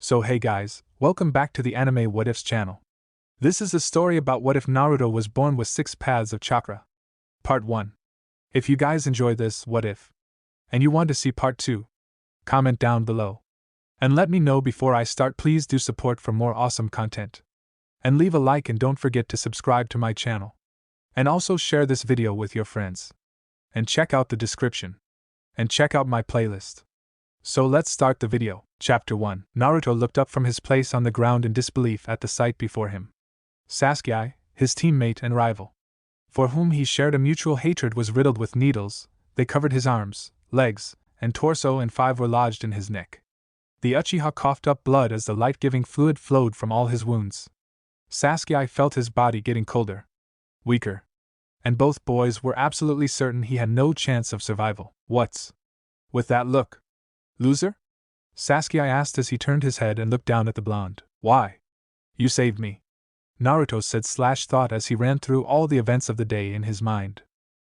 So hey guys, welcome back to the Anime What Ifs channel. This is a story about what if Naruto was born with 6 paths of chakra. Part 1. If you guys enjoy this what if, and you want to see part 2, comment down below. And let me know before I start. Please do support for more awesome content. And leave a like and don't forget to subscribe to my channel. And also share this video with your friends. And check out the description. And check out my playlist. So let's start the video. Chapter 1. Naruto looked up from his place on the ground in disbelief at the sight before him. Saske, his teammate and rival, for whom he shared a mutual hatred, was riddled with needles. They covered his arms, legs, and torso, and 5 were lodged in his neck. The Uchiha coughed up blood as the life-giving fluid flowed from all his wounds. Saske felt his body getting colder, weaker, and both boys were absolutely certain he had no chance of survival. What's with that look, loser? Saske asked as he turned his head and looked down at the blonde. Why? You saved me, Naruto said thought as he ran through all the events of the day in his mind.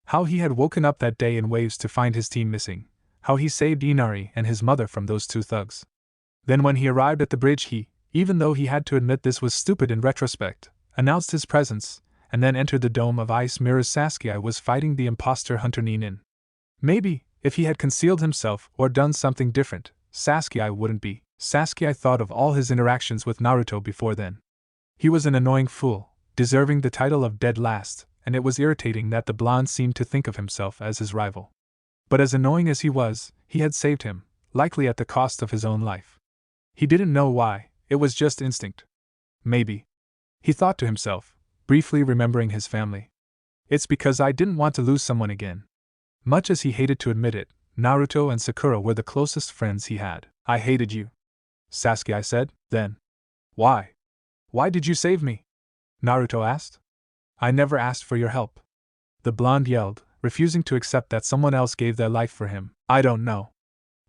How he had woken up that day in waves to find his team missing, how he saved Inari and his mother from those 2 thugs. Then when he arrived at the bridge he, even though he had to admit this was stupid in retrospect, announced his presence, and then entered the dome of ice mirrors. Saske was fighting the imposter hunter Genin. Maybe, if he had concealed himself or done something different, Saske wouldn't be. Saske thought of all his interactions with Naruto before then. He was an annoying fool, deserving the title of dead last, and it was irritating that the blonde seemed to think of himself as his rival. But as annoying as he was, he had saved him, likely at the cost of his own life. He didn't know why, it was just instinct. Maybe, he thought to himself, briefly remembering his family. It's because I didn't want to lose someone again. Much as he hated to admit it, Naruto and Sakura were the closest friends he had. I hated you, Saske said. Then, why? Why did you save me? Naruto asked. I never asked for your help, the blonde yelled, refusing to accept that someone else gave their life for him. I don't know,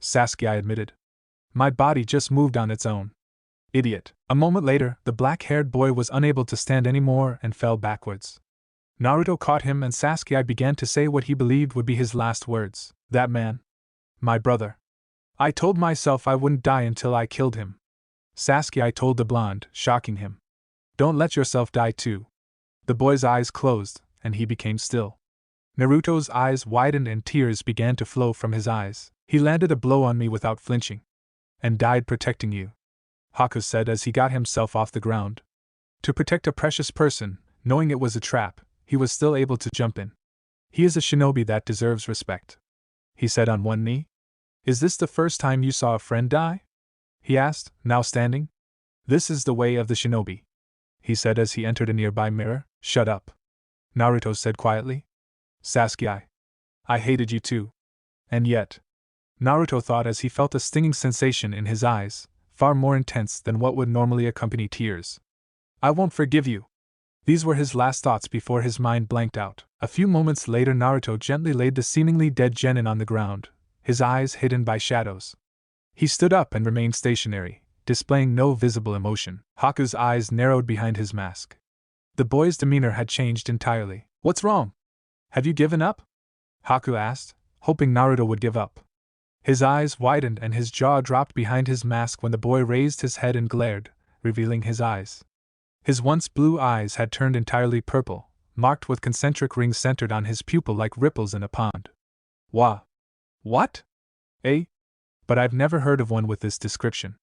Saske admitted. My body just moved on its own. Idiot. A moment later, the black-haired boy was unable to stand anymore and fell backwards. Naruto caught him and Saske began to say what he believed would be his last words. That man, my brother. I told myself I wouldn't die until I killed him, Saske told the blonde, shocking him. Don't let yourself die too. The boy's eyes closed, and he became still. Naruto's eyes widened and tears began to flow from his eyes. He landed a blow on me without flinching, and died protecting you, Haku said as he got himself off the ground. To protect a precious person, knowing it was a trap, he was still able to jump in. He is a shinobi that deserves respect, he said on one knee. Is this the first time you saw a friend die? He asked, now standing. This is the way of the shinobi, he said as he entered a nearby mirror. Shut up, Naruto said quietly. Saske, I hated you too. And yet, Naruto thought as he felt a stinging sensation in his eyes, far more intense than what would normally accompany tears. I won't forgive you. These were his last thoughts before his mind blanked out. A few moments later Naruto gently laid the seemingly dead Genin on the ground, his eyes hidden by shadows. He stood up and remained stationary, displaying no visible emotion. Haku's eyes narrowed behind his mask. The boy's demeanor had changed entirely. What's wrong? Have you given up? Haku asked, hoping Naruto would give up. His eyes widened and his jaw dropped behind his mask when the boy raised his head and glared, revealing his eyes. His once blue eyes had turned entirely purple, marked with concentric rings centered on his pupil like ripples in a pond. What? Eh? But I've never heard of one with this description.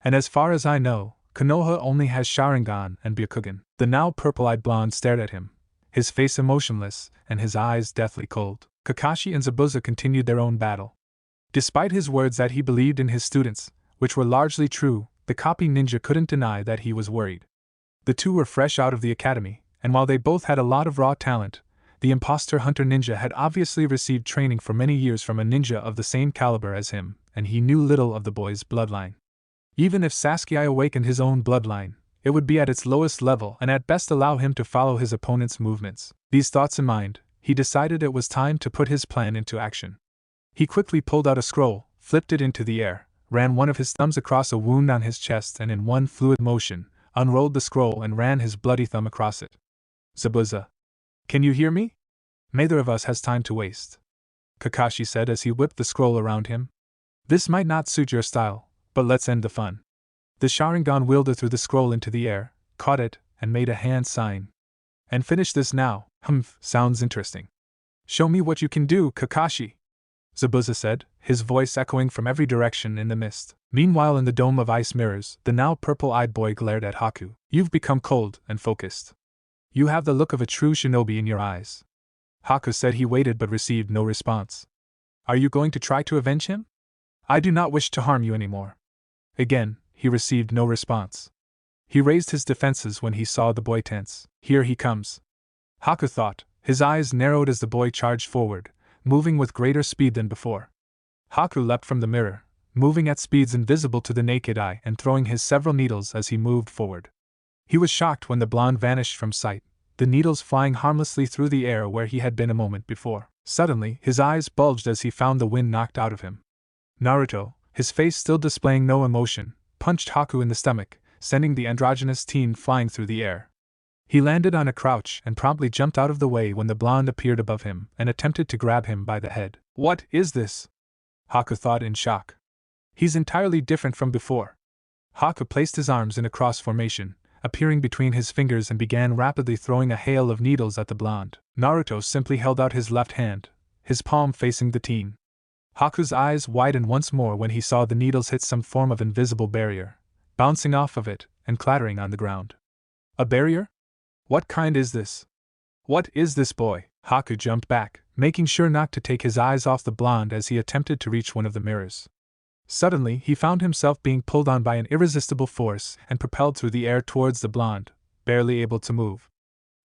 And as far as I know, Konoha only has Sharingan and Byakugan. The now purple-eyed blonde stared at him, his face emotionless and his eyes deathly cold. Kakashi and Zabuza continued their own battle. Despite his words that he believed in his students, which were largely true, the copy ninja couldn't deny that he was worried. The 2 were fresh out of the academy, and while they both had a lot of raw talent, the imposter hunter ninja had obviously received training for many years from a ninja of the same caliber as him, and he knew little of the boy's bloodline. Even if Saske awakened his own bloodline, it would be at its lowest level and at best allow him to follow his opponent's movements. These thoughts in mind, he decided it was time to put his plan into action. He quickly pulled out a scroll, flipped it into the air, ran one of his thumbs across a wound on his chest and in one fluid motion, unrolled the scroll and ran his bloody thumb across it. Zabuza, can you hear me? Neither of us has time to waste, Kakashi said as he whipped the scroll around him. This might not suit your style, but let's end the fun. The Sharingan wielder threw the scroll into the air, caught it, and made a hand sign. And finish this now. Sounds interesting. Show me what you can do, Kakashi, Zabuza said, his voice echoing from every direction in the mist. Meanwhile, in the dome of ice mirrors, the now purple-eyed boy glared at Haku. You've become cold and focused. You have the look of a true shinobi in your eyes. Haku said he waited but received no response. Are you going to try to avenge him? I do not wish to harm you anymore. Again, he received no response. He raised his defenses when he saw the boy tense. Here he comes, Haku thought, his eyes narrowed as the boy charged forward, moving with greater speed than before. Haku leapt from the mirror, moving at speeds invisible to the naked eye and throwing his several needles as he moved forward. He was shocked when the blonde vanished from sight, the needles flying harmlessly through the air where he had been a moment before. Suddenly, his eyes bulged as he found the wind knocked out of him. Naruto, his face still displaying no emotion, punched Haku in the stomach, sending the androgynous teen flying through the air. He landed on a crouch and promptly jumped out of the way when the blonde appeared above him and attempted to grab him by the head. What is this? Haku thought in shock. He's entirely different from before. Haku placed his arms in a cross formation, appearing between his fingers, and began rapidly throwing a hail of needles at the blonde. Naruto simply held out his left hand, his palm facing the teen. Haku's eyes widened once more when he saw the needles hit some form of invisible barrier, bouncing off of it and clattering on the ground. A barrier? What kind is this? What is this, boy? Haku jumped back, making sure not to take his eyes off the blonde as he attempted to reach one of the mirrors. Suddenly, he found himself being pulled on by an irresistible force and propelled through the air towards the blonde, barely able to move.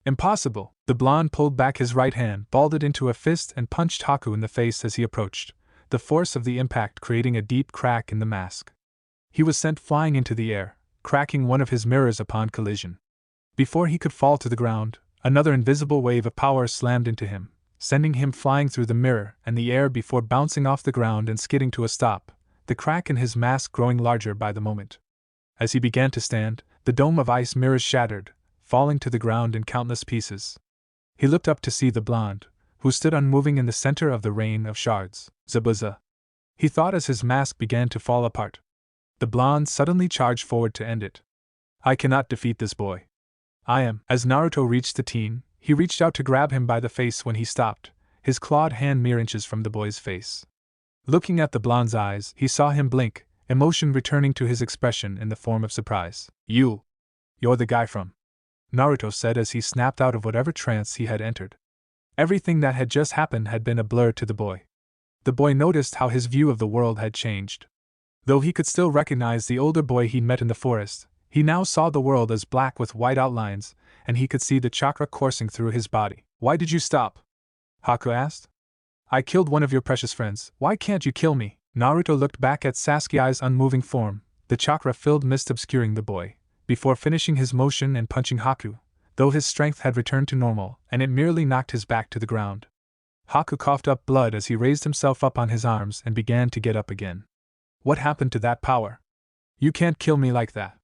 Impossible! The blonde pulled back his right hand, balled it into a fist, and punched Haku in the face as he approached, the force of the impact creating a deep crack in the mask. He was sent flying into the air, cracking one of his mirrors upon collision. Before he could fall to the ground, another invisible wave of power slammed into him, sending him flying through the mirror and the air before bouncing off the ground and skidding to a stop, the crack in his mask growing larger by the moment. As he began to stand, the dome of ice mirrors shattered, falling to the ground in countless pieces. He looked up to see the blonde, who stood unmoving in the center of the rain of shards. Zabuza, he thought as his mask began to fall apart. The blonde suddenly charged forward to end it. I cannot defeat this boy. I am. As Naruto reached the teen, he reached out to grab him by the face when he stopped, his clawed hand mere inches from the boy's face. Looking at the blonde's eyes, he saw him blink, emotion returning to his expression in the form of surprise. You're the guy from, Naruto said as he snapped out of whatever trance he had entered. Everything that had just happened had been a blur to the boy. The boy noticed how his view of the world had changed. Though he could still recognize the older boy he'd met in the forest, he now saw the world as black with white outlines, and he could see the chakra coursing through his body. Why did you stop? Haku asked. I killed one of your precious friends. Why can't you kill me? Naruto looked back at Sasuke's unmoving form, the chakra-filled mist obscuring the boy, before finishing his motion and punching Haku, though his strength had returned to normal, and it merely knocked his back to the ground. Haku coughed up blood as he raised himself up on his arms and began to get up again. What happened to that power? You can't kill me like that,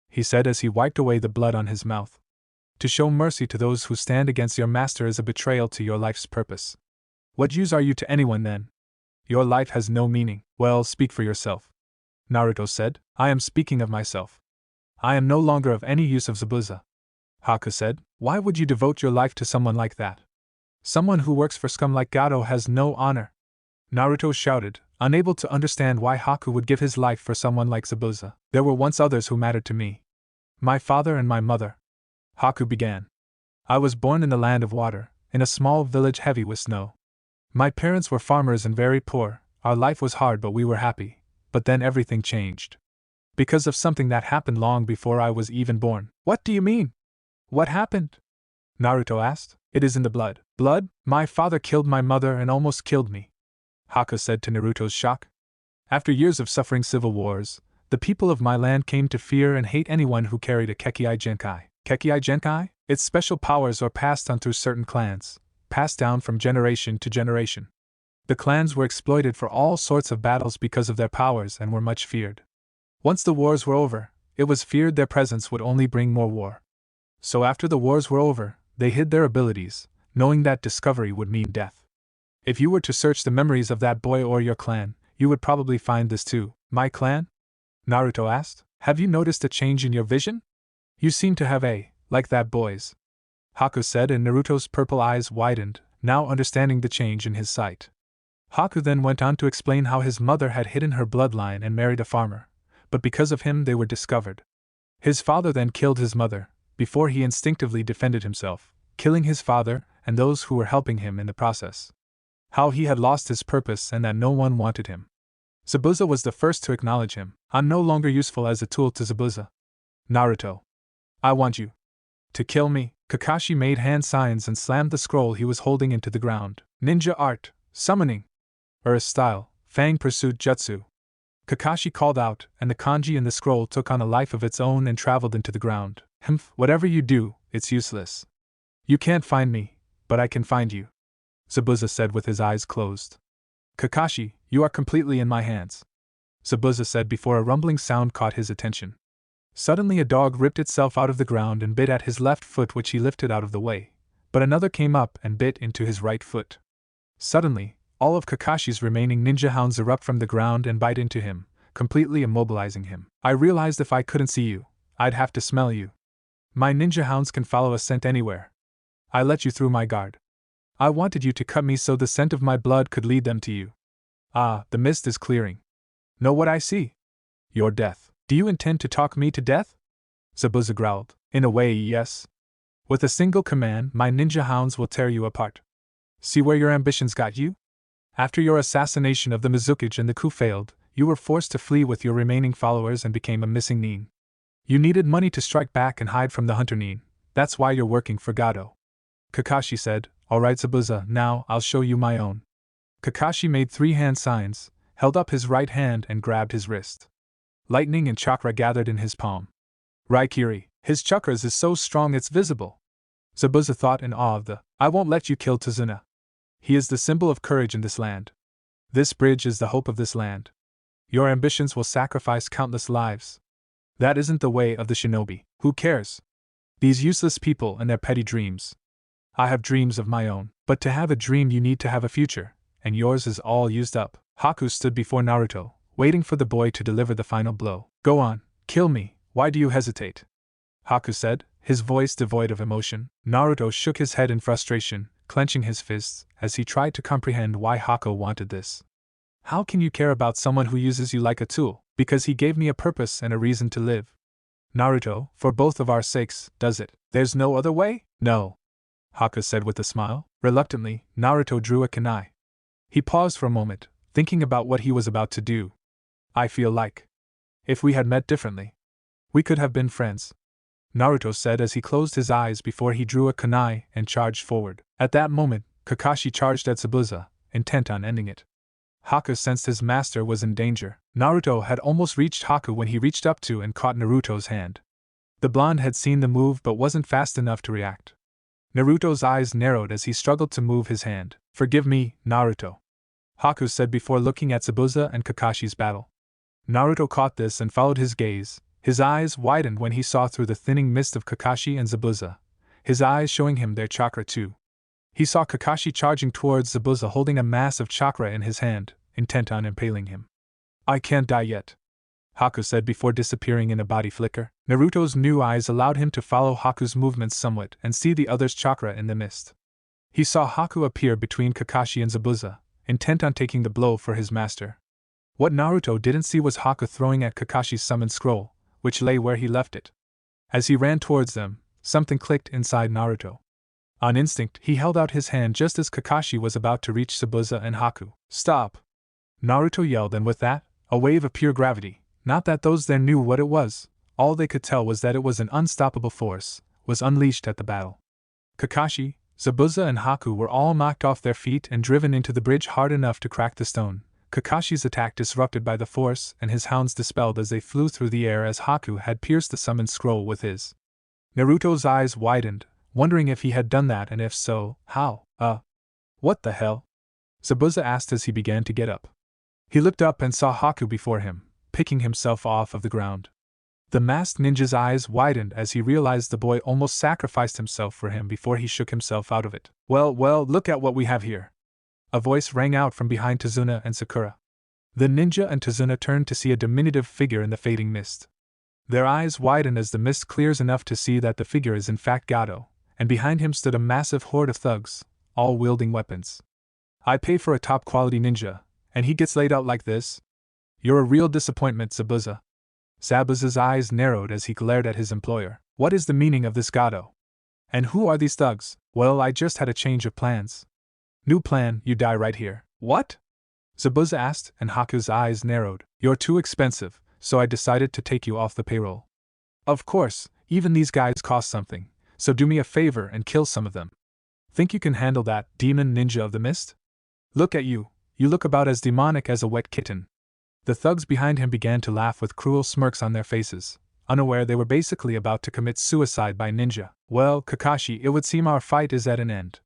he said as he wiped away the blood on his mouth. To show mercy to those who stand against your master is a betrayal to your life's purpose. What use are you to anyone then? Your life has no meaning. Well, speak for yourself, Naruto said. I am speaking of myself. I am no longer of any use of Zabuza. Haku said. Why would you devote your life to someone like that? Someone who works for scum like Gato has no honor. Naruto shouted, unable to understand why Haku would give his life for someone like Zabuza. There were once others who mattered to me. My father and my mother. Haku began. I was born in the land of water, in a small village heavy with snow. My parents were farmers and very poor. Our life was hard but we were happy. But then everything changed. Because of something that happened long before I was even born. What do you mean? What happened? Naruto asked. It is in the blood. Blood? My father killed my mother and almost killed me, Haku said to Naruto's shock. After years of suffering civil wars, the people of my land came to fear and hate anyone who carried a Kekkai Genkai. Kekkai Genkai? Its special powers are passed on through certain clans, passed down from generation to generation. The clans were exploited for all sorts of battles because of their powers and were much feared. Once the wars were over, it was feared their presence would only bring more war. So after the wars were over, they hid their abilities, knowing that discovery would mean death. If you were to search the memories of that boy or your clan, you would probably find this too. My clan? Naruto asked. Have you noticed a change in your vision? You seem to have like that boy's. Haku said, and Naruto's purple eyes widened, now understanding the change in his sight. Haku then went on to explain how his mother had hidden her bloodline and married a farmer, but because of him they were discovered. His father then killed his mother, before he instinctively defended himself, killing his father and those who were helping him in the process. How he had lost his purpose and that no one wanted him. Zabuza was the first to acknowledge him. I'm no longer useful as a tool to Zabuza. Naruto. I want you to kill me. Kakashi made hand signs and slammed the scroll he was holding into the ground. Ninja art, summoning. Style, Fang pursuit jutsu. Kakashi called out, and the kanji in the scroll took on a life of its own and traveled into the ground. Whatever you do, it's useless. You can't find me, but I can find you, Zabuza said with his eyes closed. Kakashi, you are completely in my hands, Zabuza said before a rumbling sound caught his attention. Suddenly a dog ripped itself out of the ground and bit at his left foot, which he lifted out of the way, but another came up and bit into his right foot. Suddenly, all of Kakashi's remaining ninja hounds erupt from the ground and bite into him, completely immobilizing him. I realized if I couldn't see you, I'd have to smell you. My ninja hounds can follow a scent anywhere. I let you through my guard. I wanted you to cut me so the scent of my blood could lead them to you. Ah, the mist is clearing. Know what I see? Your death. Do you intend to talk me to death? Zabuza growled. In a way, yes. With a single command, my ninja hounds will tear you apart. See where your ambitions got you? After your assassination of the Mizukage and the coup failed, you were forced to flee with your remaining followers and became a missing nin. You needed money to strike back and hide from the hunter nin. That's why you're working for Gato. Kakashi said, Alright Zabuza, now I'll show you my own. Kakashi made 3 hand signs, held up his right hand and grabbed his wrist. Lightning and chakra gathered in his palm. Raikiri, his chakras is so strong it's visible. Zabuza thought in awe of the, I won't let you kill Tazuna. He is the symbol of courage in this land. This bridge is the hope of this land. Your ambitions will sacrifice countless lives. That isn't the way of the shinobi. Who cares? These useless people and their petty dreams. I have dreams of my own, but to have a dream you need to have a future, and yours is all used up. Haku stood before Naruto, waiting for the boy to deliver the final blow. Go on, kill me, why do you hesitate? Haku said, his voice devoid of emotion. Naruto shook his head in frustration, clenching his fists, as he tried to comprehend why Haku wanted this. How can you care about someone who uses you like a tool? Because he gave me a purpose and a reason to live. Naruto, for both of our sakes, does it? There's no other way? No. Haku said with a smile. Reluctantly, Naruto drew a kunai. He paused for a moment, thinking about what he was about to do. I feel like, if we had met differently, we could have been friends, Naruto said as he closed his eyes before he drew a kunai and charged forward. At that moment, Kakashi charged at Zabuza, intent on ending it. Haku sensed his master was in danger. Naruto had almost reached Haku when he reached up to and caught Naruto's hand. The blonde had seen the move but wasn't fast enough to react. Naruto's eyes narrowed as he struggled to move his hand. Forgive me, Naruto, Haku said before looking at Zabuza and Kakashi's battle. Naruto caught this and followed his gaze. His eyes widened when he saw through the thinning mist of Kakashi and Zabuza, his eyes showing him their chakra too. He saw Kakashi charging towards Zabuza holding a mass of chakra in his hand, intent on impaling him. I can't die yet, Haku said before disappearing in a body flicker. Naruto's new eyes allowed him to follow Haku's movements somewhat and see the other's chakra in the mist. He saw Haku appear between Kakashi and Zabuza, intent on taking the blow for his master. What Naruto didn't see was Haku throwing at Kakashi's summoned scroll, which lay where he left it. As he ran towards them, something clicked inside Naruto. On instinct, he held out his hand just as Kakashi was about to reach Zabuza and Haku. Stop! Naruto yelled, and with that, a wave of pure gravity, not that those there knew what it was, all they could tell was that it was an unstoppable force, was unleashed at the battle. Kakashi, Zabuza and Haku were all knocked off their feet and driven into the bridge hard enough to crack the stone. Kakashi's attack disrupted by the force and his hounds dispelled as they flew through the air as Haku had pierced the summoned scroll with his. Naruto's eyes widened, wondering if he had done that and if so, how. What the hell? Zabuza asked as he began to get up. He looked up and saw Haku before him, picking himself off of the ground. The masked ninja's eyes widened as he realized the boy almost sacrificed himself for him before he shook himself out of it. Well, look at what we have here. A voice rang out from behind Tazuna and Sakura. The ninja and Tazuna turned to see a diminutive figure in the fading mist. Their eyes widen as the mist clears enough to see that the figure is in fact Gato, and behind him stood a massive horde of thugs, all wielding weapons. I pay for a top-quality ninja, and he gets laid out like this? You're a real disappointment, Zabuza. Zabuza's eyes narrowed as he glared at his employer. What is the meaning of this Gato? And who are these thugs? Well, I just had a change of plans. New plan, you die right here. What? Zabuza asked, and Haku's eyes narrowed. You're too expensive, so I decided to take you off the payroll. Of course, even these guys cost something, so do me a favor and kill some of them. Think you can handle that, demon ninja of the mist? Look at you, you look about as demonic as a wet kitten. The thugs behind him began to laugh with cruel smirks on their faces, unaware they were basically about to commit suicide by ninja. Well, Kakashi, it would seem our fight is at an end.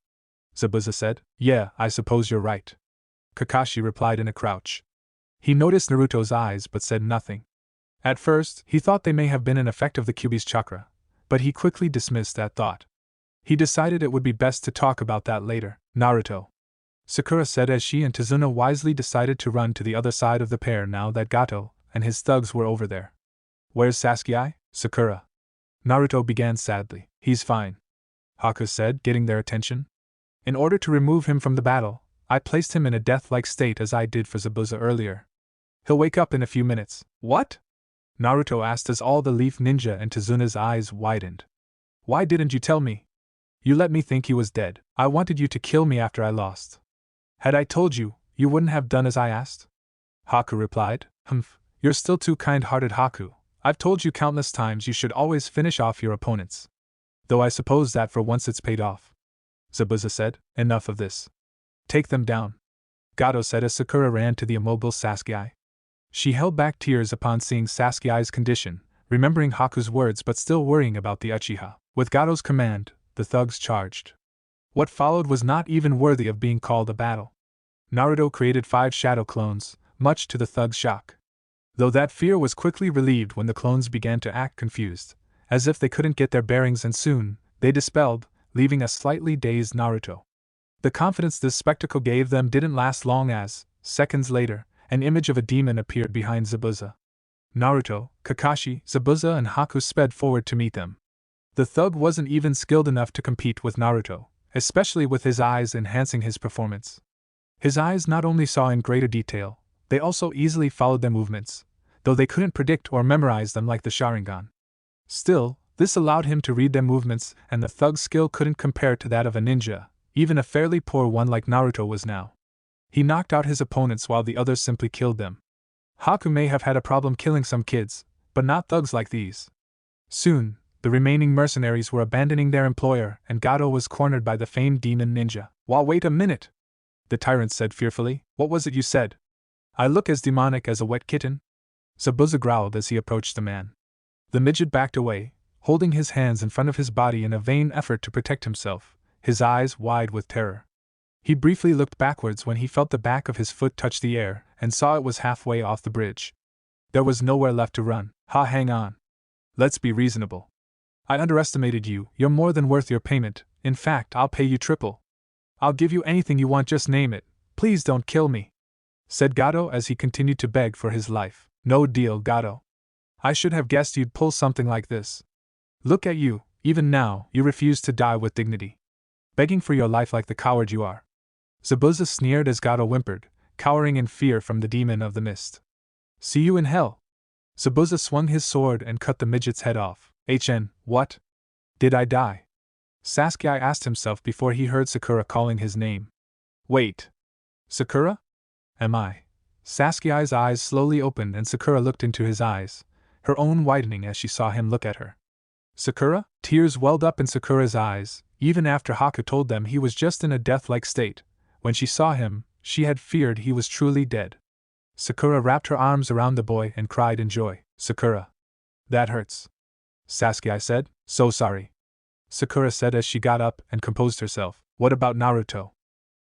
Zabuza said. Yeah, I suppose you're right. Kakashi replied in a crouch. He noticed Naruto's eyes but said nothing. At first, he thought they may have been an effect of the Kyuubi's chakra, but he quickly dismissed that thought. He decided it would be best to talk about that later. Naruto, Sakura said as she and Tazuna wisely decided to run to the other side of the pair now that Gato and his thugs were over there. Where's Sasuke? Sakura. Naruto began sadly. He's fine, Haku said, getting their attention. In order to remove him from the battle, I placed him in a death-like state as I did for Zabuza earlier. He'll wake up in a few minutes. What? Naruto asked as all the Leaf Ninja and Tazuna's eyes widened. Why didn't you tell me? You let me think he was dead. I wanted you to kill me after I lost. Had I told you, you wouldn't have done as I asked? Haku replied. Humph, you're still too kind-hearted, Haku. I've told you countless times you should always finish off your opponents. Though I suppose that for once it's paid off. Zabuza said. Enough of this. Take them down, Gato said as Sakura ran to the immobile Sasuke. She held back tears upon seeing Sasuke's condition, remembering Haku's words but still worrying about the Uchiha. With Gato's command, the thugs charged. What followed was not even worthy of being called a battle. Naruto created 5 shadow clones, much to the thugs' shock. Though that fear was quickly relieved when the clones began to act confused, as if they couldn't get their bearings, and soon, they dispelled, leaving a slightly dazed Naruto. The confidence this spectacle gave them didn't last long as, seconds later, an image of a demon appeared behind Zabuza. Naruto, Kakashi, Zabuza and Haku sped forward to meet them. The thug wasn't even skilled enough to compete with Naruto, especially with his eyes enhancing his performance. His eyes not only saw in greater detail, they also easily followed their movements, though they couldn't predict or memorize them like the Sharingan. Still, this allowed him to read their movements, and the thug's skill couldn't compare to that of a ninja, even a fairly poor one like Naruto was now. He knocked out his opponents while the others simply killed them. Haku may have had a problem killing some kids, but not thugs like these. Soon, the remaining mercenaries were abandoning their employer, and Gato was cornered by the famed demon ninja. Wait a minute! The tyrant said fearfully. What was it you said? I look as demonic as a wet kitten? Zabuza growled as he approached the man. The midget backed away, holding his hands in front of his body in a vain effort to protect himself, his eyes wide with terror. He briefly looked backwards when he felt the back of his foot touch the air, and saw it was halfway off the bridge. There was nowhere left to run. Hang on. Let's be reasonable. I underestimated you. You're more than worth your payment. In fact, I'll pay you triple. I'll give you anything you want, just name it. Please don't kill me, said Gato as he continued to beg for his life. No deal, Gato. I should have guessed you'd pull something like this. Look at you, even now, you refuse to die with dignity. Begging for your life like the coward you are. Zabuza sneered as Gato whimpered, cowering in fear from the demon of the mist. See you in hell. Zabuza swung his sword and cut the midget's head off. What? Did I die? Sasuke asked himself before he heard Sakura calling his name. Wait. Sakura? Am I? Sasuke's eyes slowly opened and Sakura looked into his eyes, her own widening as she saw him look at her. Sakura? Tears welled up in Sakura's eyes, even after Haku told them he was just in a death-like state. When she saw him, she had feared he was truly dead. Sakura wrapped her arms around the boy and cried in joy. Sakura. That hurts. Sasuke said. So sorry. Sakura said as she got up and composed herself. What about Naruto?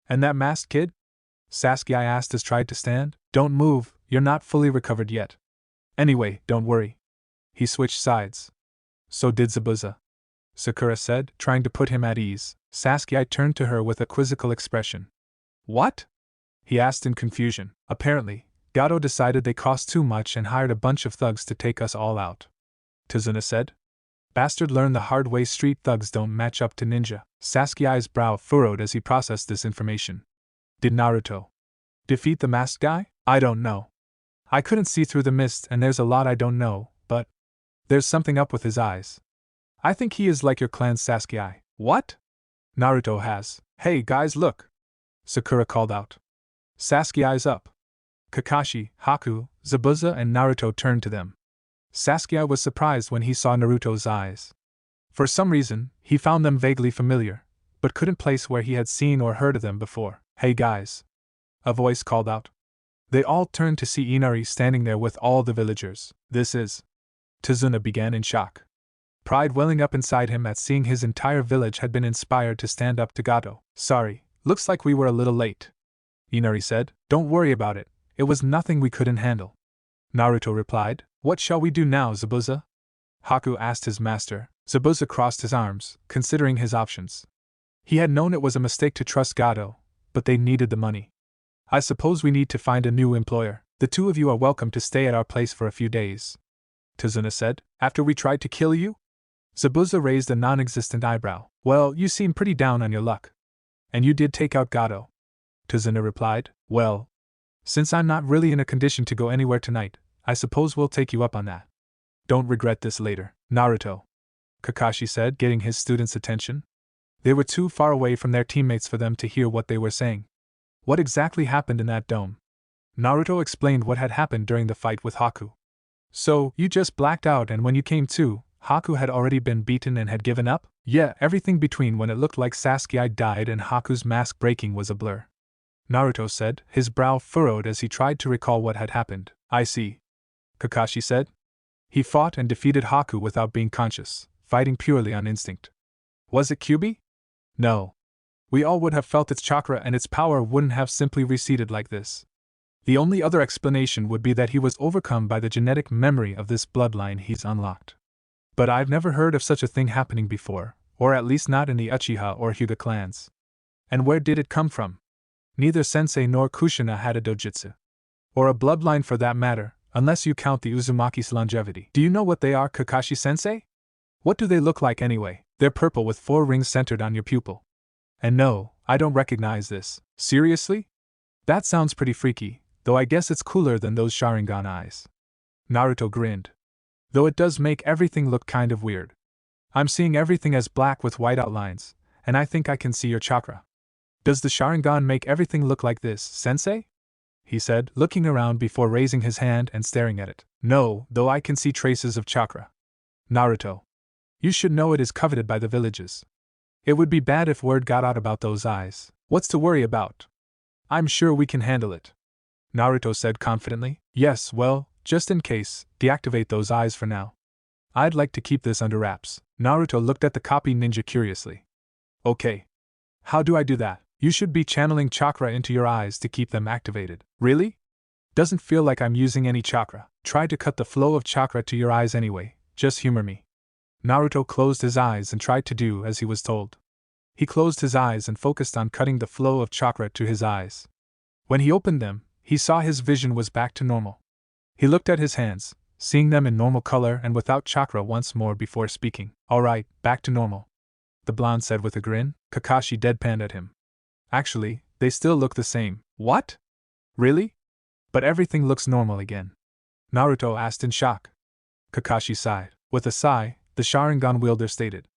And that masked kid? Sasuke asked as tried to stand. Don't move, you're not fully recovered yet. Anyway, don't worry. He switched sides. So did Zabuza, Sakura said, trying to put him at ease. Sasuke turned to her with a quizzical expression. What? He asked in confusion. Apparently, Gato decided they cost too much and hired a bunch of thugs to take us all out. Tazuna said. Bastard learned the hard way street thugs don't match up to ninja. Sasuke's brow furrowed as he processed this information. Did Naruto defeat the masked guy? I don't know. I couldn't see through the mist and there's a lot I don't know, but there's something up with his eyes. I think he is like your clan's Sasuke. What? Naruto has. Hey guys, look! Sakura called out. Sasuke eyes up. Kakashi, Haku, Zabuza and Naruto turned to them. Sasuke was surprised when he saw Naruto's eyes. For some reason, he found them vaguely familiar, but couldn't place where he had seen or heard of them before. Hey guys! A voice called out. They all turned to see Inari standing there with all the villagers. This is... Tazuna began in shock. Pride welling up inside him at seeing his entire village had been inspired to stand up to Gato. Sorry, looks like we were a little late. Inari said. Don't worry about it, it was nothing we couldn't handle. Naruto replied. What shall we do now, Zabuza? Haku asked his master. Zabuza crossed his arms, considering his options. He had known it was a mistake to trust Gato, but they needed the money. I suppose we need to find a new employer. The two of you are welcome to stay at our place for a few days. Tazuna said. After we tried to kill you? Zabuza raised a non-existent eyebrow. Well, you seem pretty down on your luck. And you did take out Gato. Tazuna replied. Well, since I'm not really in a condition to go anywhere tonight, I suppose we'll take you up on that. Don't regret this later, Naruto, Kakashi said, getting his students' attention. They were too far away from their teammates for them to hear what they were saying. What exactly happened in that dome? Naruto explained what had happened during the fight with Haku. So, you just blacked out and when you came to, Haku had already been beaten and had given up? Yeah, everything between when it looked like Sasuke died and Haku's mask breaking was a blur. Naruto said, his brow furrowed as he tried to recall what had happened. I see, Kakashi said. He fought and defeated Haku without being conscious, fighting purely on instinct. Was it Kyuubi? No. We all would have felt its chakra and its power wouldn't have simply receded like this. The only other explanation would be that he was overcome by the genetic memory of this bloodline he's unlocked. But I've never heard of such a thing happening before, or at least not in the Uchiha or Hyuga clans. And where did it come from? Neither Sensei nor Kushina had a dojutsu. Or a bloodline for that matter, unless you count the Uzumaki's longevity. Do you know what they are, Kakashi-sensei? What do they look like anyway? They're purple with 4 rings centered on your pupil. And no, I don't recognize this. Seriously? That sounds pretty freaky, though I guess it's cooler than those Sharingan eyes. Naruto grinned. Though it does make everything look kind of weird. I'm seeing everything as black with white outlines, and I think I can see your chakra. Does the Sharingan make everything look like this, sensei? He said, looking around before raising his hand and staring at it. No, though I can see traces of chakra. Naruto. You should know it is coveted by the villages. It would be bad if word got out about those eyes. What's to worry about? I'm sure we can handle it. Naruto said confidently. Yes, well, just in case, deactivate those eyes for now. I'd like to keep this under wraps. Naruto looked at the copy ninja curiously. Okay. How do I do that? You should be channeling chakra into your eyes to keep them activated. Really? Doesn't feel like I'm using any chakra. Try to cut the flow of chakra to your eyes anyway, just humor me. Naruto closed his eyes and tried to do as he was told. He closed his eyes and focused on cutting the flow of chakra to his eyes. When he opened them, he saw his vision was back to normal. He looked at his hands, seeing them in normal color and without chakra once more before speaking. Alright, back to normal, the blonde said with a grin. Kakashi deadpanned at him. Actually, they still look the same. What? Really? But everything looks normal again. Naruto asked in shock. Kakashi sighed. With a sigh, the Sharingan wielder stated.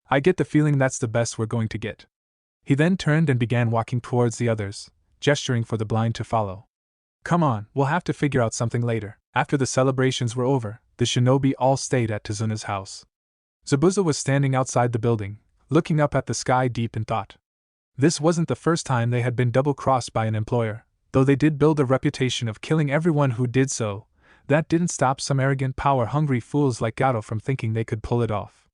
I get the feeling that's the best we're going to get. He then turned and began walking towards the others, gesturing for the blind to follow. Come on, we'll have to figure out something later. After the celebrations were over, the shinobi all stayed at Tazuna's house. Zabuza was standing outside the building, looking up at the sky deep in thought. This wasn't the first time they had been double-crossed by an employer, though they did build a reputation of killing everyone who did so. That didn't stop some arrogant power-hungry fools like Gato from thinking they could pull it off.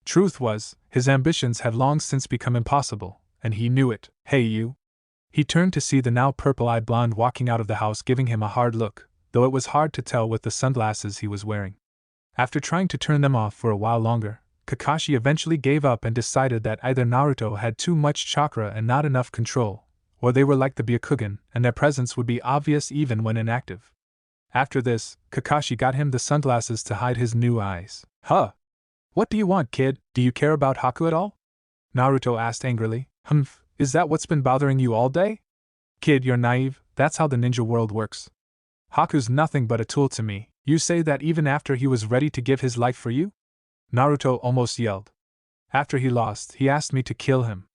Truth was, his ambitions had long since become impossible, and he knew it. Hey you! He turned to see the now purple-eyed blonde walking out of the house giving him a hard look, though it was hard to tell with the sunglasses he was wearing. After trying to turn them off for a while longer, Kakashi eventually gave up and decided that either Naruto had too much chakra and not enough control, or they were like the Byakugan, and their presence would be obvious even when inactive. After this, Kakashi got him the sunglasses to hide his new eyes. Huh! What do you want, kid? Do you care about Haku at all? Naruto asked angrily. Humph, is that what's been bothering you all day? Kid, you're naive, that's how the ninja world works. Haku's nothing but a tool to me. You say that even after he was ready to give his life for you? Naruto almost yelled. After he lost, he asked me to kill him.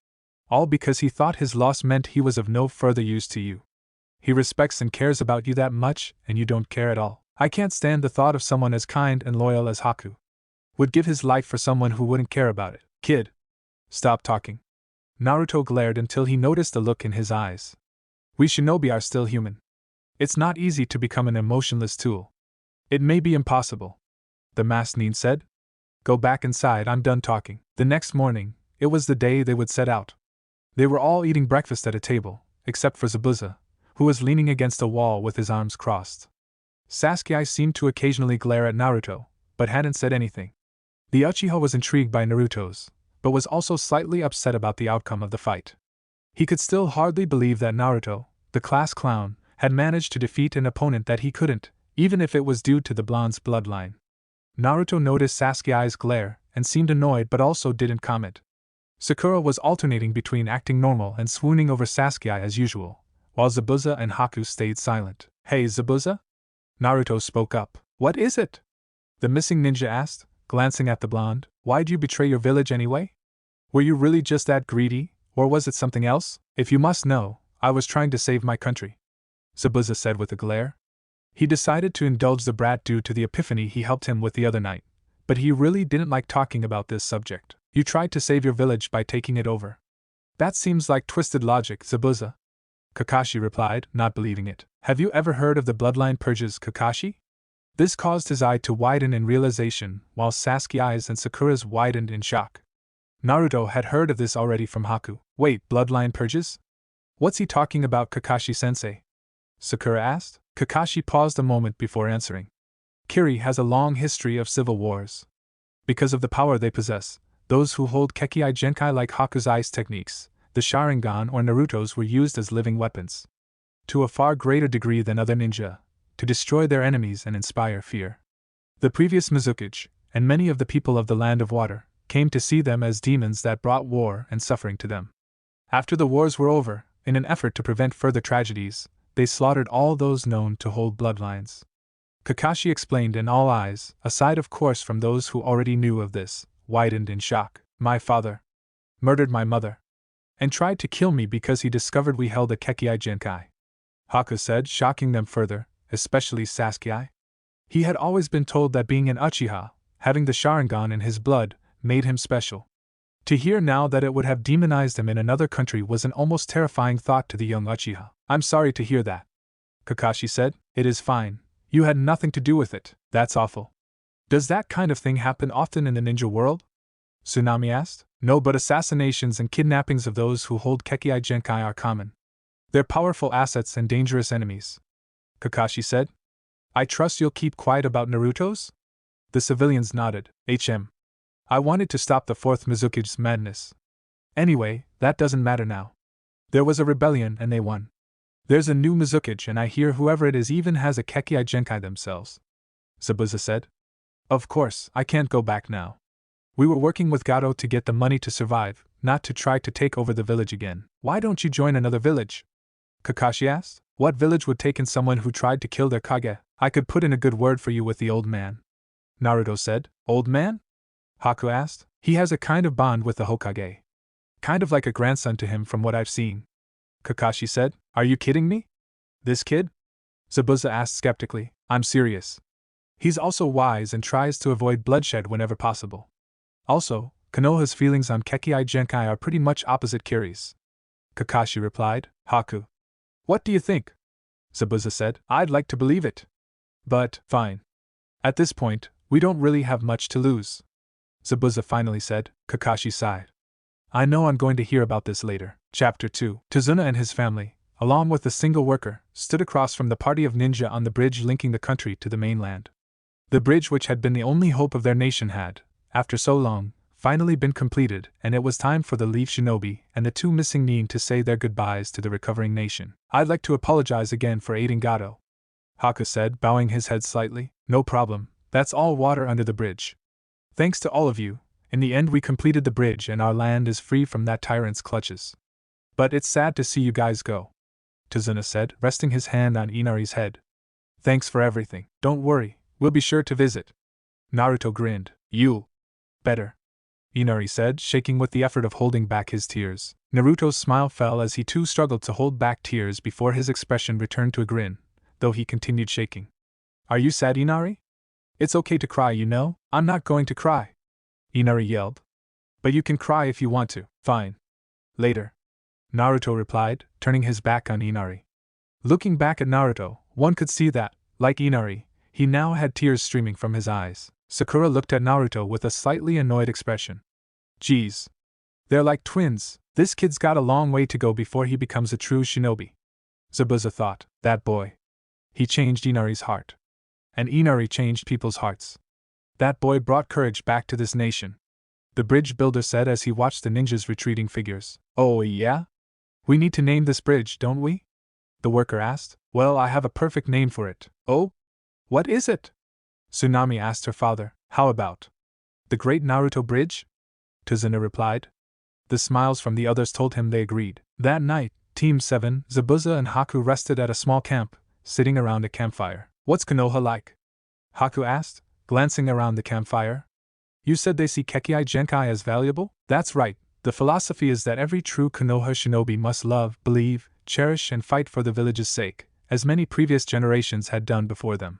All because he thought his loss meant he was of no further use to you. He respects and cares about you that much, and you don't care at all. I can't stand the thought of someone as kind and loyal as Haku would give his life for someone who wouldn't care about it. Kid, stop talking. Naruto glared until he noticed the look in his eyes. We shinobi are still human. It's not easy to become an emotionless tool. It may be impossible, the masked nin said. Go back inside, I'm done talking. The next morning, it was the day they would set out. They were all eating breakfast at a table, except for Zabuza, who was leaning against a wall with his arms crossed. Saske seemed to occasionally glare at Naruto, but hadn't said anything. The Uchiha was intrigued by Naruto's, but was also slightly upset about the outcome of the fight. He could still hardly believe that Naruto, the class clown, had managed to defeat an opponent that he couldn't, even if it was due to the blonde's bloodline. Naruto noticed Sasuke's glare and seemed annoyed but also didn't comment. Sakura was alternating between acting normal and swooning over Sasuke as usual, while Zabuza and Haku stayed silent. Hey Zabuza? Naruto spoke up. What is it? The missing ninja asked, glancing at the blonde. Why'd you betray your village anyway? Were you really just that greedy, or was it something else? If you must know, I was trying to save my country, Zabuza said with a glare. He decided to indulge the brat due to the epiphany he helped him with the other night, but he really didn't like talking about this subject. You tried to save your village by taking it over. That seems like twisted logic, Zabuza, Kakashi replied, not believing it. Have you ever heard of the bloodline purges, Kakashi? This caused his eye to widen in realization, while Sasuke's and Sakura's widened in shock. Naruto had heard of this already from Haku. Wait, bloodline purges? What's he talking about, Kakashi-sensei? Sakura asked. Kakashi paused a moment before answering. Kiri has a long history of civil wars. Because of the power they possess, those who hold Kekkei Genkai like Haku's ice techniques, the Sharingan or Naruto's were used as living weapons. To a far greater degree than other ninja, to destroy their enemies and inspire fear. The previous Mizukage, and many of the people of the Land of Water, came to see them as demons that brought war and suffering to them. After the wars were over, in an effort to prevent further tragedies, they slaughtered all those known to hold bloodlines. Kakashi explained, and all eyes, aside of course from those who already knew of this, widened in shock. My father murdered my mother and tried to kill me because he discovered we held a Kekkei Genkai, Haku said, shocking them further, especially Sasuke. He had always been told that being an Uchiha, having the Sharingan in his blood, made him special. To hear now that it would have demonized him in another country was an almost terrifying thought to the young Uchiha. I'm sorry to hear that, Kakashi said. It is fine. You had nothing to do with it. That's awful. Does that kind of thing happen often in the ninja world? Tsunami asked. No, but assassinations and kidnappings of those who hold Kekkei Genkai are common. They're powerful assets and dangerous enemies, Kakashi said. I trust you'll keep quiet about Naruto's? The civilians nodded. I wanted to stop the fourth Mizukage's madness. Anyway, that doesn't matter now. There was a rebellion and they won. There's a new Mizukage and I hear whoever it is even has a Kekkei Genkai themselves, Zabuza said. Of course, I can't go back now. We were working with Gato to get the money to survive, not to try to take over the village again. Why don't you join another village? Kakashi asked. What village would take in someone who tried to kill their Kage? I could put in a good word for you with the old man, Naruto said. Old man? Haku asked. He has a kind of bond with the Hokage. Kind of like a grandson to him from what I've seen, Kakashi said. Are you kidding me? This kid? Zabuza asked skeptically. I'm serious. He's also wise and tries to avoid bloodshed whenever possible. Also, Konoha's feelings on Kekkei Genkai are pretty much opposite Kiri's, Kakashi replied. Haku. What do you think? Zabuza said. I'd like to believe it. But, fine. At this point, we don't really have much to lose, Zabuza finally said. Kakashi sighed. I know I'm going to hear about this later. Chapter 2. Tazuna and his family, along with a single worker, stood across from the party of ninja on the bridge linking the country to the mainland. The bridge, which had been the only hope of their nation, had, after so long, finally been completed, and it was time for the Leaf Shinobi and the two missing nin to say their goodbyes to the recovering nation. I'd like to apologize again for aiding Gato, Haku said, bowing his head slightly. No problem, that's all water under the bridge. Thanks to all of you, in the end we completed the bridge and our land is free from that tyrant's clutches. But it's sad to see you guys go, Tazuna said, resting his hand on Inari's head. Thanks for everything. Don't worry, we'll be sure to visit. Naruto grinned. You better, Inari said, shaking with the effort of holding back his tears. Naruto's smile fell as he too struggled to hold back tears before his expression returned to a grin, though he continued shaking. Are you sad, Inari? It's okay to cry, you know. I'm not going to cry, Inari yelled. But you can cry if you want to. Fine. Later, Naruto replied, turning his back on Inari. Looking back at Naruto, one could see that, like Inari, he now had tears streaming from his eyes. Sakura looked at Naruto with a slightly annoyed expression. Geez. They're like twins. This kid's got a long way to go before he becomes a true shinobi. Zabuza thought. That boy. He changed Inari's heart. And Inari changed people's hearts. That boy brought courage back to this nation, the bridge builder said as he watched the ninja's retreating figures. Oh yeah? We need to name this bridge, don't we? The worker asked. Well, I have a perfect name for it. Oh? What is it? Tsunami asked her father. How about the Great Naruto Bridge? Tazuna replied. The smiles from the others told him they agreed. That night, Team 7, Zabuza and Haku rested at a small camp, sitting around a campfire. What's Konoha like? Haku asked, glancing around the campfire. You said they see Kekkei Genkai as valuable? That's right. The philosophy is that every true Konoha shinobi must love, believe, cherish and fight for the village's sake, as many previous generations had done before them.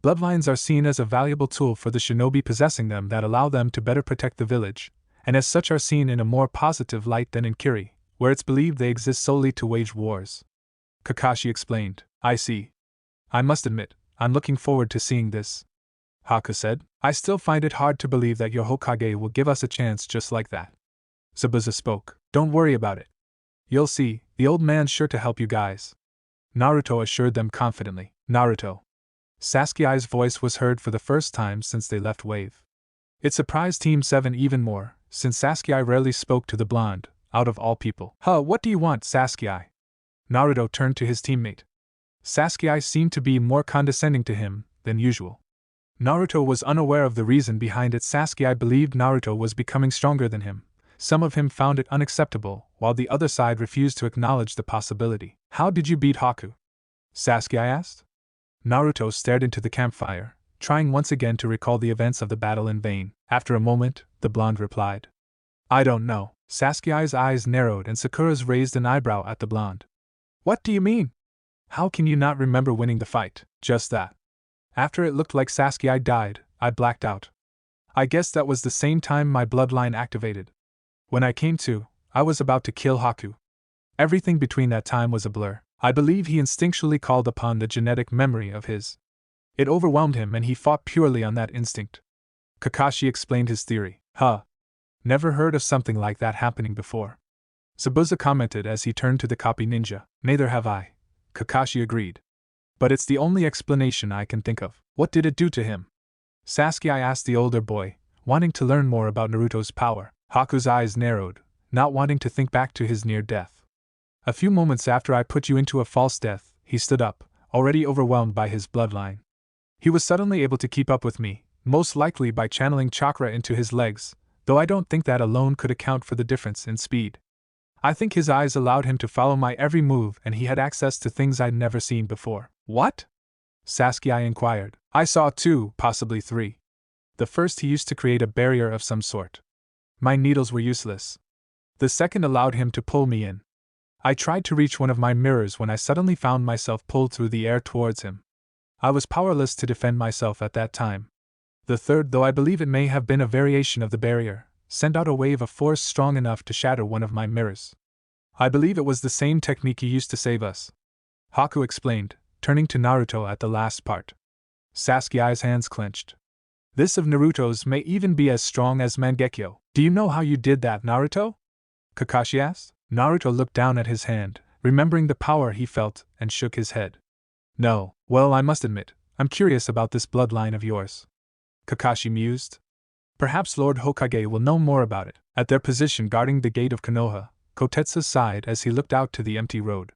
Bloodlines are seen as a valuable tool for the shinobi possessing them that allow them to better protect the village, and as such are seen in a more positive light than in Kiri, where it's believed they exist solely to wage wars. Kakashi explained. I see. I must admit, I'm looking forward to seeing this, Haku said. I still find it hard to believe that your Hokage will give us a chance just like that. Zabuza spoke. Don't worry about it. You'll see, the old man's sure to help you guys, Naruto assured them confidently. Naruto. Sasuke's voice was heard for the first time since they left Wave. It surprised Team 7 even more, since Sasuke rarely spoke to the blonde, out of all people. What do you want, Sasuke? Naruto turned to his teammate. Sasuke seemed to be more condescending to him than usual. Naruto was unaware of the reason behind it. Sasuke believed Naruto was becoming stronger than him. Some of him found it unacceptable, while the other side refused to acknowledge the possibility. How did you beat Haku? Sasuke asked. Naruto stared into the campfire, trying once again to recall the events of the battle in vain. After a moment, the blonde replied. I don't know. Sasuke's eyes narrowed and Sakura's raised an eyebrow at the blonde. What do you mean? How can you not remember winning the fight? Just that. After it looked like Sasuke died, I blacked out. I guess that was the same time my bloodline activated. When I came to, I was about to kill Haku. Everything between that time was a blur. I believe he instinctually called upon the genetic memory of his. It overwhelmed him and he fought purely on that instinct. Kakashi explained his theory. Never heard of something like that happening before. Zabuza commented as he turned to the copy ninja. Neither have I, Kakashi agreed. But it's the only explanation I can think of. What did it do to him? Sasuke asked the older boy, wanting to learn more about Naruto's power. Haku's eyes narrowed, not wanting to think back to his near death. A few moments after I put you into a false death, he stood up, already overwhelmed by his bloodline. He was suddenly able to keep up with me, most likely by channeling chakra into his legs, though I don't think that alone could account for the difference in speed. I think his eyes allowed him to follow my every move and he had access to things I'd never seen before. What? Sasuke inquired. I saw 2, possibly 3. The first he used to create a barrier of some sort. My needles were useless. The second allowed him to pull me in. I tried to reach one of my mirrors when I suddenly found myself pulled through the air towards him. I was powerless to defend myself at that time. The third, though I believe it may have been a variation of the barrier, sent out a wave of force strong enough to shatter one of my mirrors. I believe it was the same technique he used to save us, Haku explained, turning to Naruto at the last part. Sasuke's hands clenched. This of Naruto's may even be as strong as Mangekyo. Do you know how you did that, Naruto? Kakashi asked. Naruto looked down at his hand, remembering the power he felt, and shook his head. No, well, I must admit, I'm curious about this bloodline of yours, Kakashi mused. Perhaps Lord Hokage will know more about it. At their position guarding the gate of Konoha, Kotetsu sighed as he looked out to the empty road.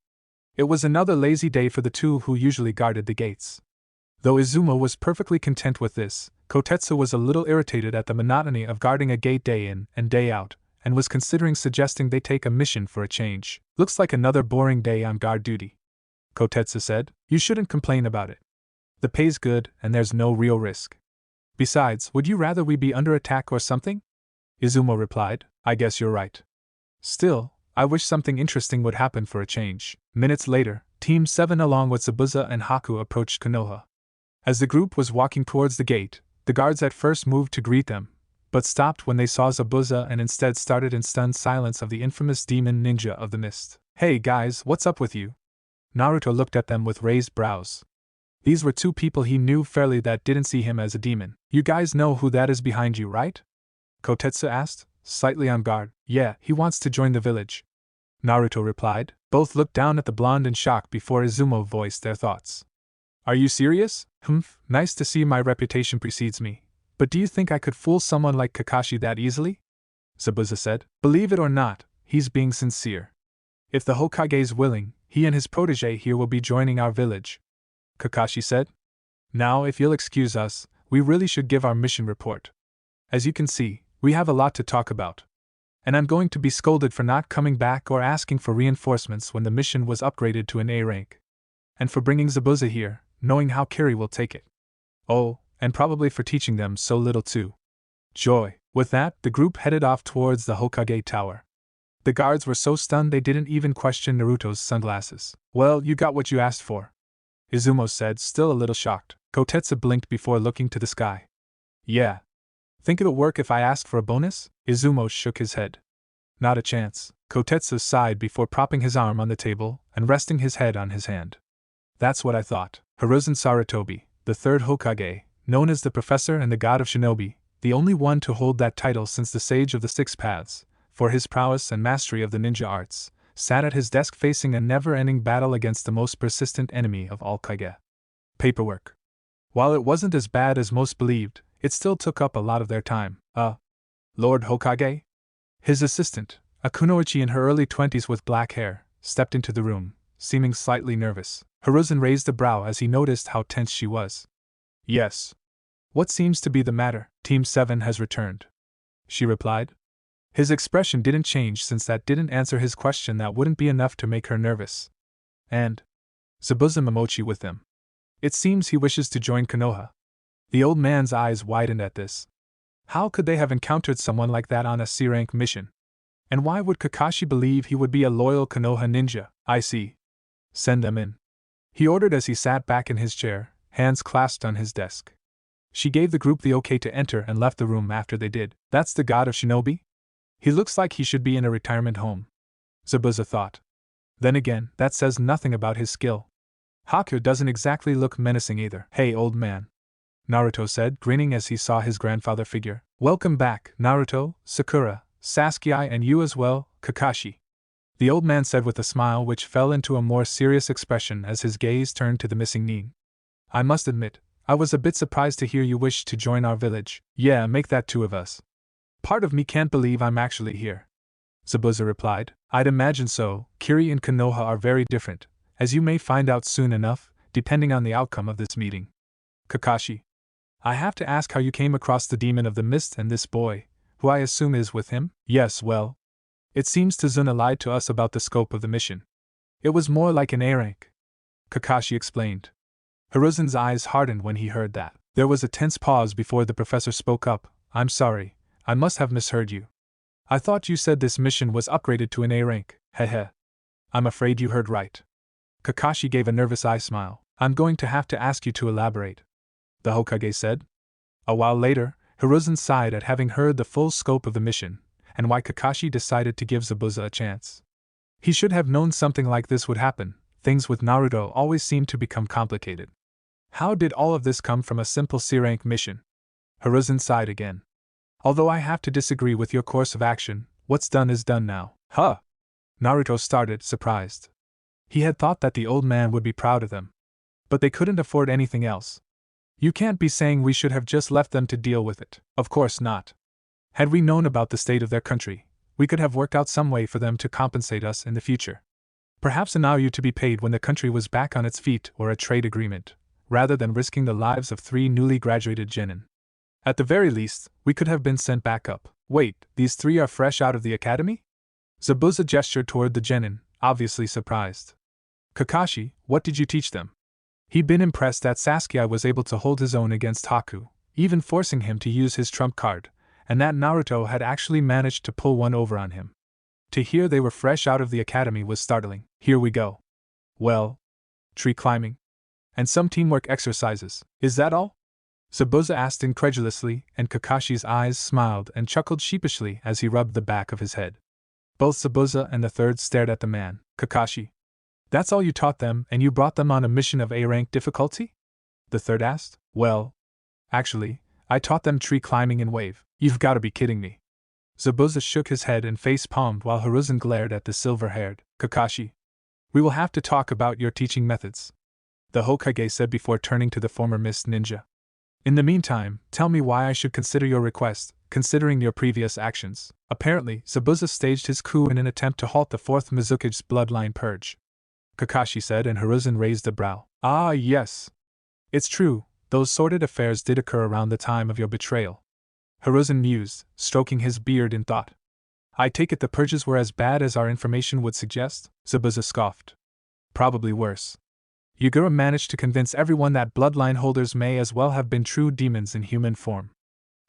It was another lazy day for the two who usually guarded the gates. Though Izumo was perfectly content with this, Kotetsu was a little irritated at the monotony of guarding a gate day in and day out, and was considering suggesting they take a mission for a change. Looks like another boring day on guard duty, Kotetsu said. You shouldn't complain about it. The pay's good, and there's no real risk. Besides, would you rather we be under attack or something? Izumo replied. I guess you're right. Still, I wish something interesting would happen for a change. Minutes later, Team 7 along with Zabuza and Haku approached Konoha. As the group was walking towards the gate, the guards at first moved to greet them, but stopped when they saw Zabuza and instead started in stunned silence of the infamous demon ninja of the mist. Hey guys, what's up with you? Naruto looked at them with raised brows. These were two people he knew fairly that didn't see him as a demon. You guys know who that is behind you, right? Kotetsu asked, slightly on guard. Yeah, he wants to join the village, Naruto replied. Both looked down at the blonde in shock before Izumo voiced their thoughts. Are you serious? Nice to see my reputation precedes me. But do you think I could fool someone like Kakashi that easily? Zabuza said. Believe it or not, he's being sincere. If the Hokage's willing, he and his protege here will be joining our village, Kakashi said. Now, if you'll excuse us, we really should give our mission report. As you can see, we have a lot to talk about. And I'm going to be scolded for not coming back or asking for reinforcements when the mission was upgraded to an A rank. And for bringing Zabuza here, knowing how Kiri will take it. Oh, and probably for teaching them so little too. Joy. With that, the group headed off towards the Hokage tower. The guards were so stunned they didn't even question Naruto's sunglasses. Well, you got what you asked for, Izumo said, still a little shocked. Kotetsu blinked before looking to the sky. Yeah. Think it'll work if I ask for a bonus? Izumo shook his head. Not a chance. Kotetsu sighed before propping his arm on the table and resting his head on his hand. That's what I thought. Hiruzen Sarutobi, the third Hokage, known as the Professor and the God of Shinobi, the only one to hold that title since the Sage of the Sixpaths, for his prowess and mastery of the ninja arts, sat at his desk facing a never-ending battle against the most persistent enemy of all Kage. Paperwork. While it wasn't as bad as most believed, it still took up a lot of their time. Lord Hokage? His assistant, a kunoichi in her early 20s with black hair, stepped into the room, seeming slightly nervous. Hiruzen raised a brow as he noticed how tense she was. Yes. What seems to be the matter? Team 7 has returned, she replied. His expression didn't change since that didn't answer his question. That wouldn't be enough to make her nervous. And Zabuza Momochi with him. It seems he wishes to join Konoha. The old man's eyes widened at this. How could they have encountered someone like that on a C-rank mission? And why would Kakashi believe he would be a loyal Konoha ninja? I see. Send them in, he ordered as he sat back in his chair, hands clasped on his desk. She gave the group the okay to enter and left the room after they did. That's the God of Shinobi? He looks like he should be in a retirement home, Zabuza thought. Then again, that says nothing about his skill. Haku doesn't exactly look menacing either. Hey, old man, Naruto said, grinning as he saw his grandfather figure. Welcome back, Naruto, Sakura, Saske, and you as well, Kakashi, the old man said with a smile which fell into a more serious expression as his gaze turned to the missing Nin. I must admit, I was a bit surprised to hear you wish to join our village. Yeah, make that two of us. Part of me can't believe I'm actually here, Zabuza replied. I'd imagine so. Kiri and Konoha are very different, as you may find out soon enough, depending on the outcome of this meeting. Kakashi, I have to ask how you came across the demon of the mist and this boy, who I assume is with him? Yes, well, it seems Tazuna lied to us about the scope of the mission. It was more like an A rank, Kakashi explained. Hiruzen's eyes hardened when he heard that. There was a tense pause before the professor spoke up. I'm sorry, I must have misheard you. I thought you said this mission was upgraded to an A rank. Heh. I'm afraid you heard right. Kakashi gave a nervous eye smile. I'm going to have to ask you to elaborate, the Hokage said. A while later, Hiruzen sighed at having heard the full scope of the mission, and why Kakashi decided to give Zabuza a chance. He should have known something like this would happen. Things with Naruto always seem to become complicated. How did all of this come from a simple C-rank mission? Hiruzen sighed again. Although I have to disagree with your course of action, what's done is done now. Huh? Naruto started, surprised. He had thought that the old man would be proud of them. But they couldn't afford anything else. You can't be saying we should have just left them to deal with it. Of course not. Had we known about the state of their country, we could have worked out some way for them to compensate us in the future. Perhaps allow you to be paid when the country was back on its feet or a trade agreement, rather than risking the lives of 3 newly graduated genin. At the very least, we could have been sent back up. Wait, these 3 are fresh out of the academy? Zabuza gestured toward the genin, obviously surprised. Kakashi, what did you teach them? He'd been impressed that Saske was able to hold his own against Haku, even forcing him to use his trump card, and that Naruto had actually managed to pull one over on him. To hear they were fresh out of the academy was startling. Here we go. Well, tree climbing? And some teamwork exercises, is that all? Zabuza asked incredulously, and Kakashi's eyes smiled and chuckled sheepishly as he rubbed the back of his head. Both Zabuza and the third stared at the man. Kakashi, that's all you taught them and you brought them on a mission of A-rank difficulty? The third asked. Well, actually, I taught them tree climbing and wave. You've got to be kidding me. Zabuza shook his head and face-palmed while Hiruzen glared at the silver-haired Kakashi. We will have to talk about your teaching methods, the Hokage said before turning to the former Mist Ninja. In the meantime, tell me why I should consider your request, considering your previous actions. Apparently, Zabuza staged his coup in an attempt to halt the 4th Mizukage's bloodline purge, Kakashi said, and Hiruzen raised a brow. Ah, yes. It's true, those sordid affairs did occur around the time of your betrayal. Hiruzen mused, stroking his beard in thought. I take it the purges were as bad as our information would suggest? Zabuza scoffed. Probably worse. Yagura managed to convince everyone that bloodline holders may as well have been true demons in human form.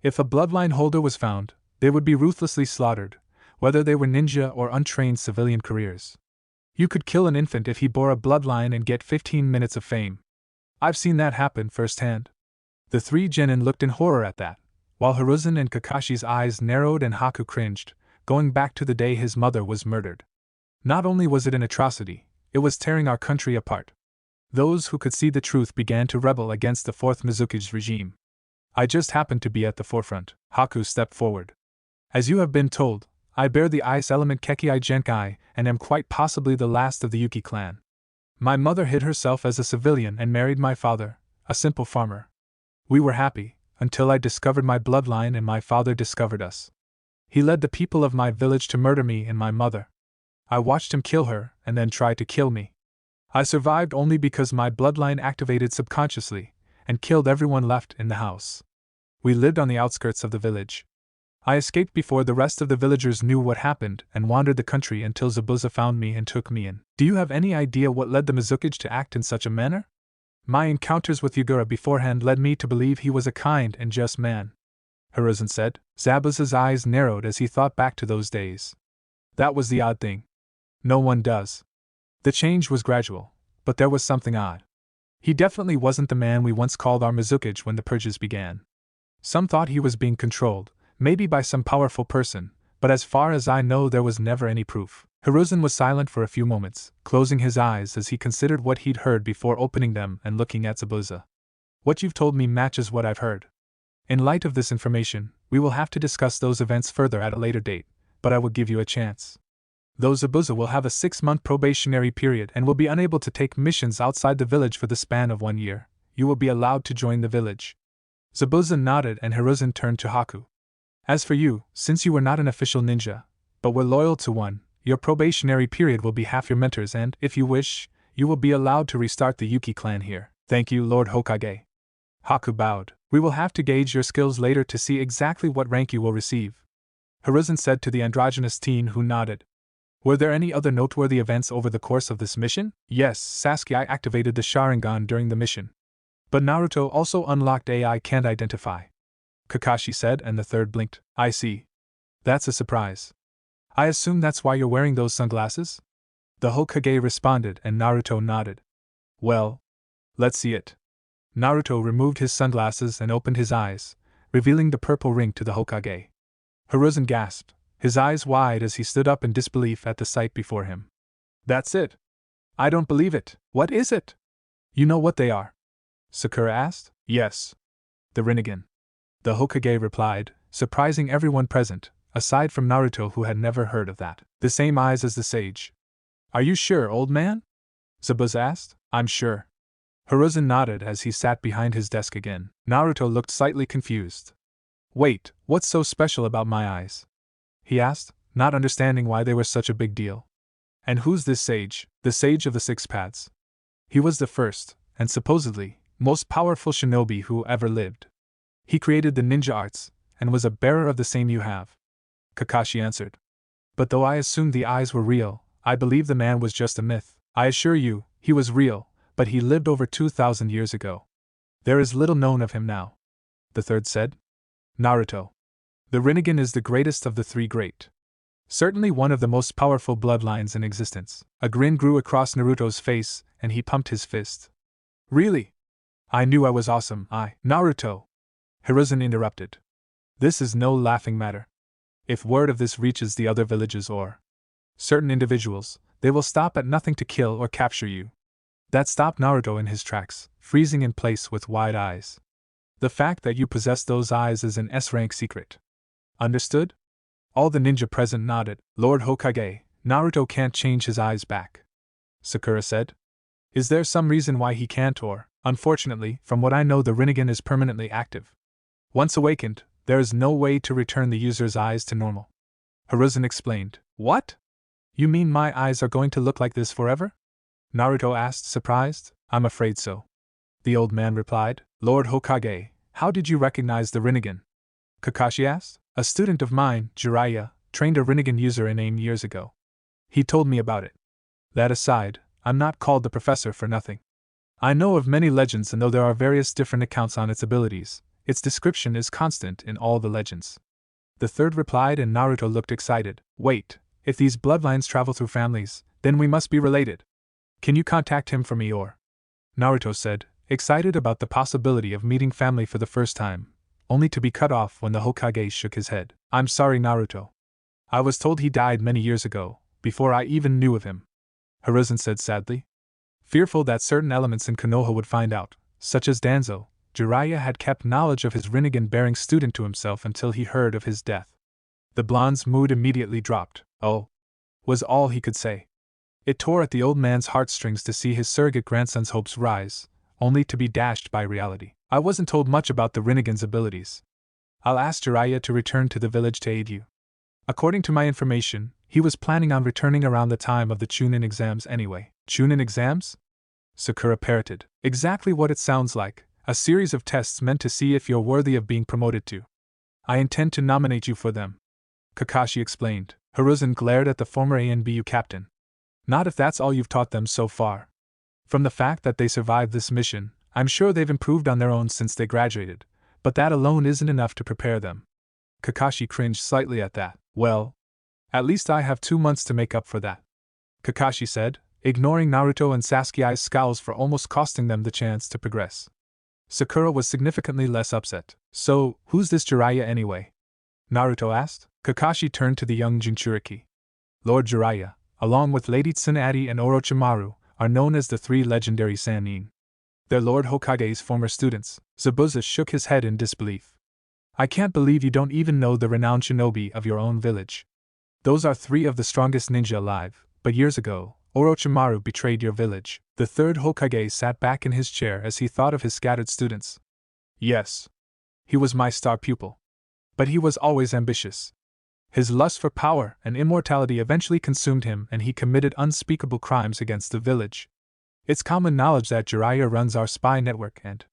If a bloodline holder was found, they would be ruthlessly slaughtered, whether they were ninja or untrained civilian careers. You could kill an infant if he bore a bloodline and get 15 minutes of fame. I've seen that happen firsthand. The 3 genin looked in horror at that, while Hiruzen and Kakashi's eyes narrowed and Haku cringed, going back to the day his mother was murdered. Not only was it an atrocity, it was tearing our country apart. Those who could see the truth began to rebel against the 4th Mizukage's regime. I just happened to be at the forefront. Haku stepped forward. As you have been told, I bear the ice element Kekii Genkai and am quite possibly the last of the Yuki clan. My mother hid herself as a civilian and married my father, a simple farmer. We were happy, until I discovered my bloodline and my father discovered us. He led the people of my village to murder me and my mother. I watched him kill her and then try to kill me. I survived only because my bloodline activated subconsciously and killed everyone left in the house. We lived on the outskirts of the village. I escaped before the rest of the villagers knew what happened and wandered the country until Zabuza found me and took me in. Do you have any idea what led the Mizukage to act in such a manner? My encounters with Yagura beforehand led me to believe he was a kind and just man, Hiruzen said. Zabuza's eyes narrowed as he thought back to those days. That was the odd thing. No one does. The change was gradual, but there was something odd. He definitely wasn't the man we once called our Mizukage when the purges began. Some thought he was being controlled, maybe by some powerful person, but as far as I know there was never any proof. Hiruzen was silent for a few moments, closing his eyes as he considered what he'd heard before opening them and looking at Zabuza. What you've told me matches what I've heard. In light of this information, we will have to discuss those events further at a later date, but I will give you a chance. Though Zabuza will have a 6-month probationary period and will be unable to take missions outside the village for the span of 1 year, you will be allowed to join the village. Zabuza nodded and Hiruzen turned to Haku. As for you, since you were not an official ninja, but were loyal to one, your probationary period will be half your mentor's and, if you wish, you will be allowed to restart the Yuki clan here. Thank you, Lord Hokage. Haku bowed. We will have to gauge your skills later to see exactly what rank you will receive, Hiruzen said to the androgynous teen who nodded. Were there any other noteworthy events over the course of this mission? Yes, Saske activated the Sharingan during the mission. But Naruto also unlocked AI can't identify, Kakashi said, and the third blinked. I see. That's a surprise. I assume that's why you're wearing those sunglasses? The Hokage responded and Naruto nodded. Well, let's see it. Naruto removed his sunglasses and opened his eyes, revealing the purple ring to the Hokage. Hiruzen gasped, his eyes wide as he stood up in disbelief at the sight before him. That's it. I don't believe it. What is it? You know what they are? Sakura asked. Yes. The Rinnegan. The Hokage replied, surprising everyone present, aside from Naruto who had never heard of that. The same eyes as the sage. Are you sure, old man? Zabuza asked. I'm sure. Hiruzen nodded as he sat behind his desk again. Naruto looked slightly confused. Wait, what's so special about my eyes? He asked, not understanding why they were such a big deal. And who's this sage? The sage of the sixpaths. He was the first, and supposedly, most powerful shinobi who ever lived. He created the ninja arts, and was a bearer of the same you have. Kakashi answered. But though I assumed the eyes were real, I believe the man was just a myth. I assure you, he was real, but he lived over 2,000 years ago. There is little known of him now. The third said. Naruto. The Rinnegan is the greatest of the three great. Certainly one of the most powerful bloodlines in existence. A grin grew across Naruto's face, and he pumped his fist. Really? I knew I was awesome, Naruto! Hiruzen interrupted. This is no laughing matter. If word of this reaches the other villages or certain individuals, they will stop at nothing to kill or capture you. That stopped Naruto in his tracks, freezing in place with wide eyes. The fact that you possess those eyes is an S-rank secret. Understood? All the ninja present nodded. Lord Hokage, Naruto can't change his eyes back. Sakura said. Is there some reason why he can't or, unfortunately, from what I know the Rinnegan is permanently active. Once awakened, there is no way to return the user's eyes to normal. Hiruzen explained. What? You mean my eyes are going to look like this forever? Naruto asked, surprised. I'm afraid so. The old man replied. Lord Hokage, how did you recognize the Rinnegan? Kakashi asked. A student of mine, Jiraiya, trained a Rinnegan user in AIM years ago. He told me about it. That aside, I'm not called the professor for nothing. I know of many legends, and though there are various different accounts on its abilities, its description is constant in all the legends. The third replied, and Naruto looked excited. Wait, if these bloodlines travel through families, then we must be related. Can you contact him for me or? Naruto said, excited about the possibility of meeting family for the first time, only to be cut off when the Hokage shook his head. I'm sorry, Naruto. I was told he died many years ago, before I even knew of him. Hiruzen said sadly. Fearful that certain elements in Konoha would find out, such as Danzo, Jiraiya had kept knowledge of his Rinnegan-bearing student to himself until he heard of his death. The blonde's mood immediately dropped. Oh, was all he could say. It tore at the old man's heartstrings to see his surrogate grandson's hopes rise, only to be dashed by reality. I wasn't told much about the Rinnegan's abilities. I'll ask Jiraiya to return to the village to aid you. According to my information, he was planning on returning around the time of the Chunin exams anyway. Chunin exams? Sakura parroted. Exactly what it sounds like, a series of tests meant to see if you're worthy of being promoted to. I intend to nominate you for them. Kakashi explained. Hiruzen glared at the former ANBU captain. Not if that's all you've taught them so far. From the fact that they survived this mission, I'm sure they've improved on their own since they graduated, but that alone isn't enough to prepare them. Kakashi cringed slightly at that. Well, at least I have 2 months to make up for that, Kakashi said, ignoring Naruto and Sasuke's scowls for almost costing them the chance to progress. Sakura was significantly less upset. So, who's this Jiraiya anyway? Naruto asked. Kakashi turned to the young Jinchuriki. Lord Jiraiya, along with Lady Tsunade and Orochimaru, are known as the three legendary Sannin. They're Lord Hokage's former students. Zabuza shook his head in disbelief. I can't believe you don't even know the renowned shinobi of your own village. Those are three of the strongest ninja alive, but years ago, Orochimaru betrayed your village. The third Hokage sat back in his chair as he thought of his scattered students. Yes. He was my star pupil. But he was always ambitious. His lust for power and immortality eventually consumed him, and he committed unspeakable crimes against the village. It's common knowledge that Jiraiya runs our spy network, and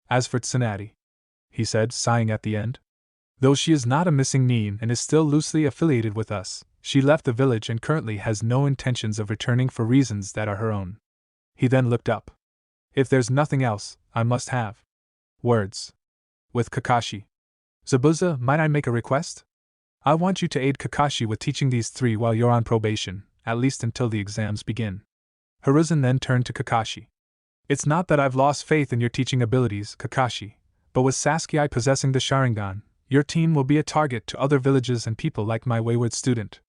as for Tsunade, he said, sighing at the end, though she is not a missing Nin and is still loosely affiliated with us, she left the village and currently has no intentions of returning for reasons that are her own. He then looked up. If there's nothing else, I must have words with Kakashi. Zabuza, might I make a request? I want you to aid Kakashi with teaching these three while you're on probation, at least until the exams begin. Hiruzen then turned to Kakashi. It's not that I've lost faith in your teaching abilities, Kakashi, but with Saske possessing the Sharingan, your team will be a target to other villages and people like my wayward student.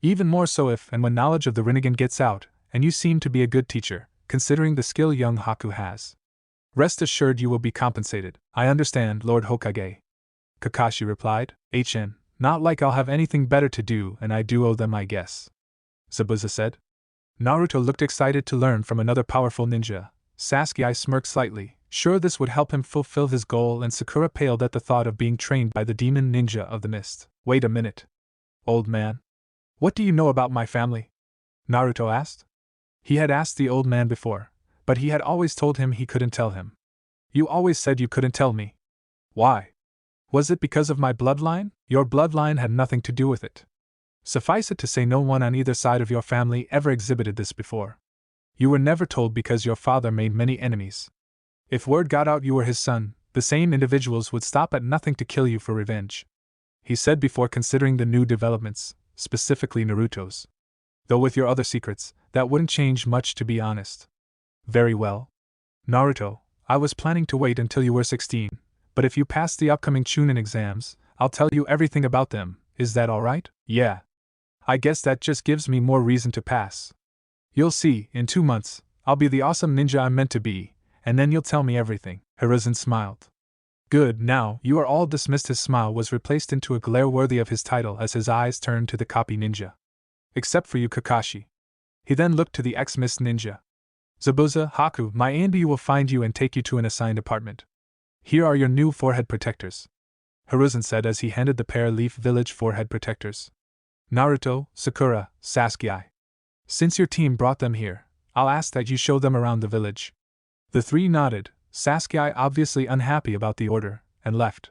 Even more so if and when knowledge of the Rinnegan gets out, and you seem to be a good teacher, considering the skill young Haku has. Rest assured you will be compensated. I understand, Lord Hokage. Kakashi replied. Not like I'll have anything better to do, and I do owe them, I guess. Zabuza said. Naruto looked excited to learn from another powerful ninja. Sasuke smirked slightly, sure this would help him fulfill his goal, and Sakura paled at the thought of being trained by the demon ninja of the mist. Wait a minute. Old man. What do you know about my family? Naruto asked. He had asked the old man before, but he had always told him he couldn't tell him. You always said you couldn't tell me. Why? Was it because of my bloodline? Your bloodline had nothing to do with it. Suffice it to say, no one on either side of your family ever exhibited this before. You were never told because your father made many enemies. If word got out you were his son, the same individuals would stop at nothing to kill you for revenge. He said before considering the new developments, specifically Naruto's. Though with your other secrets, that wouldn't change much, to be honest. Very well. Naruto, I was planning to wait until you were 16, but if you pass the upcoming Chunin exams, I'll tell you everything about them. Is that alright? Yeah. I guess that just gives me more reason to pass. You'll see, in 2 months, I'll be the awesome ninja I'm meant to be, and then you'll tell me everything. Hiruzen smiled. Good, now, you are all dismissed. His smile was replaced into a glare worthy of his title as his eyes turned to the copy ninja. Except for you, Kakashi. He then looked to the ex-Miss Ninja. Zabuza, Haku, my ANB will find you and take you to an assigned apartment. Here are your new forehead protectors. Hiruzen said as he handed the pair Leaf Village forehead protectors. Naruto, Sakura, Saske. Since your team brought them here, I'll ask that you show them around the village. The three nodded, Saske obviously unhappy about the order, and left.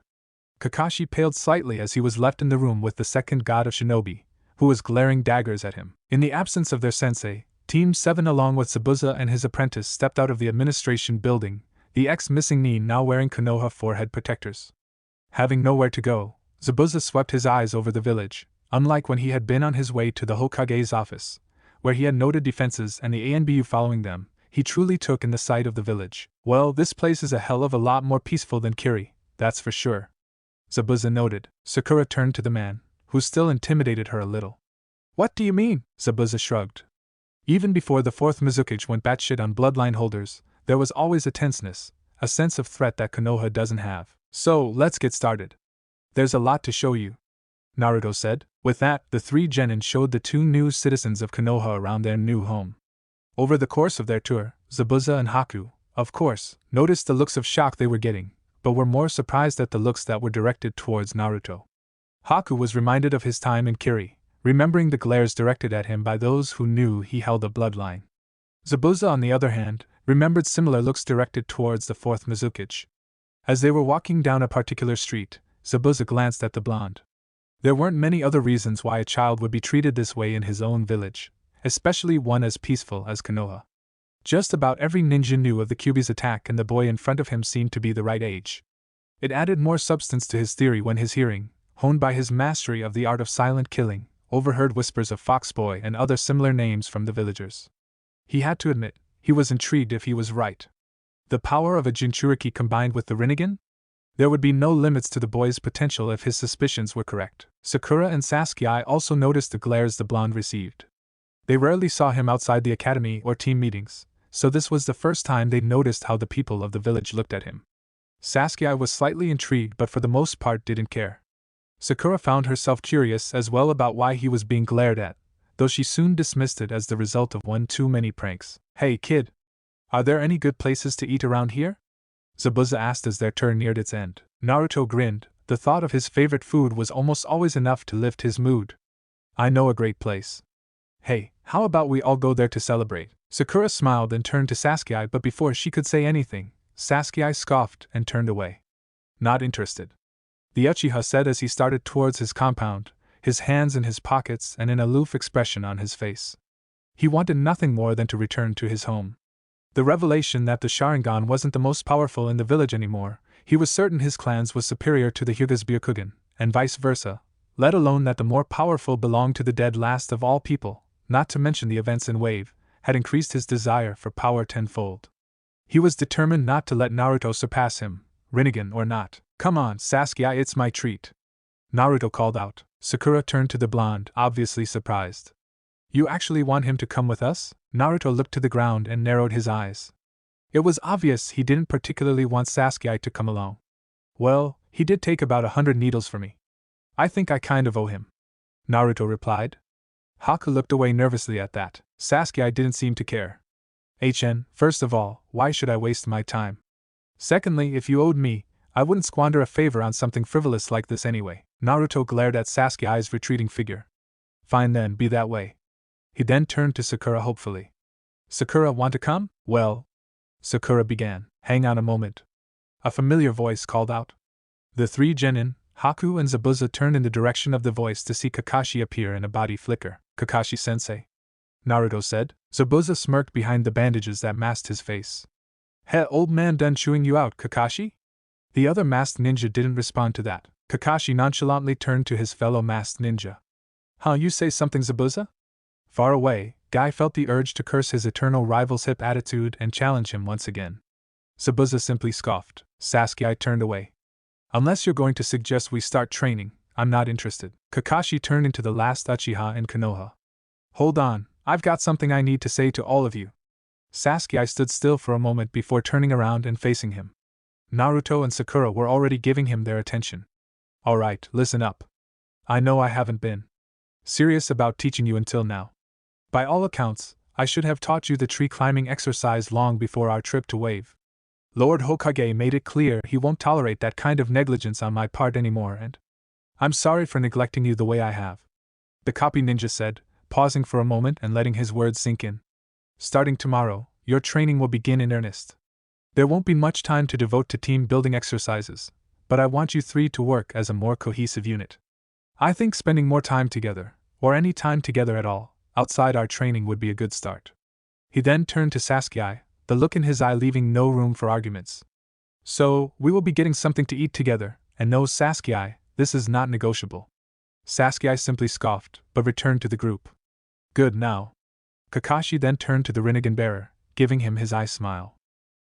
Kakashi paled slightly as he was left in the room with the second god of shinobi, who was glaring daggers at him. In the absence of their sensei, Team 7 along with Zabuza and his apprentice stepped out of the administration building, the ex-missing Nin now wearing Konoha forehead protectors. Having nowhere to go, Zabuza swept his eyes over the village, unlike when he had been on his way to the Hokage's office, where he had noted defenses and the ANBU following them. He truly took in the sight of the village. Well, this place is a hell of a lot more peaceful than Kiri, that's for sure. Zabuza noted. Sakura turned to the man, who still intimidated her a little. What do you mean? Zabuza shrugged. Even before the fourth Mizukage went batshit on bloodline holders, there was always a tenseness, a sense of threat that Konoha doesn't have. So, let's get started. There's a lot to show you, Naruto said. With that, the three genin showed the two new citizens of Konoha around their new home. Over the course of their tour, Zabuza and Haku, of course, noticed the looks of shock they were getting, but were more surprised at the looks that were directed towards Naruto. Haku was reminded of his time in Kiri, remembering the glares directed at him by those who knew he held a bloodline. Zabuza, on the other hand, remembered similar looks directed towards the fourth Mizukage. As they were walking down a particular street, Zabuza glanced at the blonde. There weren't many other reasons why a child would be treated this way in his own village, especially one as peaceful as Konoha. Just about every ninja knew of the Kyuubi's attack, and the boy in front of him seemed to be the right age. It added more substance to his theory when his hearing, honed by his mastery of the art of silent killing, overheard whispers of Foxboy and other similar names from the villagers. He had to admit, he was intrigued if he was right. The power of a Jinchuriki combined with the Rinnegan? There would be no limits to the boy's potential if his suspicions were correct. Sakura and Saske also noticed the glares the blonde received. They rarely saw him outside the academy or team meetings, so this was the first time they'd noticed how the people of the village looked at him. Saske was slightly intrigued but for the most part didn't care. Sakura found herself curious as well about why he was being glared at, though she soon dismissed it as the result of one too many pranks. Hey kid! Are there any good places to eat around here? Zabuza asked as their turn neared its end. Naruto grinned. The thought of his favorite food was almost always enough to lift his mood. I know a great place. Hey, how about we all go there to celebrate? Sakura smiled and turned to Saske, but before she could say anything, Saske scoffed and turned away. Not interested. The Uchiha said as he started towards his compound, his hands in his pockets and an aloof expression on his face. He wanted nothing more than to return to his home. The revelation that the Sharingan wasn't the most powerful in the village anymore, he was certain his clan's was superior to the Hyuga's Byakugan, and vice versa, let alone that the more powerful belonged to the dead last of all people, not to mention the events in Wave, had increased his desire for power tenfold. He was determined not to let Naruto surpass him, Rinnegan or not. Come on, Saske, it's my treat. Naruto called out. Sakura turned to the blonde, obviously surprised. You actually want him to come with us? Naruto looked to the ground and narrowed his eyes. It was obvious he didn't particularly want Saske to come along. Well, he did take about 100 needles for me. I think I kind of owe him. Naruto replied. Haku looked away nervously at that. Saske didn't seem to care. First of all, why should I waste my time? Secondly, if you owed me, I wouldn't squander a favor on something frivolous like this anyway. Naruto glared at Saske's retreating figure. Fine then, be that way. He then turned to Sakura hopefully. Sakura, want to come? Well, Sakura began. Hang on a moment. A familiar voice called out. The three Genin, Haku and Zabuza turned in the direction of the voice to see Kakashi appear in a body flicker. Kakashi-sensei, Naruto said. Zabuza smirked behind the bandages that masked his face. Heh, old man done chewing you out, Kakashi? The other masked ninja didn't respond to that. Kakashi nonchalantly turned to his fellow masked ninja. Huh, you say something, Zabuza? Far away, Guy felt the urge to curse his eternal rival's hip attitude and challenge him once again. Zabuza simply scoffed. Saske turned away. Unless you're going to suggest we start training, I'm not interested. Kakashi turned into the last Uchiha in Konoha. Hold on, I've got something I need to say to all of you. Saske stood still for a moment before turning around and facing him. Naruto and Sakura were already giving him their attention. Alright, listen up. I know I haven't been serious about teaching you until now. By all accounts, I should have taught you the tree climbing exercise long before our trip to Wave. Lord Hokage made it clear he won't tolerate that kind of negligence on my part anymore, and I'm sorry for neglecting you the way I have. The copy ninja said, pausing for a moment and letting his words sink in. Starting tomorrow, your training will begin in earnest. There won't be much time to devote to team building exercises, but I want you three to work as a more cohesive unit. I think spending more time together, or any time together at all, outside our training would be a good start. He then turned to Saske, the look in his eye leaving no room for arguments. So, we will be getting something to eat together, and no, Saske, this is not negotiable. Saske simply scoffed, but returned to the group. Good now. Kakashi then turned to the Rinnegan bearer, giving him his eye smile.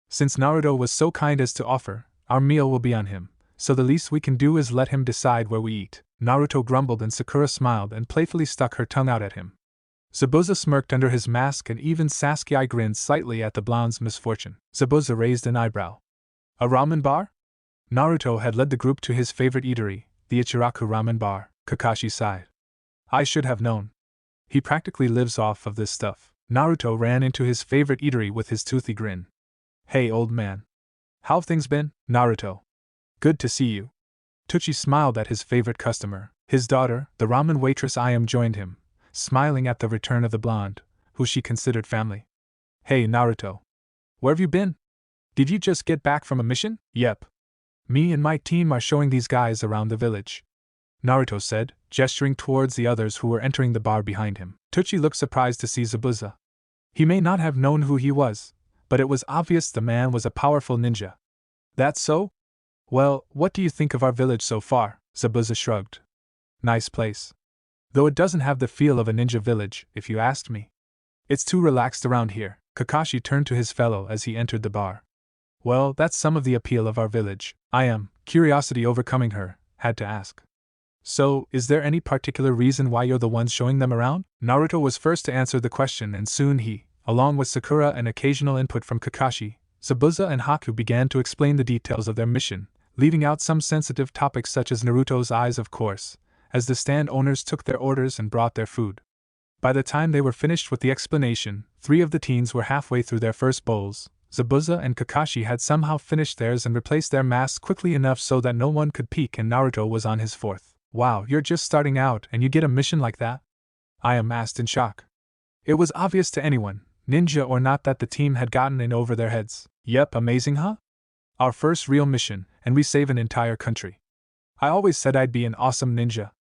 Since Naruto was so kind as to offer, our meal will be on him, so the least we can do is let him decide where we eat. Naruto grumbled and Sakura smiled and playfully stuck her tongue out at him. Zabuza smirked under his mask and even Saske grinned slightly at the blonde's misfortune. Zabuza raised an eyebrow. A ramen bar? Naruto had led the group to his favorite eatery, the Ichiraku ramen bar. Kakashi sighed. I should have known. He practically lives off of this stuff. Naruto ran into his favorite eatery with his toothy grin. Hey old man. How've things been, Naruto? Good to see you. Tucci smiled at his favorite customer. His daughter, the ramen waitress Ayam, joined him, smiling at the return of the blonde, who she considered family. Hey Naruto. Where've you been? Did you just get back from a mission? Yep. Me and my team are showing these guys around the village, Naruto said, gesturing towards the others who were entering the bar behind him. Tucci looked surprised to see Zabuza. He may not have known who he was, but it was obvious the man was a powerful ninja. That's so? Well, what do you think of our village so far? Zabuza shrugged. Nice place. Though it doesn't have the feel of a ninja village, if you asked me. It's too relaxed around here. Kakashi turned to his fellow as he entered the bar. Well, that's some of the appeal of our village. Curiosity overcoming her, had to ask. So, is there any particular reason why you're the ones showing them around? Naruto was first to answer the question and soon he, along with Sakura and occasional input from Kakashi, Zabuza and Haku began to explain the details of their mission, leaving out some sensitive topics such as Naruto's eyes of course, as the stand owners took their orders and brought their food. By the time they were finished with the explanation, 3 of the teens were halfway through their first bowls. Zabuza and Kakashi had somehow finished theirs and replaced their masks quickly enough so that no one could peek, and Naruto was on his 4th. Wow, you're just starting out and you get a mission like that? I am asked in shock. It was obvious to anyone, ninja or not, that the team had gotten in over their heads. Yep, amazing, huh? Our first real mission, and we save an entire country. I always said I'd be an awesome ninja.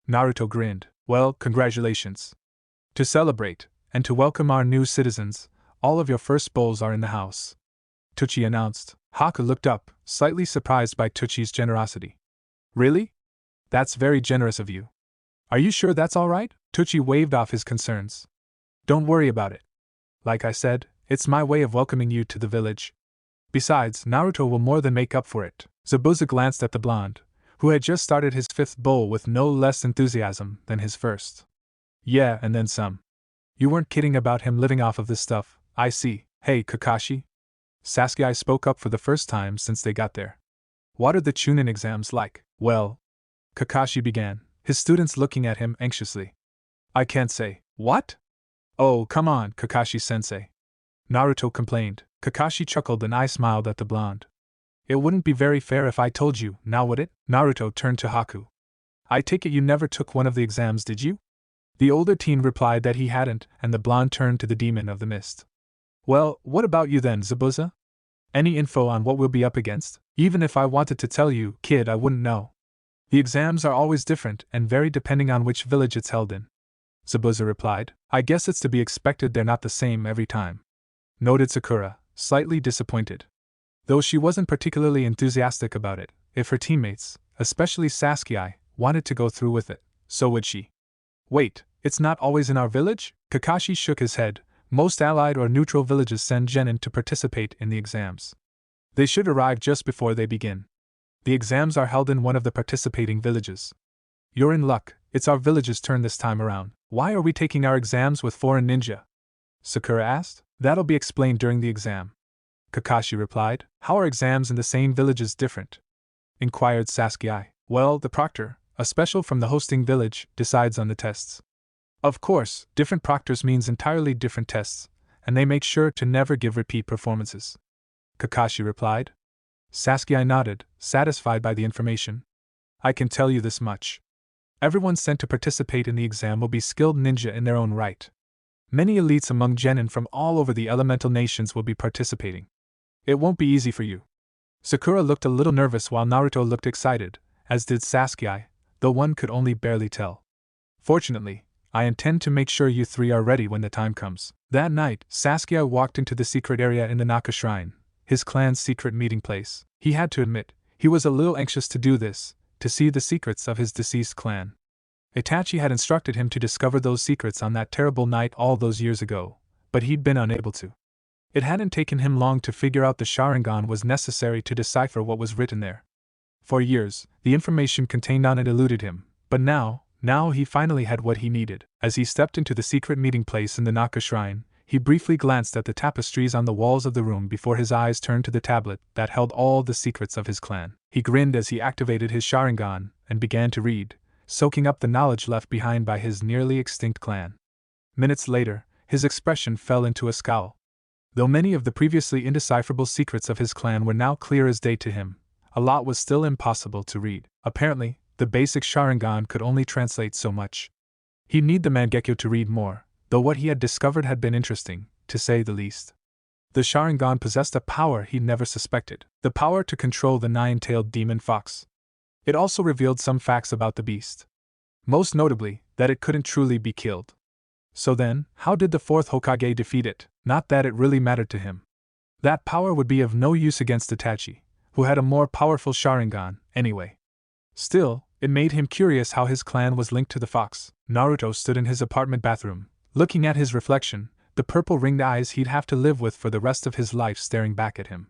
Naruto grinned. Well, congratulations. To celebrate, and to welcome our new citizens, all of your first bowls are in the house, Tucci announced. Haku looked up, slightly surprised by Tucci's generosity. Really? That's very generous of you. Are you sure that's all right? Tucci waved off his concerns. Don't worry about it. Like I said, it's my way of welcoming you to the village. Besides, Naruto will more than make up for it. Zabuza glanced at the blonde, who had just started his 5th bowl with no less enthusiasm than his first. Yeah, and then some. You weren't kidding about him living off of this stuff, I see. Hey, Kakashi. Saske spoke up for the first time since they got there. What are the Chunin exams like? Well, Kakashi began, his students looking at him anxiously. I can't say. What? Oh, come on, Kakashi-sensei. Naruto complained. Kakashi chuckled and I smiled at the blonde. It wouldn't be very fair if I told you, now would it? Naruto turned to Haku. I take it you never took one of the exams, did you? The older teen replied that he hadn't, and the blonde turned to the demon of the mist. Well, what about you then, Zabuza? Any info on what we'll be up against? Even if I wanted to tell you, kid, I wouldn't know. The exams are always different and vary depending on which village it's held in. Zabuza replied. I guess it's to be expected they're not the same every time. Noted Sakura, slightly disappointed. Though she wasn't particularly enthusiastic about it, if her teammates, especially Saske, wanted to go through with it, so would she. Wait, it's not always in our village? Kakashi shook his head. Most allied or neutral villages send genin to participate in the exams. They should arrive just before they begin. The exams are held in one of the participating villages. You're in luck, it's our village's turn this time around. Why are we taking our exams with foreign ninja? Sakura asked. That'll be explained during the exam. Kakashi replied. How are exams in the same villages different? Inquired Saske. Well, the proctor, a special from the hosting village, decides on the tests. Of course, different proctors means entirely different tests, and they make sure to never give repeat performances. Kakashi replied. Saske nodded, satisfied by the information. I can tell you this much. Everyone sent to participate in the exam will be skilled ninja in their own right. Many elites among genin from all over the elemental nations will be participating. It won't be easy for you. Sakura looked a little nervous while Naruto looked excited, as did Saske, though one could only barely tell. Fortunately, I intend to make sure you three are ready when the time comes. That night, Saske walked into the secret area in the Naka Shrine, his clan's secret meeting place. He had to admit, he was a little anxious to do this, to see the secrets of his deceased clan. Itachi had instructed him to discover those secrets on that terrible night all those years ago, but he'd been unable to. It hadn't taken him long to figure out the Sharingan was necessary to decipher what was written there. For years, the information contained on it eluded him, but now he finally had what he needed. As he stepped into the secret meeting place in the Naka Shrine, he briefly glanced at the tapestries on the walls of the room before his eyes turned to the tablet that held all the secrets of his clan. He grinned as he activated his Sharingan and began to read, soaking up the knowledge left behind by his nearly extinct clan. Minutes later, his expression fell into a scowl. Though many of the previously indecipherable secrets of his clan were now clear as day to him, a lot was still impossible to read. Apparently, the basic Sharingan could only translate so much. He'd need the Mangekyo to read more, though what he had discovered had been interesting, to say the least. The Sharingan possessed a power he'd never suspected, the power to control the nine-tailed demon fox. It also revealed some facts about the beast. Most notably, that it couldn't truly be killed. So then, how did the fourth Hokage defeat it? Not that it really mattered to him. That power would be of no use against Itachi, who had a more powerful Sharingan, anyway. Still, it made him curious how his clan was linked to the fox. Naruto stood in his apartment bathroom, looking at his reflection, the purple ringed eyes he'd have to live with for the rest of his life staring back at him.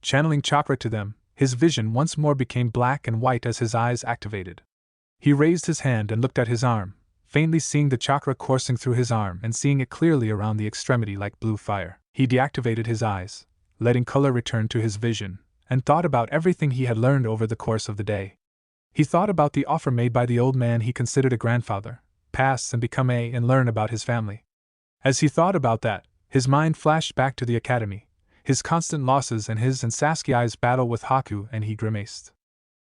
Channeling chakra to them, his vision once more became black and white as his eyes activated. He raised his hand and looked at his arm, faintly seeing the chakra coursing through his arm and seeing it clearly around the extremity like blue fire. He deactivated his eyes, letting color return to his vision, and thought about everything he had learned over the course of the day. He thought about the offer made by the old man he considered a grandfather, pass and become and learn about his family. As he thought about that, his mind flashed back to the academy, his constant losses and his and Sasuke's battle with Haku, and he grimaced.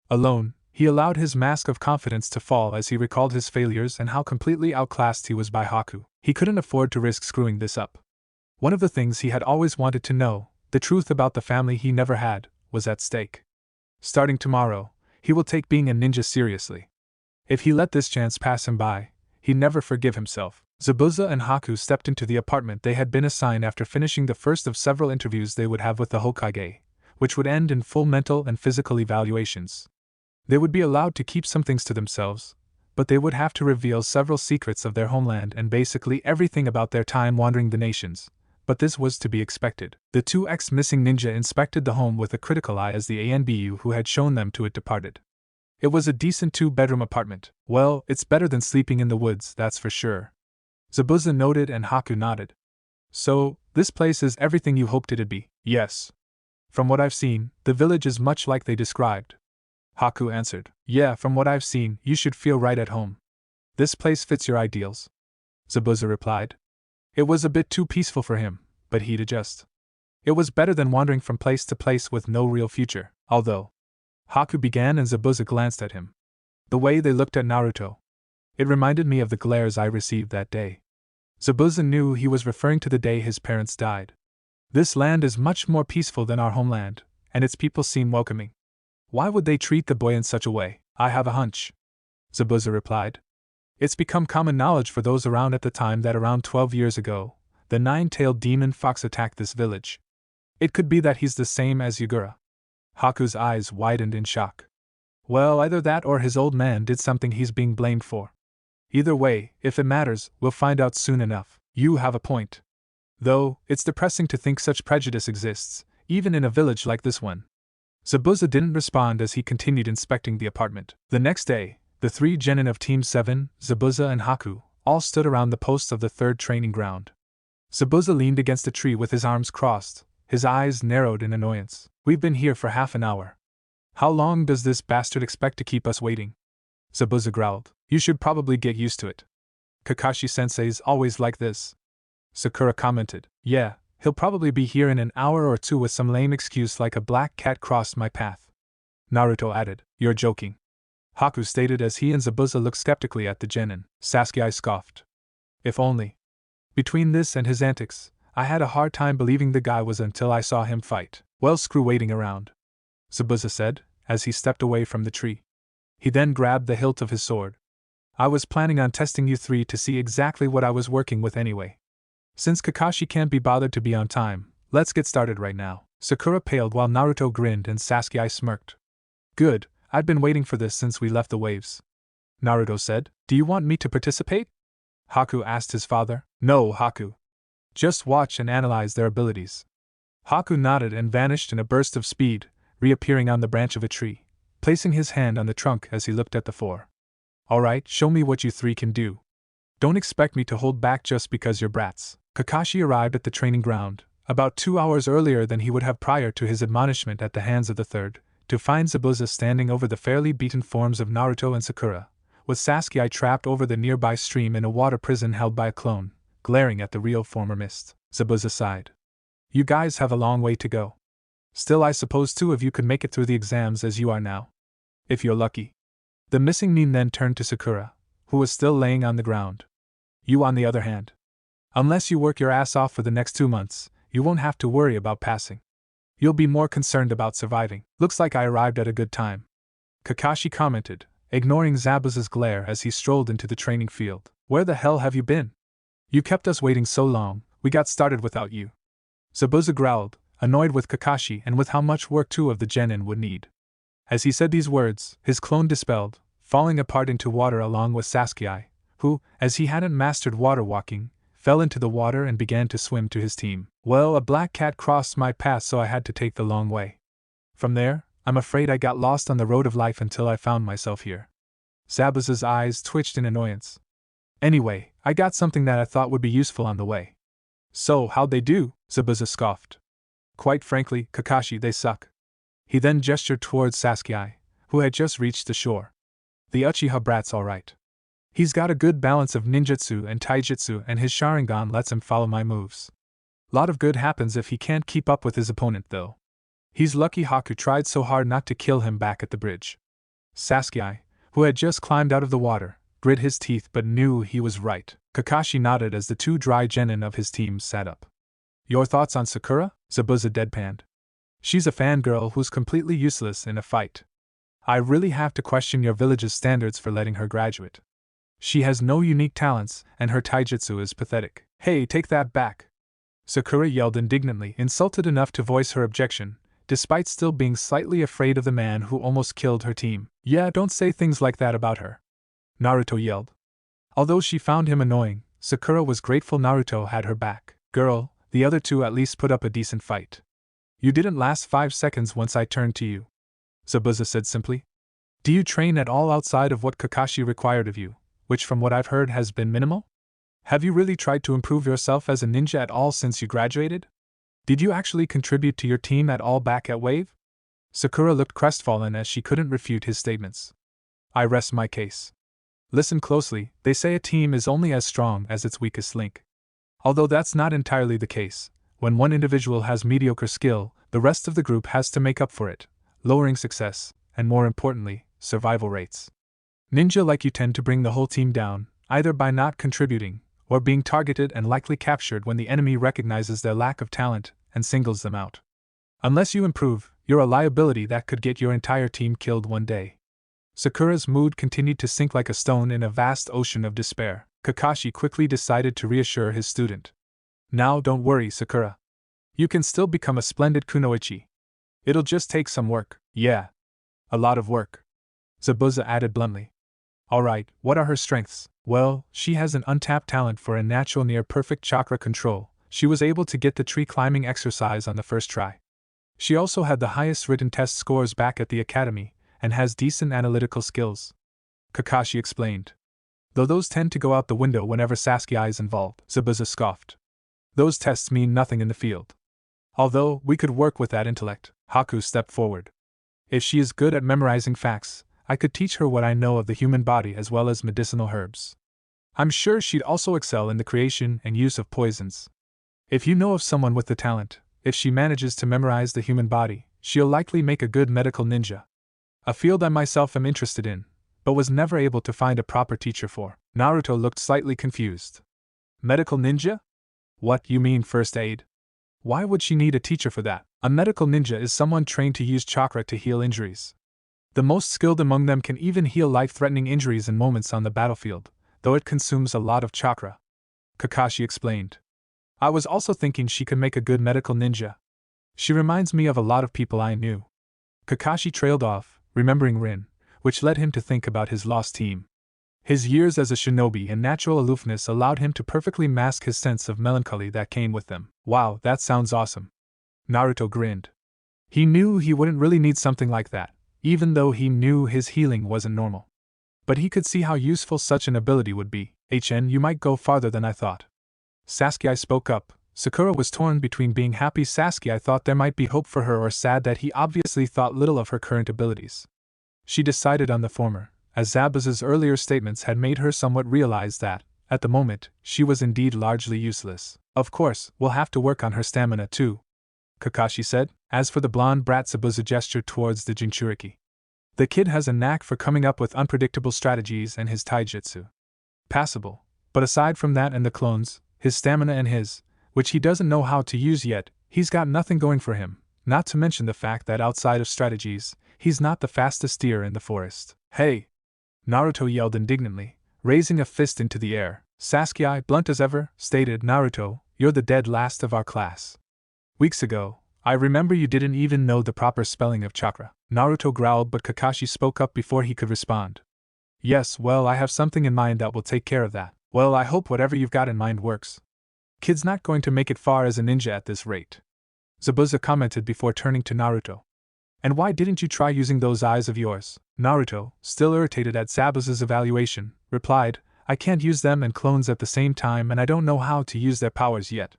Alone, he allowed his mask of confidence to fall as he recalled his failures and how completely outclassed he was by Haku. He couldn't afford to risk screwing this up. One of the things he had always wanted to know, the truth about the family he never had, was at stake. Starting tomorrow, he will take being a ninja seriously. If he let this chance pass him by, he'd never forgive himself. Zabuza and Haku stepped into the apartment they had been assigned after finishing the first of several interviews they would have with the Hokage, which would end in full mental and physical evaluations. They would be allowed to keep some things to themselves, but they would have to reveal several secrets of their homeland and basically everything about their time wandering the nations, but this was to be expected. The two ex-missing ninja inspected the home with a critical eye as the ANBU who had shown them to it departed. It was a decent two-bedroom apartment. Well, it's better than sleeping in the woods, that's for sure. Zabuza noted and Haku nodded. So, this place is everything you hoped it'd be? Yes. From what I've seen, the village is much like they described. Haku answered. Yeah, from what I've seen, you should feel right at home. This place fits your ideals. Zabuza replied. It was a bit too peaceful for him, but he'd adjust. It was better than wandering from place to place with no real future, although. Haku began and Zabuza glanced at him. The way they looked at Naruto. It reminded me of the glares I received that day. Zabuza knew he was referring to the day his parents died. This land is much more peaceful than our homeland, and its people seem welcoming. Why would they treat the boy in such a way? I have a hunch, Zabuza replied. It's become common knowledge for those around at the time that around 12 years ago, the nine-tailed demon fox attacked this village. It could be that he's the same as Yagura. Haku's eyes widened in shock. Well, either that or his old man did something he's being blamed for. Either way, if it matters, we'll find out soon enough. You have a point. Though, it's depressing to think such prejudice exists, even in a village like this one. Zabuza didn't respond as he continued inspecting the apartment. The next day, the 3 genin of Team 7, Zabuza and Haku, all stood around the posts of the 3rd training ground. Zabuza leaned against a tree with his arms crossed, his eyes narrowed in annoyance. We've been here for half an hour. How long does this bastard expect to keep us waiting? Zabuza growled. You should probably get used to it. Kakashi-sensei's always like this. Sakura commented. Yeah, he'll probably be here in an hour or two with some lame excuse like a black cat crossed my path. Naruto added. You're joking. Haku stated as he and Zabuza looked skeptically at the genin. Saske scoffed. If only. Between this and his antics, I had a hard time believing the guy was until I saw him fight. Well, screw waiting around, Zabuza said, as he stepped away from the tree. He then grabbed the hilt of his sword. I was planning on testing you 3 to see exactly what I was working with anyway. Since Kakashi can't be bothered to be on time, let's get started right now. Sakura paled while Naruto grinned and Saske smirked. Good, I'd been waiting for this since we left the waves. Naruto said. Do you want me to participate? Haku asked his father. No, Haku. Just watch and analyze their abilities. Haku nodded and vanished in a burst of speed, reappearing on the branch of a tree, placing his hand on the trunk as he looked at the 4. Alright, show me what you 3 can do. Don't expect me to hold back just because you're brats. Kakashi arrived at the training ground, about 2 hours earlier than he would have prior to his admonishment at the hands of the 3rd, to find Zabuza standing over the fairly beaten forms of Naruto and Sakura, with Saske trapped over the nearby stream in a water prison held by a clone, glaring at the real former mist. Zabuza sighed. You guys have a long way to go. Still, I suppose 2 of you could make it through the exams as you are now. If you're lucky. The missing nin then turned to Sakura, who was still laying on the ground. You, on the other hand. Unless you work your ass off for the next 2 months, you won't have to worry about passing. You'll be more concerned about surviving. Looks like I arrived at a good time, Kakashi commented, ignoring Zabuza's glare as he strolled into the training field. Where the hell have you been? You kept us waiting so long, we got started without you. Zabuza growled, annoyed with Kakashi and with how much work 2 of the genin would need. As he said these words, his clone dispelled, falling apart into water along with Saske, who, as he hadn't mastered water walking, fell into the water and began to swim to his team. Well, a black cat crossed my path, so I had to take the long way. From there, I'm afraid I got lost on the road of life until I found myself here. Zabuza's eyes twitched in annoyance. Anyway, I got something that I thought would be useful on the way. So, how'd they do? Zabuza scoffed. Quite frankly, Kakashi, they suck. He then gestured towards Saske, who had just reached the shore. The Uchiha brat's alright. He's got a good balance of ninjutsu and taijutsu, and his Sharingan lets him follow my moves. Lot of good happens if he can't keep up with his opponent though. He's lucky Haku tried so hard not to kill him back at the bridge. Saske, who had just climbed out of the water, grit his teeth but knew he was right. Kakashi nodded as the 2 dry genin of his team sat up. Your thoughts on Sakura? Zabuza deadpanned. She's a fangirl who's completely useless in a fight. I really have to question your village's standards for letting her graduate. She has no unique talents, and her taijutsu is pathetic. Hey, take that back! Sakura yelled indignantly, insulted enough to voice her objection, despite still being slightly afraid of the man who almost killed her team. Yeah, don't say things like that about her, Naruto yelled. Although she found him annoying, Sakura was grateful Naruto had her back. Girl, the other 2 at least put up a decent fight. You didn't last 5 seconds once I turned to you, Zabuza said simply. Do you train at all outside of what Kakashi required of you, which from what I've heard has been minimal? Have you really tried to improve yourself as a ninja at all since you graduated? Did you actually contribute to your team at all back at Wave? Sakura looked crestfallen as she couldn't refute his statements. I rest my case. Listen closely, they say a team is only as strong as its weakest link. Although that's not entirely the case, when one individual has mediocre skill, the rest of the group has to make up for it, lowering success, and more importantly, survival rates. Ninja like you tend to bring the whole team down, either by not contributing, or being targeted and likely captured when the enemy recognizes their lack of talent and singles them out. Unless you improve, you're a liability that could get your entire team killed one day. Sakura's mood continued to sink like a stone in a vast ocean of despair. Kakashi quickly decided to reassure his student. Now don't worry, Sakura. You can still become a splendid kunoichi. It'll just take some work. Yeah. A lot of work. Zabuza added bluntly. Alright, what are her strengths? Well, she has an untapped talent for a natural near-perfect chakra control. She was able to get the tree climbing exercise on the first try. She also had the highest written test scores back at the academy, and has decent analytical skills. Kakashi explained. Though those tend to go out the window whenever Saske is involved, Zabuza scoffed. Those tests mean nothing in the field. Although, we could work with that intellect. Haku stepped forward. If she is good at memorizing facts, I could teach her what I know of the human body as well as medicinal herbs. I'm sure she'd also excel in the creation and use of poisons. If you know of someone with the talent, if she manages to memorize the human body, she'll likely make a good medical ninja. A field I myself am interested in, but was never able to find a proper teacher for. Naruto looked slightly confused. Medical ninja? What, you mean first aid? Why would she need a teacher for that? A medical ninja is someone trained to use chakra to heal injuries. The most skilled among them can even heal life-threatening injuries in moments on the battlefield, though it consumes a lot of chakra. Kakashi explained. I was also thinking she could make a good medical ninja. She reminds me of a lot of people I knew. Kakashi trailed off, remembering Rin, which led him to think about his lost team. His years as a shinobi and natural aloofness allowed him to perfectly mask his sense of melancholy that came with them. Wow, that sounds awesome. Naruto grinned. He knew he wouldn't really need something like that, even though he knew his healing wasn't normal. But he could see how useful such an ability would be. You might go farther than I thought. Saske spoke up. Sakura was torn between being happy Saske thought there might be hope for her or sad that he obviously thought little of her current abilities. She decided on the former, as Zabuza's earlier statements had made her somewhat realize that, at the moment, she was indeed largely useless. Of course, we'll have to work on her stamina too, Kakashi said. As for the blonde brat, Zabuza gestured towards the Jinchuriki. The kid has a knack for coming up with unpredictable strategies and his taijutsu. Passable, but aside from that and the clones, his stamina and his, which he doesn't know how to use yet, he's got nothing going for him, not to mention the fact that outside of strategies, he's not the fastest deer in the forest. Hey! Naruto yelled indignantly, raising a fist into the air. Saske, blunt as ever, stated, Naruto, you're the dead last of our class. Weeks ago, I remember you didn't even know the proper spelling of chakra. Naruto growled, but Kakashi spoke up before he could respond. Yes, well, I have something in mind that will take care of that. Well, I hope whatever you've got in mind works. Kid's not going to make it far as a ninja at this rate. Zabuza commented before turning to Naruto. And why didn't you try using those eyes of yours? Naruto, still irritated at Zabuza's evaluation, replied, I can't use them and clones at the same time and I don't know how to use their powers yet.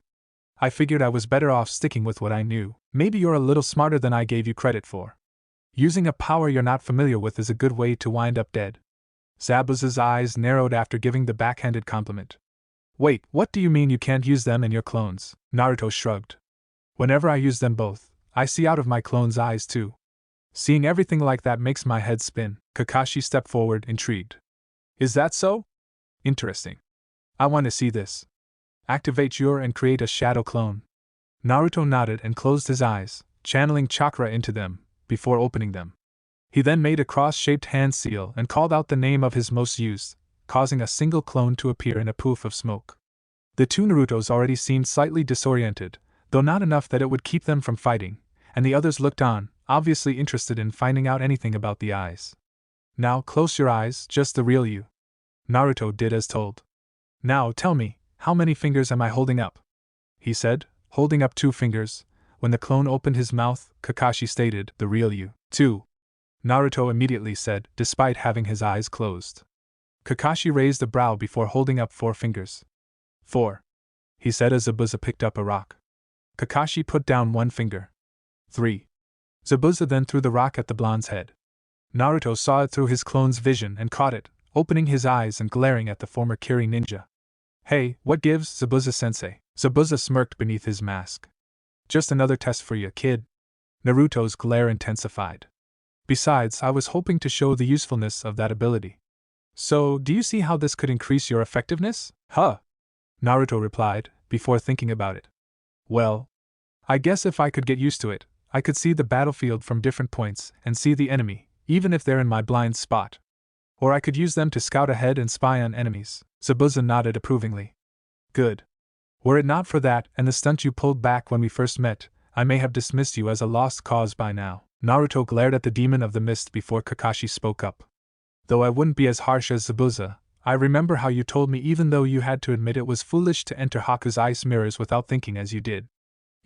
I figured I was better off sticking with what I knew. Maybe you're a little smarter than I gave you credit for. Using a power you're not familiar with is a good way to wind up dead. Zabuza's eyes narrowed after giving the backhanded compliment. Wait, what do you mean you can't use them in your clones? Naruto shrugged. Whenever I use them both, I see out of my clone's eyes too. Seeing everything like that makes my head spin. Kakashi stepped forward, intrigued. Is that so? Interesting. I want to see this. Activate your and create a shadow clone. Naruto nodded and closed his eyes, channeling chakra into them, before opening them. He then made a cross-shaped hand seal and called out the name of his most used, causing a single clone to appear in a poof of smoke. The two Narutos already seemed slightly disoriented, though not enough that it would keep them from fighting, and the others looked on, obviously interested in finding out anything about the eyes. Now close your eyes, just the real you. Naruto did as told. Now tell me, how many fingers am I holding up? He said, holding up 2 fingers. When the clone opened his mouth, Kakashi stated, the real you. 2. Naruto immediately said, despite having his eyes closed. Kakashi raised a brow before holding up 4 fingers. 4. He said as Zabuza picked up a rock. Kakashi put down 1 finger. 3. Zabuza then threw the rock at the blonde's head. Naruto saw it through his clone's vision and caught it, opening his eyes and glaring at the former Kiri ninja. Hey, what gives, Zabuza-sensei? Zabuza smirked beneath his mask. Just another test for you, kid. Naruto's glare intensified. Besides, I was hoping to show the usefulness of that ability. So, do you see how this could increase your effectiveness? Huh? Naruto replied, before thinking about it. Well, I guess if I could get used to it, I could see the battlefield from different points and see the enemy, even if they're in my blind spot. Or I could use them to scout ahead and spy on enemies. Zabuza nodded approvingly. Good. Were it not for that and the stunt you pulled back when we first met, I may have dismissed you as a lost cause by now. Naruto glared at the demon of the mist before Kakashi spoke up. Though I wouldn't be as harsh as Zabuza, I remember how you told me even though you had to admit it was foolish to enter Haku's ice mirrors without thinking as you did.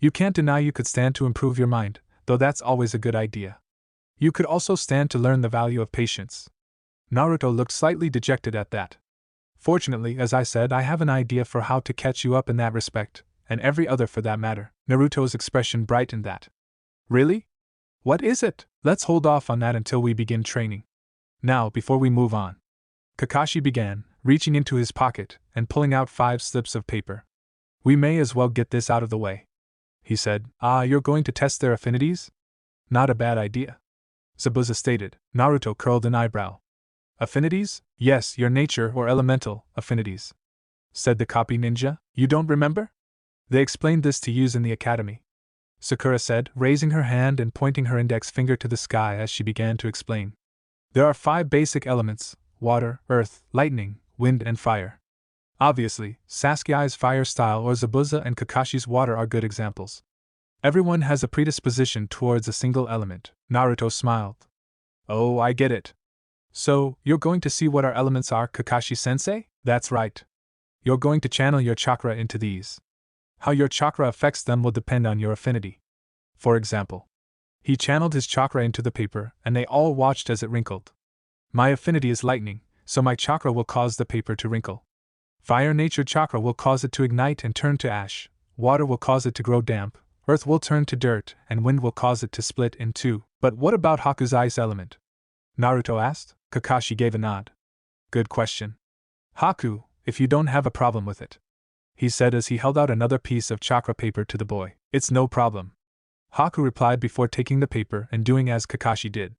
You can't deny you could stand to improve your mind, though that's always a good idea. You could also stand to learn the value of patience. Naruto looked slightly dejected at that. Fortunately, as I said, I have an idea for how to catch you up in that respect, and every other for that matter. Naruto's expression brightened that. Really? What is it? Let's hold off on that until we begin training. Now, before we move on. Kakashi began, reaching into his pocket and pulling out 5 slips of paper. We may as well get this out of the way, he said. You're going to test their affinities? Not a bad idea, Zabuza stated. Naruto curled an eyebrow. Affinities? Yes, your nature or elemental affinities, said the copy ninja. You don't remember? They explained this to use in the academy, Sakura said, raising her hand and pointing her index finger to the sky as she began to explain. There are 5 basic elements: water, earth, lightning, wind, and fire. Obviously, Sasuke's fire style or Zabuza and Kakashi's water are good examples. Everyone has a predisposition towards a single element. Naruto smiled. Oh, I get it. So, you're going to see what our elements are, Kakashi-sensei? That's right. You're going to channel your chakra into these. How your chakra affects them will depend on your affinity. For example, he channeled his chakra into the paper, and they all watched as it wrinkled. My affinity is lightning, so my chakra will cause the paper to wrinkle. Fire-natured chakra will cause it to ignite and turn to ash, water will cause it to grow damp, earth will turn to dirt, and wind will cause it to split in two. But what about Haku's ice element? Naruto asked. Kakashi gave a nod. Good question. Haku, if you don't have a problem with it, he said as he held out another piece of chakra paper to the boy. It's no problem, Haku replied before taking the paper and doing as Kakashi did.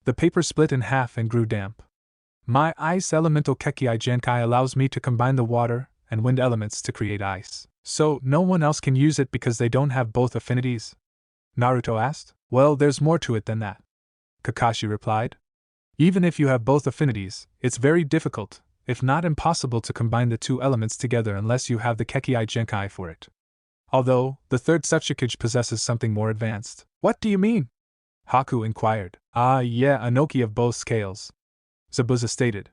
The paper split in half and grew damp. My ice elemental Kekki Genkai allows me to combine the water and wind elements to create ice. So, no one else can use it because they don't have both affinities? Naruto asked. Well, there's more to it than that, Kakashi replied. Even if you have both affinities, it's very difficult, if not impossible, to combine the 2 elements together unless you have the Kekki Genkai for it. Although, the 3rd Setsukage possesses something more advanced. What do you mean? Haku inquired. Yeah, Anoki of both scales, Zabuza stated.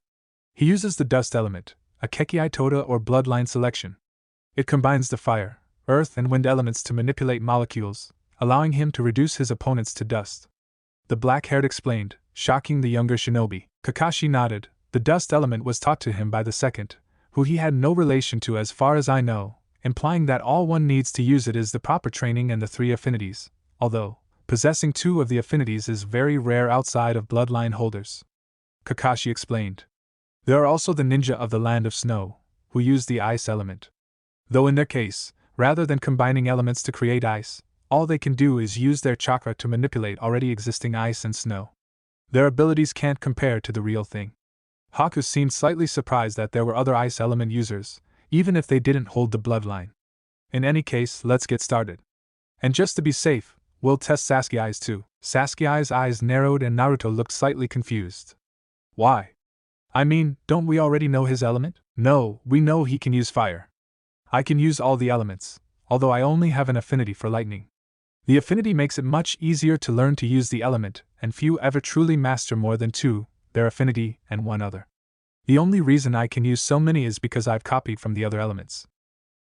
He uses the dust element, a Kekki Toda or bloodline selection. It combines the fire, earth, and wind elements to manipulate molecules, allowing him to reduce his opponents to dust. The black-haired explained, shocking the younger shinobi. Kakashi nodded. The dust element was taught to him by the 2nd, who he had no relation to as far as I know, implying that all one needs to use it is the proper training and the 3 affinities, although possessing 2 of the affinities is very rare outside of bloodline holders. Kakashi explained. There are also the ninja of the Land of Snow, who use the ice element. Though in their case, rather than combining elements to create ice, all they can do is use their chakra to manipulate already existing ice and snow. Their abilities can't compare to the real thing. Haku seemed slightly surprised that there were other ice element users, even if they didn't hold the bloodline. In any case, let's get started. And just to be safe, we'll test Sasuke's too. Sasuke's eyes narrowed and Naruto looked slightly confused. Why? I mean, don't we already know his element? No, we know he can use fire. I can use all the elements, although I only have an affinity for lightning. The affinity makes it much easier to learn to use the element, and few ever truly master more than 2, their affinity and 1 other. The only reason I can use so many is because I've copied from the other elements.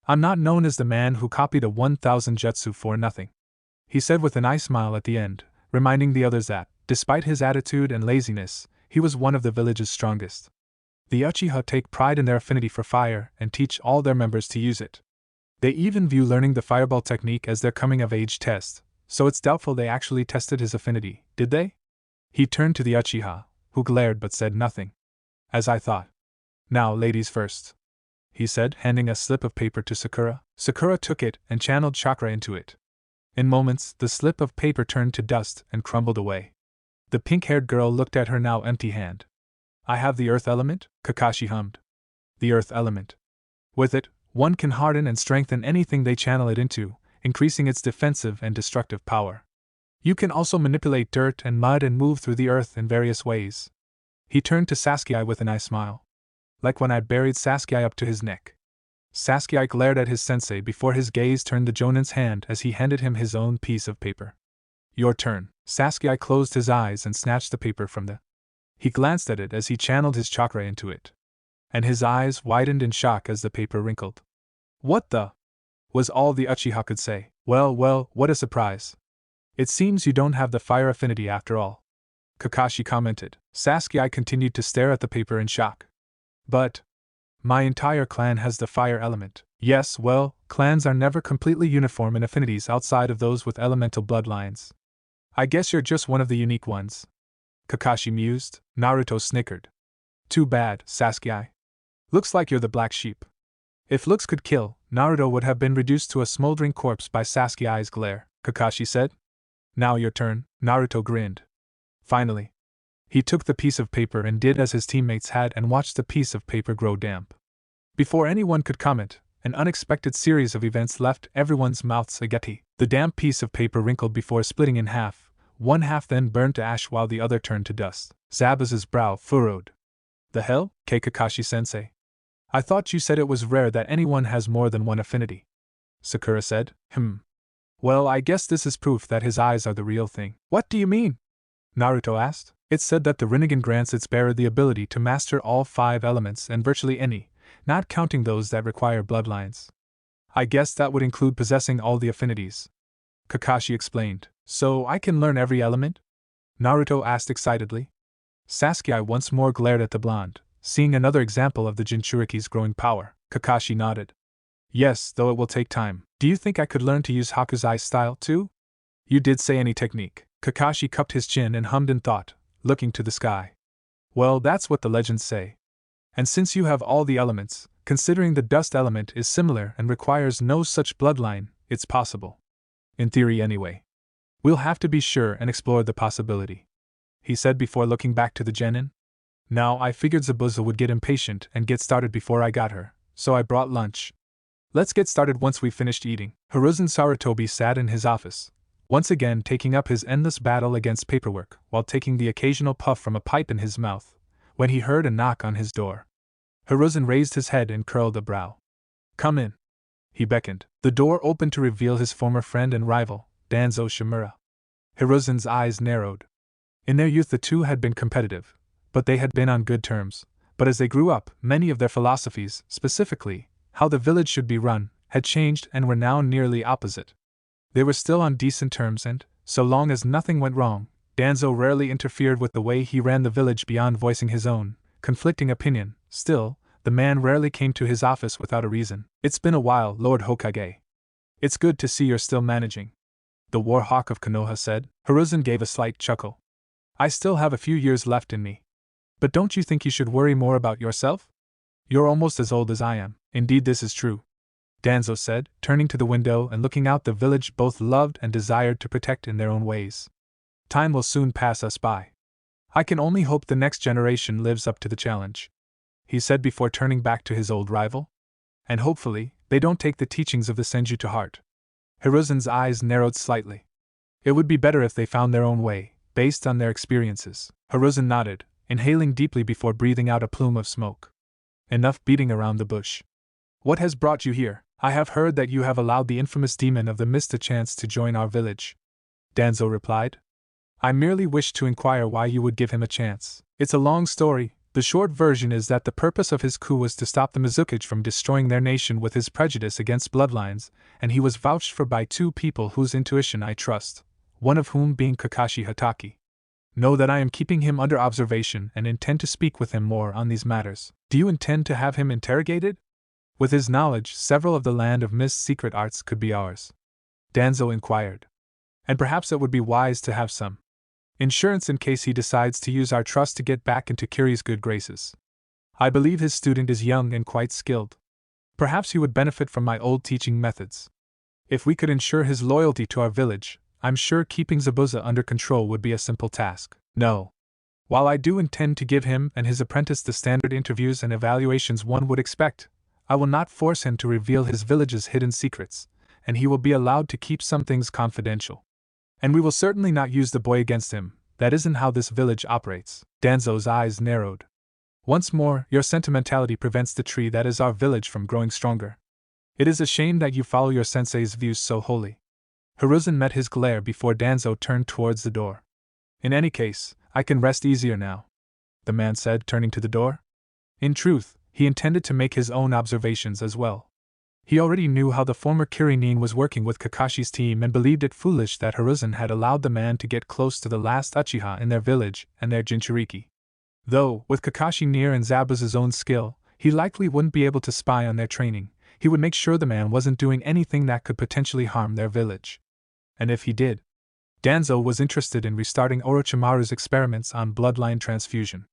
I'm not known as the man who copied a 1000 jutsu for nothing, he said with an eye smile at the end, reminding the others that, despite his attitude and laziness, he was one of the village's strongest. The Uchiha take pride in their affinity for fire and teach all their members to use it. They even view learning the fireball technique as their coming-of-age test, so it's doubtful they actually tested his affinity, did they? He turned to the Uchiha, who glared but said nothing. As I thought. Now, ladies first, he said, handing a slip of paper to Sakura. Sakura took it and channeled chakra into it. In moments, the slip of paper turned to dust and crumbled away. The pink-haired girl looked at her now empty hand. I have the earth element, Kakashi hummed. The earth element. With it, one can harden and strengthen anything they channel it into, increasing its defensive and destructive power. You can also manipulate dirt and mud and move through the earth in various ways. He turned to Sasuke with a nice smile. Like when I buried Sasuke up to his neck. Sasuke glared at his sensei before his gaze turned to Jonin's hand as he handed him his own piece of paper. Your turn. Sasuke closed his eyes and snatched the paper from the. He glanced at it as he channeled his chakra into it. And his eyes widened in shock as the paper wrinkled. What the? Was all the Uchiha could say. Well, what a surprise. It seems you don't have the fire affinity after all. Kakashi commented. Sasuke continued to stare at the paper in shock. But my entire clan has the fire element. Yes, well, clans are never completely uniform in affinities outside of those with elemental bloodlines. I guess you're just one of the unique ones. Kakashi mused. Naruto snickered. Too bad, Sasuke. Looks like you're the black sheep. If looks could kill, Naruto would have been reduced to a smoldering corpse by Sasuke's glare, Kakashi said. Now your turn, Naruto grinned. Finally. He took the piece of paper and did as his teammates had and watched the piece of paper grow damp. Before anyone could comment, an unexpected series of events left everyone's mouths agape. The damp piece of paper wrinkled before splitting in half, one half then burned to ash while the other turned to dust. Zabuza's brow furrowed. The hell, Kakashi-sensei? I thought you said it was rare that anyone has more than one affinity. Sakura said. Well, I guess this is proof that his eyes are the real thing. What do you mean? Naruto asked. It's said that the Rinnegan grants its bearer the ability to master all 5 elements and virtually any, not counting those that require bloodlines. I guess that would include possessing all the affinities. Kakashi explained. So I can learn every element? Naruto asked excitedly. Sasuke once more glared at the blonde, seeing another example of the Jinchuriki's growing power. Kakashi nodded. Yes, though it will take time. Do you think I could learn to use Haku's eye style too? You did say any technique. Kakashi cupped his chin and hummed in thought, looking to the sky. Well, that's what the legends say. And since you have all the elements, considering the dust element is similar and requires no such bloodline, it's possible. In theory anyway. We'll have to be sure and explore the possibility. He said before looking back to the Genin. Now I figured Zabuza would get impatient and get started before I got her, so I brought lunch. Let's get started once we've finished eating. Hiruzen Sarutobi sat in his office, once again taking up his endless battle against paperwork while taking the occasional puff from a pipe in his mouth, when he heard a knock on his door. Hiruzen raised his head and curled a brow. Come in. He beckoned. The door opened to reveal his former friend and rival, Danzo Shimura. Hiruzen's eyes narrowed. In their youth the two had been competitive, but they had been on good terms. But as they grew up, many of their philosophies, specifically, how the village should be run, had changed and were now nearly opposite. They were still on decent terms and, so long as nothing went wrong, Danzo rarely interfered with the way he ran the village beyond voicing his own, conflicting opinion. Still, the man rarely came to his office without a reason. It's been a while, Lord Hokage. It's good to see you're still managing. The War Hawk of Konoha said. Hiruzen gave a slight chuckle. I still have a few years left in me. But don't you think you should worry more about yourself? You're almost as old as I am. Indeed, this is true. Danzo said, turning to the window and looking out the village both loved and desired to protect in their own ways. Time will soon pass us by. I can only hope the next generation lives up to the challenge. He said before turning back to his old rival. And hopefully, they don't take the teachings of the Senju to heart. Hiruzen's eyes narrowed slightly. It would be better if they found their own way, based on their experiences. Hiruzen nodded, inhaling deeply before breathing out a plume of smoke. Enough beating around the bush. What has brought you here? I have heard that you have allowed the infamous demon of the mist a chance to join our village. Danzo replied. I merely wished to inquire why you would give him a chance. It's a long story. The short version is that the purpose of his coup was to stop the Mizukage from destroying their nation with his prejudice against bloodlines, and he was vouched for by 2 people whose intuition I trust, one of whom being Kakashi Hatake. Know that I am keeping him under observation and intend to speak with him more on these matters. Do you intend to have him interrogated? With his knowledge, several of the Land of Mist's secret arts could be ours. Danzo inquired. And perhaps it would be wise to have some insurance in case he decides to use our trust to get back into Kiri's good graces. I believe his student is young and quite skilled. Perhaps he would benefit from my old teaching methods. If we could ensure his loyalty to our village, I'm sure keeping Zabuza under control would be a simple task. No. While I do intend to give him and his apprentice the standard interviews and evaluations one would expect, I will not force him to reveal his village's hidden secrets, and he will be allowed to keep some things confidential. And we will certainly not use the boy against him. That isn't how this village operates. Danzo's eyes narrowed. Once more, your sentimentality prevents the tree that is our village from growing stronger. It is a shame that you follow your sensei's views so wholly. Hiruzen met his glare before Danzo turned towards the door. In any case, I can rest easier now, the man said, turning to the door. In truth, he intended to make his own observations as well. He already knew how the former Kirinin was working with Kakashi's team and believed it foolish that Hiruzen had allowed the man to get close to the last Uchiha in their village and their Jinchuriki. Though, with Kakashi near and Zabuza's own skill, he likely wouldn't be able to spy on their training. He would make sure the man wasn't doing anything that could potentially harm their village. And if he did, Danzo was interested in restarting Orochimaru's experiments on bloodline transfusion.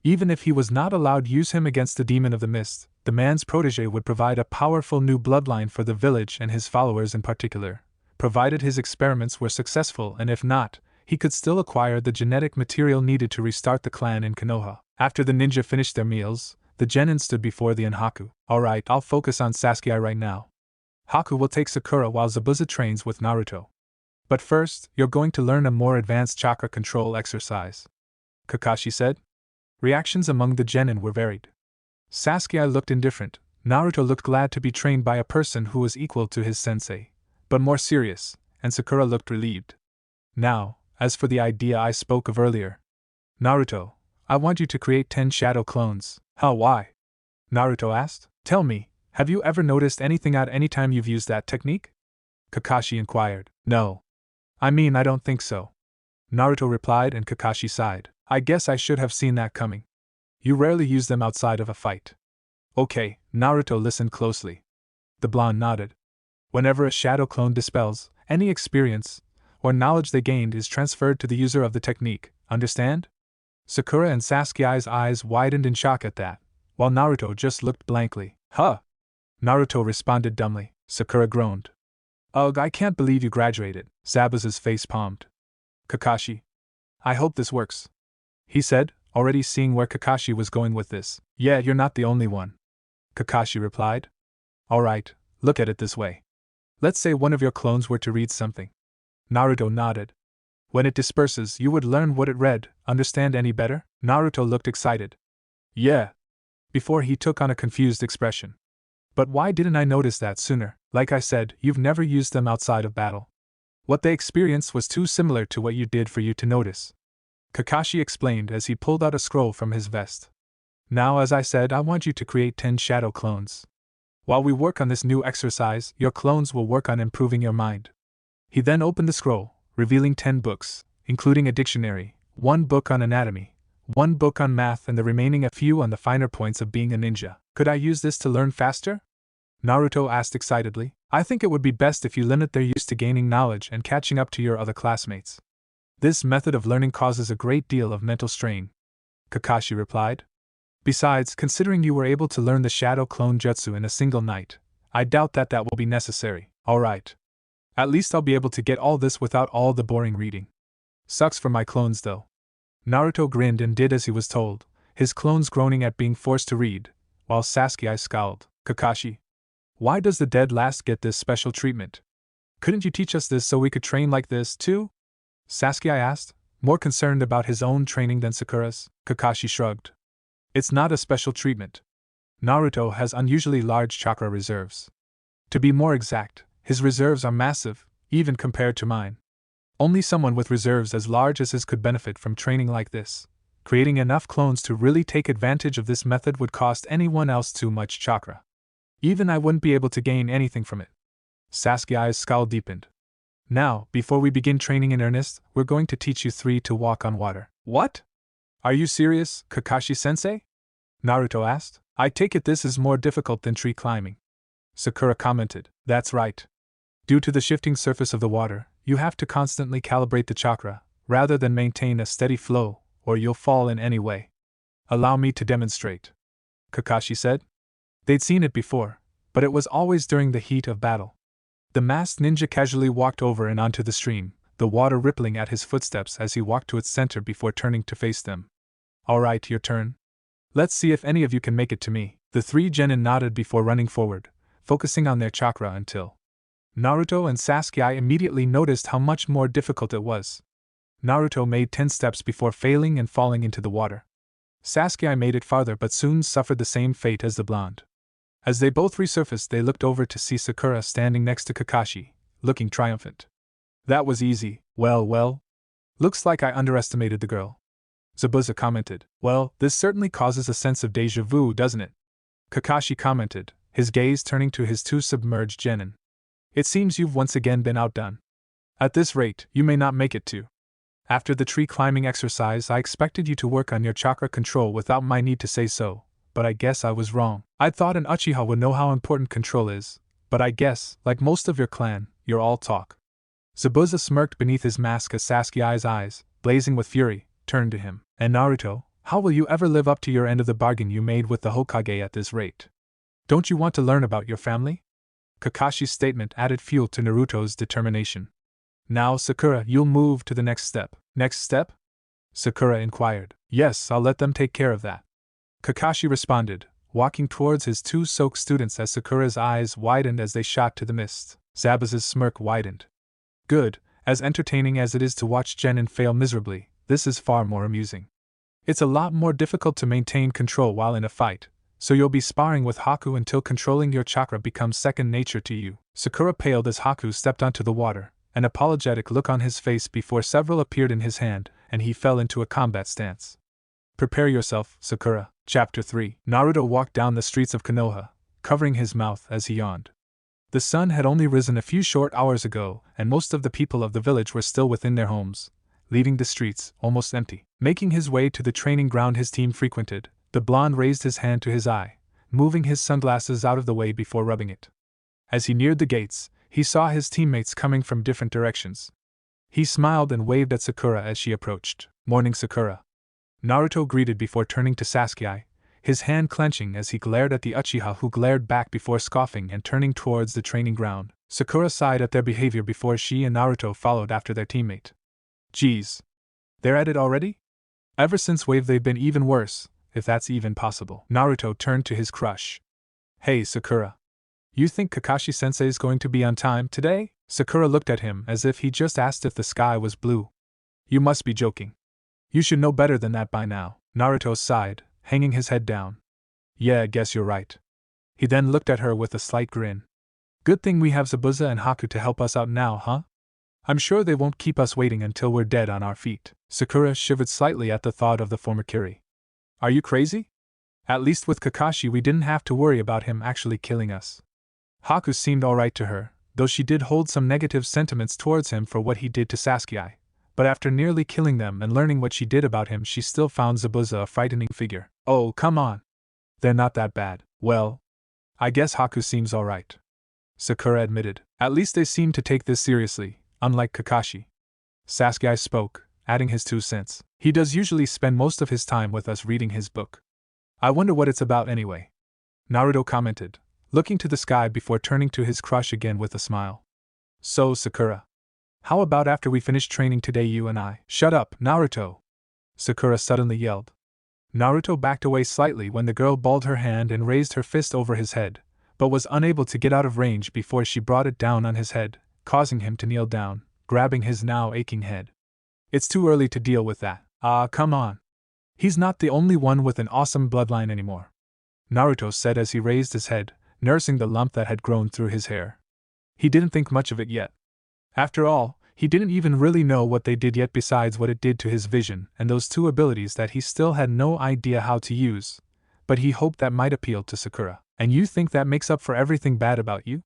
Even if he was not allowed to use him against the Demon of the Mist, the man's protege would provide a powerful new bloodline for the village and his followers in particular, provided his experiments were successful, and if not, he could still acquire the genetic material needed to restart the clan in Konoha. After the ninja finished their meals, the genin stood before the Haku. Alright, I'll focus on Saske right now. Haku will take Sakura while Zabuza trains with Naruto. But first, you're going to learn a more advanced chakra control exercise, Kakashi said. Reactions among the genin were varied. Saske looked indifferent, Naruto looked glad to be trained by a person who was equal to his sensei, but more serious, and Sakura looked relieved. Now, as for the idea I spoke of earlier. Naruto, I want you to create 10 shadow clones. How, why? Naruto asked. Tell me, have you ever noticed anything odd any time you've used that technique? Kakashi inquired. No. I mean, I don't think so. Naruto replied, and Kakashi sighed. I guess I should have seen that coming. You rarely use them outside of a fight. Okay, Naruto listened closely. The blonde nodded. Whenever a shadow clone dispels, any experience or knowledge they gained is transferred to the user of the technique, understand? Sakura and Sasuke's eyes widened in shock at that, while Naruto just looked blankly. Huh? Naruto responded dumbly. Sakura groaned. Ugh, I can't believe you graduated. Zabuza's face palmed. Kakashi. I hope this works, he said, already seeing where Kakashi was going with this. Yeah, you're not the only one, Kakashi replied. Alright, look at it this way. Let's say one of your clones were to read something. Naruto nodded. When it disperses, you would learn what it read. Understand any better? Naruto looked excited. Yeah. Before he took on a confused expression. But why didn't I notice that sooner? Like I said, you've never used them outside of battle. What they experienced was too similar to what you did for you to notice, Kakashi explained as he pulled out a scroll from his vest. Now, as I said, I want you to create 10 shadow clones. While we work on this new exercise, your clones will work on improving your mind. He then opened the scroll, revealing 10 books, including a dictionary, 1 book on anatomy, 1 book on math, and the remaining a few on the finer points of being a ninja. Could I use this to learn faster? Naruto asked excitedly. I think it would be best if you limit their use to gaining knowledge and catching up to your other classmates. This method of learning causes a great deal of mental strain, Kakashi replied. Besides, considering you were able to learn the Shadow Clone Jutsu in a single night, I doubt that will be necessary. Alright. At least I'll be able to get all this without all the boring reading. Sucks for my clones though. Naruto grinned and did as he was told, his clones groaning at being forced to read, while Sasuke scowled. Kakashi, why does the dead last get this special treatment? Couldn't you teach us this so we could train like this too? Sasuke asked, more concerned about his own training than Sakura's. Kakashi shrugged. It's not a special treatment. Naruto has unusually large chakra reserves. To be more exact, his reserves are massive, even compared to mine. Only someone with reserves as large as his could benefit from training like this. Creating enough clones to really take advantage of this method would cost anyone else too much chakra. Even I wouldn't be able to gain anything from it. Sasuke's scowl deepened. Now, before we begin training in earnest, we're going to teach you 3 to walk on water. What? Are you serious, Kakashi-sensei? Naruto asked. I take it this is more difficult than tree climbing. Sakura commented. That's right. Due to the shifting surface of the water, you have to constantly calibrate the chakra, rather than maintain a steady flow, or you'll fall in any way. Allow me to demonstrate, Kakashi said. They'd seen it before, but it was always during the heat of battle. The masked ninja casually walked over and onto the stream, the water rippling at his footsteps as he walked to its center before turning to face them. Alright, your turn. Let's see if any of you can make it to me. The three genin nodded before running forward, focusing on their chakra until Naruto and Sasuke immediately noticed how much more difficult it was. Naruto made 10 steps before failing and falling into the water. Sasuke made it farther but soon suffered the same fate as the blonde. As they both resurfaced, they looked over to see Sakura standing next to Kakashi, looking triumphant. That was easy. Well. Looks like I underestimated the girl. Zabuza commented. Well, this certainly causes a sense of déjà vu, doesn't it? Kakashi commented, his gaze turning to his two submerged genin. It seems you've once again been outdone. At this rate, you may not make it to. After the tree climbing exercise, I expected you to work on your chakra control without my need to say so, but I guess I was wrong. I thought an Uchiha would know how important control is, but I guess, like most of your clan, you're all talk. Zabuza smirked beneath his mask as Sasuke's eyes, blazing with fury, turned to him. And Naruto, how will you ever live up to your end of the bargain you made with the Hokage at this rate? Don't you want to learn about your family? Kakashi's statement added fuel to Naruto's determination. Now, Sakura, you'll move to the next step. Next step? Sakura inquired. Yes, I'll let them take care of that. Kakashi responded, walking towards his two Soke students as Sakura's eyes widened as they shot to the mist. Zabuza's smirk widened. Good, as entertaining as it is to watch genin fail miserably, this is far more amusing. It's a lot more difficult to maintain control while in a fight, so you'll be sparring with Haku until controlling your chakra becomes second nature to you. Sakura paled as Haku stepped onto the water, an apologetic look on his face before several appeared in his hand, and he fell into a combat stance. Prepare yourself, Sakura. Chapter 3. Naruto walked down the streets of Konoha, covering his mouth as he yawned. The sun had only risen a few short hours ago, and most of the people of the village were still within their homes, leaving the streets almost empty. Making his way to the training ground his team frequented, the blonde raised his hand to his eye, moving his sunglasses out of the way before rubbing it. As he neared the gates, he saw his teammates coming from different directions. He smiled and waved at Sakura as she approached. Morning, Sakura. Naruto greeted before turning to Sasuke, his hand clenching as he glared at the Uchiha, who glared back before scoffing and turning towards the training ground. Sakura sighed at their behavior before she and Naruto followed after their teammate. Geez. They're at it already? Ever since Wave they've been even worse, if that's even possible. Naruto turned to his crush. Hey, Sakura. You think Kakashi-sensei's going to be on time today? Sakura looked at him as if he just asked if the sky was blue. You must be joking. You should know better than that by now. Naruto sighed, hanging his head down. Yeah, I guess you're right. He then looked at her with a slight grin. Good thing we have Zabuza and Haku to help us out now, huh? I'm sure they won't keep us waiting until we're dead on our feet. Sakura shivered slightly at the thought of the former Kiri. Are you crazy? At least with Kakashi we didn't have to worry about him actually killing us. Haku seemed alright to her, though she did hold some negative sentiments towards him for what he did to Sasuke, but after nearly killing them and learning what she did about him, she still found Zabuza a frightening figure. Oh, come on. They're not that bad. Well, I guess Haku seems alright, Sakura admitted. At least they seem to take this seriously, unlike Kakashi. Sasuke spoke, adding his 2 cents. He does usually spend most of his time with us reading his book. I wonder what it's about anyway. Naruto commented, looking to the sky before turning to his crush again with a smile. So, Sakura. How about after we finish training today you and I? Shut up, Naruto! Sakura suddenly yelled. Naruto backed away slightly when the girl balled her hand and raised her fist over his head, but was unable to get out of range before she brought it down on his head, causing him to kneel down, grabbing his now aching head. It's too early to deal with that. Come on. He's not the only one with an awesome bloodline anymore, Naruto said as he raised his head, nursing the lump that had grown through his hair. He didn't think much of it yet. After all, he didn't even really know what they did yet besides what it did to his vision and those 2 abilities that he still had no idea how to use, but he hoped that might appeal to Sakura. And you think that makes up for everything bad about you?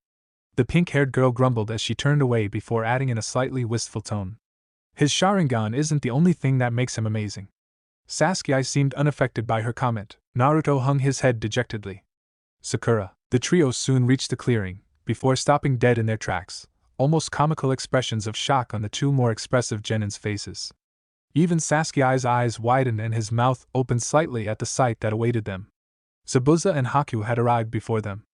The pink-haired girl grumbled as she turned away before adding in a slightly wistful tone. His Sharingan isn't the only thing that makes him amazing. Sasuke seemed unaffected by her comment. Naruto hung his head dejectedly. Sakura. The trio soon reached the clearing, before stopping dead in their tracks, almost comical expressions of shock on the 2 more expressive genin's faces. Even Sasuke's eyes widened and his mouth opened slightly at the sight that awaited them. Zabuza and Haku had arrived before them.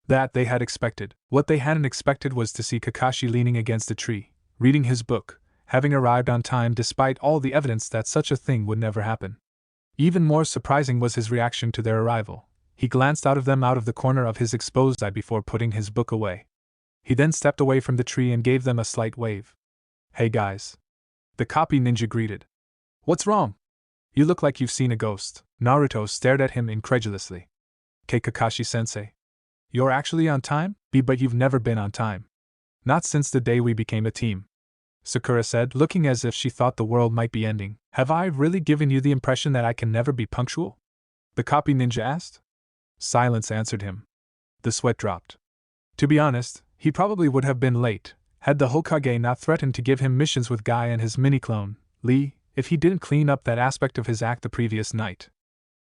That they had expected. What they hadn't expected was to see Kakashi leaning against a tree, reading his book, having arrived on time despite all the evidence that such a thing would never happen. Even more surprising was his reaction to their arrival. He glanced out of the corner of his exposed eye before putting his book away. He then stepped away from the tree and gave them a slight wave. "Hey guys." The copy ninja greeted. "What's wrong? You look like you've seen a ghost." Naruto stared at him incredulously. "Kakashi-sensei. You're actually on time? But you've never been on time. Not since the day we became a team," Sakura said, looking as if she thought the world might be ending. "Have I really given you the impression that I can never be punctual?" the copy ninja asked. Silence answered him. The sweat dropped. To be honest, he probably would have been late, had the Hokage not threatened to give him missions with Guy and his mini-clone, Lee, if he didn't clean up that aspect of his act the previous night.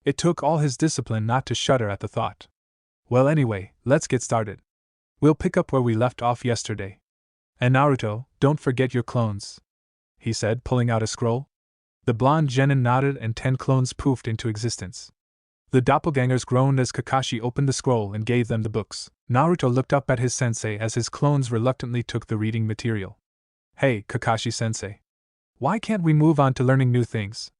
It took all his discipline not to shudder at the thought. "Well, anyway, let's get started. We'll pick up where we left off yesterday. And Naruto, don't forget your clones," he said, pulling out a scroll. The blonde genin nodded and 10 clones poofed into existence. The doppelgangers groaned as Kakashi opened the scroll and gave them the books. Naruto looked up at his sensei as his clones reluctantly took the reading material. "Hey, Kakashi-sensei. Why can't we move on to learning new things?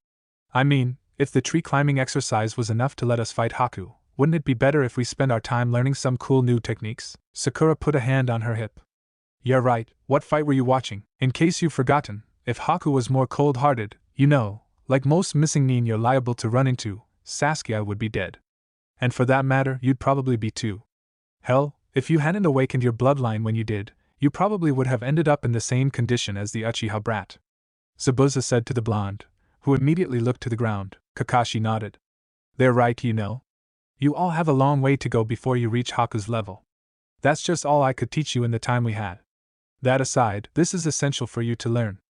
I mean, if the tree climbing exercise was enough to let us fight Haku, wouldn't it be better if we spend our time learning some cool new techniques?" Sakura put a hand on her hip. "Yeah, right, what fight were you watching? In case you've forgotten, if Haku was more cold-hearted, like most missing nin you're liable to run into, Saske would be dead. And for that matter, you'd probably be too. Hell, if you hadn't awakened your bloodline when you did, you probably would have ended up in the same condition as the Uchiha brat," Zabuza said to the blonde, who immediately looked to the ground. Kakashi nodded. "They're right, You all have a long way to go before you reach Haku's level. That's just all I could teach you in the time we had. That aside, this is essential for you to learn.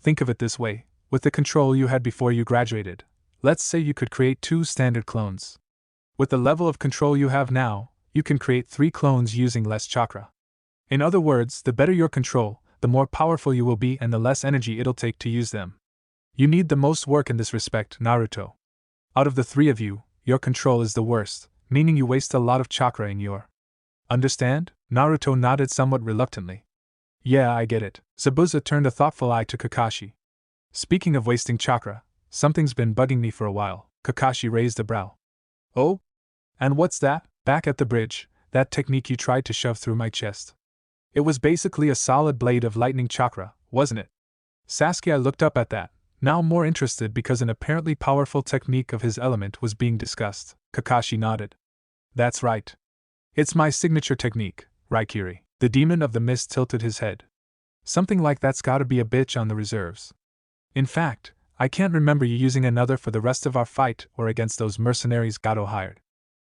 Think of it this way, with the control you had before you graduated, let's say you could create 2 standard clones. With the level of control you have now, you can create 3 clones using less chakra. In other words, the better your control, the more powerful you will be and the less energy it'll take to use them. You need the most work in this respect, Naruto. Out of the 3 of you, your control is the worst, meaning you waste a lot of chakra in your... Understand?" Naruto nodded somewhat reluctantly. "Yeah, I get it." Zabuza turned a thoughtful eye to Kakashi. "Speaking of wasting chakra, something's been bugging me for a while." Kakashi raised a brow. "Oh? And what's that?" "Back at the bridge, that technique you tried to shove through my chest. It was basically a solid blade of lightning chakra, wasn't it?" Saske looked up at that, now more interested because an apparently powerful technique of his element was being discussed. Kakashi nodded. "That's right. It's my signature technique, Raikiri." The demon of the mist tilted his head. "Something like that's gotta be a bitch on the reserves. In fact, I can't remember you using another for the rest of our fight or against those mercenaries Gato hired.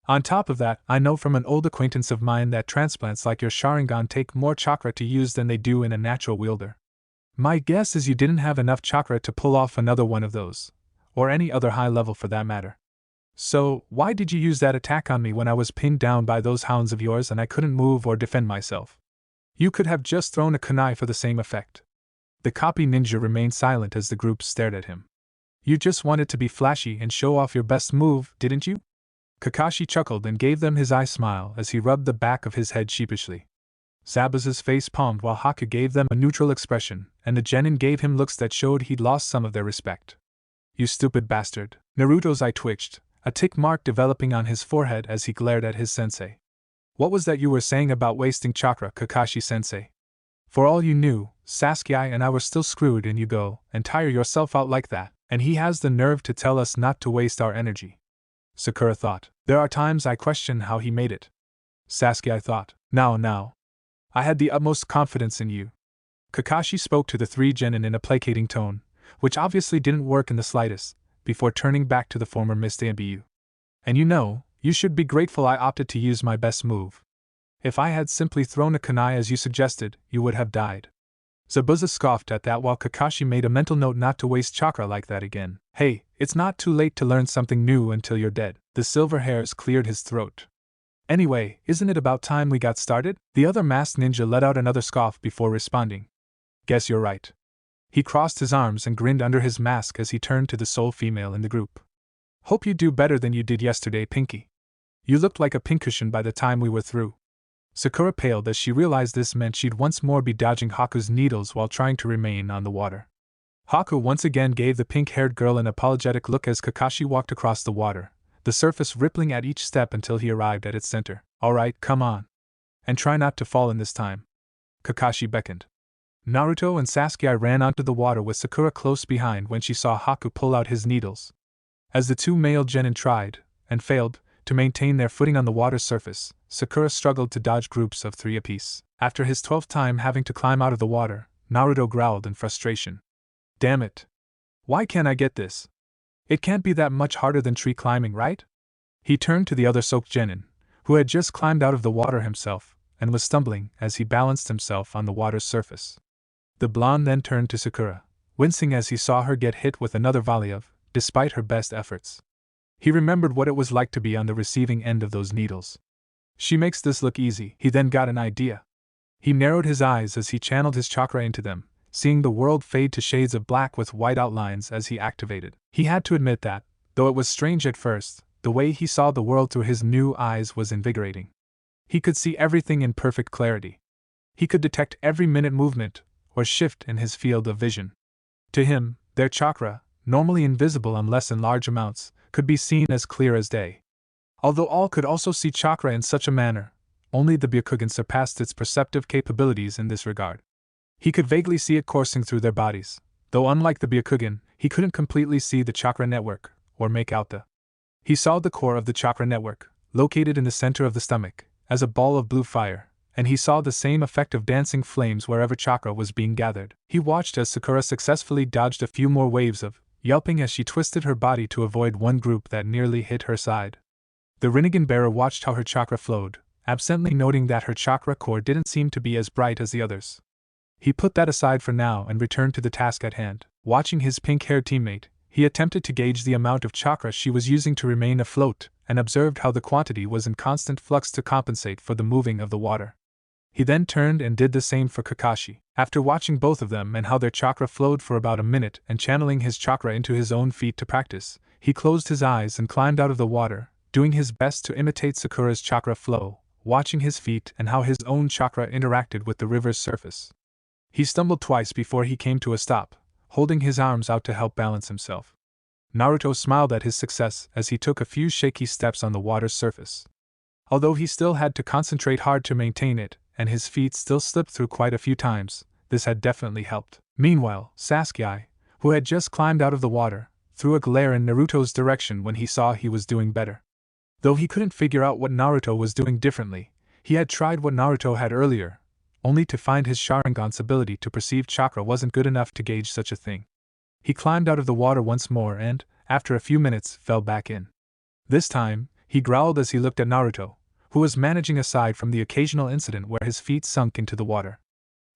On top of that, I know from an old acquaintance of mine that transplants like your Sharingan take more chakra to use than they do in a natural wielder. My guess is you didn't have enough chakra to pull off another one of those, or any other high level for that matter. So, why did you use that attack on me when I was pinned down by those hounds of yours and I couldn't move or defend myself? You could have just thrown a kunai for the same effect." The copy ninja remained silent as the group stared at him. "You just wanted to be flashy and show off your best move, didn't you?" Kakashi chuckled and gave them his eye smile as he rubbed the back of his head sheepishly. Zabuza's face palmed while Haku gave them a neutral expression, and the genin gave him looks that showed he'd lost some of their respect. "You stupid bastard." Naruto's eye twitched, a tick mark developing on his forehead as he glared at his sensei. "What was that you were saying about wasting chakra, Kakashi-sensei? For all you knew, Saske and I were still screwed and you go and tire yourself out like that, and he has the nerve to tell us not to waste our energy." Sakura thought. "There are times I question how he made it." Saske thought. Now. I had the utmost confidence in you." Kakashi spoke to the 3 genin in a placating tone, which obviously didn't work in the slightest, before turning back to the former Mr. Ambu. "And you should be grateful I opted to use my best move. If I had simply thrown a kunai as you suggested, you would have died." Zabuza scoffed at that while Kakashi made a mental note not to waste chakra like that again. "Hey, it's not too late to learn something new until you're dead." The silver hairs cleared his throat. "Anyway, isn't it about time we got started?" The other masked ninja let out another scoff before responding. "Guess you're right." He crossed his arms and grinned under his mask as he turned to the sole female in the group. "Hope you do better than you did yesterday, Pinky. You looked like a pincushion by the time we were through." Sakura paled as she realized this meant she'd once more be dodging Haku's needles while trying to remain on the water. Haku once again gave the pink-haired girl an apologetic look as Kakashi walked across the water, the surface rippling at each step until he arrived at its center. Alright, come on. And try not to fall in this time. Kakashi beckoned. Naruto and Sasuke ran onto the water with Sakura close behind when she saw Haku pull out his needles. As the two male genin tried, and failed, to maintain their footing on the water's surface, Sakura struggled to dodge groups of 3 apiece. After his 12th time having to climb out of the water, Naruto growled in frustration. Damn it! Why can't I get this? It can't be that much harder than tree climbing, right? He turned to the other soaked genin, who had just climbed out of the water himself, and was stumbling as he balanced himself on the water's surface. The blonde then turned to Sakura, wincing as he saw her get hit with another volley of, despite her best efforts. He remembered what it was like to be on the receiving end of those needles. She makes this look easy. He then got an idea. He narrowed his eyes as he channeled his chakra into them, seeing the world fade to shades of black with white outlines as he activated. He had to admit that, though it was strange at first, the way he saw the world through his new eyes was invigorating. He could see everything in perfect clarity. He could detect every minute movement or shift in his field of vision. To him, their chakra, normally invisible unless in large amounts, could be seen as clear as day. Although all could also see chakra in such a manner, only the Byakugan surpassed its perceptive capabilities in this regard. He could vaguely see it coursing through their bodies, though unlike the Byakugan, he couldn't completely see the chakra network, or make out the. He saw the core of the chakra network, located in the center of the stomach, as a ball of blue fire, and he saw the same effect of dancing flames wherever chakra was being gathered. He watched as Sakura successfully dodged a few more waves of yelping as she twisted her body to avoid one group that nearly hit her side. The Rinnegan bearer watched how her chakra flowed, absently noting that her chakra core didn't seem to be as bright as the others. He put that aside for now and returned to the task at hand. Watching his pink-haired teammate, he attempted to gauge the amount of chakra she was using to remain afloat, and observed how the quantity was in constant flux to compensate for the moving of the water. He then turned and did the same for Kakashi. After watching both of them and how their chakra flowed for about a minute and channeling his chakra into his own feet to practice, he closed his eyes and climbed out of the water, doing his best to imitate Sakura's chakra flow, watching his feet and how his own chakra interacted with the river's surface. He stumbled twice before he came to a stop, holding his arms out to help balance himself. Naruto smiled at his success as he took a few shaky steps on the water's surface. Although he still had to concentrate hard to maintain it, and his feet still slipped through quite a few times, this had definitely helped. Meanwhile, Sasuke, who had just climbed out of the water, threw a glare in Naruto's direction when he saw he was doing better. Though he couldn't figure out what Naruto was doing differently, he had tried what Naruto had earlier, only to find his Sharingan's ability to perceive chakra wasn't good enough to gauge such a thing. He climbed out of the water once more and, after a few minutes, fell back in. This time, he growled as he looked at Naruto, who was managing aside from the occasional incident where his feet sunk into the water.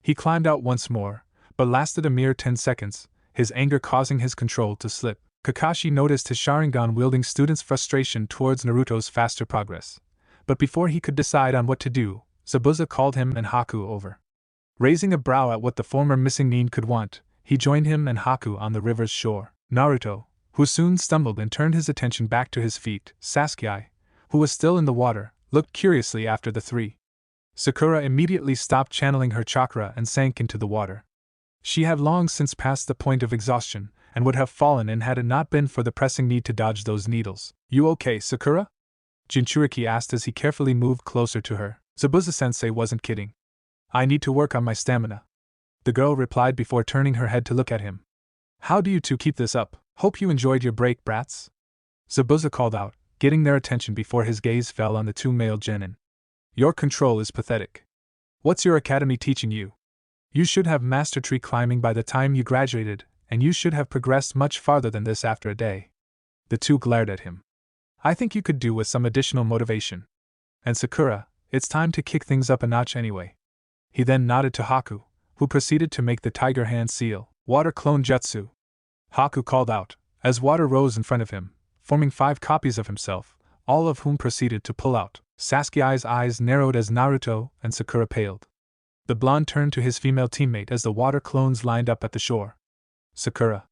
He climbed out once more, but lasted a mere 10 seconds, his anger causing his control to slip. Kakashi noticed his Sharingan-wielding student's frustration towards Naruto's faster progress, but before he could decide on what to do, Zabuza called him and Haku over. Raising a brow at what the former missing nin could want, he joined him and Haku on the river's shore. Naruto, who soon stumbled and turned his attention back to his feet, Sasuke, who was still in the water, looked curiously after the three. Sakura immediately stopped channeling her chakra and sank into the water. She had long since passed the point of exhaustion, and would have fallen in had it not been for the pressing need to dodge those needles. "You okay, Sakura?" Jinchuriki asked as he carefully moved closer to her. Zabuza-sensei wasn't kidding. "I need to work on my stamina," the girl replied before turning her head to look at him. "How do you two keep this up? Hope you enjoyed your break, brats?" Zabuza called out, getting their attention before his gaze fell on the two male genin. "Your control is pathetic. What's your academy teaching you? You should have mastered tree climbing by the time you graduated, and you should have progressed much farther than this after a day." The two glared at him. "I think you could do with some additional motivation. And Sakura, it's time to kick things up a notch anyway." He then nodded to Haku, who proceeded to make the tiger hand seal. "Water clone jutsu," Haku called out, as water rose in front of him, forming 5 copies of himself, all of whom proceeded to pull out. Sasuke's eyes narrowed as Naruto and Sakura paled. The blonde turned to his female teammate as the water clones lined up at the shore. "Sakura,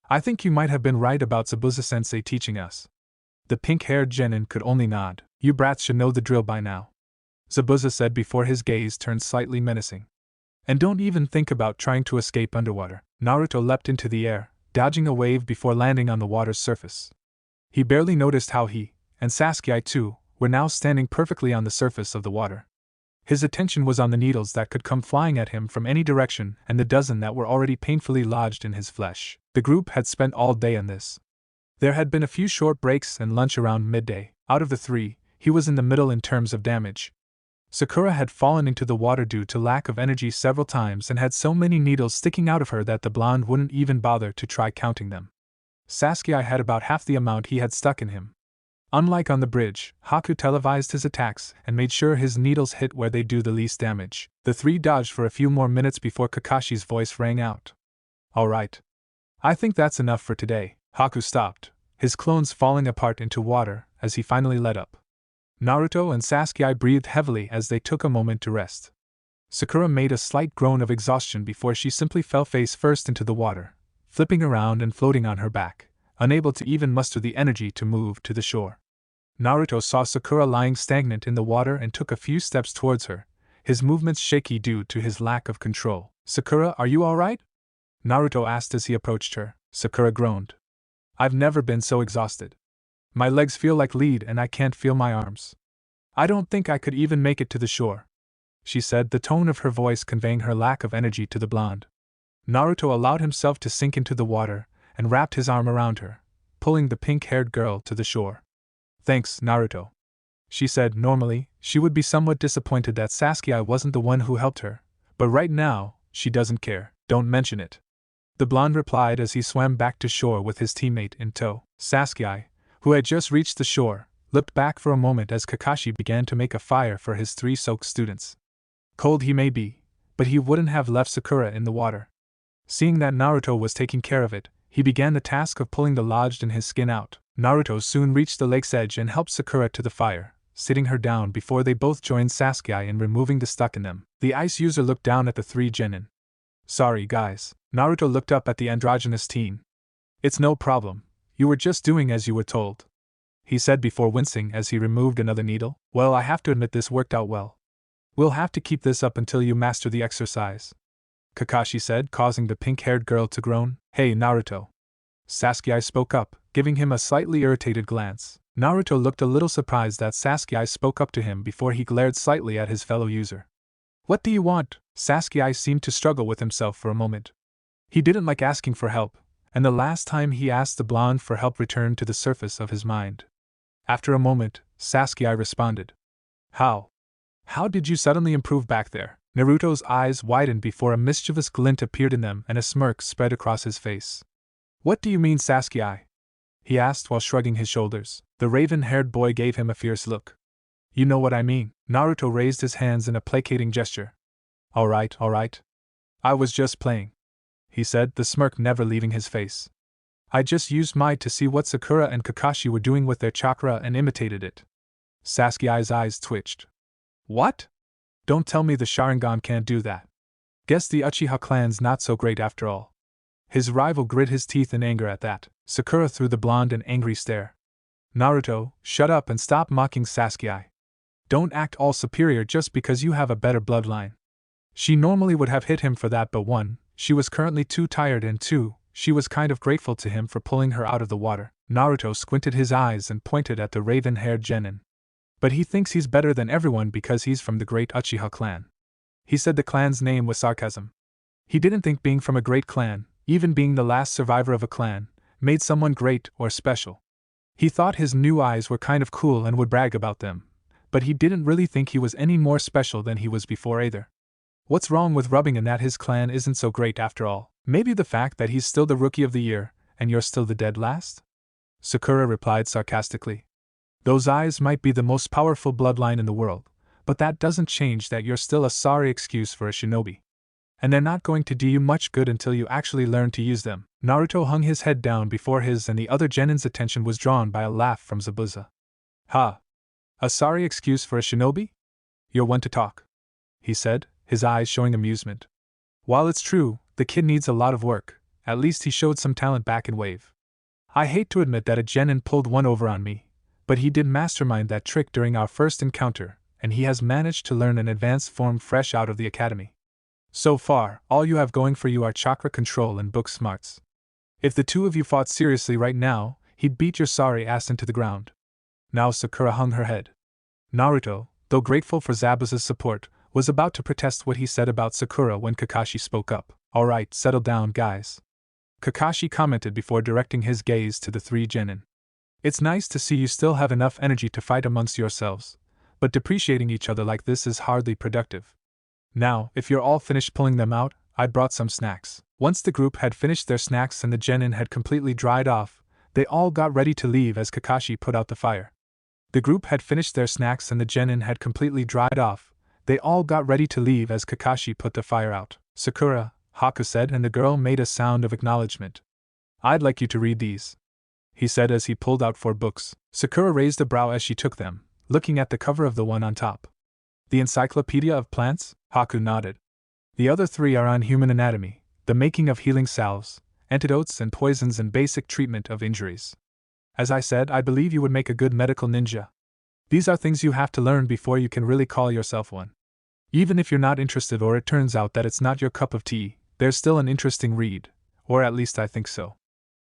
I think you might have been right about Zabuza-sensei teaching us." The pink-haired genin could only nod. "You brats should know the drill by now," Zabuza said before his gaze turned slightly menacing. And don't even think about trying to escape underwater. Naruto leapt into the air, dodging a wave before landing on the water's surface. He barely noticed how he, and Sasuke too, were now standing perfectly on the surface of the water. His attention was on the needles that could come flying at him from any direction and the dozen that were already painfully lodged in his flesh. The group had spent all day on this. There had been a few short breaks and lunch around midday. Out of the three, he was in the middle in terms of damage. Sakura had fallen into the water due to lack of energy several times and had so many needles sticking out of her that the blonde wouldn't even bother to try counting them. Sasuke had about half the amount he had stuck in him. Unlike on the bridge, Haku televised his attacks and made sure his needles hit where they do the least damage. The three dodged for a few more minutes before Kakashi's voice rang out. "All right. I think that's enough for today." Haku stopped, his clones falling apart into water as he finally let up. Naruto and Sasuke breathed heavily as they took a moment to rest. Sakura made a slight groan of exhaustion before she simply fell face first into the water, flipping around and floating on her back, unable to even muster the energy to move to the shore. Naruto saw Sakura lying stagnant in the water and took a few steps towards her, his movements shaky due to his lack of control. "Sakura, are you all right?" Naruto asked as he approached her. Sakura groaned. "I've never been so exhausted. My legs feel like lead and I can't feel my arms. I don't think I could even make it to the shore," she said, the tone of her voice conveying her lack of energy to the blonde. Naruto allowed himself to sink into the water and wrapped his arm around her, pulling the pink-haired girl to the shore. "Thanks, Naruto," she said. Normally, she would be somewhat disappointed that Sasuke wasn't the one who helped her, but right now, she doesn't care. "Don't mention it," the blonde replied as he swam back to shore with his teammate in tow. Sasuke, who had just reached the shore, looked back for a moment as Kakashi began to make a fire for his three soaked students. Cold he may be, but he wouldn't have left Sakura in the water. Seeing that Naruto was taking care of it, he began the task of pulling the lodged in his skin out. Naruto soon reached the lake's edge and helped Sakura to the fire, sitting her down before they both joined Sasuke in removing the stuck in them. The ice user looked down at the three genin. "Sorry, guys." Naruto looked up at the androgynous teen. "It's no problem. You were just doing as you were told," he said before wincing as he removed another needle. "Well, I have to admit this worked out well. We'll have to keep this up until you master the exercise," Kakashi said, causing the pink-haired girl to groan. "Hey, Naruto." Sasuke spoke up, giving him a slightly irritated glance. Naruto looked a little surprised that Sasuke spoke up to him before he glared slightly at his fellow user. "What do you want?" Sasuke seemed to struggle with himself for a moment. He didn't like asking for help, and the last time he asked the blonde for help returned to the surface of his mind. After a moment, Sasuke responded. How did you suddenly improve back there?" Naruto's eyes widened before a mischievous glint appeared in them and a smirk spread across his face. "What do you mean, Sasuke?" he asked while shrugging his shoulders. The raven-haired boy gave him a fierce look. "You know what I mean." Naruto raised his hands in a placating gesture. All right. I was just playing," he said, the smirk never leaving his face. "I just used might to see what Sakura and Kakashi were doing with their chakra and imitated it." Sasuke's eyes twitched. "What? Don't tell me the Sharingan can't do that. Guess the Uchiha clan's not so great after all." His rival grit his teeth in anger at that. Sakura threw the blonde an angry stare. "Naruto, shut up and stop mocking Sasuke. Don't act all superior just because you have a better bloodline." She normally would have hit him for that, but one, she was currently too tired, and two, she was kind of grateful to him for pulling her out of the water. Naruto squinted his eyes and pointed at the raven-haired genin. "But he thinks he's better than everyone because he's from the great Uchiha clan." He said the clan's name with sarcasm. He didn't think being from a great clan, even being the last survivor of a clan, made someone great or special. He thought his new eyes were kind of cool and would brag about them, but he didn't really think he was any more special than he was before either. What's wrong with rubbing in that his clan isn't so great after all? Maybe the fact that he's still the rookie of the year, and you're still the dead last? Sakura replied sarcastically. "Those eyes might be the most powerful bloodline in the world, but that doesn't change that you're still a sorry excuse for a shinobi. And they're not going to do you much good until you actually learn to use them." Naruto hung his head down before his and the other genin's attention was drawn by a laugh from Zabuza. "Ha! A sorry excuse for a shinobi? You're one to talk," he said, his eyes showing amusement. "While it's true, the kid needs a lot of work, at least he showed some talent back in Wave. I hate to admit that a genin pulled one over on me, but he did mastermind that trick during our first encounter, and he has managed to learn an advanced form fresh out of the academy." So far, all you have going for you are chakra control and book smarts. If the two of you fought seriously right now, he'd beat your sorry ass into the ground. Now Sakura hung her head. Naruto, though grateful for Zabuza's support, was about to protest what he said about Sakura when Kakashi spoke up. Alright, settle down, guys. Kakashi commented before directing his gaze to the three genin. It's nice to see you still have enough energy to fight amongst yourselves, but depreciating each other like this is hardly productive. Now, if you're all finished pulling them out, I brought some snacks. Once the group had finished their snacks and the genin had completely dried off, they all got ready to leave as Kakashi put out the fire. The group had finished their snacks and the genin had completely dried off. They all got ready to leave as Kakashi put the fire out. Sakura, Haku said, and the girl made a sound of acknowledgement. I'd like you to read these, he said as he pulled out 4 books. Sakura raised a brow as she took them, looking at the cover of the one on top. The Encyclopedia of Plants? Haku nodded. The other 3 are on human anatomy, the making of healing salves, antidotes and poisons, and basic treatment of injuries. As I said, I believe you would make a good medical ninja. These are things you have to learn before you can really call yourself one. Even if you're not interested or it turns out that it's not your cup of tea, there's still an interesting read, or at least I think so.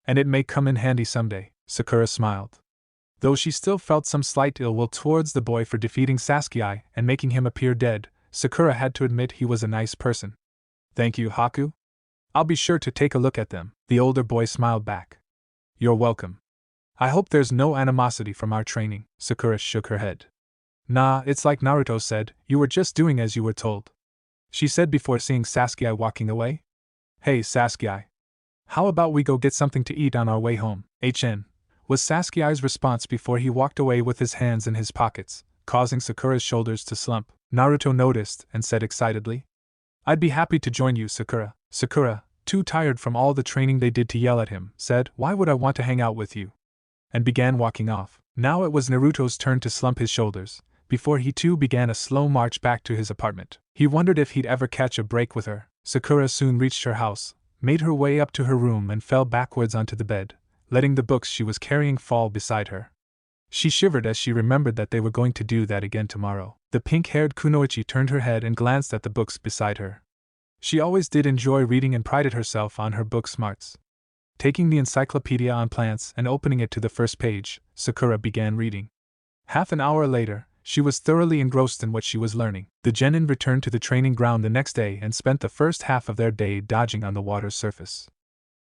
And it may come in handy someday, Sakura smiled. Though she still felt some slight ill will towards the boy for defeating Saske and making him appear dead, Sakura had to admit he was a nice person. Thank you, Haku. I'll be sure to take a look at them, the older boy smiled back. You're welcome. I hope there's no animosity from our training, Sakura shook her head. Nah, it's like Naruto said, you were just doing as you were told, she said before seeing Saske walking away. Hey Saske. How about we go get something to eat on our way home? Was Saske's response before he walked away with his hands in his pockets, causing Sakura's shoulders to slump. Naruto noticed and said excitedly, I'd be happy to join you, Sakura. Sakura, too tired from all the training they did to yell at him, said, Why would I want to hang out with you? And began walking off. Now it was Naruto's turn to slump his shoulders, before he too began a slow march back to his apartment. He wondered if he'd ever catch a break with her. Sakura soon reached her house, made her way up to her room and fell backwards onto the bed, letting the books she was carrying fall beside her. She shivered as she remembered that they were going to do that again tomorrow. The pink-haired kunoichi turned her head and glanced at the books beside her. She always did enjoy reading and prided herself on her book smarts. Taking the Encyclopedia on Plants and opening it to the first page, Sakura began reading. Half an hour later, she was thoroughly engrossed in what she was learning. The genin returned to the training ground the next day and spent the first half of their day dodging on the water's surface.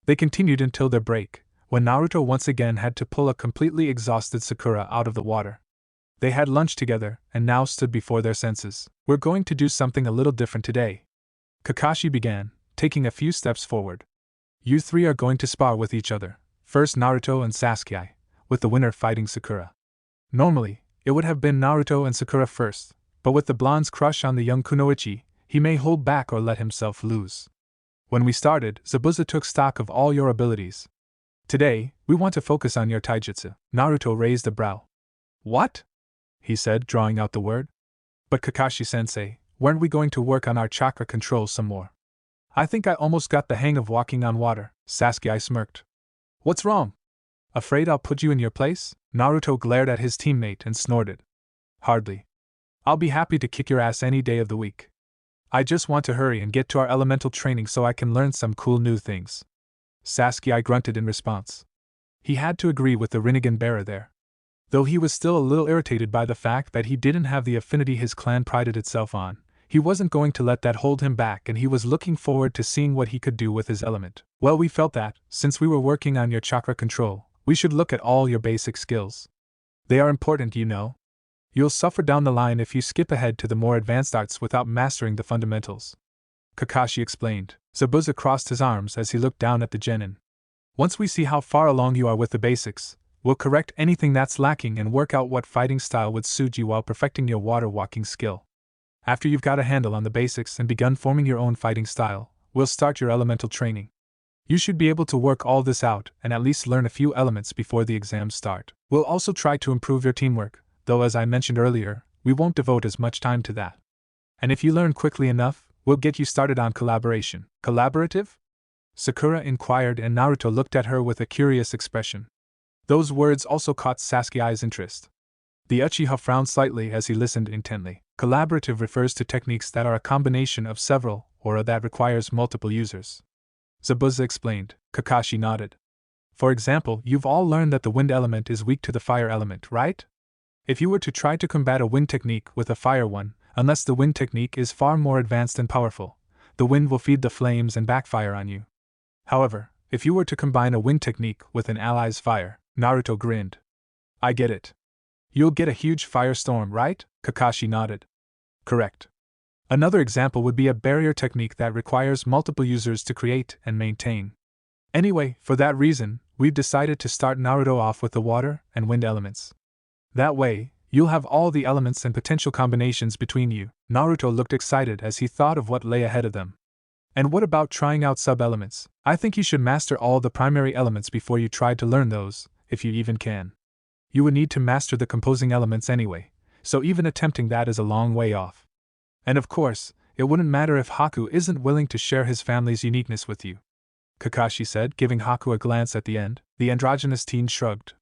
They continued until their break, when Naruto once again had to pull a completely exhausted Sakura out of the water. They had lunch together, and now stood before their senses. We're going to do something a little different today, Kakashi began, taking a few steps forward. You 3 are going to spar with each other, first Naruto and Saske, with the winner fighting Sakura. Normally, it would have been Naruto and Sakura first, but with the blonde's crush on the young kunoichi, he may hold back or let himself lose. When we started, Zabuza took stock of all your abilities. Today, we want to focus on your taijutsu. Naruto raised a brow. What? He said, drawing out the word. But Kakashi-sensei, weren't we going to work on our chakra control some more? I think I almost got the hang of walking on water, Saske smirked. What's wrong? Afraid I'll put you in your place? Naruto glared at his teammate and snorted. Hardly. I'll be happy to kick your ass any day of the week. I just want to hurry and get to our elemental training so I can learn some cool new things. Saske grunted in response. He had to agree with the Rinnegan bearer there. Though he was still a little irritated by the fact that he didn't have the affinity his clan prided itself on, he wasn't going to let that hold him back, and he was looking forward to seeing what he could do with his element. Well, we felt that, since we were working on your chakra control, we should look at all your basic skills. They are important, you know. You'll suffer down the line if you skip ahead to the more advanced arts without mastering the fundamentals, Kakashi explained. Zabuza crossed his arms as he looked down at the genin. Once we see how far along you are with the basics, we'll correct anything that's lacking and work out what fighting style would suit you while perfecting your water walking skill. After you've got a handle on the basics and begun forming your own fighting style, we'll start your elemental training. You should be able to work all this out and at least learn a few elements before the exams start. We'll also try to improve your teamwork, though as I mentioned earlier, we won't devote as much time to that. And if you learn quickly enough, we'll get you started on collaboration. Collaborative? Sakura inquired, and Naruto looked at her with a curious expression. Those words also caught Saske's interest. The Uchiha frowned slightly as he listened intently. Collaborative refers to techniques that are a combination of several, or a that requires multiple users. Zabuza explained. Kakashi nodded. For example, you've all learned that the wind element is weak to the fire element, right? If you were to try to combat a wind technique with a fire one, unless the wind technique is far more advanced and powerful, the wind will feed the flames and backfire on you. However, if you were to combine a wind technique with an ally's fire, Naruto grinned. I get it. You'll get a huge firestorm, right? Kakashi nodded. Correct. Another example would be a barrier technique that requires multiple users to create and maintain. Anyway, for that reason, we've decided to start Naruto off with the water and wind elements. That way, you'll have all the elements and potential combinations between you. Naruto looked excited as he thought of what lay ahead of them. And what about trying out sub-elements? I think you should master all the primary elements before you try to learn those, if you even can. You would need to master the composing elements anyway, so even attempting that is a long way off. And of course, it wouldn't matter if Haku isn't willing to share his family's uniqueness with you, Kakashi said, giving Haku a glance at the end. The androgynous teen shrugged.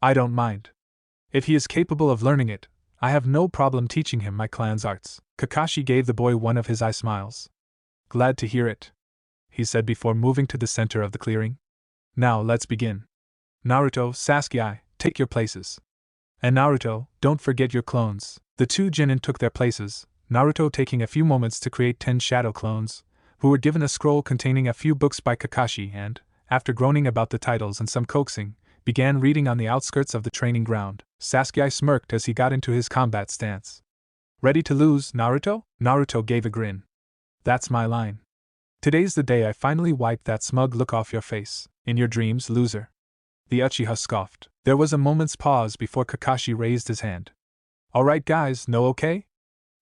I don't mind. If he is capable of learning it, I have no problem teaching him my clan's arts. Kakashi gave the boy one of his eye smiles. Glad to hear it, he said before moving to the center of the clearing. Now let's begin. Naruto, Saske, take your places. And Naruto, don't forget your clones. The two Genin took their places, Naruto taking a few moments to create 10 shadow clones, who were given a scroll containing a few books by Kakashi and, after groaning about the titles and some coaxing, began reading on the outskirts of the training ground. Saske smirked as he got into his combat stance. Ready to lose, Naruto? Naruto gave a grin. That's my line. Today's the day I finally wipe that smug look off your face. In your dreams, loser. The Uchiha scoffed. There was a moment's pause before Kakashi raised his hand. Alright guys, no okay?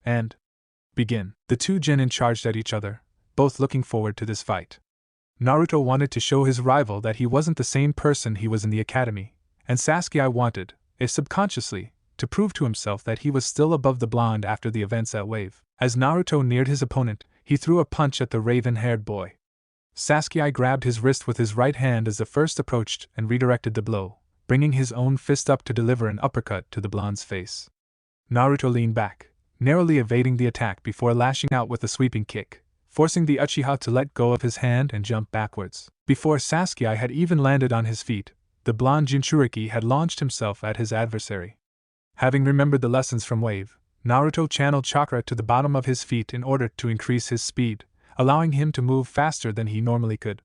And begin. The two Genin charged at each other, both looking forward to this fight. Naruto wanted to show his rival that he wasn't the same person he was in the academy, and Saske wanted, if subconsciously, to prove to himself that he was still above the blonde after the events at Wave. As Naruto neared his opponent, he threw a punch at the raven-haired boy. Saske grabbed his wrist with his right hand as the first approached and redirected the blow, bringing his own fist up to deliver an uppercut to the blonde's face. Naruto leaned back, narrowly evading the attack before lashing out with a sweeping kick, forcing the Uchiha to let go of his hand and jump backwards. Before Saske had even landed on his feet, the blonde Jinchuriki had launched himself at his adversary. Having remembered the lessons from Wave, Naruto channeled Chakra to the bottom of his feet in order to increase his speed, allowing him to move faster than he normally could.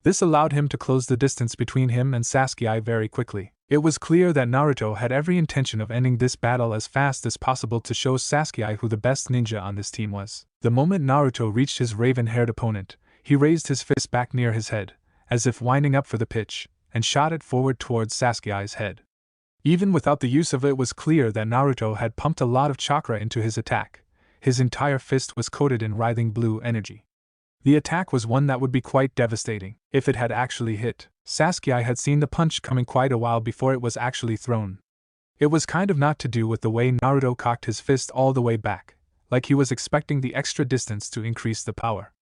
This allowed him to close the distance between him and Saske very quickly. It was clear that Naruto had every intention of ending this battle as fast as possible to show Saske who the best ninja on this team was. The moment Naruto reached his raven-haired opponent, he raised his fist back near his head, as if winding up for the pitch, and shot it forward towards Saske's head. Even without the use of it, was clear that Naruto had pumped a lot of chakra into his attack. His entire fist was coated in writhing blue energy. The attack was one that would be quite devastating if it had actually hit. Saske had seen the punch coming quite a while before it was actually thrown. It was kind of not to do with the way Naruto cocked his fist all the way back, like he was expecting the extra distance to increase the power.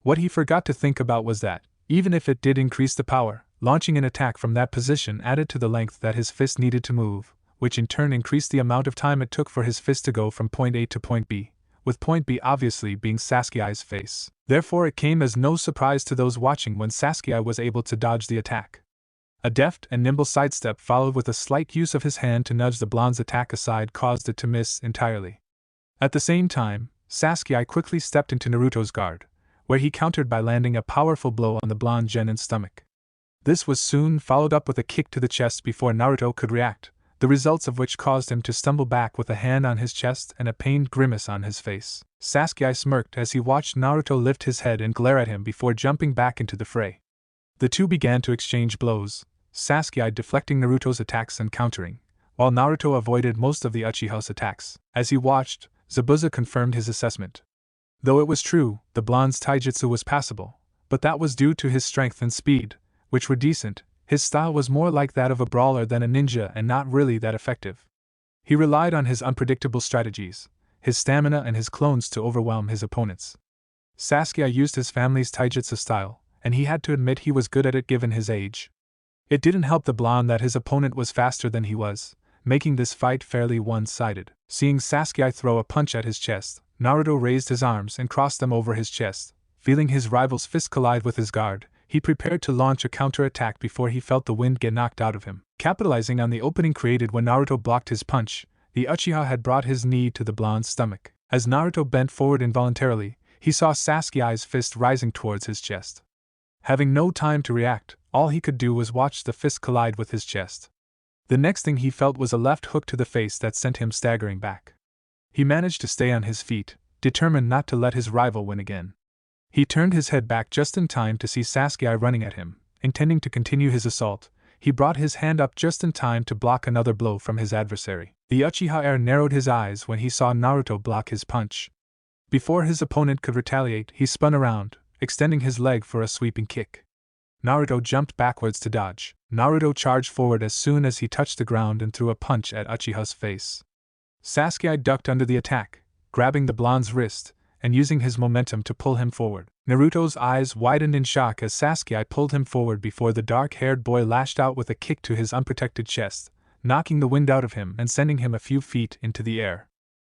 What he forgot to think about was that, even if it did increase the power, launching an attack from that position added to the length that his fist needed to move, which in turn increased the amount of time it took for his fist to go from point A to point B, with point B obviously being Saske's face. Therefore it came as no surprise to those watching when Saske was able to dodge the attack. A deft and nimble sidestep followed with a slight use of his hand to nudge the blonde's attack aside caused it to miss entirely. At the same time, Saske quickly stepped into Naruto's guard, where he countered by landing a powerful blow on the blonde Genin's stomach. This was soon followed up with a kick to the chest before Naruto could react, the results of which caused him to stumble back with a hand on his chest and a pained grimace on his face. Saske smirked as he watched Naruto lift his head and glare at him before jumping back into the fray. The two began to exchange blows, Saske deflecting Naruto's attacks and countering, while Naruto avoided most of the Uchiha's attacks. As he watched, Zabuza confirmed his assessment. Though it was true, the blonde's taijutsu was passable, but that was due to his strength and speed, which were decent. His style was more like that of a brawler than a ninja and not really that effective. He relied on his unpredictable strategies, his stamina and his clones to overwhelm his opponents. Saske used his family's taijutsu style, and he had to admit he was good at it given his age. It didn't help the blonde that his opponent was faster than he was, making this fight fairly one-sided. Seeing Sasuke throw a punch at his chest, Naruto raised his arms and crossed them over his chest. Feeling his rival's fist collide with his guard, he prepared to launch a counter-attack before he felt the wind get knocked out of him. Capitalizing on the opening created when Naruto blocked his punch, the Uchiha had brought his knee to the blonde's stomach. As Naruto bent forward involuntarily, he saw Sasuke's fist rising towards his chest. Having no time to react, all he could do was watch the fist collide with his chest. The next thing he felt was a left hook to the face that sent him staggering back. He managed to stay on his feet, determined not to let his rival win again. He turned his head back just in time to see Sasuke running at him. Intending to continue his assault, he brought his hand up just in time to block another blow from his adversary. The Uchiha narrowed his eyes when he saw Naruto block his punch. Before his opponent could retaliate, he spun around, extending his leg for a sweeping kick. Naruto jumped backwards to dodge. Naruto charged forward as soon as he touched the ground and threw a punch at Uchiha's face. Sasuke ducked under the attack, grabbing the blonde's wrist and using his momentum to pull him forward. Naruto's eyes widened in shock as Sasuke pulled him forward before the dark-haired boy lashed out with a kick to his unprotected chest, knocking the wind out of him and sending him a few feet into the air.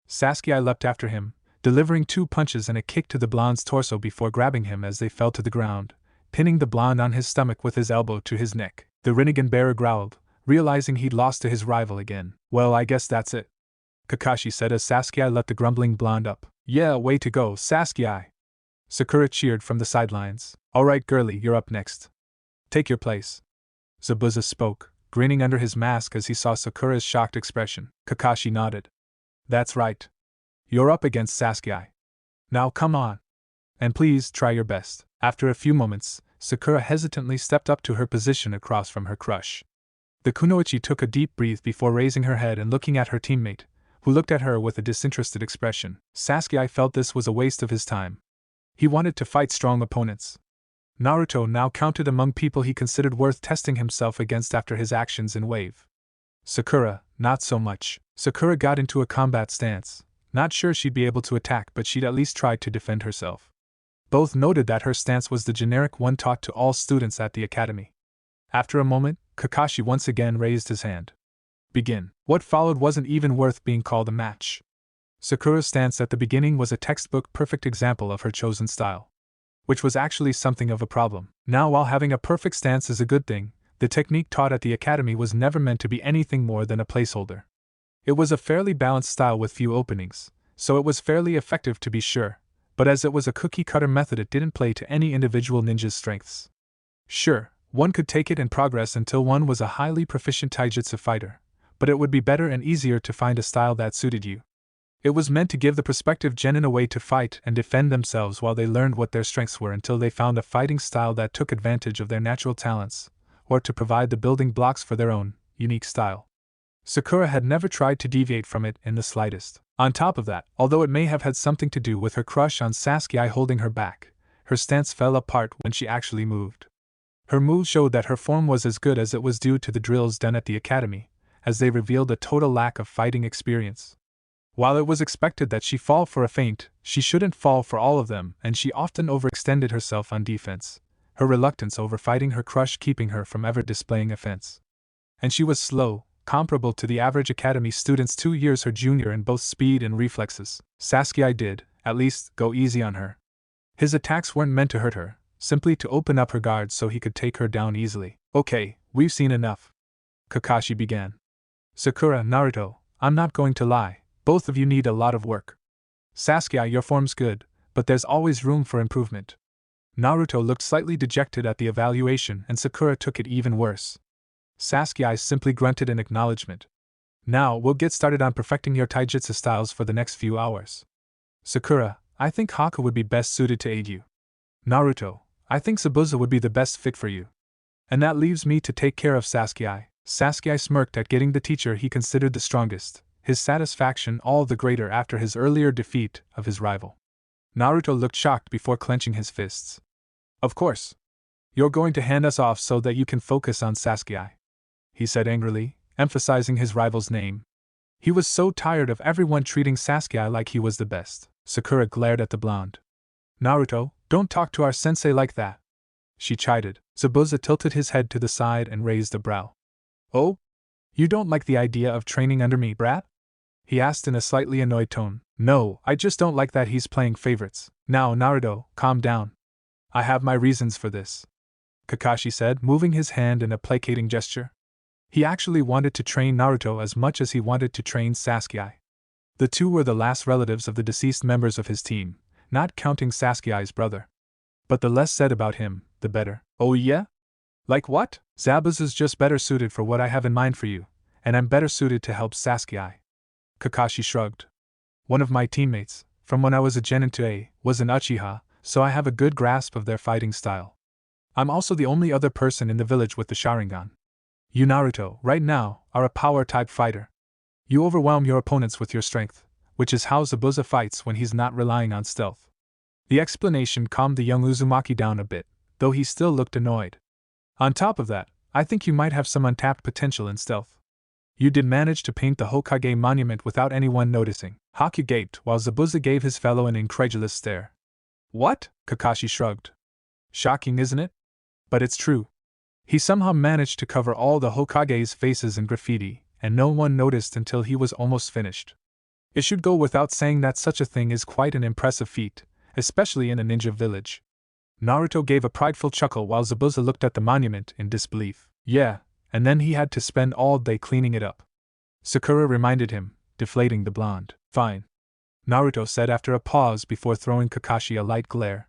Sasuke leapt after him, delivering 2 punches and a kick to the blonde's torso before grabbing him as they fell to the ground, pinning the blonde on his stomach with his elbow to his neck. The Rinnegan bearer growled, realizing he'd lost to his rival again. "Well, I guess that's it," Kakashi said as Sasuke let the grumbling blonde up. "Yeah, way to go, Sasuke!" Sakura cheered from the sidelines. "Alright, girlie, you're up next. Take your place." Zabuza spoke, grinning under his mask as he saw Sakura's shocked expression. Kakashi nodded. "That's right. You're up against Sasuke. Now come on. And please try your best." After a few moments, Sakura hesitantly stepped up to her position across from her crush. The kunoichi took a deep breath before raising her head and looking at her teammate, who looked at her with a disinterested expression. Sasuke felt this was a waste of his time. He wanted to fight strong opponents. Naruto now counted among people he considered worth testing himself against after his actions in Wave. Sakura, not so much. Sakura got into a combat stance, not sure she'd be able to attack, but she'd at least try to defend herself. Both noted that her stance was the generic one taught to all students at the academy. After a moment, Kakashi once again raised his hand. "Begin." What followed wasn't even worth being called a match. Sakura's stance at the beginning was a textbook perfect example of her chosen style, which was actually something of a problem. Now, while having a perfect stance is a good thing, the technique taught at the academy was never meant to be anything more than a placeholder. It was a fairly balanced style with few openings, so it was fairly effective to be sure, but as it was a cookie-cutter method, it didn't play to any individual ninja's strengths. Sure, one could take it and progress until one was a highly proficient taijutsu fighter, but it would be better and easier to find a style that suited you. It was meant to give the prospective genin a way to fight and defend themselves while they learned what their strengths were until they found a fighting style that took advantage of their natural talents, or to provide the building blocks for their own, unique style. Sakura had never tried to deviate from it in the slightest. On top of that, although it may have had something to do with her crush on Sasuke holding her back, her stance fell apart when she actually moved. Her moves showed that her form was as good as it was due to the drills done at the academy, as they revealed a total lack of fighting experience. While it was expected that she fall for a feint, she shouldn't fall for all of them, and she often overextended herself on defense, her reluctance over fighting her crush keeping her from ever displaying offense. And she was slow, comparable to the average academy students 2 years her junior in both speed and reflexes. Sasuke did, at least, go easy on her. His attacks weren't meant to hurt her, simply to open up her guard so he could take her down easily. "Okay, we've seen enough," Kakashi began. "Sakura, Naruto, I'm not going to lie, both of you need a lot of work. Sasuke, your form's good, but there's always room for improvement." Naruto looked slightly dejected at the evaluation, and Sakura took it even worse. Sasuke simply grunted in acknowledgement. "Now, we'll get started on perfecting your taijutsu styles for the next few hours. Sakura, I think Haku would be best suited to aid you. Naruto, I think Zabuza would be the best fit for you. And that leaves me to take care of Sasuke." Sasuke smirked at getting the teacher he considered the strongest, his satisfaction all the greater after his earlier defeat of his rival. Naruto looked shocked before clenching his fists. "Of course. You're going to hand us off so that you can focus on Sasuke," he said angrily, emphasizing his rival's name. He was so tired of everyone treating Sasuke like he was the best. Sakura glared at the blonde. "Naruto, don't talk to our sensei like that," she chided. Zabuza tilted his head to the side and raised a brow. "Oh? You don't like the idea of training under me, brat?" he asked in a slightly annoyed tone. No, I just don't like that he's playing favorites. Now, Naruto, calm down. I have my reasons for this, Kakashi said, moving his hand in a placating gesture. He actually wanted to train Naruto as much as he wanted to train Sasuke. The two were the last relatives of the deceased members of his team, not counting Sasuke's brother. But the less said about him, the better. Oh yeah? Like what? Zabuza's just better suited for what I have in mind for you, and I'm better suited to help Sasuke. Kakashi shrugged. One of my teammates, from when I was a Genin to A, was an Uchiha, so I have a good grasp of their fighting style. I'm also the only other person in the village with the Sharingan. You, Naruto, right now, are a power-type fighter. You overwhelm your opponents with your strength, which is how Zabuza fights when he's not relying on stealth. The explanation calmed the young Uzumaki down a bit, though he still looked annoyed. On top of that, I think you might have some untapped potential in stealth. You did manage to paint the Hokage monument without anyone noticing. Haku gaped while Zabuza gave his fellow an incredulous stare. What? Kakashi shrugged. Shocking, isn't it? But it's true. He somehow managed to cover all the Hokage's faces in graffiti, and no one noticed until he was almost finished. It should go without saying that such a thing is quite an impressive feat, especially in a ninja village. Naruto gave a prideful chuckle while Zabuza looked at the monument in disbelief. Yeah, and then he had to spend all day cleaning it up. Sakura reminded him, deflating the blonde. Fine, Naruto said after a pause before throwing Kakashi a light glare.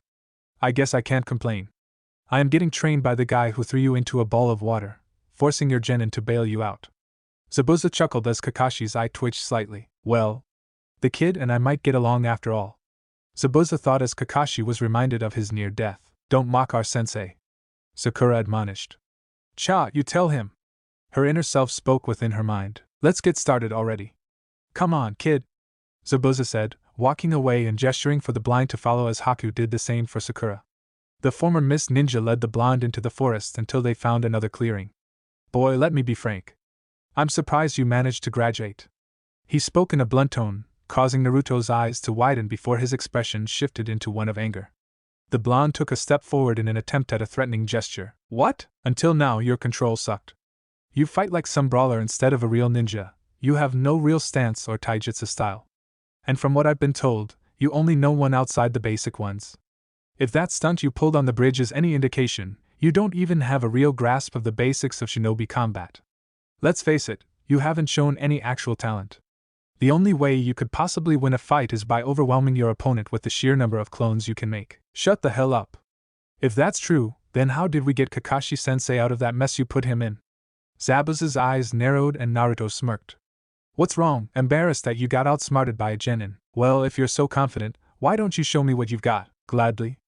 I guess I can't complain. I am getting trained by the guy who threw you into a ball of water, forcing your genin to bail you out. Zabuza chuckled as Kakashi's eye twitched slightly. Well, the kid and I might get along after all. Zabuza thought as Kakashi was reminded of his near death. Don't mock our sensei, Sakura admonished. Cha, you tell him. Her inner self spoke within her mind. Let's get started already. Come on, kid, Zabuza said, walking away and gesturing for the blind to follow as Haku did the same for Sakura. The former Mist Ninja led the blonde into the forest until they found another clearing. Boy, let me be frank. I'm surprised you managed to graduate. He spoke in a blunt tone, causing Naruto's eyes to widen before his expression shifted into one of anger. The blonde took a step forward in an attempt at a threatening gesture. What? Until now your control sucked. You fight like some brawler instead of a real ninja, you have no real stance or taijutsu style. And from what I've been told, you only know one outside the basic ones. If that stunt you pulled on the bridge is any indication, you don't even have a real grasp of the basics of shinobi combat. Let's face it, you haven't shown any actual talent. The only way you could possibly win a fight is by overwhelming your opponent with the sheer number of clones you can make. Shut the hell up. If that's true, then how did we get Kakashi-sensei out of that mess you put him in? Zabuza's eyes narrowed and Naruto smirked. What's wrong? Embarrassed that you got outsmarted by a genin? Well, if you're so confident, why don't you show me what you've got? Gladly,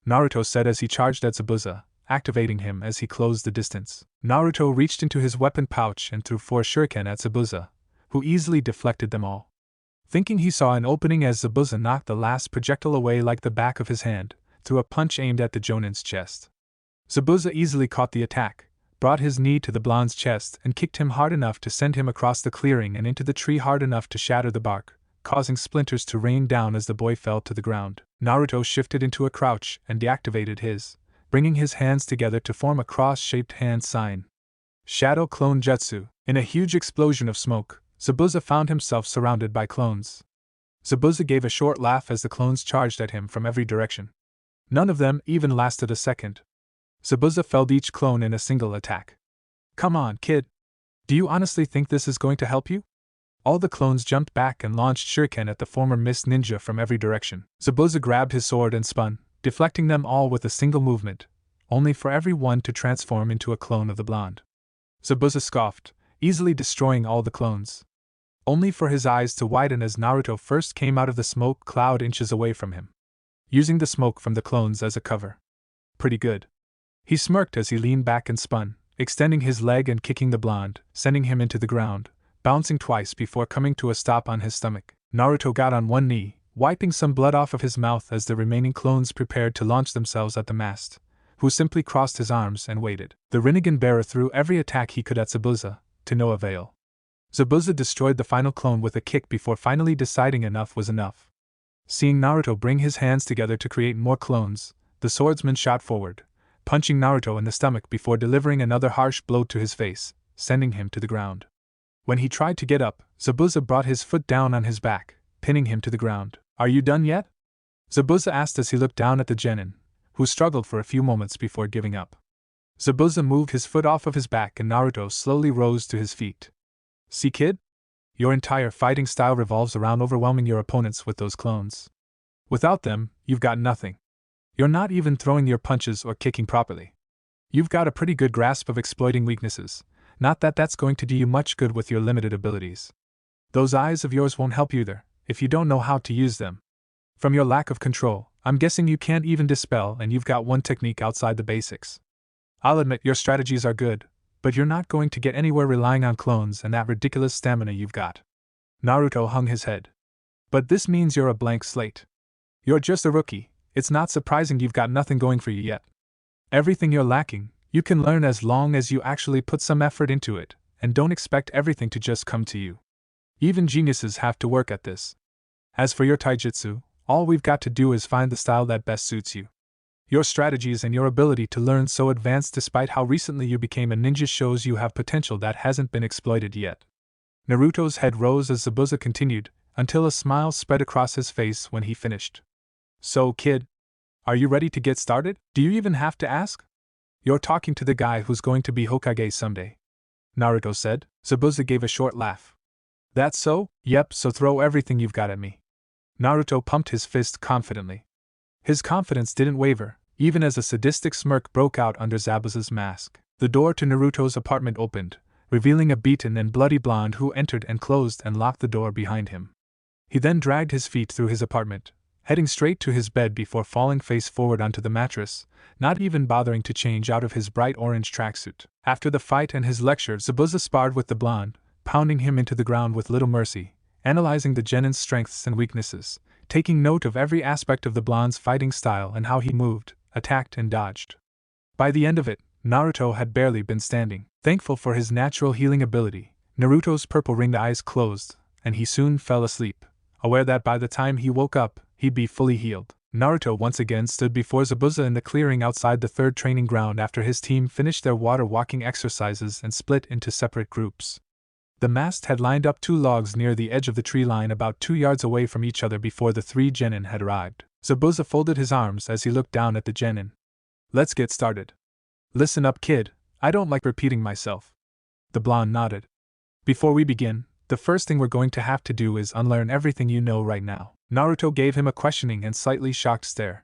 Naruto said as he charged at Zabuza, activating him as he closed the distance. Naruto reached into his weapon pouch and threw 4 shuriken at Zabuza, who easily deflected them all. Thinking he saw an opening as Zabuza knocked the last projectile away like the back of his hand, threw a punch aimed at the jonin's chest. Zabuza easily caught the attack, brought his knee to the blonde's chest and kicked him hard enough to send him across the clearing and into the tree hard enough to shatter the bark, causing splinters to rain down as the boy fell to the ground. Naruto shifted into a crouch and deactivated his, bringing his hands together to form a cross-shaped hand sign. Shadow Clone Jutsu. In a huge explosion of smoke, Zabuza found himself surrounded by clones. Zabuza gave a short laugh as the clones charged at him from every direction. None of them even lasted a second. Zabuza felled each clone in a single attack. Come on, kid. Do you honestly think this is going to help you? All the clones jumped back and launched shuriken at the former Mist Ninja from every direction. Zabuza grabbed his sword and spun, deflecting them all with a single movement, only for every one to transform into a clone of the blonde. Zabuza scoffed, easily destroying all the clones, only for his eyes to widen as Naruto first came out of the smoke cloud inches away from him, using the smoke from the clones as a cover. Pretty good. He smirked as he leaned back and spun, extending his leg and kicking the blonde, sending him into the ground, bouncing twice before coming to a stop on his stomach. Naruto got on one knee, wiping some blood off of his mouth as the remaining clones prepared to launch themselves at the mast, who simply crossed his arms and waited. The Rinnegan bearer threw every attack he could at Zabuza, to no avail. Zabuza destroyed the final clone with a kick before finally deciding enough was enough. Seeing Naruto bring his hands together to create more clones, the swordsman shot forward, punching Naruto in the stomach before delivering another harsh blow to his face, sending him to the ground. When he tried to get up, Zabuza brought his foot down on his back, pinning him to the ground. Are you done yet? Zabuza asked as he looked down at the genin, who struggled for a few moments before giving up. Zabuza moved his foot off of his back and Naruto slowly rose to his feet. See, kid? Your entire fighting style revolves around overwhelming your opponents with those clones. Without them, you've got nothing. You're not even throwing your punches or kicking properly. You've got a pretty good grasp of exploiting weaknesses, not that that's going to do you much good with your limited abilities. Those eyes of yours won't help you either, if you don't know how to use them. From your lack of control, I'm guessing you can't even dispel and you've got one technique outside the basics. I'll admit your strategies are good, but you're not going to get anywhere relying on clones and that ridiculous stamina you've got. Naruto hung his head. But this means you're a blank slate. You're just a rookie, it's not surprising you've got nothing going for you yet. Everything you're lacking, you can learn as long as you actually put some effort into it, and don't expect everything to just come to you. Even geniuses have to work at this. As for your taijutsu, all we've got to do is find the style that best suits you. Your strategies and your ability to learn so advanced despite how recently you became a ninja shows you have potential that hasn't been exploited yet. Naruto's head rose as Zabuza continued, until a smile spread across his face when he finished. So, kid, are you ready to get started? Do you even have to ask? You're talking to the guy who's going to be Hokage someday, Naruto said. Zabuza gave a short laugh. That's so? Yep, so throw everything you've got at me. Naruto pumped his fist confidently. His confidence didn't waver, even as a sadistic smirk broke out under Zabuza's mask. The door to Naruto's apartment opened, revealing a beaten and bloody blonde who entered and closed and locked the door behind him. He then dragged his feet through his apartment, heading straight to his bed before falling face forward onto the mattress, not even bothering to change out of his bright orange tracksuit. After the fight and his lecture, Zabuza sparred with the blonde, pounding him into the ground with little mercy, analyzing the genin's strengths and weaknesses, taking note of every aspect of the blonde's fighting style and how he moved, attacked and dodged. By the end of it, Naruto had barely been standing. Thankful for his natural healing ability, Naruto's purple-ringed eyes closed, and he soon fell asleep, aware that by the time he woke up, he'd be fully healed. Naruto once again stood before Zabuza in the clearing outside the third training ground after his team finished their water-walking exercises and split into separate groups. The mast had lined up 2 logs near the edge of the tree line about 2 yards away from each other before the 3 genin had arrived. Zabuza folded his arms as he looked down at the genin. Let's get started. Listen up, kid, I don't like repeating myself. The blonde nodded. Before we begin, the first thing we're going to have to do is unlearn everything you know right now. Naruto gave him a questioning and slightly shocked stare.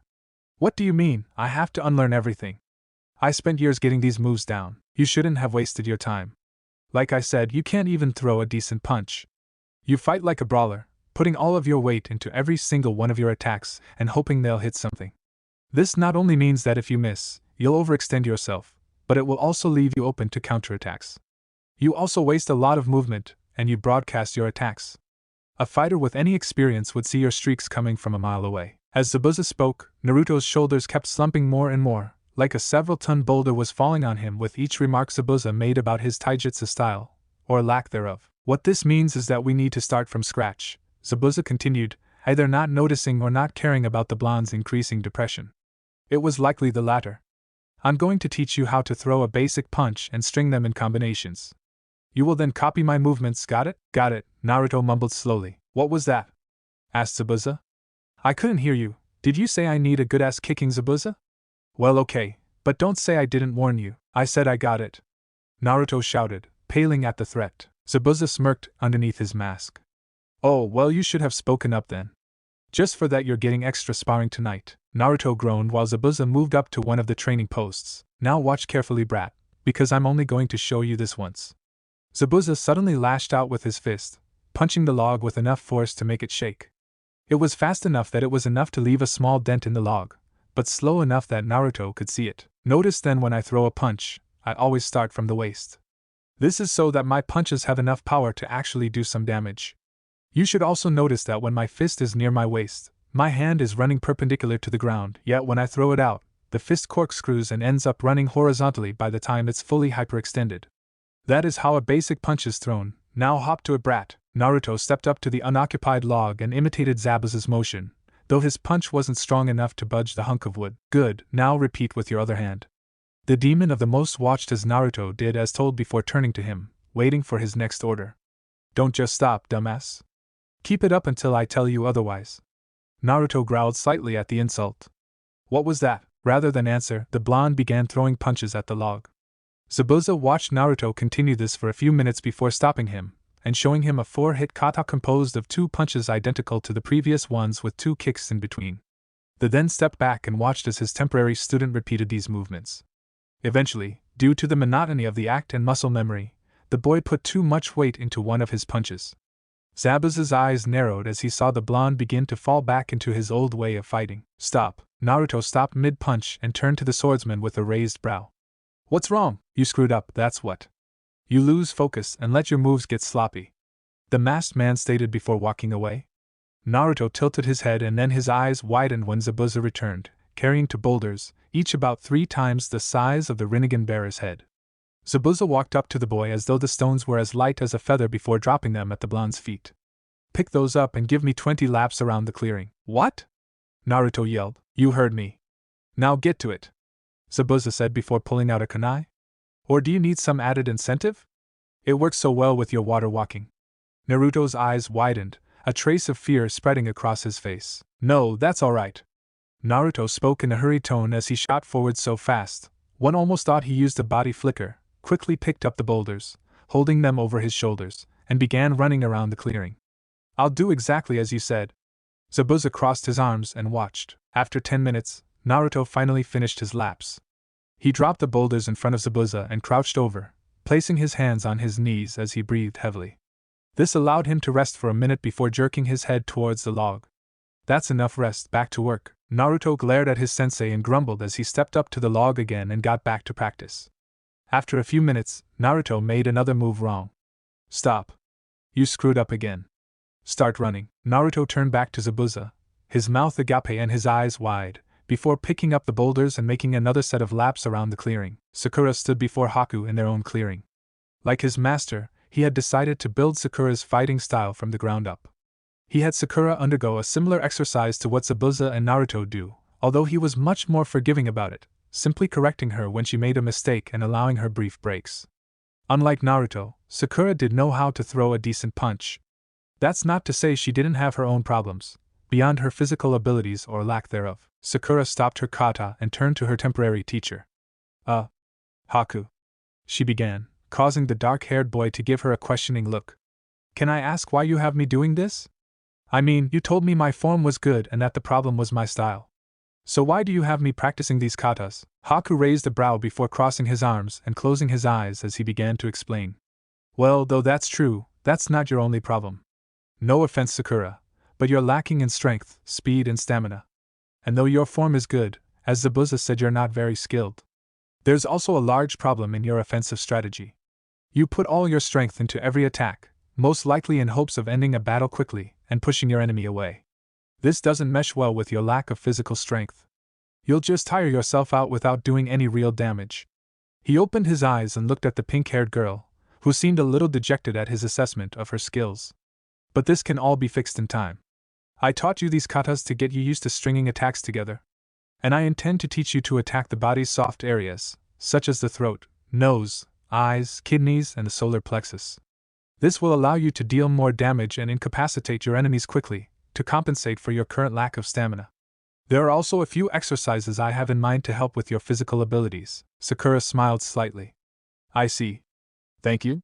What do you mean, I have to unlearn everything? I spent years getting these moves down. You shouldn't have wasted your time. Like I said, you can't even throw a decent punch. You fight like a brawler, putting all of your weight into every single one of your attacks and hoping they'll hit something. This not only means that if you miss, you'll overextend yourself, but it will also leave you open to counterattacks. You also waste a lot of movement, and you broadcast your attacks. A fighter with any experience would see your streaks coming from a mile away. As Zabuza spoke, Naruto's shoulders kept slumping more and more, like a several-ton boulder was falling on him with each remark Zabuza made about his taijutsu style, or lack thereof. What this means is that we need to start from scratch, Zabuza continued, either not noticing or not caring about the blonde's increasing depression. It was likely the latter. I'm going to teach you how to throw a basic punch and string them in combinations. You will then copy my movements, got it? Got it, Naruto mumbled slowly. What was that? Asked Zabuza. I couldn't hear you. Did you say I need a good ass kicking, Zabuza? Well, okay, but don't say I didn't warn you. I said I got it. Naruto shouted, paling at the threat. Zabuza smirked underneath his mask. Oh, well, you should have spoken up then. Just for that you're getting extra sparring tonight, Naruto groaned while Zabuza moved up to one of the training posts. Now watch carefully, brat, because I'm only going to show you this once. Zabuza suddenly lashed out with his fist, punching the log with enough force to make it shake. It was fast enough that it was enough to leave a small dent in the log, but slow enough that Naruto could see it. Notice then when I throw a punch, I always start from the waist. This is so that my punches have enough power to actually do some damage. You should also notice that when my fist is near my waist, my hand is running perpendicular to the ground, yet when I throw it out, the fist corkscrews and ends up running horizontally by the time it's fully hyperextended. That is how a basic punch is thrown. Now hop to it, brat. Naruto stepped up to the unoccupied log and imitated Zabuza's motion, though his punch wasn't strong enough to budge the hunk of wood. Good, now repeat with your other hand. The demon of the most watched as Naruto did as told before turning to him, waiting for his next order. Don't just stop, dumbass. Keep it up until I tell you otherwise. Naruto growled slightly at the insult. What was that? Rather than answer, the blonde began throwing punches at the log. Zabuza watched Naruto continue this for a few minutes before stopping him, and showing him a 4-hit kata composed of 2 punches identical to the previous ones with 2 kicks in between. They then stepped back and watched as his temporary student repeated these movements. Eventually, due to the monotony of the act and muscle memory, the boy put too much weight into one of his punches. Zabuza's eyes narrowed as he saw the blonde begin to fall back into his old way of fighting. Stop! Naruto stopped mid-punch and turned to the swordsman with a raised brow. What's wrong? You screwed up, that's what. You lose focus and let your moves get sloppy. The masked man stated before walking away. Naruto tilted his head and then his eyes widened when Zabuza returned, carrying 2 boulders, each about 3 times the size of the Rinnegan bearer's head. Zabuza walked up to the boy as though the stones were as light as a feather before dropping them at the blonde's feet. Pick those up and give me 20 laps around the clearing. What? Naruto yelled. You heard me. Now get to it, Zabuza said before pulling out a kunai. Or do you need some added incentive? It works so well with your water walking. Naruto's eyes widened, a trace of fear spreading across his face. No, that's all right. Naruto spoke in a hurried tone as he shot forward so fast, one almost thought he used a body flicker, quickly picked up the boulders, holding them over his shoulders, and began running around the clearing. I'll do exactly as you said. Zabuza crossed his arms and watched. After 10 minutes, Naruto finally finished his laps. He dropped the boulders in front of Zabuza and crouched over, placing his hands on his knees as he breathed heavily. This allowed him to rest for a minute before jerking his head towards the log. That's enough rest, back to work. Naruto glared at his sensei and grumbled as he stepped up to the log again and got back to practice. After a few minutes, Naruto made another move wrong. Stop. You screwed up again. Start running. Naruto turned back to Zabuza, his mouth agape and his eyes wide, before picking up the boulders and making another set of laps around the clearing. Sakura stood before Haku in their own clearing. Like his master, he had decided to build Sakura's fighting style from the ground up. He had Sakura undergo a similar exercise to what Zabuza and Naruto do, although he was much more forgiving about it, simply correcting her when she made a mistake and allowing her brief breaks. Unlike Naruto, Sakura did know how to throw a decent punch. That's not to say she didn't have her own problems, beyond her physical abilities or lack thereof. Sakura stopped her kata and turned to her temporary teacher. Haku, she began, causing the dark-haired boy to give her a questioning look. Can I ask why you have me doing this? I mean, you told me my form was good and that the problem was my style. So why do you have me practicing these katas? Haku raised a brow before crossing his arms and closing his eyes as he began to explain. Well, though that's true, that's not your only problem. No offense, Sakura, but you're lacking in strength, speed, and stamina. And though your form is good, as Zabuza said, you're not very skilled. There's also a large problem in your offensive strategy. You put all your strength into every attack, most likely in hopes of ending a battle quickly and pushing your enemy away. This doesn't mesh well with your lack of physical strength. You'll just tire yourself out without doing any real damage. He opened his eyes and looked at the pink-haired girl, who seemed a little dejected at his assessment of her skills. But this can all be fixed in time. I taught you these katas to get you used to stringing attacks together. And I intend to teach you to attack the body's soft areas, such as the throat, nose, eyes, kidneys, and the solar plexus. This will allow you to deal more damage and incapacitate your enemies quickly, to compensate for your current lack of stamina. There are also a few exercises I have in mind to help with your physical abilities. Sakura smiled slightly. I see. Thank you.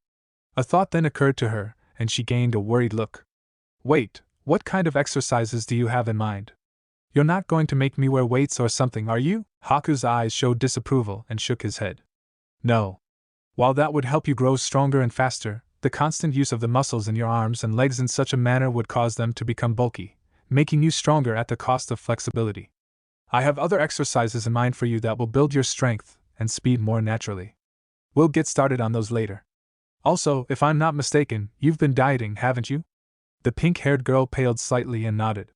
A thought then occurred to her, and she gained a worried look. Wait, what kind of exercises do you have in mind? You're not going to make me wear weights or something, are you? Haku's eyes showed disapproval and shook his head. No. While that would help you grow stronger and faster, the constant use of the muscles in your arms and legs in such a manner would cause them to become bulky, making you stronger at the cost of flexibility. I have other exercises in mind for you that will build your strength and speed more naturally. We'll get started on those later. Also, if I'm not mistaken, you've been dieting, haven't you? The pink-haired girl paled slightly and nodded.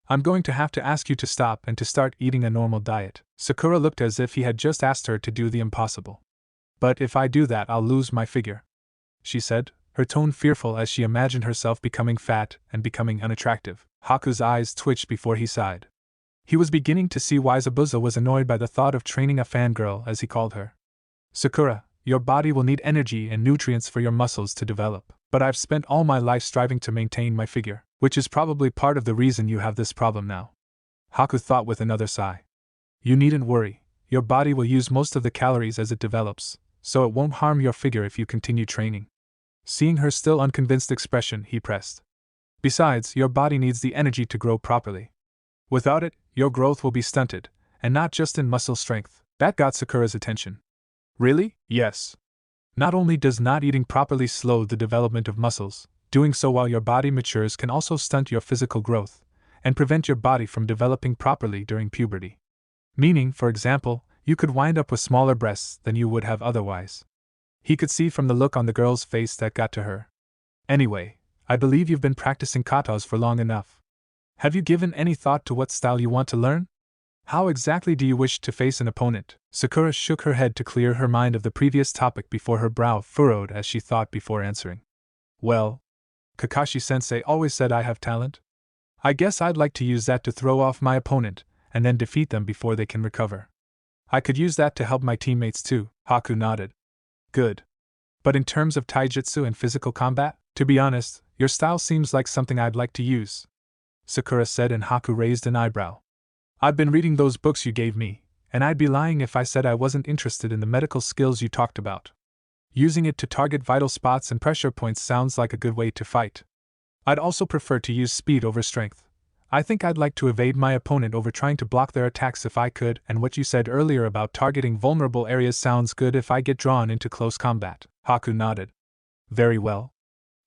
I'm going to have to ask you to stop and to start eating a normal diet. Sakura looked as if he had just asked her to do the impossible. But if I do that, I'll lose my figure, she said, her tone fearful as she imagined herself becoming fat and becoming unattractive. Haku's eyes twitched before he sighed. He was beginning to see why Zabuza was annoyed by the thought of training a fangirl, as he called her. Sakura, your body will need energy and nutrients for your muscles to develop. But I've spent all my life striving to maintain my figure, which is probably part of the reason you have this problem now. Haku thought with another sigh. You needn't worry, your body will use most of the calories as it develops, so it won't harm your figure if you continue training. Seeing her still unconvinced expression, he pressed. Besides, your body needs the energy to grow properly. Without it, your growth will be stunted, and not just in muscle strength. That got Sakura's attention. Really? Yes. Not only does not eating properly slow the development of muscles, doing so while your body matures can also stunt your physical growth, and prevent your body from developing properly during puberty. Meaning, for example, you could wind up with smaller breasts than you would have otherwise. He could see from the look on the girl's face that got to her. Anyway, I believe you've been practicing katas for long enough. Have you given any thought to what style you want to learn? How exactly do you wish to face an opponent? Sakura shook her head to clear her mind of the previous topic before her brow furrowed as she thought before answering. Well, Kakashi-sensei always said I have talent. I guess I'd like to use that to throw off my opponent, and then defeat them before they can recover. I could use that to help my teammates too, Haku nodded. Good. But in terms of taijutsu and physical combat, to be honest, your style seems like something I'd like to use, Sakura said, and Haku raised an eyebrow. I've been reading those books you gave me, and I'd be lying if I said I wasn't interested in the medical skills you talked about. Using it to target vital spots and pressure points sounds like a good way to fight. I'd also prefer to use speed over strength. I think I'd like to evade my opponent over trying to block their attacks if I could, and what you said earlier about targeting vulnerable areas sounds good if I get drawn into close combat. Haku nodded. Very well.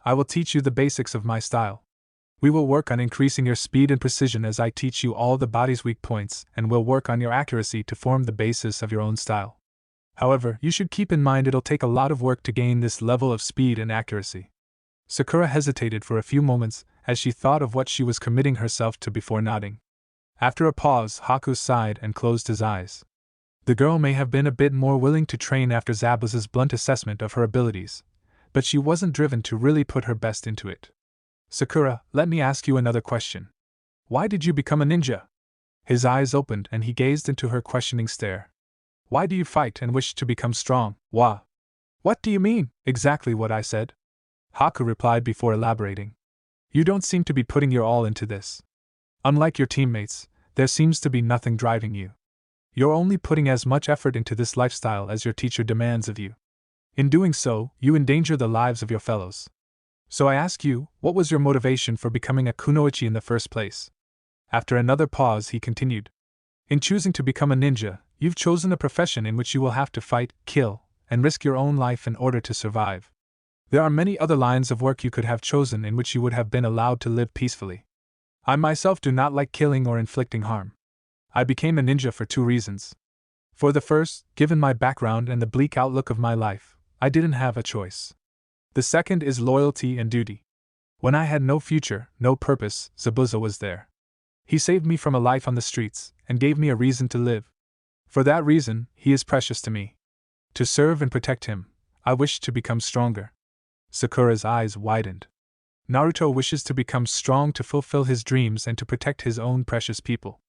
I will teach you the basics of my style. We will work on increasing your speed and precision as I teach you all the body's weak points, and we'll work on your accuracy to form the basis of your own style. However, you should keep in mind it'll take a lot of work to gain this level of speed and accuracy. Sakura hesitated for a few moments as she thought of what she was committing herself to before nodding. After a pause, Haku sighed and closed his eyes. The girl may have been a bit more willing to train after Zabuza's blunt assessment of her abilities, but she wasn't driven to really put her best into it. Sakura, let me ask you another question. Why did you become a ninja? His eyes opened and he gazed into her questioning stare. Why do you fight and wish to become strong? Wah. What do you mean? Exactly what I said. Haku replied before elaborating. You don't seem to be putting your all into this. Unlike your teammates, there seems to be nothing driving you. You're only putting as much effort into this lifestyle as your teacher demands of you. In doing so, you endanger the lives of your fellows. So I ask you, what was your motivation for becoming a kunoichi in the first place? After another pause, he continued. In choosing to become a ninja, you've chosen a profession in which you will have to fight, kill, and risk your own life in order to survive. There are many other lines of work you could have chosen in which you would have been allowed to live peacefully. I myself do not like killing or inflicting harm. I became a ninja for two reasons. For the first, given my background and the bleak outlook of my life, I didn't have a choice. The second is loyalty and duty. When I had no future, no purpose, Zabuza was there. He saved me from a life on the streets, and gave me a reason to live. For that reason, he is precious to me. To serve and protect him, I wish to become stronger. Sakura's eyes widened. Naruto wishes to become strong to fulfill his dreams and to protect his own precious people.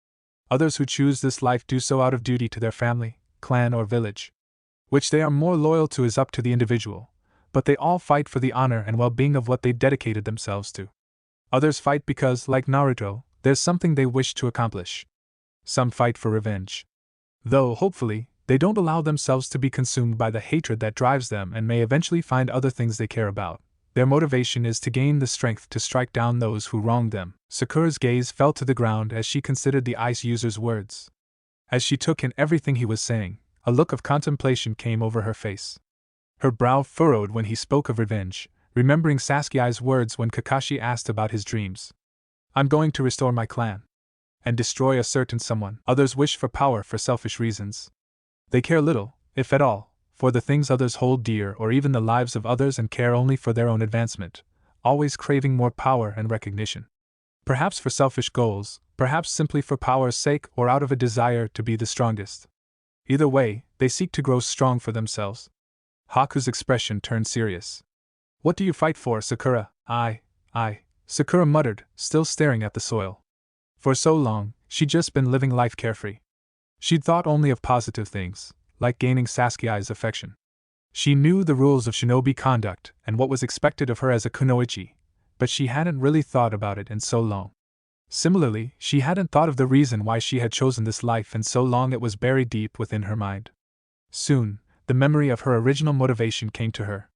Others who choose this life do so out of duty to their family, clan, or village. Which they are more loyal to is up to the individual, but they all fight for the honor and well-being of what they dedicated themselves to. Others fight because, like Naruto, there's something they wish to accomplish. Some fight for revenge. Though, hopefully, they don't allow themselves to be consumed by the hatred that drives them and may eventually find other things they care about. Their motivation is to gain the strength to strike down those who wronged them. Sakura's gaze fell to the ground as she considered the ice user's words. As she took in everything he was saying, a look of contemplation came over her face. Her brow furrowed when he spoke of revenge, remembering Sasuke's words when Kakashi asked about his dreams. I'm going to restore my clan. And destroy a certain someone. Others wish for power for selfish reasons. They care little, if at all, for the things others hold dear or even the lives of others and care only for their own advancement, always craving more power and recognition. Perhaps for selfish goals, perhaps simply for power's sake or out of a desire to be the strongest. Either way, they seek to grow strong for themselves. Haku's expression turned serious. What do you fight for, Sakura? I, Sakura muttered, still staring at the soil. For so long, she'd just been living life carefree. She'd thought only of positive things, like gaining Sasuke's affection. She knew the rules of shinobi conduct and what was expected of her as a kunoichi, but she hadn't really thought about it in so long. Similarly, she hadn't thought of the reason why she had chosen this life in so long it was buried deep within her mind. Soon, the memory of her original motivation came to her.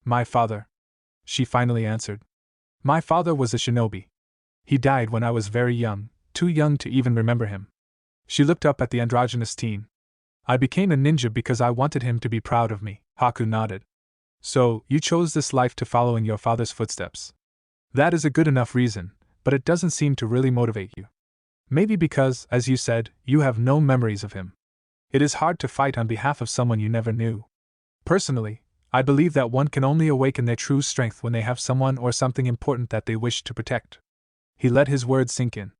My father. She finally answered. My father was a shinobi. He died when I was very young, too young to even remember him. She looked up at the androgynous teen. I became a ninja because I wanted him to be proud of me, Haku nodded. So, you chose this life to follow in your father's footsteps. That is a good enough reason, but it doesn't seem to really motivate you. Maybe because, as you said, you have no memories of him. It is hard to fight on behalf of someone you never knew. Personally, I believe that one can only awaken their true strength when they have someone or something important that they wish to protect. He let his words sink in.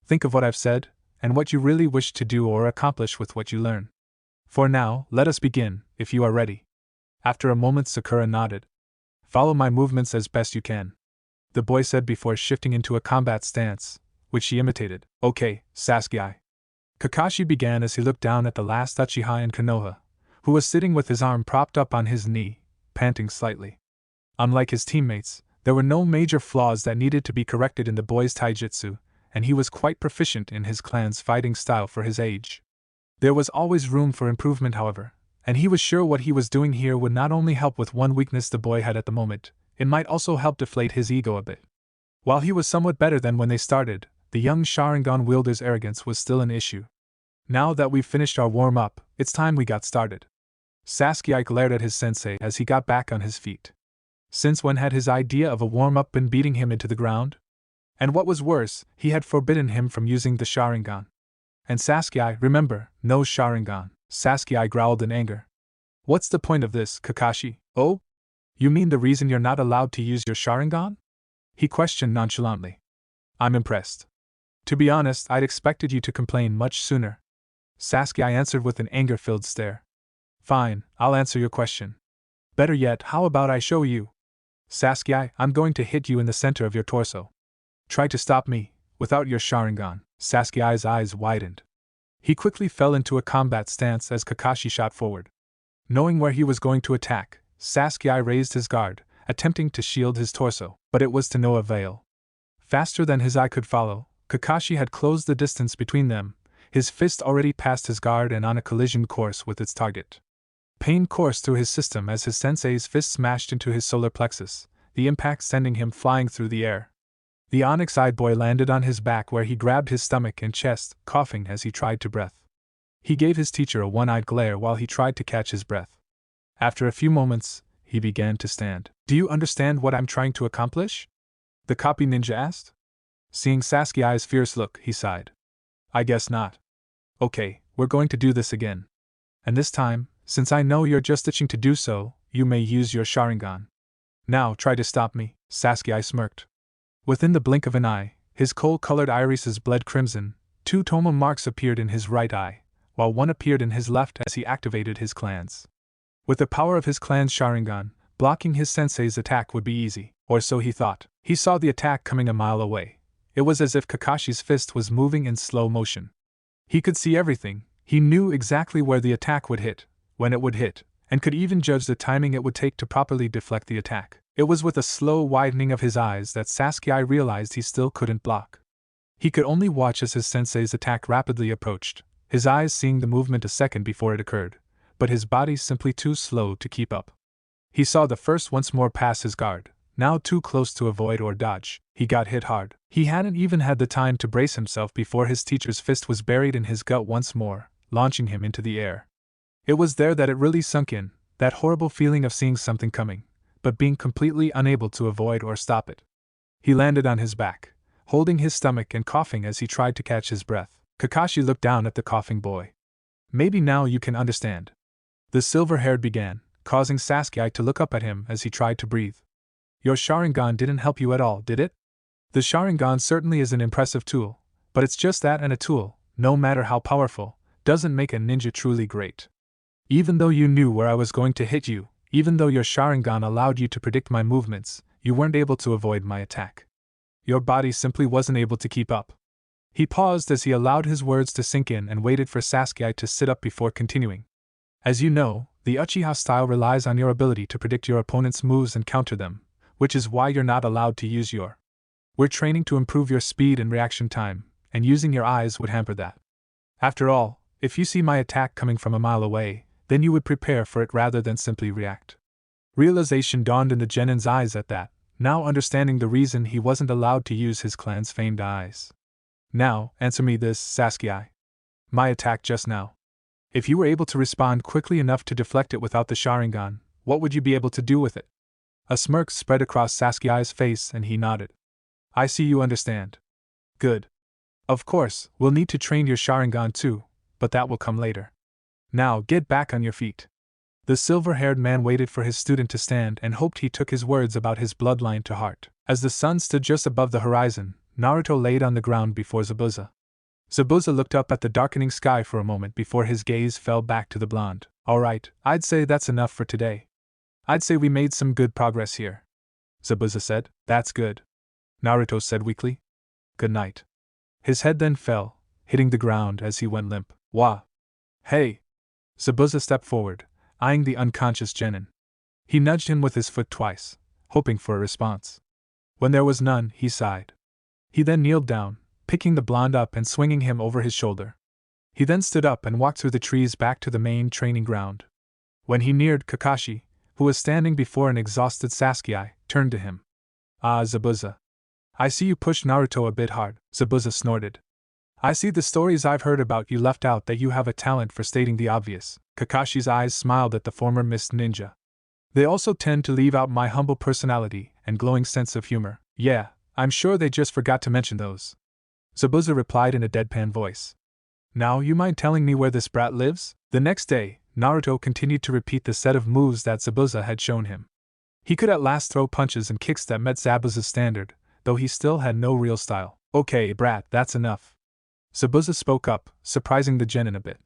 Think of what I've said, and what you really wish to do or accomplish with what you learn. For now, let us begin, if you are ready. After a moment, Sakura nodded. Follow my movements as best you can, the boy said before shifting into a combat stance, which she imitated. Okay, Saske. Kakashi began as he looked down at the last Uchiha in Konoha, who was sitting with his arm propped up on his knee, panting slightly. Unlike his teammates, there were no major flaws that needed to be corrected in the boy's taijutsu, and he was quite proficient in his clan's fighting style for his age. There was always room for improvement, however, and he was sure what he was doing here would not only help with one weakness the boy had at the moment, it might also help deflate his ego a bit. While he was somewhat better than when they started, the young Sharingan wielder's arrogance was still an issue. Now that we've finished our warm-up, it's time we got started. Saske glared at his sensei as he got back on his feet. Since when had his idea of a warm-up been beating him into the ground? And what was worse, he had forbidden him from using the Sharingan. And Saske, remember, no Sharingan, Saske growled in anger. What's the point of this, Kakashi? Oh? You mean the reason you're not allowed to use your Sharingan? He questioned nonchalantly. I'm impressed. To be honest, I'd expected you to complain much sooner. Saske answered with an anger-filled stare. Fine, I'll answer your question. Better yet, how about I show you? Saske, I'm going to hit you in the center of your torso. Try to stop me, without your Sharingan. Saske's eyes widened. He quickly fell into a combat stance as Kakashi shot forward. Knowing where he was going to attack, Saske raised his guard, attempting to shield his torso, but it was to no avail. Faster than his eye could follow, Kakashi had closed the distance between them, his fist already past his guard and on a collision course with its target. Pain coursed through his system as his sensei's fist smashed into his solar plexus, the impact sending him flying through the air. The onyx-eyed boy landed on his back where he grabbed his stomach and chest, coughing as he tried to breathe. He gave his teacher a one-eyed glare while he tried to catch his breath. After a few moments, he began to stand. Do you understand what I'm trying to accomplish? The copy ninja asked. Seeing Saske's fierce look, he sighed. I guess not. Okay, we're going to do this again. And this time, since I know you're just itching to do so, you may use your Sharingan. Now try to stop me, Saske smirked. Within the blink of an eye, his coal-colored irises bled crimson, 2 Toma marks appeared in his right eye, while one appeared in his left as he activated his clan's. With the power of his clan's Sharingan, blocking his sensei's attack would be easy, or so he thought. He saw the attack coming a mile away. It was as if Kakashi's fist was moving in slow motion. He could see everything, he knew exactly where the attack would hit, when it would hit, and could even judge the timing it would take to properly deflect the attack. It was with a slow widening of his eyes that Saske realized he still couldn't block. He could only watch as his sensei's attack rapidly approached, his eyes seeing the movement a second before it occurred, but his body simply too slow to keep up. He saw the first once more pass his guard, now too close to avoid or dodge. He got hit hard. He hadn't even had the time to brace himself before his teacher's fist was buried in his gut once more, launching him into the air. It was there that it really sunk in, that horrible feeling of seeing something coming, but being completely unable to avoid or stop it. He landed on his back, holding his stomach and coughing as he tried to catch his breath. Kakashi looked down at the coughing boy. Maybe now you can understand. The silver-haired began, causing Saske to look up at him as he tried to breathe. Your Sharingan didn't help you at all, did it? The Sharingan certainly is an impressive tool, but it's just that, and a tool, no matter how powerful, doesn't make a ninja truly great. Even though you knew where I was going to hit you, even though your Sharingan allowed you to predict my movements, you weren't able to avoid my attack. Your body simply wasn't able to keep up. He paused as he allowed his words to sink in and waited for Saske to sit up before continuing. As you know, The Uchiha style relies on your ability to predict your opponent's moves and counter them, which is why you're not allowed to use your. We're training to improve your speed and reaction time, and using your eyes would hamper that. After all, if you see my attack coming from a mile away, then you would prepare for it rather than simply react. Realization dawned in the Genin's eyes at that, now understanding the reason he wasn't allowed to use his clan's famed eyes. Now, answer me this, Saske. My attack just now. If you were able to respond quickly enough to deflect it without the Sharingan, what would you be able to do with it? A smirk spread across Saske's face and he nodded. I see you understand. Good. Of course, we'll need to train your Sharingan too, but that will come later. Now get back on your feet. The silver-haired man waited for his student to stand and hoped he took his words about his bloodline to heart. As the sun stood just above the horizon, Naruto laid on the ground before Zabuza. Zabuza looked up at the darkening sky for a moment before his gaze fell back to the blonde. All right, I'd say that's enough for today. I'd say we made some good progress here. Zabuza said. That's good. Naruto said weakly. Good night. His head then fell, hitting the ground as he went limp. Wah! Hey! Zabuza stepped forward, eyeing the unconscious Genin. He nudged him with his foot twice, hoping for a response. When there was none, he sighed. He then kneeled down, picking the blonde up and swinging him over his shoulder. He then stood up and walked through the trees back to the main training ground. When he neared Kakashi, who was standing before an exhausted Saske, turned to him. Ah, Zabuza. I see you pushed Naruto a bit hard, Zabuza snorted. I see the stories I've heard about you left out that you have a talent for stating the obvious. Kakashi's eyes smiled at the former Mist Ninja. They also tend to leave out my humble personality and glowing sense of humor. Yeah, I'm sure they just forgot to mention those. Zabuza replied in a deadpan voice. Now you mind telling me where this brat lives? The next day, Naruto continued to repeat the set of moves that Zabuza had shown him. He could at last throw punches and kicks that met Zabuza's standard, though he still had no real style. Okay, brat, that's enough. Zabuza spoke up, surprising the Genin a bit.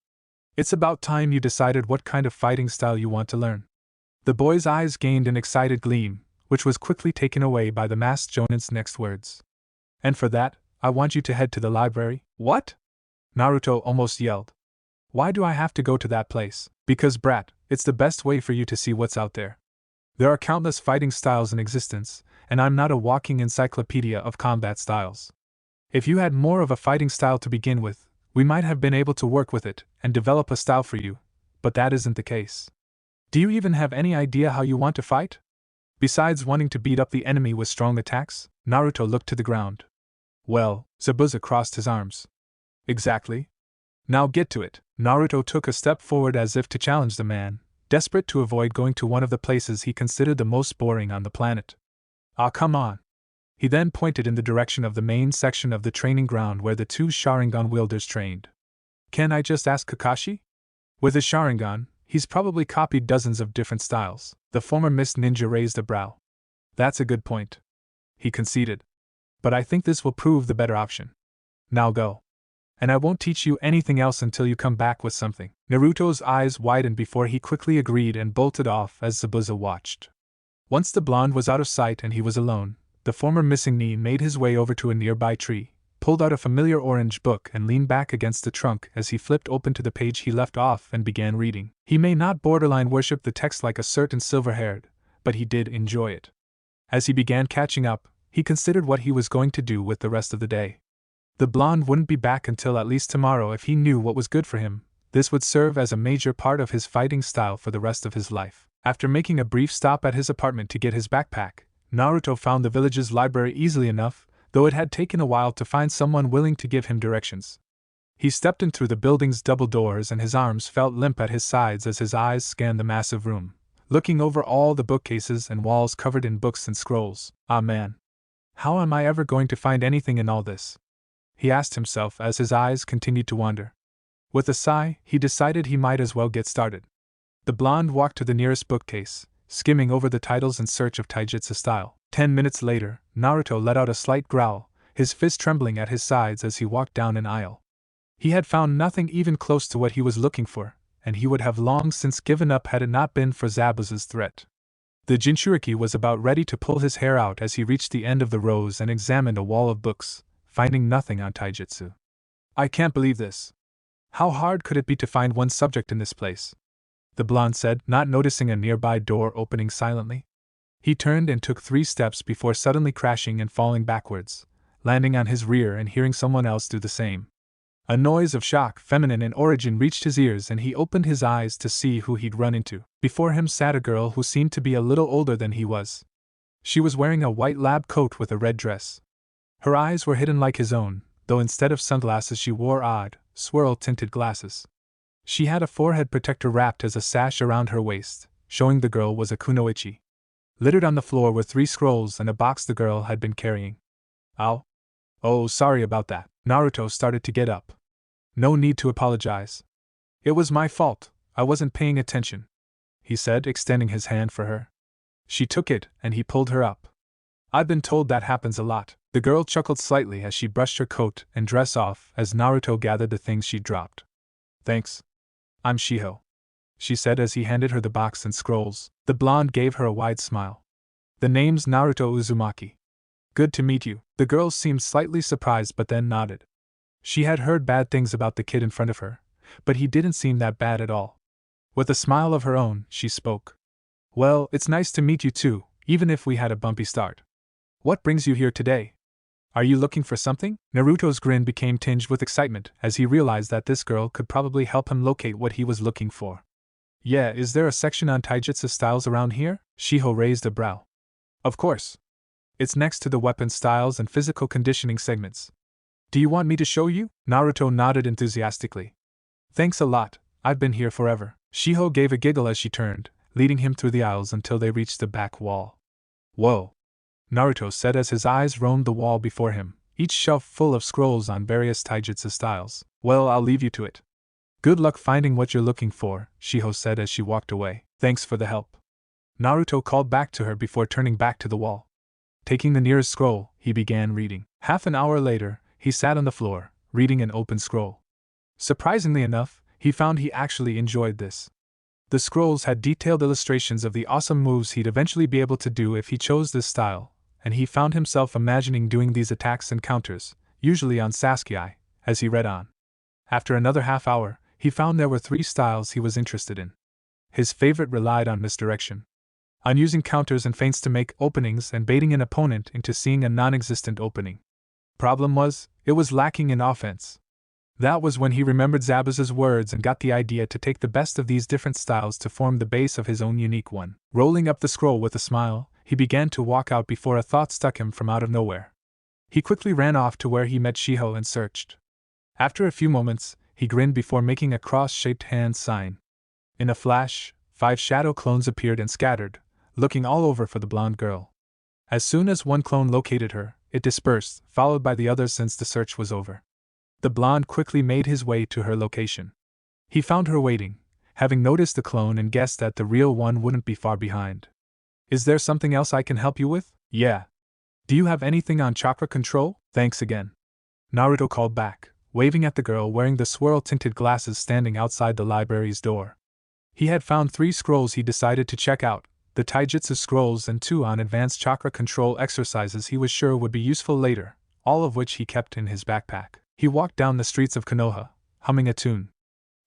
It's about time you decided what kind of fighting style you want to learn. The boy's eyes gained an excited gleam, which was quickly taken away by the masked Jonin's next words. And for that, I want you to head to the library. What? Naruto almost yelled. Why do I have to go to that place? Because, brat, it's the best way for you to see what's out there. There are countless fighting styles in existence, and I'm not a walking encyclopedia of combat styles. If you had more of a fighting style to begin with, we might have been able to work with it and develop a style for you, but that isn't the case. Do you even have any idea how you want to fight? Besides wanting to beat up the enemy with strong attacks, Naruto looked to the ground. Well, Zabuza crossed his arms. Exactly. Now get to it. Naruto took a step forward as if to challenge the man, desperate to avoid going to one of the places he considered the most boring on the planet. Ah, come on. He then pointed in the direction of the main section of the training ground where the two Sharingan wielders trained. Can I just ask Kakashi? With his Sharingan, he's probably copied dozens of different styles. The former Mist Ninja raised a brow. That's a good point. He conceded. But I think this will prove the better option. Now go. And I won't teach you anything else until you come back with something. Naruto's eyes widened before he quickly agreed and bolted off as Zabuza watched. Once the blonde was out of sight and he was alone, the former missing knee made his way over to a nearby tree, pulled out a familiar orange book and leaned back against the trunk as he flipped open to the page he left off and began reading. He may not borderline worship the text like a certain silver-haired, but he did enjoy it. As he began catching up, he considered what he was going to do with the rest of the day. The blonde wouldn't be back until at least tomorrow if he knew what was good for him. This would serve as a major part of his fighting style for the rest of his life. After making a brief stop at his apartment to get his backpack, Naruto found the village's library easily enough, though it had taken a while to find someone willing to give him directions. He stepped in through the building's double doors and his arms felt limp at his sides as his eyes scanned the massive room, looking over all the bookcases and walls covered in books and scrolls. Ah man. How am I ever going to find anything in all this? He asked himself as his eyes continued to wander. With a sigh, he decided he might as well get started. The blonde walked to the nearest bookcase, skimming over the titles in search of Taijutsu style. 10 minutes later, Naruto let out a slight growl, his fist trembling at his sides as he walked down an aisle. He had found nothing even close to what he was looking for, and he would have long since given up had it not been for Zabuza's threat. The Jinchuriki was about ready to pull his hair out as he reached the end of the rows and examined a wall of books, finding nothing on Taijutsu. I can't believe this. How hard could it be to find one subject in this place? the blonde said, not noticing a nearby door opening silently. He turned and took 3 steps before suddenly crashing and falling backwards, landing on his rear and hearing someone else do the same. A noise of shock, feminine in origin, reached his ears and he opened his eyes to see who he'd run into. Before him sat a girl who seemed to be a little older than he was. She was wearing a white lab coat with a red dress. Her eyes were hidden like his own, though instead of sunglasses she wore odd, swirl-tinted glasses. She had a forehead protector wrapped as a sash around her waist, showing the girl was a kunoichi. Littered on the floor were 3 scrolls and a box the girl had been carrying. Ow. Oh, sorry about that. Naruto started to get up. No need to apologize. It was my fault, I wasn't paying attention, he said, extending his hand for her. She took it, and he pulled her up. I've been told that happens a lot. The girl chuckled slightly as she brushed her coat and dress off as Naruto gathered the things she'd dropped. Thanks. I'm Shiho, she said as he handed her the box and scrolls. The blonde gave her a wide smile. The name's Naruto Uzumaki. Good to meet you. The girl seemed slightly surprised but then nodded. She had heard bad things about the kid in front of her, but he didn't seem that bad at all. With a smile of her own, she spoke. Well, it's nice to meet you too, even if we had a bumpy start. What brings you here today? Are you looking for something? Naruto's grin became tinged with excitement as he realized that this girl could probably help him locate what he was looking for. Yeah, is there a section on taijutsu styles around here? Shiho raised a brow. Of course. It's next to the weapon styles and physical conditioning segments. Do you want me to show you? Naruto nodded enthusiastically. Thanks a lot, I've been here forever. Shiho gave a giggle as she turned, leading him through the aisles until they reached the back wall. Whoa! Naruto said as his eyes roamed the wall before him, each shelf full of scrolls on various taijutsu styles. Well, I'll leave you to it. Good luck finding what you're looking for, Shiho said as she walked away. Thanks for the help. Naruto called back to her before turning back to the wall. Taking the nearest scroll, he began reading. Half an hour later, he sat on the floor, reading an open scroll. Surprisingly enough, he found he actually enjoyed this. The scrolls had detailed illustrations of the awesome moves he'd eventually be able to do if he chose this style, and he found himself imagining doing these attacks and counters, usually on Saske, as he read on. After another half hour, he found there were 3 styles he was interested in. His favorite relied on misdirection. On using counters and feints to make openings and baiting an opponent into seeing a non-existent opening. Problem was, it was lacking in offense. That was when he remembered Zabuza's words and got the idea to take the best of these different styles to form the base of his own unique one. Rolling up the scroll with a smile, he began to walk out before a thought struck him from out of nowhere. He quickly ran off to where he met Shiho and searched. After a few moments, he grinned before making a cross-shaped hand sign. In a flash, 5 shadow clones appeared and scattered, looking all over for the blonde girl. As soon as one clone located her, it dispersed, followed by the others since the search was over. The blonde quickly made his way to her location. He found her waiting, having noticed the clone and guessed that the real one wouldn't be far behind. Is there something else I can help you with? Yeah. Do you have anything on chakra control? Thanks again. Naruto called back, waving at the girl wearing the swirl-tinted glasses standing outside the library's door. He had found 3 scrolls he decided to check out, the taijutsu scrolls and 2 on advanced chakra control exercises he was sure would be useful later, all of which he kept in his backpack. He walked down the streets of Konoha, humming a tune.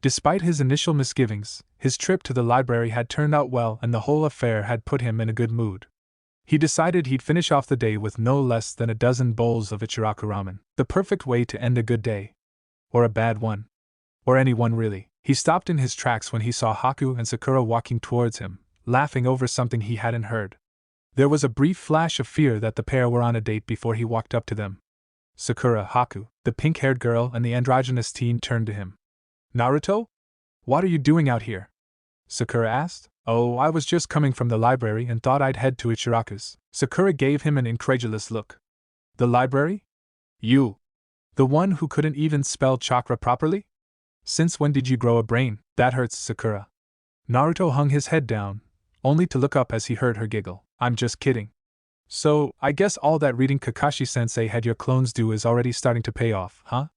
Despite his initial misgivings, his trip to the library had turned out well and the whole affair had put him in a good mood. He decided he'd finish off the day with no less than a dozen bowls of Ichiraku ramen, the perfect way to end a good day. Or a bad one. Or any one really. He stopped in his tracks when he saw Haku and Sakura walking towards him, laughing over something he hadn't heard. There was a brief flash of fear that the pair were on a date before he walked up to them. Sakura, Haku, the pink-haired girl and the androgynous teen turned to him. Naruto? What are you doing out here? Sakura asked. Oh, I was just coming from the library and thought I'd head to Ichiraku's. Sakura gave him an incredulous look. The library? You. The one who couldn't even spell chakra properly? Since when did you grow a brain? That hurts, Sakura. Naruto hung his head down, only to look up as he heard her giggle. I'm just kidding. So, I guess all that reading Kakashi-sensei had your clones do is already starting to pay off, huh?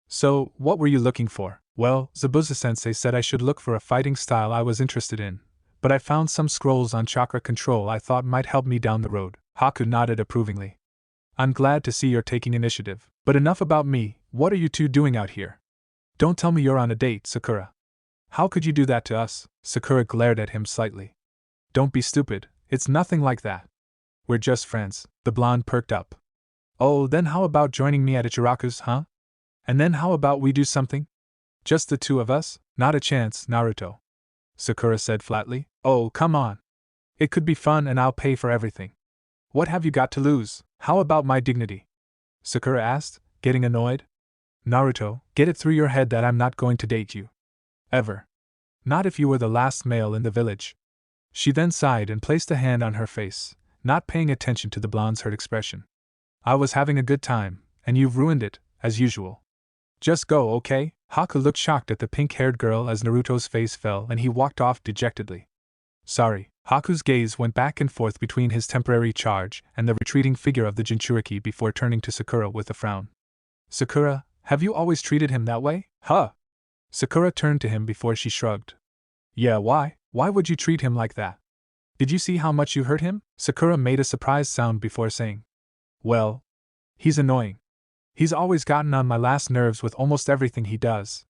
So, what were you looking for? Well, Zabuza-sensei said I should look for a fighting style I was interested in, but I found some scrolls on chakra control I thought might help me down the road. Haku nodded approvingly. I'm glad to see you're taking initiative. But enough about me, what are you two doing out here? Don't tell me you're on a date, Sakura. How could you do that to us? Sakura glared at him slightly. Don't be stupid, it's nothing like that. We're just friends. The blonde perked up. Oh, then how about joining me at Ichiraku's, huh? And then how about we do something? Just the two of us? Not a chance, Naruto. Sakura said flatly. Oh, come on. It could be fun and I'll pay for everything. What have you got to lose? How about my dignity? Sakura asked, getting annoyed. Naruto, get it through your head that I'm not going to date you. Ever. Not if you were the last male in the village. She then sighed and placed a hand on her face, not paying attention to the blonde's hurt expression. I was having a good time, and you've ruined it, as usual. Just go, okay? Haku looked shocked at the pink-haired girl as Naruto's face fell and he walked off dejectedly. Sorry. Haku's gaze went back and forth between his temporary charge and the retreating figure of the Jinchuriki before turning to Sakura with a frown. Sakura, have you always treated him that way? Huh? Sakura turned to him before she shrugged. Yeah, why? Why would you treat him like that? Did you see how much you hurt him? Sakura made a surprised sound before saying. Well, he's annoying. He's always gotten on my last nerves with almost everything he does.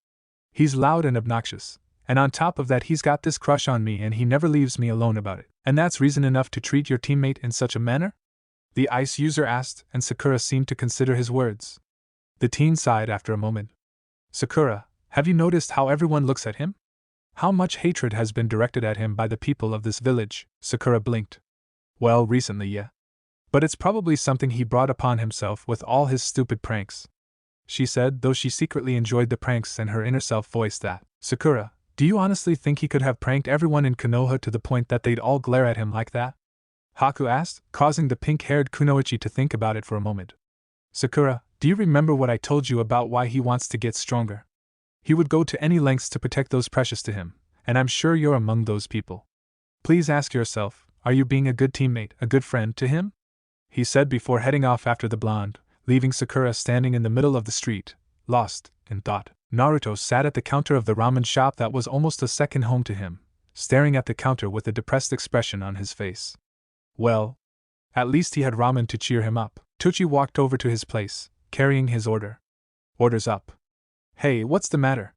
He's loud and obnoxious. And on top of that he's got this crush on me and he never leaves me alone about it. And that's reason enough to treat your teammate in such a manner? The ice user asked, and Sakura seemed to consider his words. The teen sighed after a moment. Sakura, have you noticed how everyone looks at him? How much hatred has been directed at him by the people of this village? Sakura blinked. Well, recently, yeah. But it's probably something he brought upon himself with all his stupid pranks. She said, though she secretly enjoyed the pranks and her inner self voiced that. Sakura, do you honestly think he could have pranked everyone in Konoha to the point that they'd all glare at him like that? Haku asked, causing the pink-haired kunoichi to think about it for a moment. Sakura, do you remember what I told you about why he wants to get stronger? He would go to any lengths to protect those precious to him, and I'm sure you're among those people. Please ask yourself, are you being a good teammate, a good friend to him? He said before heading off after the blonde, leaving Sakura standing in the middle of the street, lost in thought. Naruto sat at the counter of the ramen shop that was almost a second home to him, staring at the counter with a depressed expression on his face. Well, at least he had ramen to cheer him up. Tucci walked over to his place, carrying his order. Orders up. Hey, what's the matter?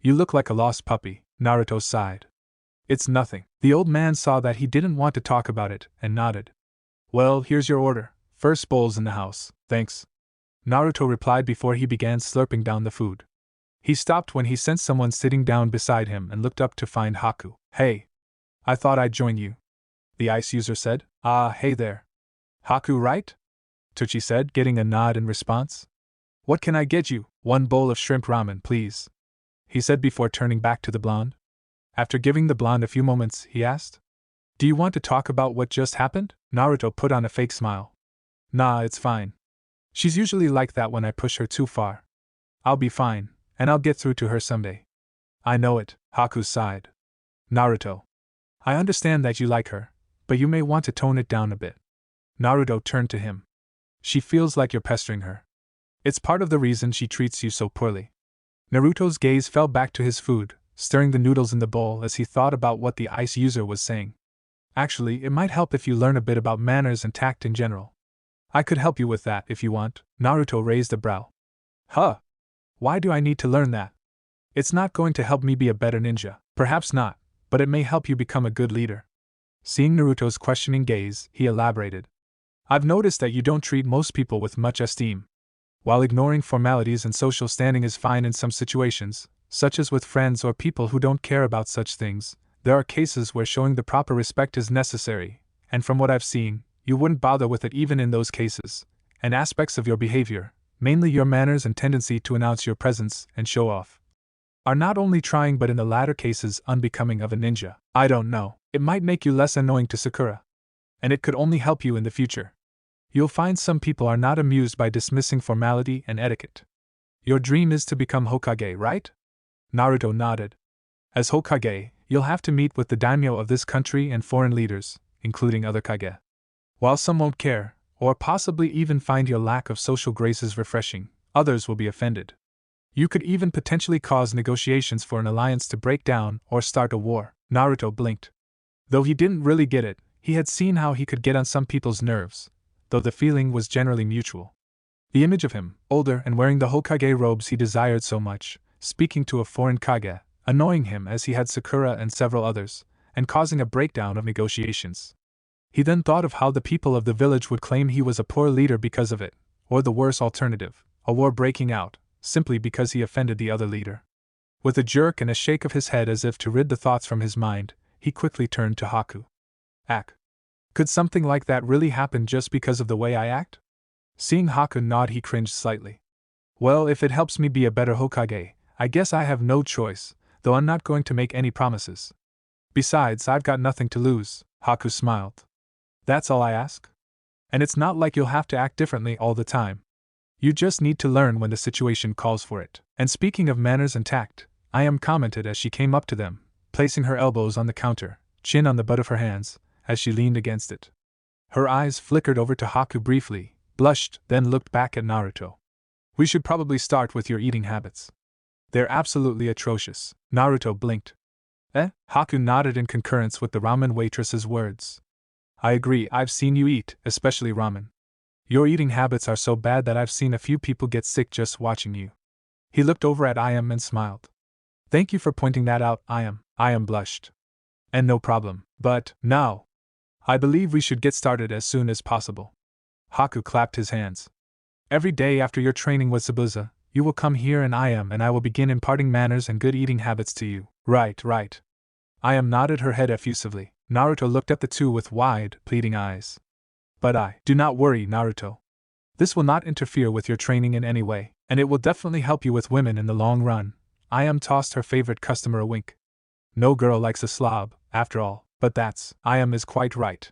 You look like a lost puppy, Naruto sighed. It's nothing. The old man saw that he didn't want to talk about it, and nodded. Well, here's your order. First bowls in the house, thanks. Naruto replied before he began slurping down the food. He stopped when he sensed someone sitting down beside him and looked up to find Haku. Hey. I thought I'd join you. The ice user said. Ah, hey there. Haku, right? Tucci said, getting a nod in response. What can I get you? 1 bowl of shrimp ramen, please. He said before turning back to the blonde. After giving the blonde a few moments, he asked. Do you want to talk about what just happened? Naruto put on a fake smile. Nah, it's fine. She's usually like that when I push her too far. I'll be fine, and I'll get through to her someday. I know it, Haku sighed. Naruto. I understand that you like her, but you may want to tone it down a bit. Naruto turned to him. She feels like you're pestering her. It's part of the reason she treats you so poorly. Naruto's gaze fell back to his food, stirring the noodles in the bowl as he thought about what the ice user was saying. Actually, it might help if you learn a bit about manners and tact in general. I could help you with that if you want. Naruto raised a brow. Huh? Why do I need to learn that? It's not going to help me be a better ninja. Perhaps not, but it may help you become a good leader. Seeing Naruto's questioning gaze, he elaborated. I've noticed that you don't treat most people with much esteem. While ignoring formalities and social standing is fine in some situations, such as with friends or people who don't care about such things, there are cases where showing the proper respect is necessary, and from what I've seen, you wouldn't bother with it even in those cases, and aspects of your behavior, mainly your manners and tendency to announce your presence and show off, are not only trying but in the latter cases unbecoming of a ninja. I don't know, it might make you less annoying to Sakura. And it could only help you in the future. You'll find some people are not amused by dismissing formality and etiquette. Your dream is to become Hokage, right? Naruto nodded. As Hokage, you'll have to meet with the daimyo of this country and foreign leaders, including other Kage. While some won't care, or possibly even find your lack of social graces refreshing, others will be offended. You could even potentially cause negotiations for an alliance to break down or start a war. Naruto blinked. Though he didn't really get it, he had seen how he could get on some people's nerves, though the feeling was generally mutual. The image of him, older and wearing the Hokage robes he desired so much, speaking to a foreign Kage, annoying him as he had Sakura and several others, and causing a breakdown of negotiations. He then thought of how the people of the village would claim he was a poor leader because of it, or the worse alternative, a war breaking out, simply because he offended the other leader. With a jerk and a shake of his head as if to rid the thoughts from his mind, he quickly turned to Haku. Could something like that really happen just because of the way I act? Seeing Haku nod, he cringed slightly. Well, if it helps me be a better Hokage, I guess I have no choice, though I'm not going to make any promises. Besides, I've got nothing to lose, Haku smiled. That's all I ask? And it's not like you'll have to act differently all the time. You just need to learn when the situation calls for it. And speaking of manners and tact, Ayam commented as she came up to them, placing her elbows on the counter, chin on the butt of her hands, as she leaned against it. Her eyes flickered over to Haku briefly, blushed, then looked back at Naruto. We should probably start with your eating habits. They're absolutely atrocious. Naruto blinked. Haku nodded in concurrence with the ramen waitress's words. I agree, I've seen you eat, especially ramen. Your eating habits are so bad that I've seen a few people get sick just watching you. He looked over at Ayam and smiled. Thank you for pointing that out, Ayam. Ayam blushed. And no problem, but, now, I believe we should get started as soon as possible. Haku clapped his hands. Every day after your training with Zabuza, you will come here and I will begin imparting manners and good eating habits to you. Right. Ayam nodded her head effusively. Naruto looked at the two with wide, pleading eyes. But do not worry, Naruto. This will not interfere with your training in any way, and it will definitely help you with women in the long run. Ayam tossed her favorite customer a wink. No girl likes a slob, after all. But Ayam is quite right.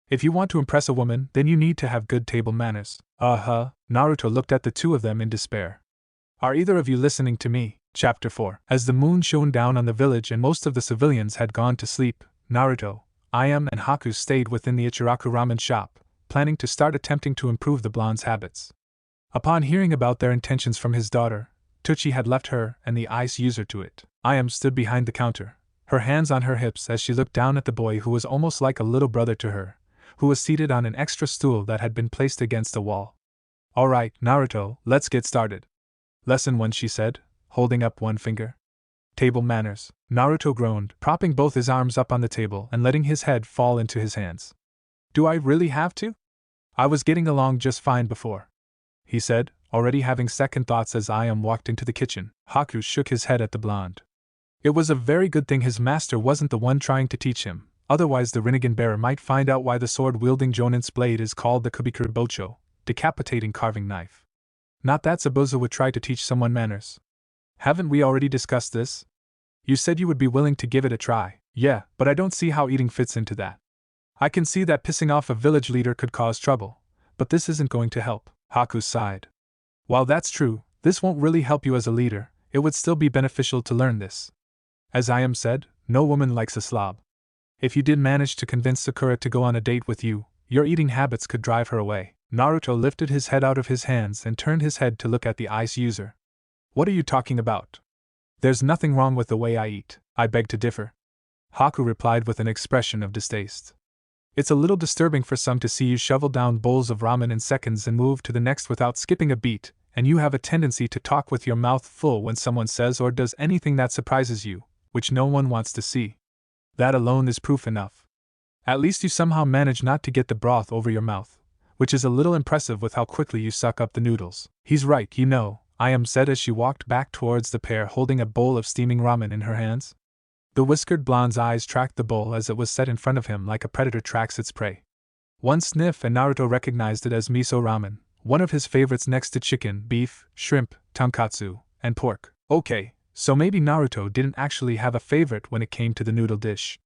If you want to impress a woman, then you need to have good table manners. Naruto looked at the two of them in despair. Are either of you listening to me? Chapter 4. As the moon shone down on the village and most of the civilians had gone to sleep, Naruto, Ayam and Haku stayed within the Ichiraku ramen shop, planning to start attempting to improve the blonde's habits. Upon hearing about their intentions from his daughter, Tucci had left her and the ice user to it. Ayam stood behind the counter, her hands on her hips as she looked down at the boy who was almost like a little brother to her, who was seated on an extra stool that had been placed against a wall. Alright, Naruto, let's get started. Lesson 1, she said, holding up one finger. Table manners, Naruto groaned, propping both his arms up on the table and letting his head fall into his hands. Do I really have to? I was getting along just fine before, he said, already having second thoughts as Ayam walked into the kitchen. Haku shook his head at the blonde. It was a very good thing his master wasn't the one trying to teach him, otherwise the Rinnegan bearer might find out why the sword-wielding Jonin's blade is called the Kubikuru Bocho, decapitating carving knife. Not that Zabuza would try to teach someone manners. Haven't we already discussed this? You said you would be willing to give it a try. Yeah, but I don't see how eating fits into that. I can see that pissing off a village leader could cause trouble, but this isn't going to help. Haku sighed. While that's true, this won't really help you as a leader. It would still be beneficial to learn this. As Ayam said, no woman likes a slob. If you did manage to convince Sakura to go on a date with you, your eating habits could drive her away. Naruto lifted his head out of his hands and turned his head to look at the ice user. What are you talking about? There's nothing wrong with the way I eat. I beg to differ. Haku replied with an expression of distaste. It's a little disturbing for some to see you shovel down bowls of ramen in seconds and move to the next without skipping a beat, and you have a tendency to talk with your mouth full when someone says or does anything that surprises you, which no one wants to see. That alone is proof enough. At least you somehow manage not to get the broth over your mouth, which is a little impressive with how quickly you suck up the noodles. He's right, you know, Ayam said as she walked back towards the pair holding a bowl of steaming ramen in her hands. The whiskered blonde's eyes tracked the bowl as it was set in front of him like a predator tracks its prey. One sniff and Naruto recognized it as miso ramen, one of his favorites next to chicken, beef, shrimp, tonkatsu, and pork. Okay. So maybe Naruto didn't actually have a favorite when it came to the noodle dish.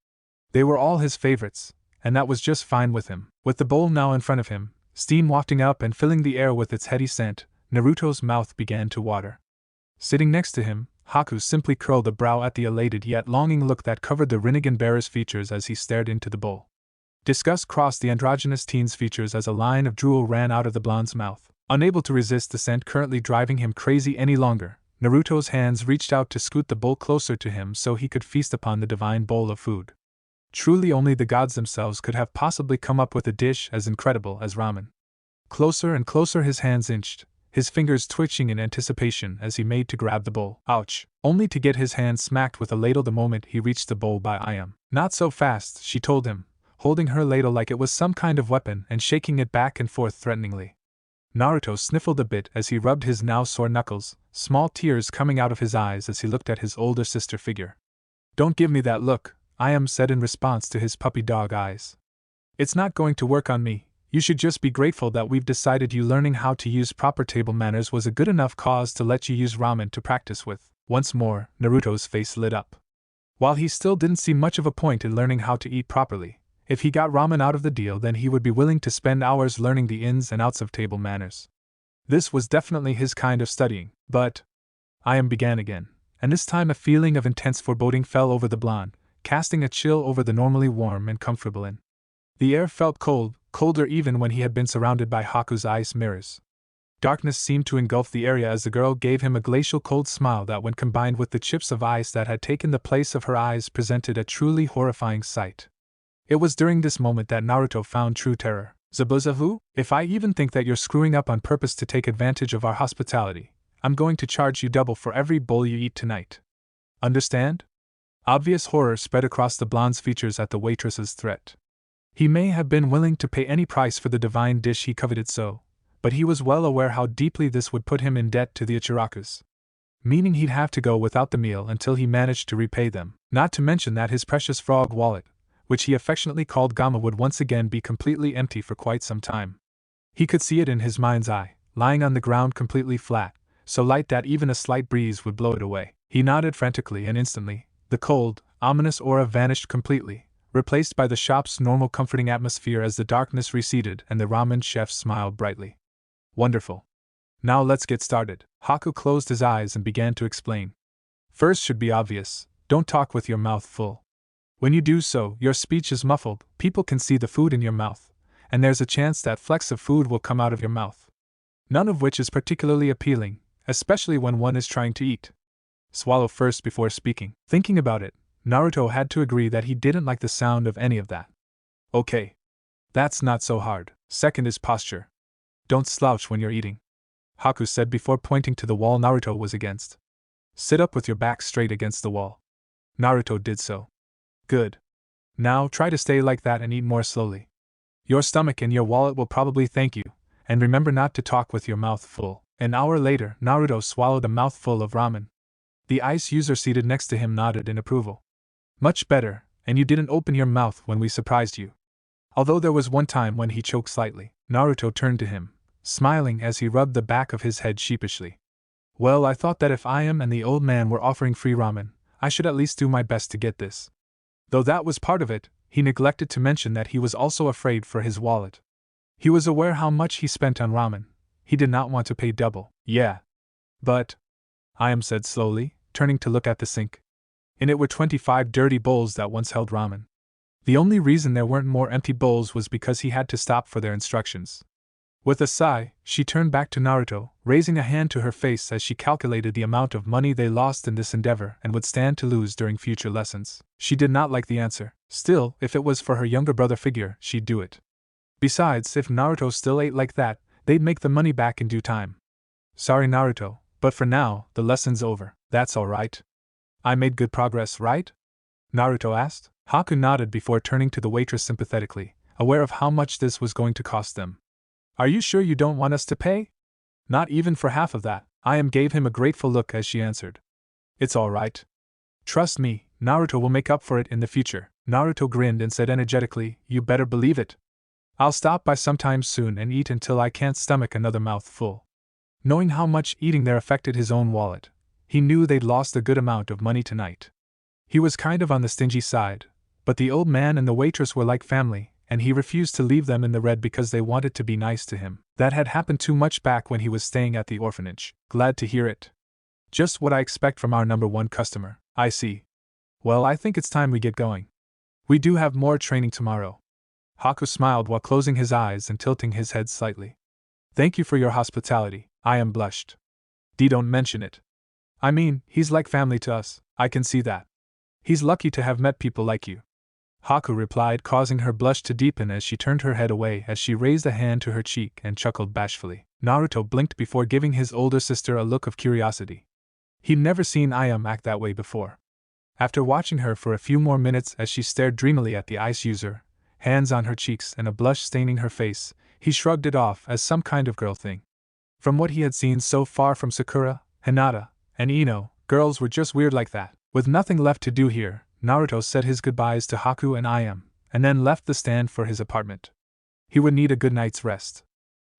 They were all his favorites, and that was just fine with him. With the bowl now in front of him, steam wafting up and filling the air with its heady scent, Naruto's mouth began to water. Sitting next to him, Haku simply curled a brow at the elated yet longing look that covered the Rinnegan bearer's features as he stared into the bowl. Disgust crossed the androgynous teen's features as a line of drool ran out of the blonde's mouth. Unable to resist the scent currently driving him crazy any longer, Naruto's hands reached out to scoot the bowl closer to him so he could feast upon the divine bowl of food. Truly only the gods themselves could have possibly come up with a dish as incredible as ramen. Closer and closer his hands inched, his fingers twitching in anticipation as he made to grab the bowl. Ouch! Only to get his hand smacked with a ladle the moment he reached the bowl by Ayam. Not so fast, she told him, holding her ladle like it was some kind of weapon and shaking it back and forth threateningly. Naruto sniffled a bit as he rubbed his now sore knuckles, small tears coming out of his eyes as he looked at his older sister figure. Don't give me that look, Ayam said in response to his puppy dog eyes. It's not going to work on me. You should just be grateful that we've decided you learning how to use proper table manners was a good enough cause to let you use ramen to practice with. Once more, Naruto's face lit up. While he still didn't see much of a point in learning how to eat properly, if he got ramen out of the deal then he would be willing to spend hours learning the ins and outs of table manners. This was definitely his kind of studying, but Ayam began again, and this time a feeling of intense foreboding fell over the blonde, casting a chill over the normally warm and comfortable inn. The air felt cold, colder even when he had been surrounded by Haku's ice mirrors. Darkness seemed to engulf the area as the girl gave him a glacial cold smile that, when combined with the chips of ice that had taken the place of her eyes, presented a truly horrifying sight. It was during this moment that Naruto found true terror. Zabuza who? If I even think that you're screwing up on purpose to take advantage of our hospitality, I'm going to charge you double for every bowl you eat tonight. Understand? Obvious horror spread across the blonde's features at the waitress's threat. He may have been willing to pay any price for the divine dish he coveted so, but he was well aware how deeply this would put him in debt to the Ichirakus. Meaning he'd have to go without the meal until he managed to repay them, not to mention that his precious frog wallet, which he affectionately called Gamma, would once again be completely empty for quite some time. He could see it in his mind's eye, lying on the ground completely flat, so light that even a slight breeze would blow it away. He nodded frantically, and instantly, the cold, ominous aura vanished completely, replaced by the shop's normal comforting atmosphere as the darkness receded and the ramen chef smiled brightly. Wonderful. Now let's get started. Haku closed his eyes and began to explain. First should be obvious, don't talk with your mouth full. When you do so, your speech is muffled, people can see the food in your mouth, and there's a chance that flecks of food will come out of your mouth. None of which is particularly appealing, especially when one is trying to eat. Swallow first before speaking. Thinking about it, Naruto had to agree that he didn't like the sound of any of that. Okay. That's not so hard. Second is posture. Don't slouch when you're eating, Haku said before pointing to the wall Naruto was against. Sit up with your back straight against the wall. Naruto did so. Good. Now try to stay like that and eat more slowly. Your stomach and your wallet will probably thank you, and remember not to talk with your mouth full. An hour later, Naruto swallowed a mouthful of ramen. The ice user seated next to him nodded in approval. Much better, and you didn't open your mouth when we surprised you. Although there was one time when he choked slightly. Naruto turned to him, smiling as he rubbed the back of his head sheepishly. Well, I thought that if Ayam and the old man were offering free ramen, I should at least do my best to get this. Though that was part of it, he neglected to mention that he was also afraid for his wallet. He was aware how much he spent on ramen. He did not want to pay double. Yeah. But, Ayam said slowly, turning to look at the sink. In it were 25 dirty bowls that once held ramen. The only reason there weren't more empty bowls was because he had to stop for their instructions. With a sigh, she turned back to Naruto, raising a hand to her face as she calculated the amount of money they lost in this endeavor and would stand to lose during future lessons. She did not like the answer. Still, if it was for her younger brother figure, she'd do it. Besides, if Naruto still ate like that, they'd make the money back in due time. Sorry, Naruto, but for now, the lesson's over. That's all right. I made good progress, right? Naruto asked. Haku nodded before turning to the waitress sympathetically, aware of how much this was going to cost them. Are you sure you don't want us to pay? Not even for half of that. Ayam gave him a grateful look as she answered. It's all right. Trust me, Naruto will make up for it in the future. Naruto grinned and said energetically, you better believe it. I'll stop by sometime soon and eat until I can't stomach another mouthful. Knowing how much eating there affected his own wallet, he knew they'd lost a good amount of money tonight. He was kind of on the stingy side, but the old man and the waitress were like family, and he refused to leave them in the red because they wanted to be nice to him. That had happened too much back when he was staying at the orphanage. Glad to hear it. Just what I expect from our #1 customer. I see. Well, I think it's time we get going. We do have more training tomorrow. Haku smiled while closing his eyes and tilting his head slightly. Thank you for your hospitality. Ayam blushed. Don't mention it. I mean, he's like family to us, I can see that. He's lucky to have met people like you. Haku replied, causing her blush to deepen as she turned her head away as she raised a hand to her cheek and chuckled bashfully. Naruto blinked before giving his older sister a look of curiosity. He'd never seen Ayame act that way before. After watching her for a few more minutes as she stared dreamily at the ice user, hands on her cheeks and a blush staining her face, he shrugged it off as some kind of girl thing. From what he had seen so far from Sakura, Hinata, and Ino, girls were just weird like that. With nothing left to do here, Naruto said his goodbyes to Haku and Ayame, and then left the stand for his apartment. He would need a good night's rest.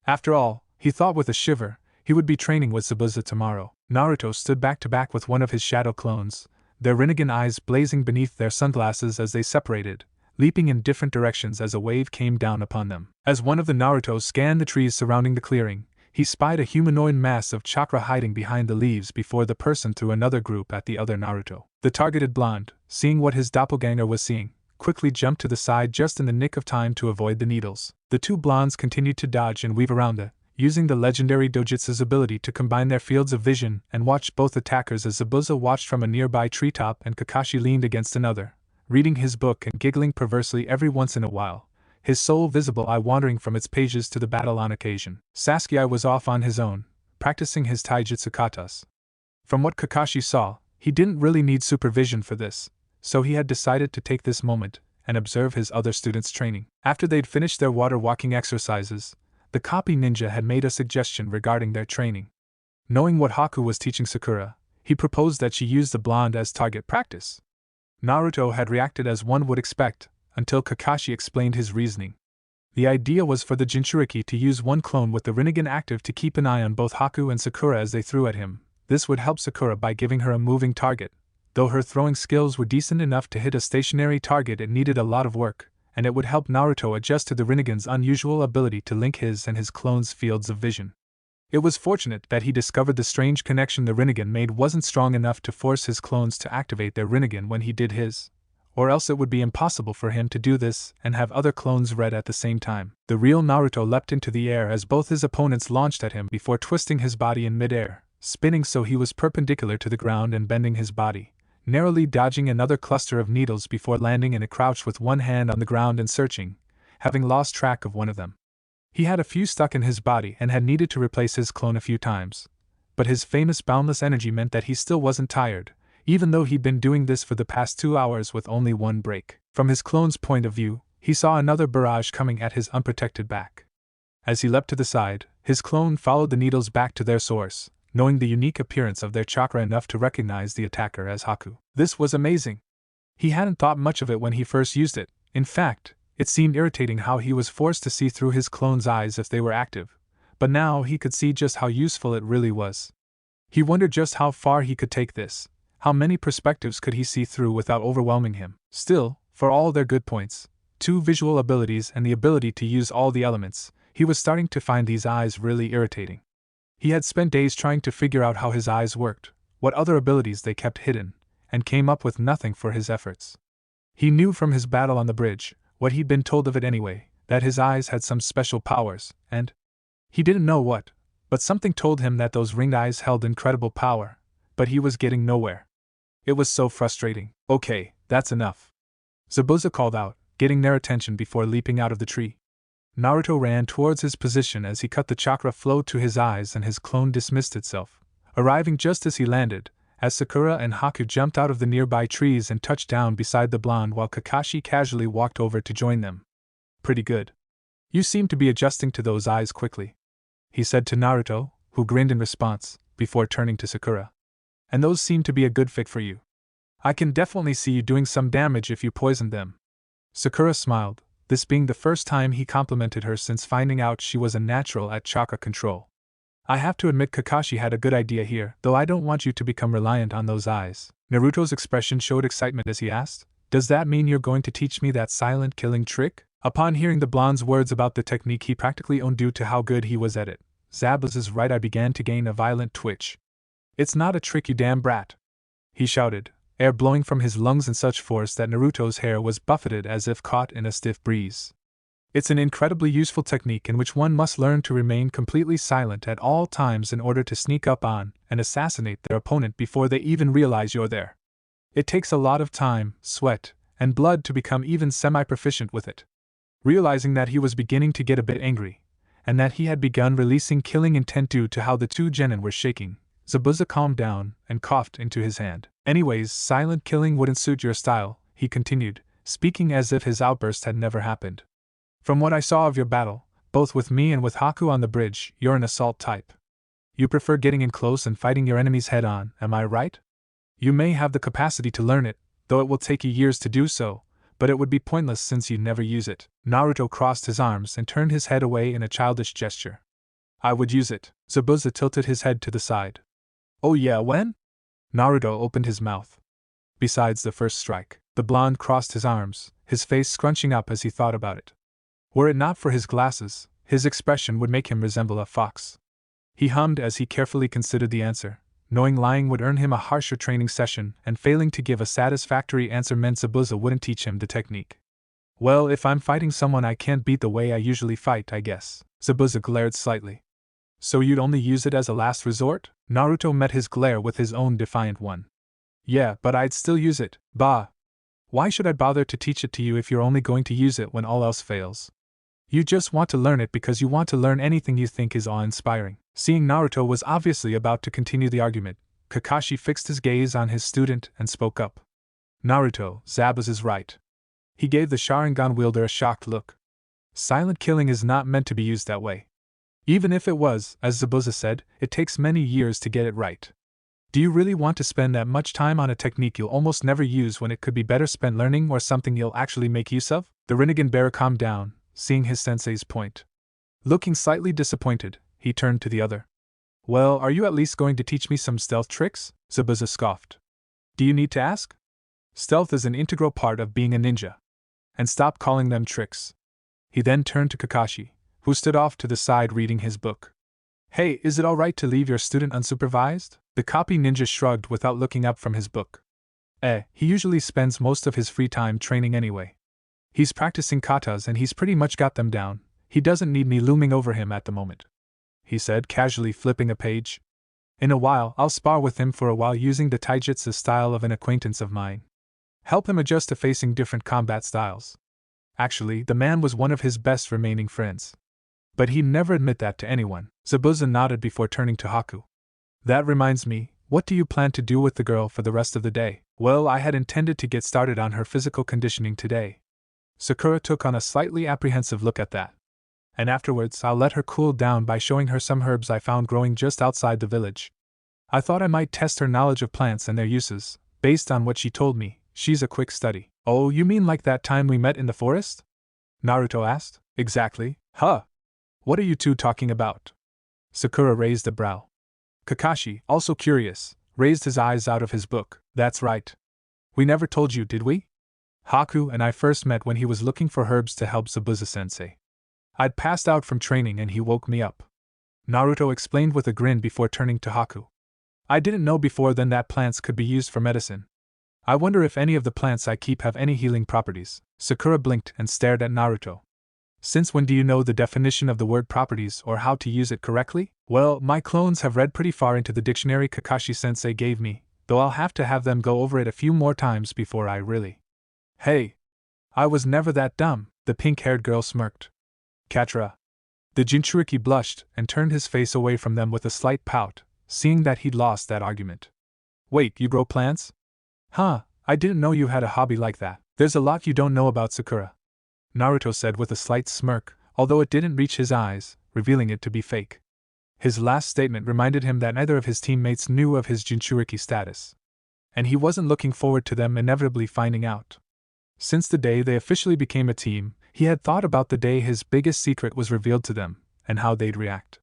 After all, he thought with a shiver, he would be training with Zabuza tomorrow. Naruto stood back to back with one of his shadow clones, their Rinnegan eyes blazing beneath their sunglasses as they separated, leaping in different directions as a wave came down upon them. As one of the Narutos scanned the trees surrounding the clearing, he spied a humanoid mass of chakra hiding behind the leaves before the person threw another group at the other Naruto. The targeted blonde, seeing what his doppelganger was seeing, quickly jumped to the side just in the nick of time to avoid the needles. The two blondes continued to dodge and weave around it, using the legendary Dojutsu's ability to combine their fields of vision and watch both attackers as Zabuza watched from a nearby treetop and Kakashi leaned against another, reading his book and giggling perversely every once in a while, his sole visible eye wandering from its pages to the battle on occasion. Saske was off on his own, practicing his Taijutsu katas. From what Kakashi saw, he didn't really need supervision for this, so he had decided to take this moment and observe his other students' training. After they'd finished their water walking exercises, the copy ninja had made a suggestion regarding their training. Knowing what Haku was teaching Sakura, he proposed that she use the blonde as target practice. Naruto had reacted as one would expect, until Kakashi explained his reasoning. The idea was for the Jinchuriki to use one clone with the Rinnegan active to keep an eye on both Haku and Sakura as they threw at him. This would help Sakura by giving her a moving target. Though her throwing skills were decent enough to hit a stationary target, it needed a lot of work, and it would help Naruto adjust to the Rinnegan's unusual ability to link his and his clone's fields of vision. It was fortunate that he discovered the strange connection the Rinnegan made wasn't strong enough to force his clones to activate their Rinnegan when he did his, or else it would be impossible for him to do this and have other clones read at the same time. The real Naruto leapt into the air as both his opponents launched at him before twisting his body in midair, spinning so he was perpendicular to the ground and bending his body, narrowly dodging another cluster of needles before landing in a crouch with one hand on the ground and searching, having lost track of one of them. He had a few stuck in his body and had needed to replace his clone a few times, but his famous boundless energy meant that he still wasn't tired, even though he'd been doing this for the past 2 hours with only one break. From his clone's point of view, he saw another barrage coming at his unprotected back. As he leapt to the side, his clone followed the needles back to their source, knowing the unique appearance of their chakra enough to recognize the attacker as Haku. This was amazing. He hadn't thought much of it when he first used it. In fact, it seemed irritating how he was forced to see through his clone's eyes if they were active, but now he could see just how useful it really was. He wondered just how far he could take this, how many perspectives could he see through without overwhelming him. Still, for all their good points, 2 visual abilities and the ability to use all the elements, he was starting to find these eyes really irritating. He had spent days trying to figure out how his eyes worked, what other abilities they kept hidden, and came up with nothing for his efforts. He knew from his battle on the bridge, what he'd been told of it anyway, that his eyes had some special powers, and he didn't know what, but something told him that those ringed eyes held incredible power, but he was getting nowhere. It was so frustrating. Okay, that's enough. Zabuza called out, getting their attention before leaping out of the tree. Naruto ran towards his position as he cut the chakra flow to his eyes and his clone dismissed itself, arriving just as he landed, as Sakura and Haku jumped out of the nearby trees and touched down beside the blonde while Kakashi casually walked over to join them. Pretty good. You seem to be adjusting to those eyes quickly, he said to Naruto, who grinned in response, before turning to Sakura. And those seem to be a good fit for you. I can definitely see you doing some damage if you poisoned them. Sakura smiled, this being the first time he complimented her since finding out she was a natural at chakra control. I have to admit Kakashi had a good idea here, though I don't want you to become reliant on those eyes. Naruto's expression showed excitement as he asked, does that mean you're going to teach me that silent killing trick? Upon hearing the blonde's words about the technique he practically owned due to how good he was at it, Zabuza's right eye began to gain a violent twitch. It's not a trick, you damn brat, he shouted, air blowing from his lungs in such force that Naruto's hair was buffeted as if caught in a stiff breeze. It's an incredibly useful technique in which one must learn to remain completely silent at all times in order to sneak up on and assassinate their opponent before they even realize you're there. It takes a lot of time, sweat, and blood to become even semi-proficient with it. Realizing that he was beginning to get a bit angry, and that he had begun releasing killing intent due to how the two genin were shaking, Zabuza calmed down and coughed into his hand. Anyways, silent killing wouldn't suit your style, he continued, speaking as if his outburst had never happened. From what I saw of your battle, both with me and with Haku on the bridge, you're an assault type. You prefer getting in close and fighting your enemies head on, am I right? You may have the capacity to learn it, though it will take you years to do so, but it would be pointless since you never use it. Naruto crossed his arms and turned his head away in a childish gesture. I would use it. Zabuza tilted his head to the side. Oh yeah, when? Naruto opened his mouth. Besides the first strike. The blonde crossed his arms, his face scrunching up as he thought about it. Were it not for his glasses, his expression would make him resemble a fox. He hummed as he carefully considered the answer, knowing lying would earn him a harsher training session, and failing to give a satisfactory answer meant Zabuza wouldn't teach him the technique. Well, if I'm fighting someone I can't beat the way I usually fight, I guess. Zabuza glared slightly. So you'd only use it as a last resort? Naruto met his glare with his own defiant one. Yeah, but I'd still use it. Bah! Why should I bother to teach it to you if you're only going to use it when all else fails? You just want to learn it because you want to learn anything you think is awe-inspiring. Seeing Naruto was obviously about to continue the argument, Kakashi fixed his gaze on his student and spoke up. Naruto, Zabuza is right. He gave the Sharingan wielder a shocked look. Silent killing is not meant to be used that way. Even if it was, as Zabuza said, it takes many years to get it right. Do you really want to spend that much time on a technique you'll almost never use when it could be better spent learning or something you'll actually make use of? The Rinnegan bear calmed down, seeing his sensei's point. Looking slightly disappointed, he turned to the other. Well, are you at least going to teach me some stealth tricks? Zabuza scoffed. Do you need to ask? Stealth is an integral part of being a ninja. And stop calling them tricks. He then turned to Kakashi, who stood off to the side reading his book. Hey, is it alright to leave your student unsupervised? The copy ninja shrugged without looking up from his book. He usually spends most of his free time training anyway. He's practicing katas and he's pretty much got them down. He doesn't need me looming over him at the moment, he said, casually flipping a page. In a while, I'll spar with him for a while using the Taijutsu style of an acquaintance of mine. Help him adjust to facing different combat styles. Actually, the man was one of his best remaining friends. But he'd never admit that to anyone. Zabuza nodded before turning to Haku. That reminds me, what do you plan to do with the girl for the rest of the day? Well, I had intended to get started on her physical conditioning today. Sakura took on a slightly apprehensive look at that. And afterwards, I'll let her cool down by showing her some herbs I found growing just outside the village. I thought I might test her knowledge of plants and their uses. Based on what she told me, she's a quick study. Oh, you mean like that time we met in the forest? Naruto asked. Exactly. Huh. What are you two talking about? Sakura raised a brow. Kakashi, also curious, raised his eyes out of his book. That's right. We never told you, did we? Haku and I first met when he was looking for herbs to help Zabuza-sensei. I'd passed out from training and he woke me up. Naruto explained with a grin before turning to Haku. I didn't know before then that plants could be used for medicine. I wonder if any of the plants I keep have any healing properties. Sakura blinked and stared at Naruto. Since when do you know the definition of the word properties or how to use it correctly? Well, my clones have read pretty far into the dictionary Kakashi-sensei gave me, though I'll have to have them go over it a few more times before I really. Hey! I was never that dumb, the pink-haired girl smirked. Chakra. The Jinchuriki blushed and turned his face away from them with a slight pout, seeing that he'd lost that argument. Wait, you grow plants? Huh, I didn't know you had a hobby like that. There's a lot you don't know about Sakura, Naruto said with a slight smirk, although it didn't reach his eyes, revealing it to be fake. His last statement reminded him that neither of his teammates knew of his Jinchuriki status. And he wasn't looking forward to them inevitably finding out. Since the day they officially became a team, he had thought about the day his biggest secret was revealed to them, and how they'd react.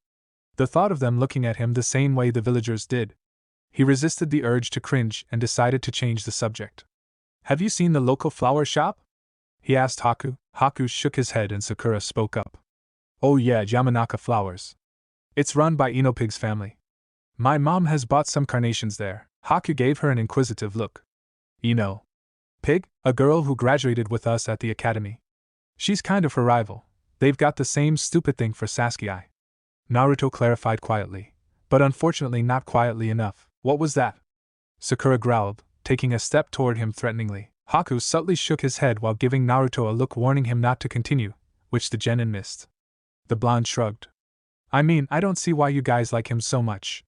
The thought of them looking at him the same way the villagers did. He resisted the urge to cringe and decided to change the subject. Have you seen the local flower shop? He asked Haku. Haku shook his head and Sakura spoke up. Oh yeah, Yamanaka Flowers. It's run by Inopig's family. My mom has bought some carnations there. Haku gave her an inquisitive look. Ino Pig? A girl who graduated with us at the academy. She's kind of her rival. They've got the same stupid thing for Saske. Naruto clarified quietly, but unfortunately not quietly enough. What was that? Sakura growled, taking a step toward him threateningly. Haku subtly shook his head while giving Naruto a look warning him not to continue, which the genin missed. The blonde shrugged. I mean, I don't see why you guys like him so much.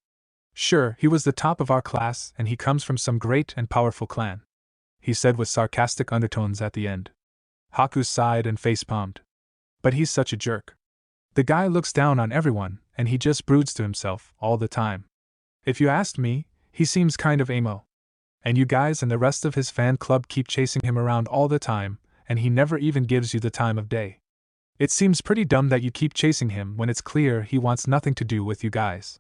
Sure, he was the top of our class and he comes from some great and powerful clan, he said with sarcastic undertones at the end. Haku sighed and facepalmed. But he's such a jerk. The guy looks down on everyone and he just broods to himself all the time. If you asked me, he seems kind of emo. And you guys and the rest of his fan club keep chasing him around all the time, and he never even gives you the time of day. It seems pretty dumb that you keep chasing him when it's clear he wants nothing to do with you guys,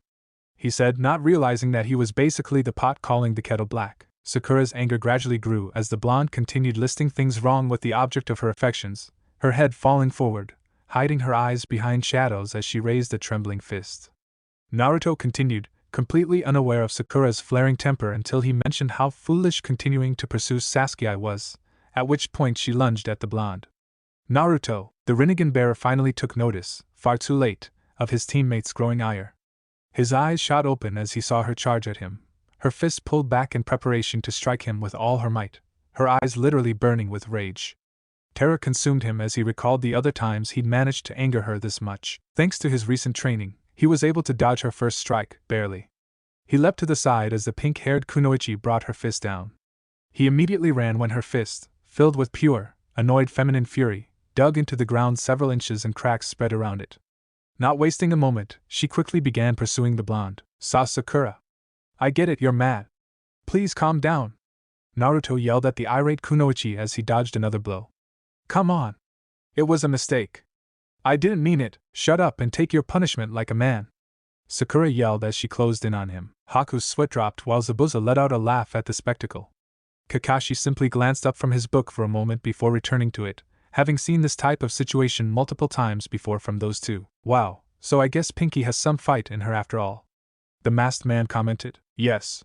he said, not realizing that he was basically the pot calling the kettle black. Sakura's anger gradually grew as the blonde continued listing things wrong with the object of her affections, her head falling forward, hiding her eyes behind shadows as she raised a trembling fist. Naruto continued, completely unaware of Sakura's flaring temper until he mentioned how foolish continuing to pursue Saske was, at which point she lunged at the blonde. Naruto, the Rinnegan bearer, finally took notice, far too late, of his teammate's growing ire. His eyes shot open as he saw her charge at him, her fist pulled back in preparation to strike him with all her might, her eyes literally burning with rage. Terror consumed him as he recalled the other times he'd managed to anger her this much. Thanks to his recent training, he was able to dodge her first strike, barely. He leapt to the side as the pink-haired kunoichi brought her fist down. He immediately ran when her fist, filled with pure, annoyed feminine fury, dug into the ground several inches and cracks spread around it. Not wasting a moment, she quickly began pursuing the blonde. Sakura. I get it, you're mad. Please calm down. Naruto yelled at the irate kunoichi as he dodged another blow. Come on. It was a mistake. I didn't mean it, shut up and take your punishment like a man. Sakura yelled as she closed in on him. Haku's sweat dropped while Zabuza let out a laugh at the spectacle. Kakashi simply glanced up from his book for a moment before returning to it, having seen this type of situation multiple times before from those two. Wow, so I guess Pinky has some fight in her after all. The masked man commented. Yes.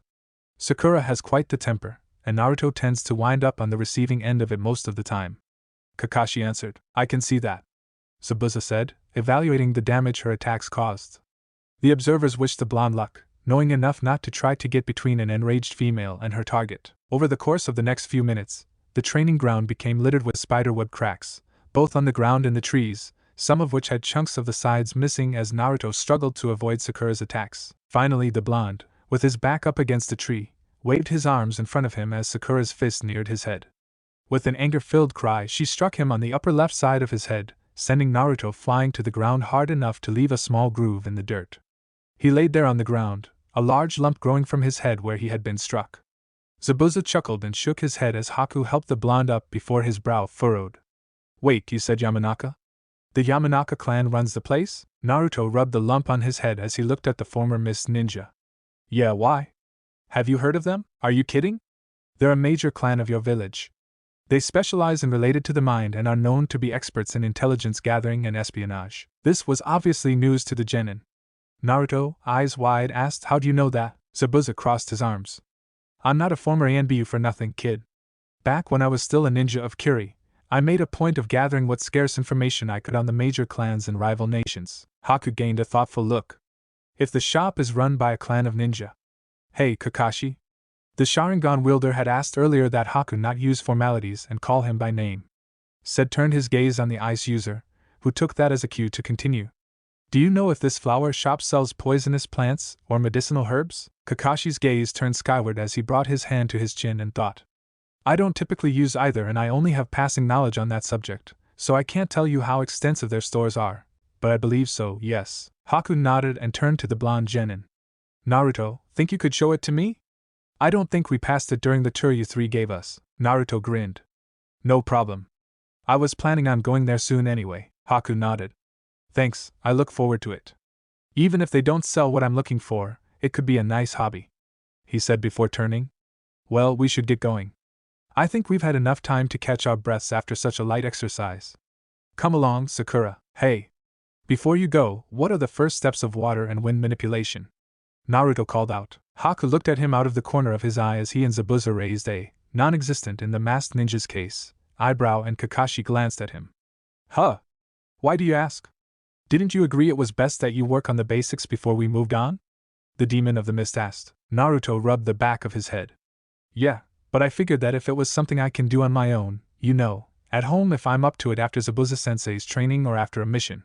Sakura has quite the temper, and Naruto tends to wind up on the receiving end of it most of the time. Kakashi answered. I can see that, Zabuza said, evaluating the damage her attacks caused. The observers wished the blonde luck, knowing enough not to try to get between an enraged female and her target. Over the course of the next few minutes, the training ground became littered with spiderweb cracks, both on the ground and the trees, some of which had chunks of the sides missing as Naruto struggled to avoid Sakura's attacks. Finally, the blonde, with his back up against a tree, waved his arms in front of him as Sakura's fist neared his head. With an anger-filled cry, she struck him on the upper left side of his head, sending Naruto flying to the ground hard enough to leave a small groove in the dirt. He laid there on the ground, a large lump growing from his head where he had been struck. Zabuza chuckled and shook his head as Haku helped the blonde up before his brow furrowed. Wait, you said Yamanaka? The Yamanaka clan runs the place? Naruto rubbed the lump on his head as he looked at the former Mist Ninja. Yeah, why? Have you heard of them? Are you kidding? They're a major clan of your village. They specialize in related to the mind and are known to be experts in intelligence gathering and espionage. This was obviously news to the Genin. Naruto, eyes wide, asked, how do you know that? Zabuza crossed his arms. I'm not a former ANBU for nothing, kid. Back when I was still a ninja of Kiri, I made a point of gathering what scarce information I could on the major clans and rival nations. Haku gained a thoughtful look. If the shop is run by a clan of ninja. Hey, Kakashi. The Sharingan wielder had asked earlier that Haku not use formalities and call him by name. Said turned his gaze on the ice user, who took that as a cue to continue. Do you know if this flower shop sells poisonous plants or medicinal herbs? Kakashi's gaze turned skyward as he brought his hand to his chin and thought. I don't typically use either and I only have passing knowledge on that subject, so I can't tell you how extensive their stores are, but I believe so, yes. Haku nodded and turned to the blonde Genin. Naruto, think you could show it to me? I don't think we passed it during the tour you three gave us. Naruto grinned. No problem. I was planning on going there soon anyway. Haku nodded. Thanks, I look forward to it. Even if they don't sell what I'm looking for, it could be a nice hobby, he said before turning. Well, we should get going. I think we've had enough time to catch our breaths after such a light exercise. Come along, Sakura. Hey. Before you go, what are the first steps of water and wind manipulation? Naruto called out. Haku looked at him out of the corner of his eye as he and Zabuza raised a, non-existent in the masked ninja's case, eyebrow, and Kakashi glanced at him. Huh? Why do you ask? Didn't you agree it was best that you work on the basics before we moved on? The demon of the mist asked. Naruto rubbed the back of his head. Yeah, but I figured that if it was something I can do on my own, at home if I'm up to it after Zabuza-sensei's training or after a mission.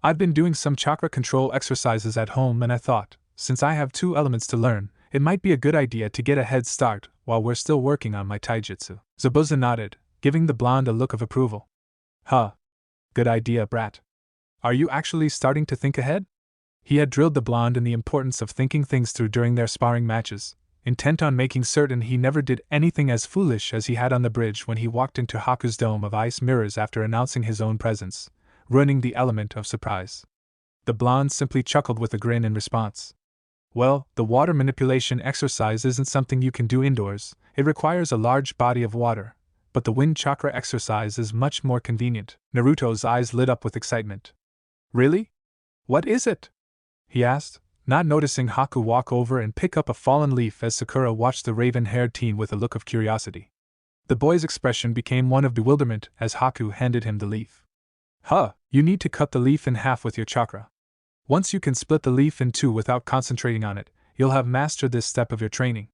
I've been doing some chakra control exercises at home and I thought, since I have 2 elements to learn, it might be a good idea to get a head start while we're still working on my taijutsu. Zabuza nodded, giving the blonde a look of approval. Huh. Good idea, brat. Are you actually starting to think ahead? He had drilled the blonde in the importance of thinking things through during their sparring matches, intent on making certain he never did anything as foolish as he had on the bridge when he walked into Haku's dome of ice mirrors after announcing his own presence, ruining the element of surprise. The blonde simply chuckled with a grin in response. Well, the water manipulation exercise isn't something you can do indoors, it requires a large body of water, but the wind chakra exercise is much more convenient. Naruto's eyes lit up with excitement. Really? What is it? He asked, not noticing Haku walk over and pick up a fallen leaf as Sakura watched the raven-haired teen with a look of curiosity. The boy's expression became one of bewilderment as Haku handed him the leaf. Huh, you need to cut the leaf in half with your chakra. Once you can split the leaf in 2 without concentrating on it, you'll have mastered this step of your training.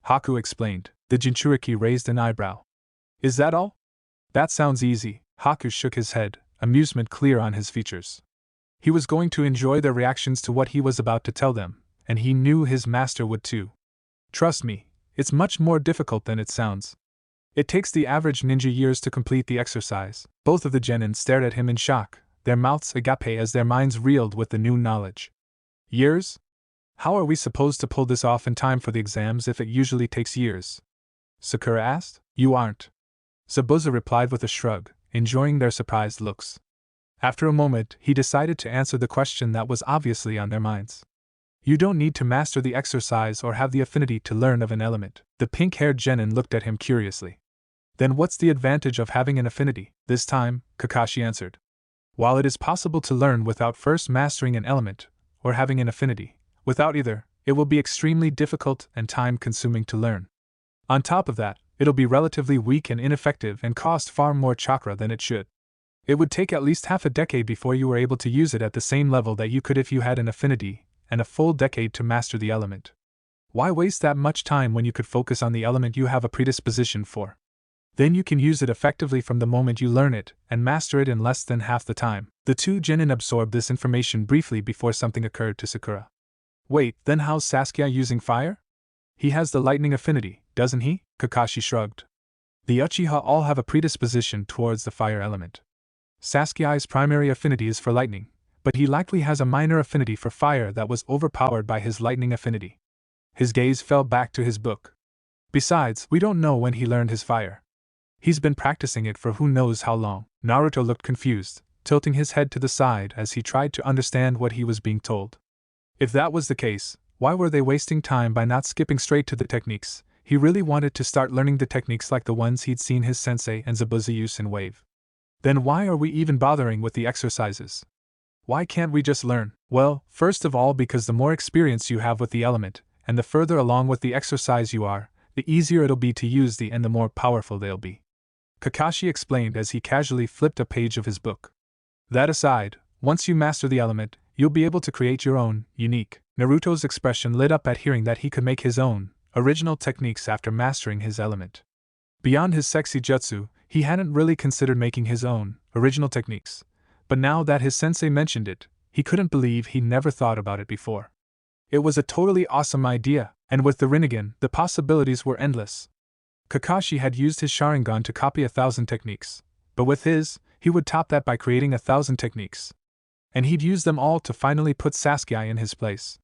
Haku explained. The Jinchuriki raised an eyebrow. Is that all? That sounds easy. Haku shook his head, amusement clear on his features. He was going to enjoy their reactions to what he was about to tell them, and he knew his master would too. Trust me, it's much more difficult than it sounds. It takes the average ninja years to complete the exercise. Both of the genin stared at him in shock, their mouths agape as their minds reeled with the new knowledge. Years? How are we supposed to pull this off in time for the exams if it usually takes years? Sakura asked. You aren't. Zabuza replied with a shrug, enjoying their surprised looks. After a moment, he decided to answer the question that was obviously on their minds. You don't need to master the exercise or have the affinity to learn of an element. The pink-haired genin looked at him curiously. Then what's the advantage of having an affinity? This time, Kakashi answered. While it is possible to learn without first mastering an element, or having an affinity, without either, it will be extremely difficult and time-consuming to learn. On top of that, it'll be relatively weak and ineffective and cost far more chakra than it should. It would take at least half a decade before you were able to use it at the same level that you could if you had an affinity, and a full decade to master the element. Why waste that much time when you could focus on the element you have a predisposition for? Then you can use it effectively from the moment you learn it, and master it in less than half the time. The 2 genin absorbed this information briefly before something occurred to Sakura. Wait, then how's Saske using fire? He has the lightning affinity, doesn't he? Kakashi shrugged. The Uchiha all have a predisposition towards the fire element. Sasuke's primary affinity is for lightning, but he likely has a minor affinity for fire that was overpowered by his lightning affinity. His gaze fell back to his book. Besides, we don't know when he learned his fire. He's been practicing it for who knows how long. Naruto looked confused, tilting his head to the side as he tried to understand what he was being told. If that was the case, why were they wasting time by not skipping straight to the techniques? He really wanted to start learning the techniques like the ones he'd seen his sensei and Zabuza use in Wave. Then why are we even bothering with the exercises? Why can't we just learn? Well, first of all because the more experience you have with the element, and the further along with the exercise you are, the easier it'll be to use and the more powerful they'll be. Kakashi explained as he casually flipped a page of his book. That aside, once you master the element, you'll be able to create your own, unique. Naruto's expression lit up at hearing that he could make his own, original techniques after mastering his element. Beyond his sexy jutsu, he hadn't really considered making his own, original techniques, but now that his sensei mentioned it, he couldn't believe he'd never thought about it before. It was a totally awesome idea, and with the Rinnegan, the possibilities were endless. Kakashi had used his Sharingan to copy 1,000 techniques, but with his, he would top that by creating 1,000 techniques. And he'd use them all to finally put Saske in his place.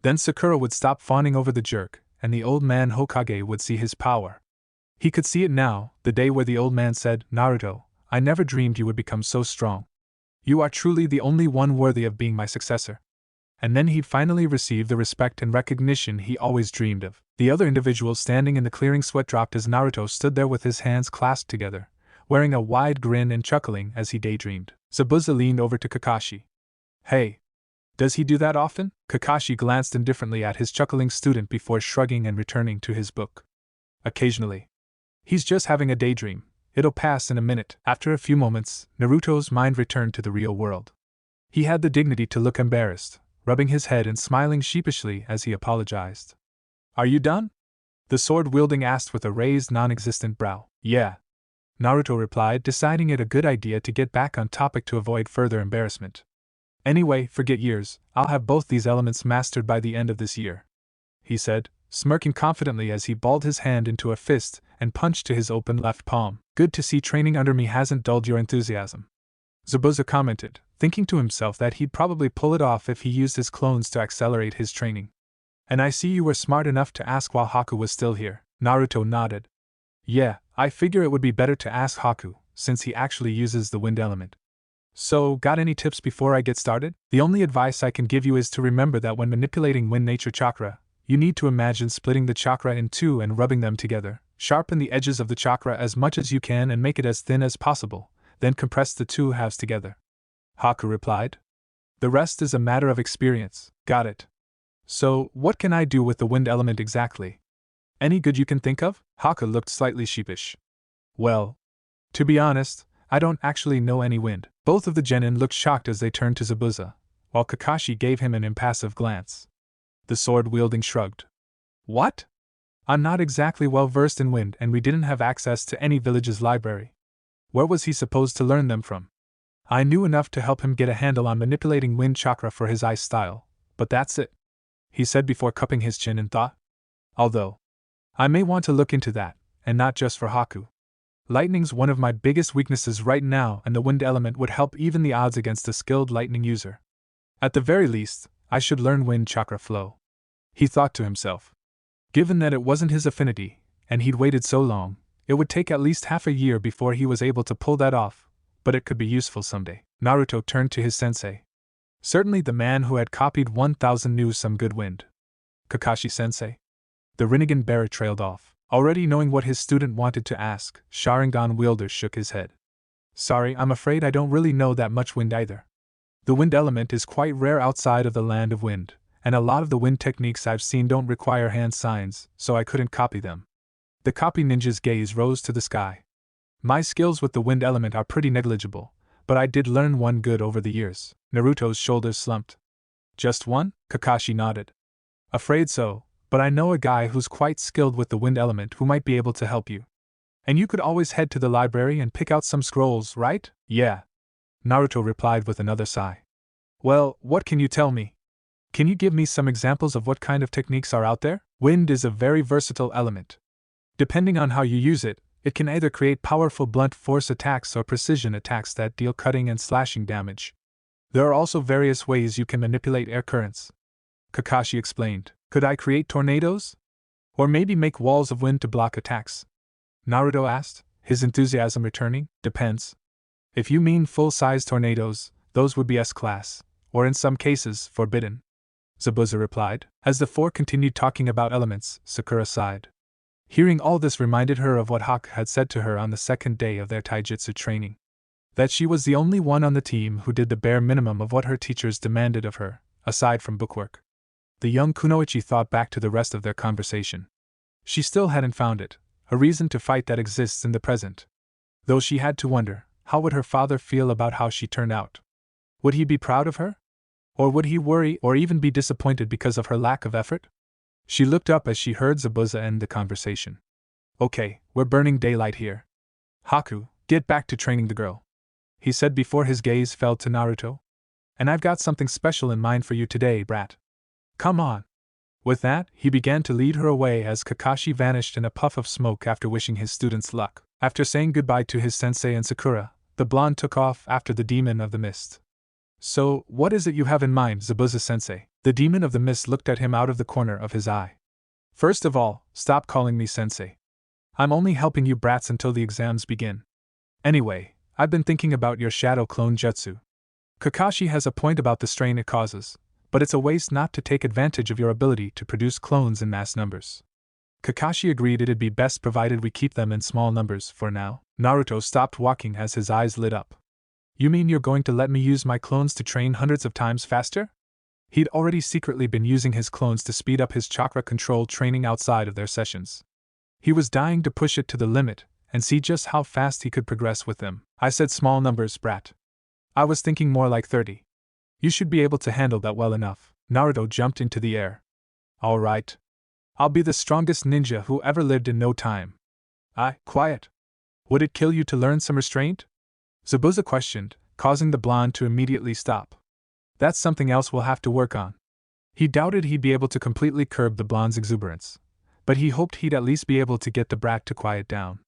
Then Sakura would stop fawning over the jerk, and the old man Hokage would see his power. He could see it now, the day where the old man said, Naruto, I never dreamed you would become so strong. You are truly the only one worthy of being my successor. And then he'd finally receive the respect and recognition he always dreamed of. The other individuals standing in the clearing sweat dropped as Naruto stood there with his hands clasped together, wearing a wide grin and chuckling as he daydreamed. Zabuza leaned over to Kakashi. Hey. Does he do that often? Kakashi glanced indifferently at his chuckling student before shrugging and returning to his book. Occasionally. He's just having a daydream. It'll pass in a minute. After a few moments, Naruto's mind returned to the real world. He had the dignity to look embarrassed, rubbing his head and smiling sheepishly as he apologized. Are you done? The sword-wielding asked with a raised non-existent brow. Yeah. Naruto replied, deciding it a good idea to get back on topic to avoid further embarrassment. Anyway, forget years, I'll have both these elements mastered by the end of this year, he said, smirking confidently as he balled his hand into a fist and punched to his open left palm. Good to see training under me hasn't dulled your enthusiasm, Zabuza commented, thinking to himself that he'd probably pull it off if he used his clones to accelerate his training. And I see you were smart enough to ask while Haku was still here. Naruto nodded. Yeah, I figure it would be better to ask Haku, since he actually uses the wind element. So, got any tips before I get started? The only advice I can give you is to remember that when manipulating wind nature chakra, you need to imagine splitting the chakra in two and rubbing them together. Sharpen the edges of the chakra as much as you can and make it as thin as possible, then compress the two halves together. Haku replied. The rest is a matter of experience. Got it. So, what can I do with the wind element exactly? Any good you can think of? Haku looked slightly sheepish. Well, to be honest, I don't actually know any wind. Both of the genin looked shocked as they turned to Zabuza, while Kakashi gave him an impassive glance. The sword-wielding shrugged. What? I'm not exactly well versed in wind, and we didn't have access to any village's library. Where was he supposed to learn them from? I knew enough to help him get a handle on manipulating wind chakra for his ice style, but that's it, he said before cupping his chin in thought. Although, I may want to look into that, and not just for Haku. Lightning's one of my biggest weaknesses right now, and the wind element would help even the odds against a skilled lightning user. At the very least, I should learn wind chakra flow, he thought to himself. Given that it wasn't his affinity, and he'd waited so long, it would take at least half a year before he was able to pull that off, but it could be useful someday. Naruto turned to his sensei. Certainly the man who had copied 1000 knew some good wind. Kakashi-sensei? The Rinnegan bearer trailed off. Already knowing what his student wanted to ask, Sharingan wielder shook his head. Sorry, I'm afraid I don't really know that much wind either. The wind element is quite rare outside of the land of wind, and a lot of the wind techniques I've seen don't require hand signs, so I couldn't copy them. The copy ninja's gaze rose to the sky. My skills with the wind element are pretty negligible, but I did learn one good over the years. Naruto's shoulders slumped. Just one? Kakashi nodded. Afraid so, but I know a guy who's quite skilled with the wind element who might be able to help you. And you could always head to the library and pick out some scrolls, right? Yeah. Naruto replied with another sigh. Well, what can you tell me? Can you give me some examples of what kind of techniques are out there? Wind is a very versatile element. Depending on how you use it, it can either create powerful blunt force attacks or precision attacks that deal cutting and slashing damage. There are also various ways you can manipulate air currents. Kakashi explained. Could I create tornadoes? Or maybe make walls of wind to block attacks? Naruto asked, his enthusiasm returning. Depends. If you mean full-size tornadoes, those would be S-class, or in some cases, forbidden. Zabuza replied. As the four continued talking about elements, Sakura sighed. Hearing all this reminded her of what Haku had said to her on the second day of their taijutsu training. That she was the only one on the team who did the bare minimum of what her teachers demanded of her, aside from bookwork. The young kunoichi thought back to the rest of their conversation. She still hadn't found it, a reason to fight that exists in the present. Though she had to wonder, how would her father feel about how she turned out? Would he be proud of her? Or would he worry or even be disappointed because of her lack of effort? She looked up as she heard Zabuza end the conversation. Okay, we're burning daylight here. Haku, get back to training the girl, he said before his gaze fell to Naruto. And I've got something special in mind for you today, brat. Come on. With that, he began to lead her away as Kakashi vanished in a puff of smoke after wishing his students luck. After saying goodbye to his sensei and Sakura, the blonde took off after the demon of the mist. So, what is it you have in mind, Zabuza-sensei? The demon of the mist looked at him out of the corner of his eye. First of all, stop calling me sensei. I'm only helping you brats until the exams begin. Anyway, I've been thinking about your shadow clone jutsu. Kakashi has a point about the strain it causes, but it's a waste not to take advantage of your ability to produce clones in mass numbers. Kakashi agreed it'd be best provided we keep them in small numbers for now. Naruto stopped walking as his eyes lit up. You mean you're going to let me use my clones to train hundreds of times faster? He'd already secretly been using his clones to speed up his chakra control training outside of their sessions. He was dying to push it to the limit and see just how fast he could progress with them. I said small numbers, brat. I was thinking more like 30. You should be able to handle that well enough. Naruto jumped into the air. All right. I'll be the strongest ninja who ever lived in no time. Quiet. Would it kill you to learn some restraint? Zabuza questioned, causing the blonde to immediately stop. That's something else we'll have to work on. He doubted he'd be able to completely curb the blonde's exuberance, but he hoped he'd at least be able to get the brat to quiet down.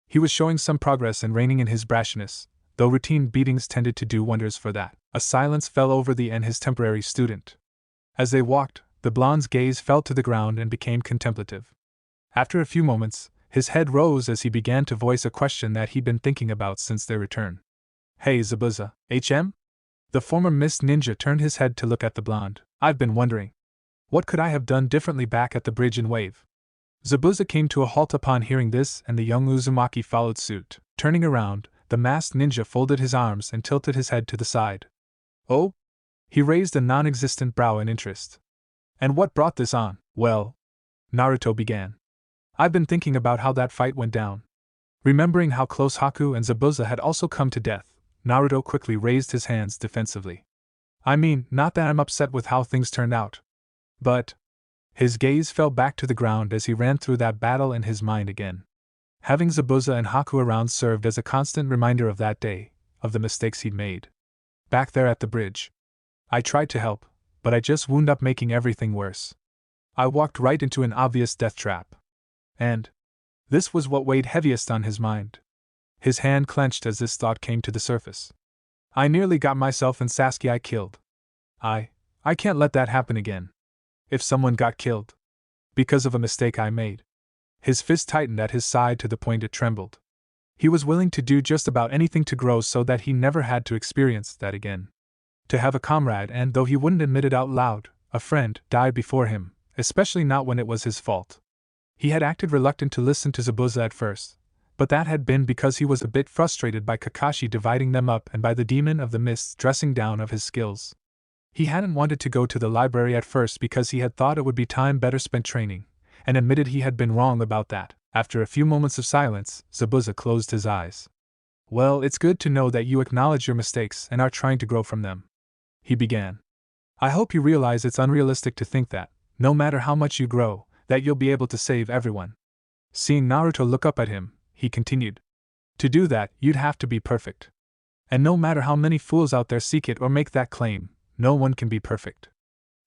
He was showing some progress in reining in his brashness, though routine beatings tended to do wonders for that. A silence fell over the and his temporary student. As they walked, the blonde's gaze fell to the ground and became contemplative. After a few moments, his head rose as he began to voice a question that he'd been thinking about since their return. Hey Zabuza, HM? The former Mist Ninja turned his head to look at the blonde. I've been wondering. What could I have done differently back at the bridge in Wave? Zabuza came to a halt upon hearing this, and the young Uzumaki followed suit. Turning around, the masked ninja folded his arms and tilted his head to the side. Oh? He raised a non-existent brow in interest. And what brought this on? Well, Naruto began. I've been thinking about how that fight went down. Remembering how close Haku and Zabuza had also come to death, Naruto quickly raised his hands defensively. I mean, not that I'm upset with how things turned out. But his gaze fell back to the ground as he ran through that battle in his mind again. Having Zabuza and Haku around served as a constant reminder of that day, of the mistakes he'd made. Back there at the bridge. I tried to help, but I just wound up making everything worse. I walked right into an obvious death trap. And this was what weighed heaviest on his mind. His hand clenched as this thought came to the surface. I nearly got myself and Saske killed. I can't let that happen again. If someone got killed because of a mistake I made. His fist tightened at his side to the point it trembled. He was willing to do just about anything to grow so that he never had to experience that again. To have a comrade and, though he wouldn't admit it out loud, a friend, die before him, especially not when it was his fault. He had acted reluctant to listen to Zabuza at first, but that had been because he was a bit frustrated by Kakashi dividing them up and by the demon of the mists dressing down of his skills. He hadn't wanted to go to the library at first because he had thought it would be time better spent training, and admitted he had been wrong about that. After a few moments of silence, Zabuza closed his eyes. Well, it's good to know that you acknowledge your mistakes and are trying to grow from them. He began. I hope you realize it's unrealistic to think that, no matter how much you grow, that you'll be able to save everyone. Seeing Naruto look up at him, he continued. To do that, you'd have to be perfect. And no matter how many fools out there seek it or make that claim, no one can be perfect.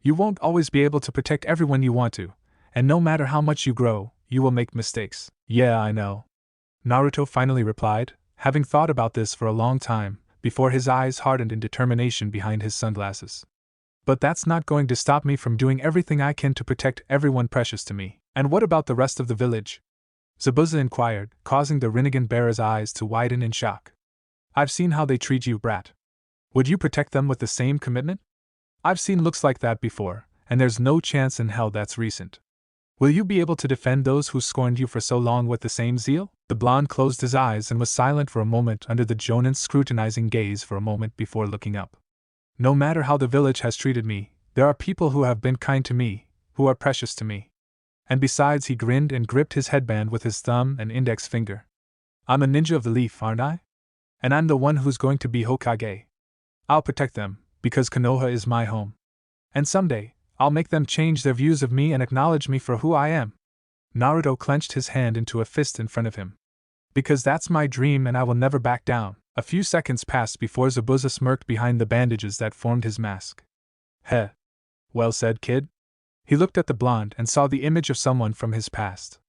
You won't always be able to protect everyone you want to, and no matter how much you grow, you will make mistakes. Yeah, I know. Naruto finally replied, having thought about this for a long time, before his eyes hardened in determination behind his sunglasses. But that's not going to stop me from doing everything I can to protect everyone precious to me. And what about the rest of the village? Zabuza inquired, causing the Rinnegan bearer's eyes to widen in shock. I've seen how they treat you, brat. Would you protect them with the same commitment? I've seen looks like that before, and there's no chance in hell that's recent. Will you be able to defend those who scorned you for so long with the same zeal? The blonde closed his eyes and was silent for a moment under the Jonin's scrutinizing gaze for a moment before looking up. No matter how the village has treated me, there are people who have been kind to me, who are precious to me. And besides, he grinned and gripped his headband with his thumb and index finger. I'm a ninja of the leaf, aren't I? And I'm the one who's going to be Hokage. I'll protect them, because Konoha is my home. And someday, I'll make them change their views of me and acknowledge me for who I am. Naruto clenched his hand into a fist in front of him. Because that's my dream and I will never back down. A few seconds passed before Zabuza smirked behind the bandages that formed his mask. Heh. Well said, kid. He looked at the blonde and saw the image of someone from his past.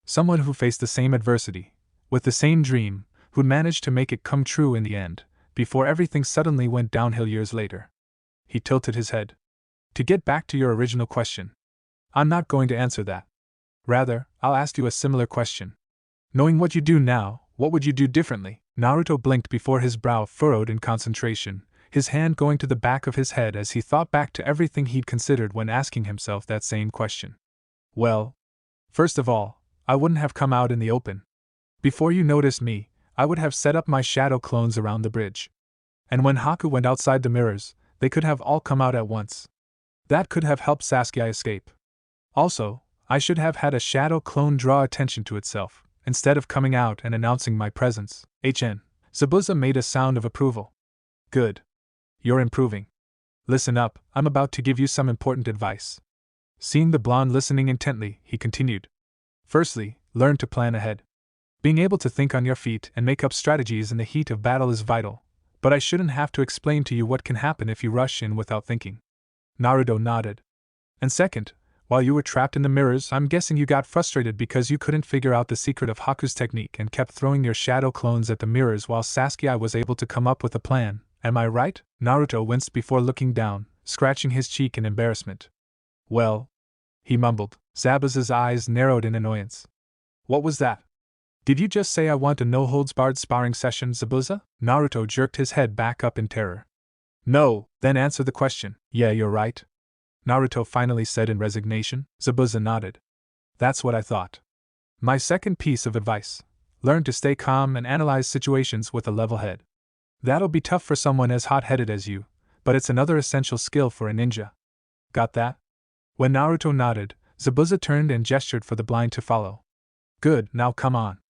Someone who faced the same adversity, with the same dream, who'd managed to make it come true in the end, before everything suddenly went downhill years later. He tilted his head. To get back to your original question, I'm not going to answer that. Rather, I'll ask you a similar question. Knowing what you do now, what would you do differently? Naruto blinked before his brow furrowed in concentration, his hand going to the back of his head as he thought back to everything he'd considered when asking himself that same question. Well, first of all, I wouldn't have come out in the open. Before you noticed me, I would have set up my shadow clones around the bridge. And when Haku went outside the mirrors, they could have all come out at once. That could have helped Saske escape. Also, I should have had a shadow clone draw attention to itself, instead of coming out and announcing my presence. Zabuza made a sound of approval. Good. You're improving. Listen up, I'm about to give you some important advice. Seeing the blonde listening intently, he continued. Firstly, learn to plan ahead. Being able to think on your feet and make up strategies in the heat of battle is vital, But I shouldn't have to explain to you what can happen if you rush in without thinking. Naruto nodded. And second, while you were trapped in the mirrors, I'm guessing you got frustrated because you couldn't figure out the secret of Haku's technique and kept throwing your shadow clones at the mirrors while Sasuke was able to come up with a plan. Am I right? Naruto winced before looking down, scratching his cheek in embarrassment. Well, he mumbled. Zabuza's eyes narrowed in annoyance. What was that? Did you just say I want a no-holds-barred sparring session, Zabuza? Naruto jerked his head back up in terror. No, then answer the question. Yeah, you're right, Naruto finally said in resignation. Zabuza nodded. That's what I thought. My second piece of advice: learn to stay calm and analyze situations with a level head. That'll be tough for someone as hot-headed as you, but it's another essential skill for a ninja. Got that? When Naruto nodded, Zabuza turned and gestured for the blind to follow. Good, now come on.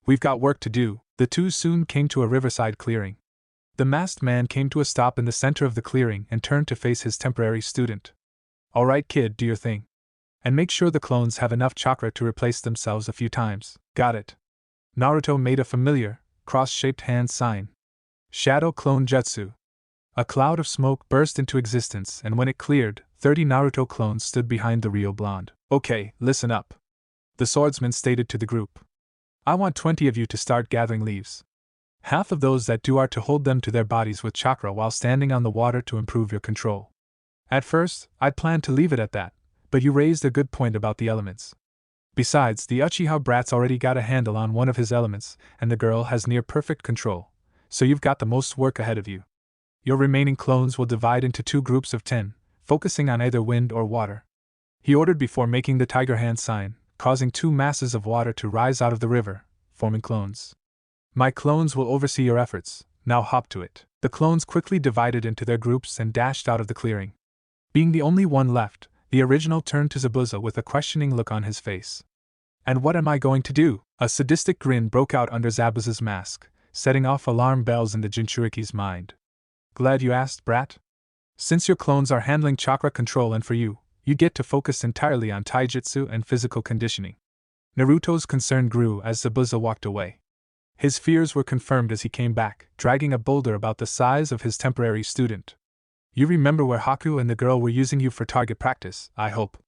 We've got work to do. The two soon came to a riverside clearing. The masked man came to a stop in the center of the clearing and turned to face his temporary student. All right, kid, do your thing. And make sure the clones have enough chakra to replace themselves a few times. Got it. Naruto made a familiar, cross-shaped hand sign. Shadow Clone Jutsu. A cloud of smoke burst into existence, and when it cleared, 30 Naruto clones stood behind the Rio blonde. Okay, listen up, the swordsman stated to the group. I want 20 of you to start gathering leaves. Half of those that do are to hold them to their bodies with chakra while standing on the water to improve your control. At first, I'd planned to leave it at that, but you raised a good point about the elements. Besides, the Uchiha brat's already got a handle on one of his elements, and the girl has near perfect control, so you've got the most work ahead of you. Your remaining clones will divide into 2 groups of 10, focusing on either wind or water. He ordered before making the tiger hand sign, causing 2 masses of water to rise out of the river, forming clones. My clones will oversee your efforts, now hop to it. The clones quickly divided into their groups and dashed out of the clearing. Being the only one left, the original turned to Zabuza with a questioning look on his face. And what am I going to do? A sadistic grin broke out under Zabuza's mask, setting off alarm bells in the Jinchuriki's mind. Glad you asked, brat. Since your clones are handling chakra control and for you, you get to focus entirely on taijutsu and physical conditioning. Naruto's concern grew as Zabuza walked away. His fears were confirmed as he came back, dragging a boulder about the size of his temporary student. You remember where Haku and the girl were using you for target practice, I hope.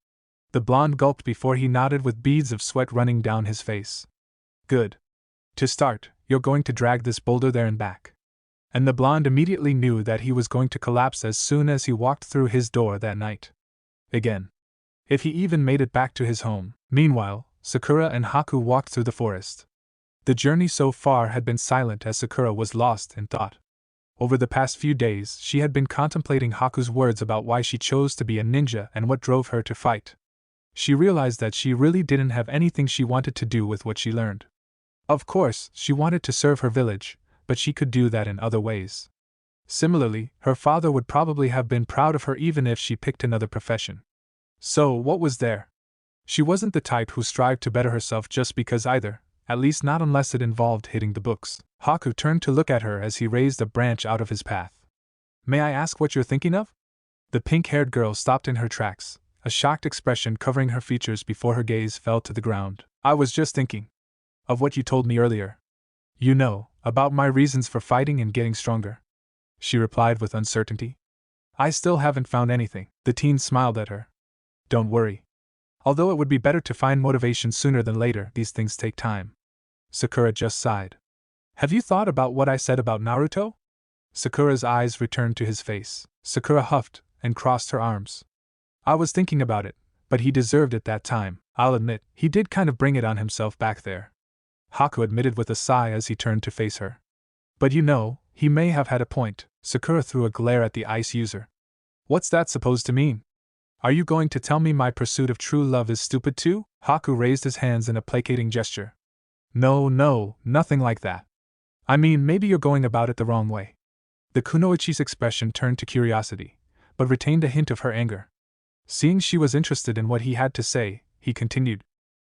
The blonde gulped before he nodded with beads of sweat running down his face. Good. To start, you're going to drag this boulder there and back. And the blonde immediately knew that he was going to collapse as soon as he walked through his door that night. Again. If he even made it back to his home. Meanwhile, Sakura and Haku walked through the forest. The journey so far had been silent as Sakura was lost in thought. Over the past few days, she had been contemplating Haku's words about why she chose to be a ninja and what drove her to fight. She realized that she really didn't have anything she wanted to do with what she learned. Of course, she wanted to serve her village, but she could do that in other ways. Similarly, her father would probably have been proud of her even if she picked another profession. So, what was there? She wasn't the type who strived to better herself just because either, at least not unless it involved hitting the books. Haku turned to look at her as he raised a branch out of his path. May I ask what you're thinking of? The pink-haired girl stopped in her tracks, a shocked expression covering her features before her gaze fell to the ground. I was just thinking of what you told me earlier. You know, about my reasons for fighting and getting stronger, she replied with uncertainty. I still haven't found anything. The teen smiled at her. Don't worry. Although it would be better to find motivation sooner than later, these things take time. Sakura just sighed. Have you thought about what I said about Naruto? Sakura's eyes returned to his face. Sakura huffed and crossed her arms. I was thinking about it, but he deserved it that time. I'll admit, he did kind of bring it on himself back there. Haku admitted with a sigh as he turned to face her. But you know, he may have had a point. Sakura threw a glare at the ice user. What's that supposed to mean? Are you going to tell me my pursuit of true love is stupid too? Haku raised his hands in a placating gesture. No, nothing like that. I mean, maybe you're going about it the wrong way. The kunoichi's expression turned to curiosity, but retained a hint of her anger. Seeing she was interested in what he had to say, he continued.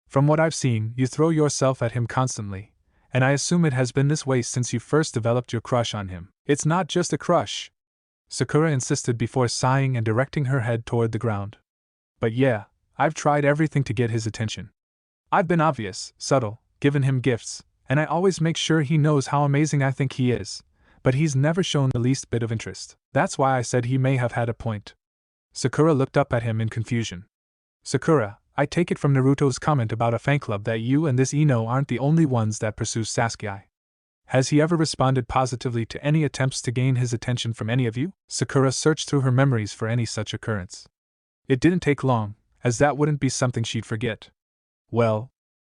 From what I've seen, you throw yourself at him constantly, and I assume it has been this way since you first developed your crush on him. It's not just a crush, Sakura insisted before sighing and directing her head toward the ground. But yeah, I've tried everything to get his attention. I've been obvious, subtle, given him gifts, and I always make sure he knows how amazing I think he is, but he's never shown the least bit of interest. That's why I said he may have had a point. Sakura looked up at him in confusion. Sakura, I take it from Naruto's comment about a fan club that you and this Ino aren't the only ones that pursue Saske. Has he ever responded positively to any attempts to gain his attention from any of you? Sakura searched through her memories for any such occurrence. It didn't take long, as that wouldn't be something she'd forget. Well,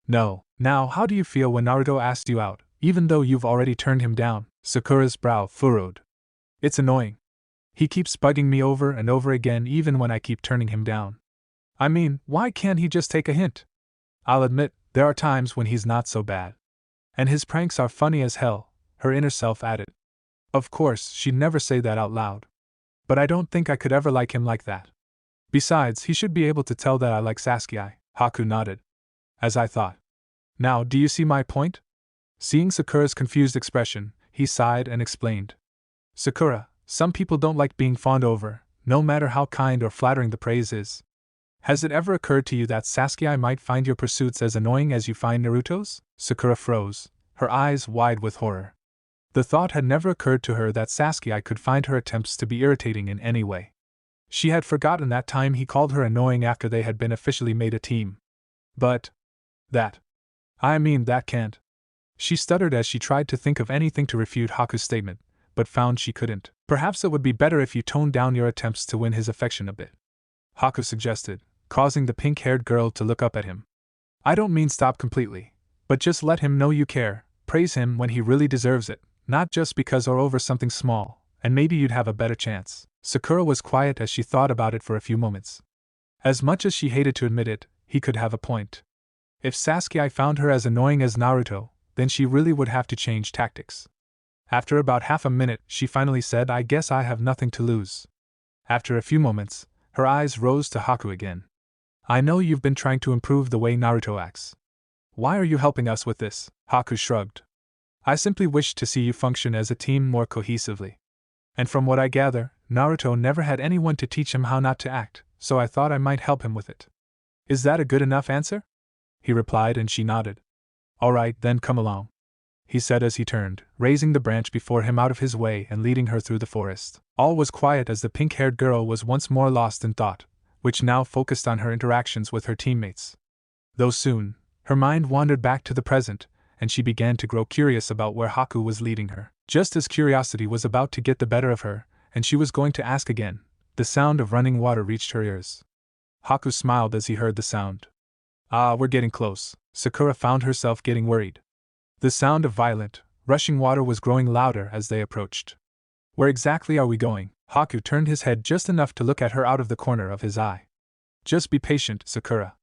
no. Now, how do you feel when Naruto asked you out, even though you've already turned him down? Sakura's brow furrowed. It's annoying. He keeps bugging me over and over again even when I keep turning him down. I mean, why can't he just take a hint? I'll admit, there are times when he's not so bad. And his pranks are funny as hell, her inner self added. Of course, she'd never say that out loud. But I don't think I could ever like him like that. Besides, he should be able to tell that I like Saske. Haku nodded. As I thought. Now, do you see my point? Seeing Sakura's confused expression, he sighed and explained. Sakura, some people don't like being fawned over, no matter how kind or flattering the praise is. Has it ever occurred to you that Saske might find your pursuits as annoying as you find Naruto's? Sakura froze, her eyes wide with horror. The thought had never occurred to her that Saske could find her attempts to be irritating in any way. She had forgotten that time he called her annoying after they had been officially made a team. But that can't. She stuttered as she tried to think of anything to refute Haku's statement, but found she couldn't. Perhaps it would be better if you toned down your attempts to win his affection a bit, Haku suggested, causing the pink-haired girl to look up at him. I don't mean stop completely, but just let him know you care, praise him when he really deserves it, not just because or over something small, and maybe you'd have a better chance. Sakura was quiet as she thought about it for a few moments. As much as she hated to admit it, he could have a point. If Saske found her as annoying as Naruto, then she really would have to change tactics. After about half a minute, she finally said, I guess I have nothing to lose. After a few moments, her eyes rose to Haku again. I know you've been trying to improve the way Naruto acts. Why are you helping us with this? Haku shrugged. I simply wish to see you function as a team more cohesively. And from what I gather, Naruto never had anyone to teach him how not to act, so I thought I might help him with it. Is that a good enough answer? He replied and she nodded. All right, then come along, he said as he turned, raising the branch before him out of his way and leading her through the forest. All was quiet as the pink-haired girl was once more lost in thought, which now focused on her interactions with her teammates. Though soon, her mind wandered back to the present, and she began to grow curious about where Haku was leading her. Just as curiosity was about to get the better of her, and she was going to ask again, the sound of running water reached her ears. Haku smiled as he heard the sound. Ah, we're getting close. Sakura found herself getting worried. The sound of violent, rushing water was growing louder as they approached. Where exactly are we going? Haku turned his head just enough to look at her out of the corner of his eye. Just be patient, Sakura.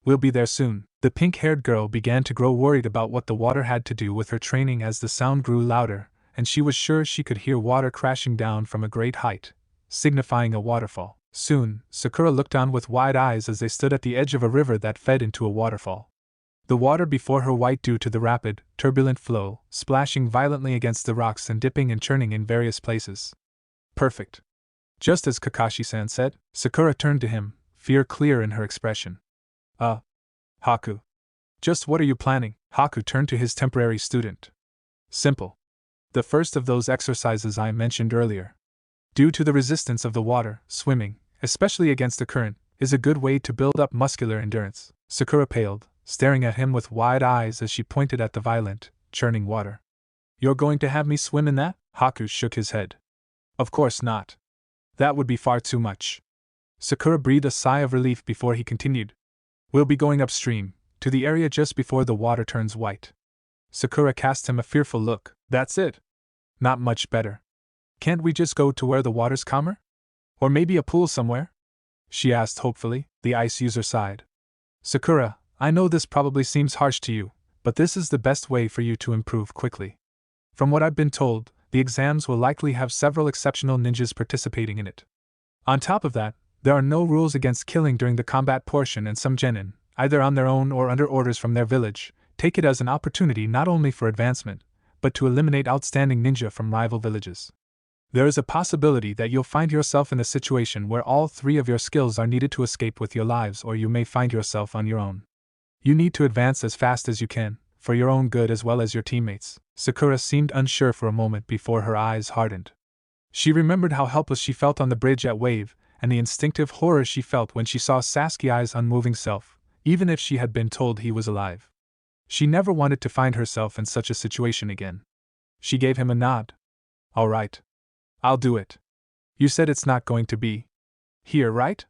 We'll be there soon. The pink-haired girl began to grow worried about what the water had to do with her training as the sound grew louder, and she was sure she could hear water crashing down from a great height, signifying a waterfall. Soon, Sakura looked on with wide eyes as they stood at the edge of a river that fed into a waterfall. The water before her white due to the rapid, turbulent flow, splashing violently against the rocks and dipping and churning in various places. Perfect. Just as Kakashi-san said. Sakura turned to him, fear clear in her expression. Haku. Just what are you planning? Haku turned to his temporary student. Simple. The first of those exercises I mentioned earlier. Due to the resistance of the water, swimming, especially against a current, is a good way to build up muscular endurance. Sakura paled, staring at him with wide eyes as she pointed at the violent, churning water. You're going to have me swim in that? Haku shook his head. Of course not. That would be far too much. Sakura breathed a sigh of relief before he continued. We'll be going upstream, to the area just before the water turns white. Sakura cast him a fearful look. That's it. Not much better. Can't we just go to where the water's calmer? Or maybe a pool somewhere? She asked hopefully. The ice user sighed. Sakura, I know this probably seems harsh to you, but this is the best way for you to improve quickly. From what I've been told, the exams will likely have several exceptional ninjas participating in it. On top of that, there are no rules against killing during the combat portion, and some genin, either on their own or under orders from their village, take it as an opportunity not only for advancement, but to eliminate outstanding ninja from rival villages. There is a possibility that you'll find yourself in a situation where all three of your skills are needed to escape with your lives, or you may find yourself on your own. You need to advance as fast as you can, for your own good as well as your teammates." Sakura seemed unsure for a moment before her eyes hardened. She remembered how helpless she felt on the bridge at Wave, and the instinctive horror she felt when she saw Sasuke's unmoving self, even if she had been told he was alive. She never wanted to find herself in such a situation again. She gave him a nod. "All right. I'll do it. You said it's not going to be here, right?"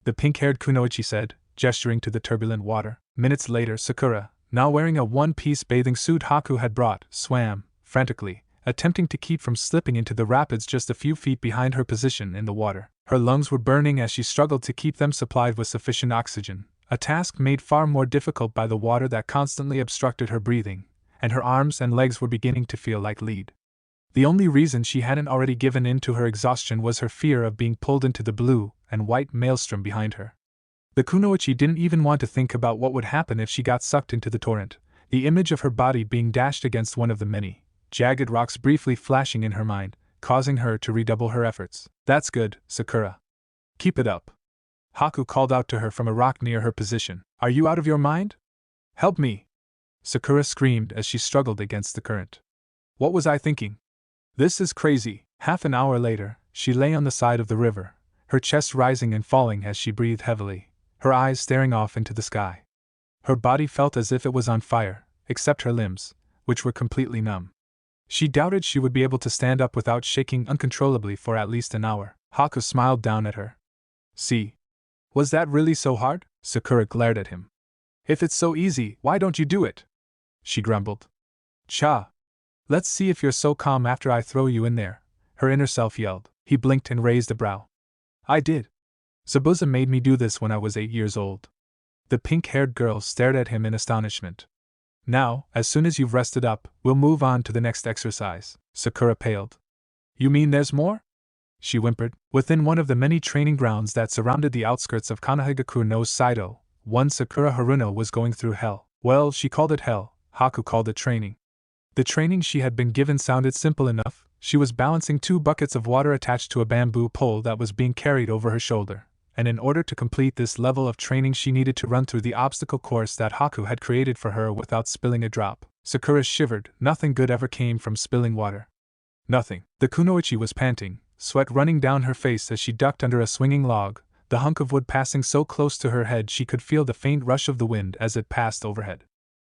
the pink-haired kunoichi said, gesturing to the turbulent water. Minutes later, Sakura, now wearing a one-piece bathing suit Haku had brought, swam, frantically, attempting to keep from slipping into the rapids just a few feet behind her position in the water. Her lungs were burning as she struggled to keep them supplied with sufficient oxygen, a task made far more difficult by the water that constantly obstructed her breathing, and her arms and legs were beginning to feel like lead. The only reason she hadn't already given in to her exhaustion was her fear of being pulled into the blue and white maelstrom behind her. The kunoichi didn't even want to think about what would happen if she got sucked into the torrent, the image of her body being dashed against one of the many jagged rocks briefly flashing in her mind, causing her to redouble her efforts. "That's good, Sakura. Keep it up." Haku called out to her from a rock near her position. "Are you out of your mind? Help me!" Sakura screamed as she struggled against the current. "What was I thinking? This is crazy." Half an hour later, she lay on the side of the river, her chest rising and falling as she breathed heavily, her eyes staring off into the sky. Her body felt as if it was on fire, except her limbs, which were completely numb. She doubted she would be able to stand up without shaking uncontrollably for at least an hour. Haku smiled down at her. "See? Was that really so hard?" Sakura glared at him. "If it's so easy, why don't you do it?" she grumbled. "Cha! Let's see if you're so calm after I throw you in there," her inner self yelled. He blinked and raised a brow. "I did. Zabuza made me do this when I was 8 years old." The pink-haired girl stared at him in astonishment. "Now, as soon as you've rested up, we'll move on to the next exercise." Sakura paled. "You mean there's more?" she whimpered. Within one of the many training grounds that surrounded the outskirts of Konoha no Saido, one Sakura Haruno was going through hell. Well, she called it hell, Haku called it training. The training she had been given sounded simple enough. She was balancing 2 buckets of water attached to a bamboo pole that was being carried over her shoulder, and in order to complete this level of training she needed to run through the obstacle course that Haku had created for her without spilling a drop. Sakura shivered. Nothing good ever came from spilling water. Nothing. The kunoichi was panting, sweat running down her face as she ducked under a swinging log, the hunk of wood passing so close to her head she could feel the faint rush of the wind as it passed overhead.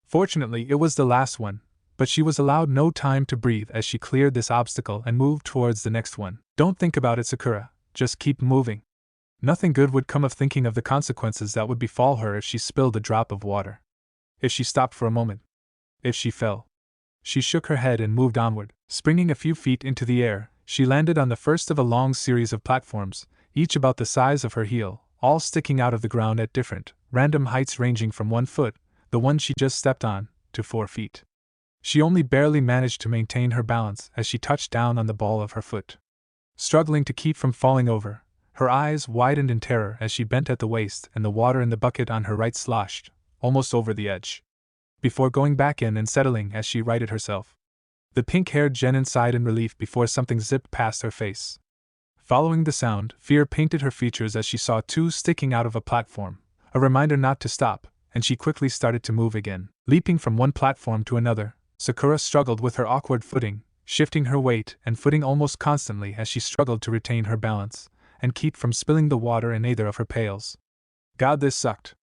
Fortunately, it was the last one, but she was allowed no time to breathe as she cleared this obstacle and moved towards the next one. "Don't think about it, Sakura, just keep moving. Nothing good would come of thinking of the consequences that would befall her if she spilled a drop of water. If she stopped for a moment. If she fell." She shook her head and moved onward. Springing a few feet into the air, she landed on the first of a long series of platforms, each about the size of her heel, all sticking out of the ground at different, random heights ranging from 1 foot, the one she just stepped on, to 4 feet. She only barely managed to maintain her balance as she touched down on the ball of her foot. Struggling to keep from falling over, her eyes widened in terror as she bent at the waist and the water in the bucket on her right sloshed, almost over the edge, before going back in and settling as she righted herself. The pink-haired Genin sighed in relief before something zipped past her face. Following the sound, fear painted her features as she saw 2 sticking out of a platform, a reminder not to stop, and she quickly started to move again. Leaping from one platform to another, Sakura struggled with her awkward footing, shifting her weight and footing almost constantly as she struggled to retain her balance and keep from spilling the water in either of her pails. God, this sucked.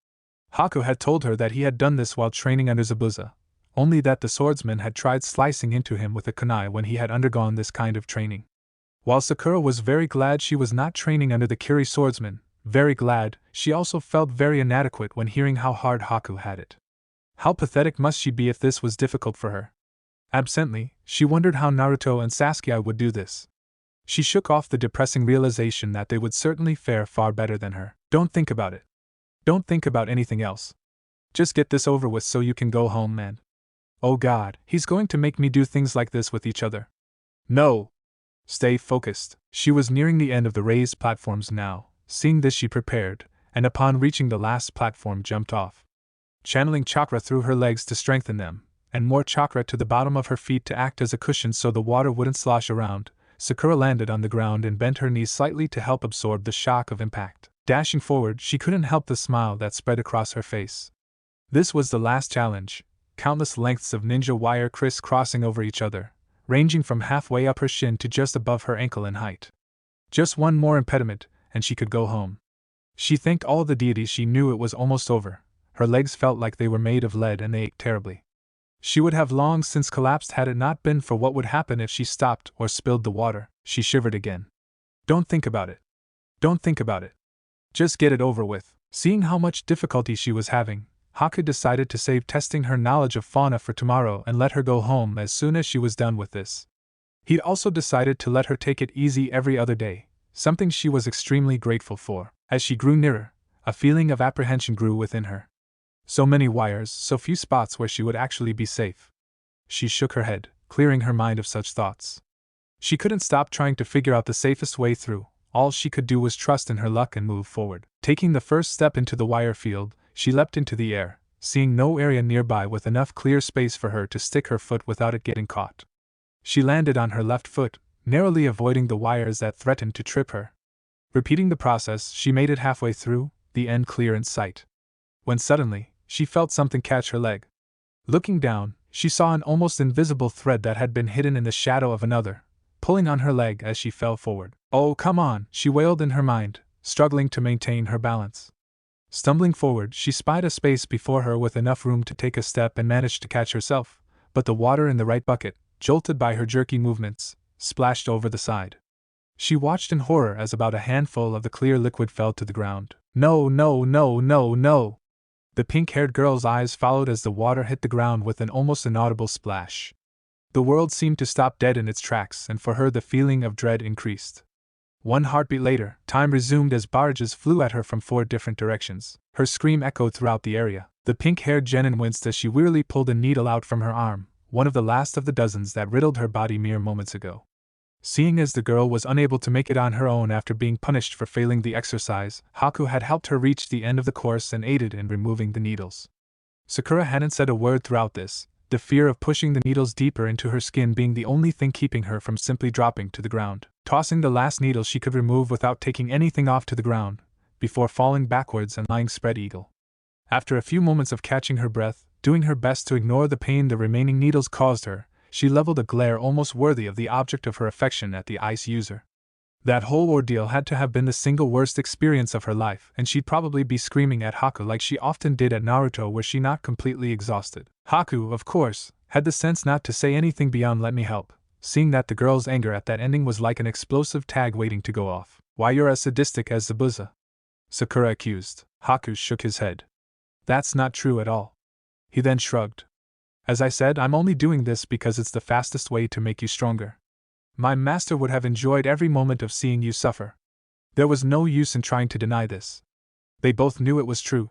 Haku had told her that he had done this while training under Zabuza, only that the swordsman had tried slicing into him with a kunai when he had undergone this kind of training. While Sakura was very glad she was not training under the Kiri swordsman, very glad, she also felt very inadequate when hearing how hard Haku had it. How pathetic must she be if this was difficult for her? Absently, she wondered how Naruto and Saske would do this. She shook off the depressing realization that they would certainly fare far better than her. Don't think about it. Don't think about anything else. Just get this over with so you can go home, man. Oh God, he's going to make me do things like this with each other. No! Stay focused. She was nearing the end of the raised platforms now. Seeing this she prepared, and upon reaching the last platform jumped off. Channeling chakra through her legs to strengthen them, and more chakra to the bottom of her feet to act as a cushion so the water wouldn't slosh around, Sakura landed on the ground and bent her knees slightly to help absorb the shock of impact. Dashing forward, she couldn't help the smile that spread across her face. This was the last challenge. countless lengths of ninja wire criss-crossing over each other, ranging from halfway up her shin to just above her ankle in height. Just one more impediment, and she could go home. She thanked all the deities she knew it was almost over. Her legs felt like they were made of lead and they ached terribly. She would have long since collapsed had it not been for what would happen if she stopped or spilled the water. She shivered again. Don't think about it. Don't think about it. Just get it over with. Seeing how much difficulty she was having, Haku decided to save testing her knowledge of fauna for tomorrow and let her go home as soon as she was done with this. He'd also decided to let her take it easy every other day, something she was extremely grateful for. As she grew nearer, a feeling of apprehension grew within her. So many wires, so few spots where she would actually be safe. She shook her head, clearing her mind of such thoughts. She couldn't stop trying to figure out the safest way through. All she could do was trust in her luck and move forward. Taking the first step into the wire field, she leapt into the air, seeing no area nearby with enough clear space for her to stick her foot without it getting caught. She landed on her left foot, narrowly avoiding the wires that threatened to trip her. Repeating the process, she made it halfway through, the end clear in sight. When suddenly, she felt something catch her leg. Looking down, she saw an almost invisible thread that had been hidden in the shadow of another, pulling on her leg as she fell forward. "Oh, come on," she wailed in her mind, struggling to maintain her balance. Stumbling forward, she spied a space before her with enough room to take a step and managed to catch herself, but the water in the right bucket, jolted by her jerky movements, splashed over the side. She watched in horror as about a handful of the clear liquid fell to the ground. "No, no, no, no, no!" The pink-haired girl's eyes followed as the water hit the ground with an almost inaudible splash. The world seemed to stop dead in its tracks, and for her the feeling of dread increased. One heartbeat later, time resumed as barrages flew at her from 4 different directions. Her scream echoed throughout the area. The pink-haired Genin winced as she wearily pulled a needle out from her arm, one of the last of the dozens that riddled her body mere moments ago. Seeing as the girl was unable to make it on her own after being punished for failing the exercise, Haku had helped her reach the end of the course and aided in removing the needles. Sakura hadn't said a word throughout this, the fear of pushing the needles deeper into her skin being the only thing keeping her from simply dropping to the ground. Tossing the last needle she could remove without taking anything off to the ground, before falling backwards and lying spread eagle. After a few moments of catching her breath, doing her best to ignore the pain the remaining needles caused her, she leveled a glare almost worthy of the object of her affection at the ice user. That whole ordeal had to have been the single worst experience of her life, and she'd probably be screaming at Haku like she often did at Naruto were she not completely exhausted. Haku, of course, had the sense not to say anything beyond "let me help," seeing that the girl's anger at that ending was like an explosive tag waiting to go off. "Why, you're as sadistic as Zabuza," Sakura accused. Haku shook his head. "That's not true at all." He then shrugged. "As I said, I'm only doing this because it's the fastest way to make you stronger. My master would have enjoyed every moment of seeing you suffer." There was no use in trying to deny this. They both knew it was true.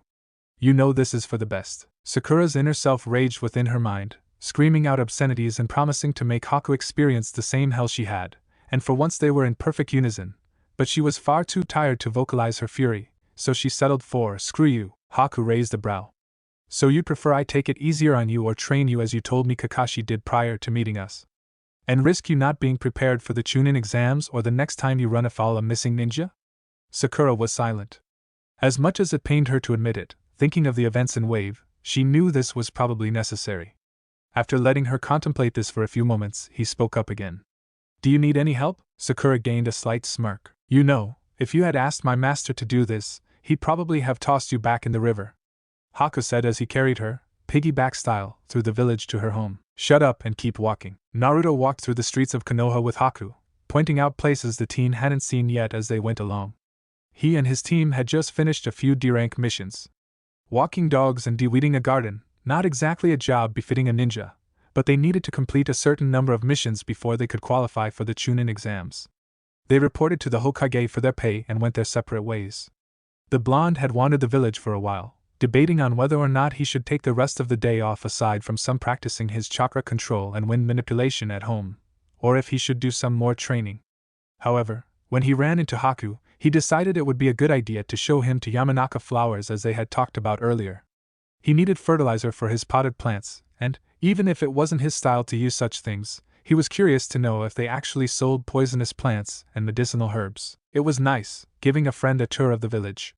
"You know this is for the best." Sakura's inner self raged within her mind, screaming out obscenities and promising to make Haku experience the same hell she had, and for once they were in perfect unison, but she was far too tired to vocalize her fury, so she settled for, "Screw you." Haku raised a brow. "So you'd prefer I take it easier on you or train you as you told me Kakashi did prior to meeting us? And risk you not being prepared for the Chunin exams or the next time you run afoul a missing ninja?" Sakura was silent. As much as it pained her to admit it, thinking of the events in Wave, she knew this was probably necessary. After letting her contemplate this for a few moments, he spoke up again. "Do you need any help?" Sakura gained a slight smirk. "You know, if you had asked my master to do this, he'd probably have tossed you back in the river," Haku said as he carried her, piggyback style, through the village to her home. "Shut up and keep walking." Naruto walked through the streets of Konoha with Haku, pointing out places the teen hadn't seen yet as they went along. He and his team had just finished a few D-rank missions. Walking dogs and de-weeding a garden, not exactly a job befitting a ninja, but they needed to complete a certain number of missions before they could qualify for the Chunin exams. They reported to the Hokage for their pay and went their separate ways. The blonde had wandered the village for a while, debating on whether or not he should take the rest of the day off aside from some practicing his chakra control and wind manipulation at home, or if he should do some more training. However, when he ran into Haku, he decided it would be a good idea to show him to Yamanaka flowers as they had talked about earlier. He needed fertilizer for his potted plants, and, even if it wasn't his style to use such things, he was curious to know if they actually sold poisonous plants and medicinal herbs. It was nice, giving a friend a tour of the village.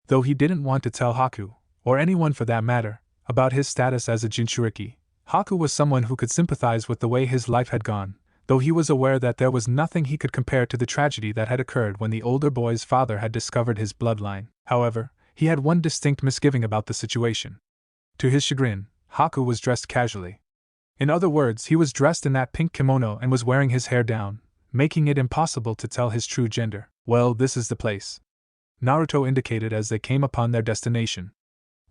Though he didn't want to tell Haku, or anyone for that matter, about his status as a Jinchuriki, Haku was someone who could sympathize with the way his life had gone, though he was aware that there was nothing he could compare to the tragedy that had occurred when the older boy's father had discovered his bloodline. However, he had one distinct misgiving about the situation. To his chagrin, Haku was dressed casually. In other words, he was dressed in that pink kimono and was wearing his hair down, making it impossible to tell his true gender. Well, this is the place, Naruto indicated as they came upon their destination.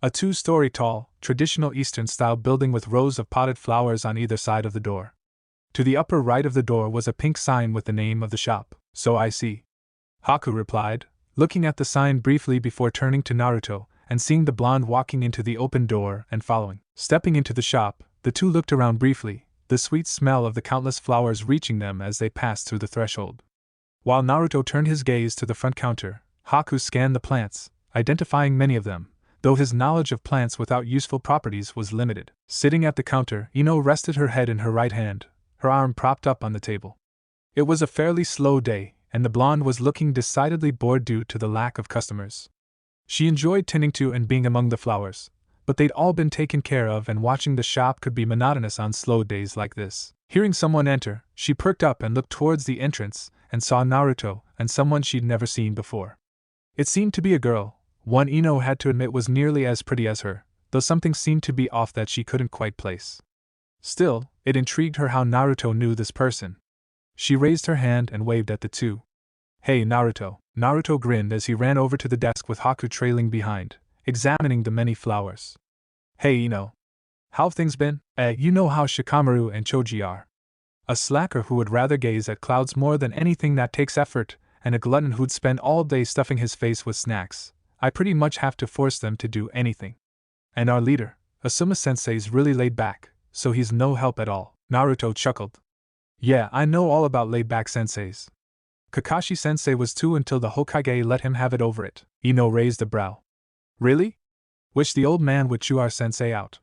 A 2-story tall, traditional Eastern-style building with rows of potted flowers on either side of the door. To the upper right of the door was a pink sign with the name of the shop. So I see, Haku replied, looking at the sign briefly before turning to Naruto and seeing the blonde walking into the open door and following. Stepping into the shop, the two looked around briefly, the sweet smell of the countless flowers reaching them as they passed through the threshold. While Naruto turned his gaze to the front counter, Haku scanned the plants, identifying many of them, though his knowledge of plants without useful properties was limited. Sitting at the counter, Ino rested her head in her right hand, her arm propped up on the table. It was a fairly slow day, and the blonde was looking decidedly bored due to the lack of customers. She enjoyed tending to and being among the flowers, but they'd all been taken care of, and watching the shop could be monotonous on slow days like this. Hearing someone enter, she perked up and looked towards the entrance and saw Naruto and someone she'd never seen before. It seemed to be a girl, one Ino had to admit was nearly as pretty as her, though something seemed to be off that she couldn't quite place. Still, it intrigued her how Naruto knew this person. She raised her hand and waved at the two. Hey Naruto. Naruto grinned as he ran over to the desk with Haku trailing behind, examining the many flowers. Hey Ino. How've things been? You know how Shikamaru and Choji are. A slacker who would rather gaze at clouds more than anything that takes effort, and a glutton who'd spend all day stuffing his face with snacks. I pretty much have to force them to do anything. And our leader, Asuma-sensei's really laid back, so he's no help at all. Naruto chuckled. Yeah, I know all about laid-back senseis. Kakashi-sensei was too until the Hokage let him have it over it. Ino raised a brow. Really? Wish the old man would chew our sensei out,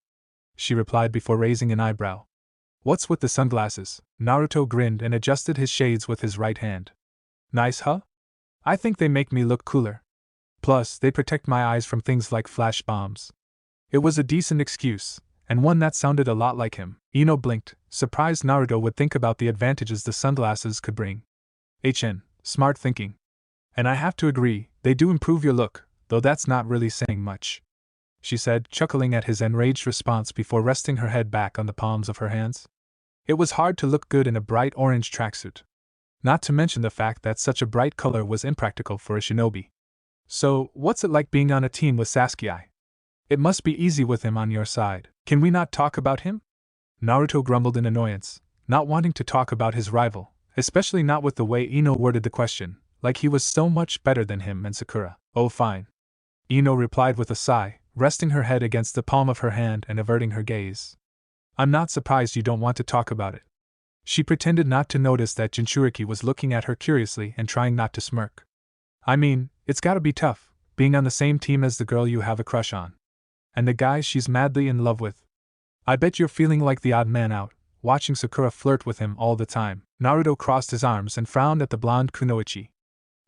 she replied before raising an eyebrow. What's with the sunglasses? Naruto grinned and adjusted his shades with his right hand. Nice, huh? I think they make me look cooler. Plus, they protect my eyes from things like flash bombs. It was a decent excuse, and one that sounded a lot like him. Ino blinked, surprised Naruto would think about the advantages the sunglasses could bring. Smart thinking. And I have to agree, they do improve your look, though that's not really saying much, she said, chuckling at his enraged response before resting her head back on the palms of her hands. It was hard to look good in a bright orange tracksuit. Not to mention the fact that such a bright color was impractical for a shinobi. So, what's it like being on a team with Sasuke? It must be easy with him on your side. Can we not talk about him? Naruto grumbled in annoyance, not wanting to talk about his rival, especially not with the way Ino worded the question, like he was so much better than him and Sakura. Oh fine, Ino replied with a sigh, resting her head against the palm of her hand and averting her gaze. I'm not surprised you don't want to talk about it. She pretended not to notice that Jinchuriki was looking at her curiously and trying not to smirk. I mean, it's gotta be tough, being on the same team as the girl you have a crush on. And the guy she's madly in love with. I bet you're feeling like the odd man out, watching Sakura flirt with him all the time. Naruto crossed his arms and frowned at the blonde kunoichi.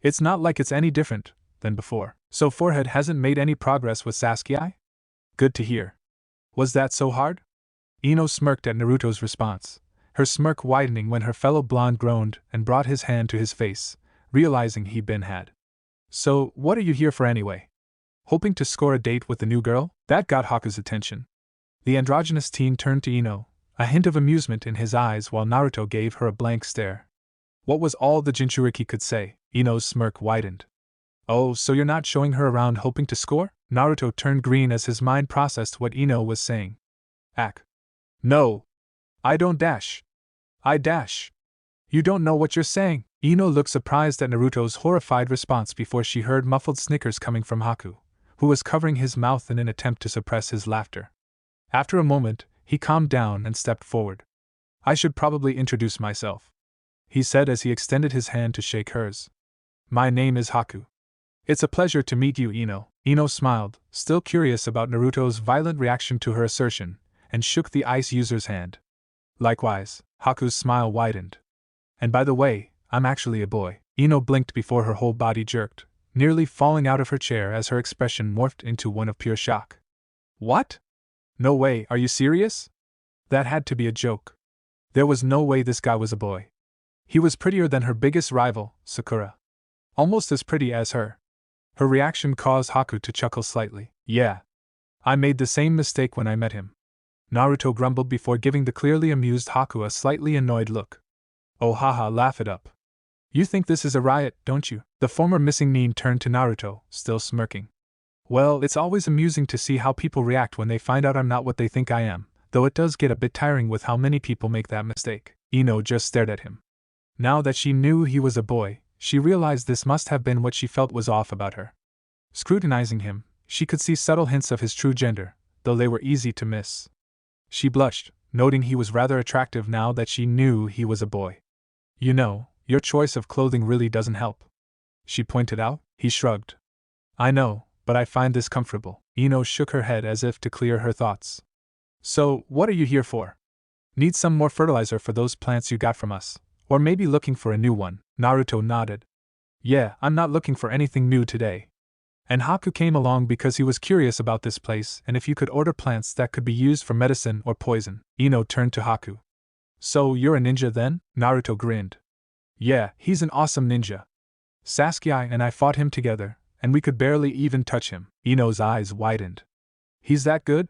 It's not like it's any different than before. So Forehead hasn't made any progress with Sasuke? Good to hear. Was that so hard? Ino smirked at Naruto's response, her smirk widening when her fellow blonde groaned and brought his hand to his face, realizing he'd been had. So, what are you here for anyway? Hoping to score a date with the new girl? That got Haku's attention. The androgynous teen turned to Ino, a hint of amusement in his eyes while Naruto gave her a blank stare. What was all the Jinchuriki could say? Ino's smirk widened. Oh, so you're not showing her around hoping to score? Naruto turned green as his mind processed what Ino was saying. No. I don't dash. I dash. You don't know what you're saying. Ino looked surprised at Naruto's horrified response before she heard muffled snickers coming from Haku, who was covering his mouth in an attempt to suppress his laughter. After a moment, he calmed down and stepped forward. I should probably introduce myself, he said as he extended his hand to shake hers. My name is Haku. It's a pleasure to meet you, Ino. Ino smiled, still curious about Naruto's violent reaction to her assertion, and shook the ice user's hand. Likewise, Haku's smile widened. And by the way, I'm actually a boy. Ino blinked before her whole body jerked, nearly falling out of her chair as her expression morphed into one of pure shock. What? No way, are you serious? That had to be a joke. There was no way this guy was a boy. He was prettier than her biggest rival, Sakura. Almost as pretty as her. Her reaction caused Haku to chuckle slightly. Yeah. I made the same mistake when I met him. Naruto grumbled before giving the clearly amused Haku a slightly annoyed look. Oh haha, laugh it up. You think this is a riot, don't you? The former missing Nin turned to Naruto, still smirking. Well, it's always amusing to see how people react when they find out I'm not what they think I am, though it does get a bit tiring with how many people make that mistake. Ino just stared at him. Now that she knew he was a boy, she realized this must have been what she felt was off about her. Scrutinizing him, she could see subtle hints of his true gender, though they were easy to miss. She blushed, noting he was rather attractive now that she knew he was a boy. You know, your choice of clothing really doesn't help. She pointed out. He shrugged. I know, but I find this comfortable. Ino shook her head as if to clear her thoughts. So, what are you here for? Need some more fertilizer for those plants you got from us, or maybe looking for a new one? Naruto nodded. Yeah, I'm not looking for anything new today. And Haku came along because he was curious about this place and if you could order plants that could be used for medicine or poison. Ino turned to Haku. So, you're a ninja then? Naruto grinned. Yeah, he's an awesome ninja. Saske and I fought him together, and we could barely even touch him. Ino's eyes widened. He's that good?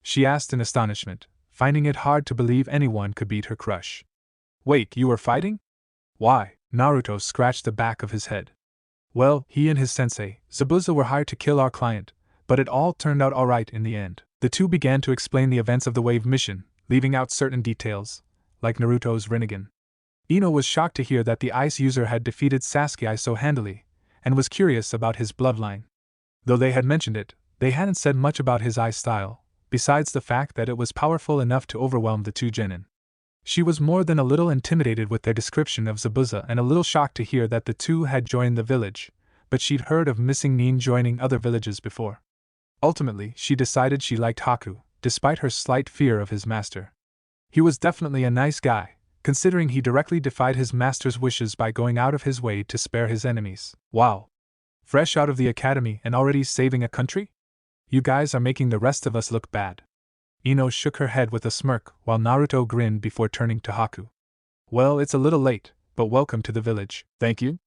She asked in astonishment, finding it hard to believe anyone could beat her crush. Wait, you were fighting? Why? Naruto scratched the back of his head. Well, he and his sensei, Zabuza, were hired to kill our client, but it all turned out alright in the end. The two began to explain the events of the wave mission, leaving out certain details, like Naruto's Rinnegan. Ino was shocked to hear that the ice user had defeated Saske so handily, and was curious about his bloodline. Though they had mentioned it, they hadn't said much about his ice style, besides the fact that it was powerful enough to overwhelm the two genin. She was more than a little intimidated with their description of Zabuza and a little shocked to hear that the two had joined the village, but she'd heard of missing Nin joining other villages before. Ultimately, she decided she liked Haku, despite her slight fear of his master. He was definitely a nice guy, considering he directly defied his master's wishes by going out of his way to spare his enemies. Wow! Fresh out of the academy and already saving a country? You guys are making the rest of us look bad. Ino shook her head with a smirk while Naruto grinned before turning to Haku. Well, it's a little late, but welcome to the village. Thank you.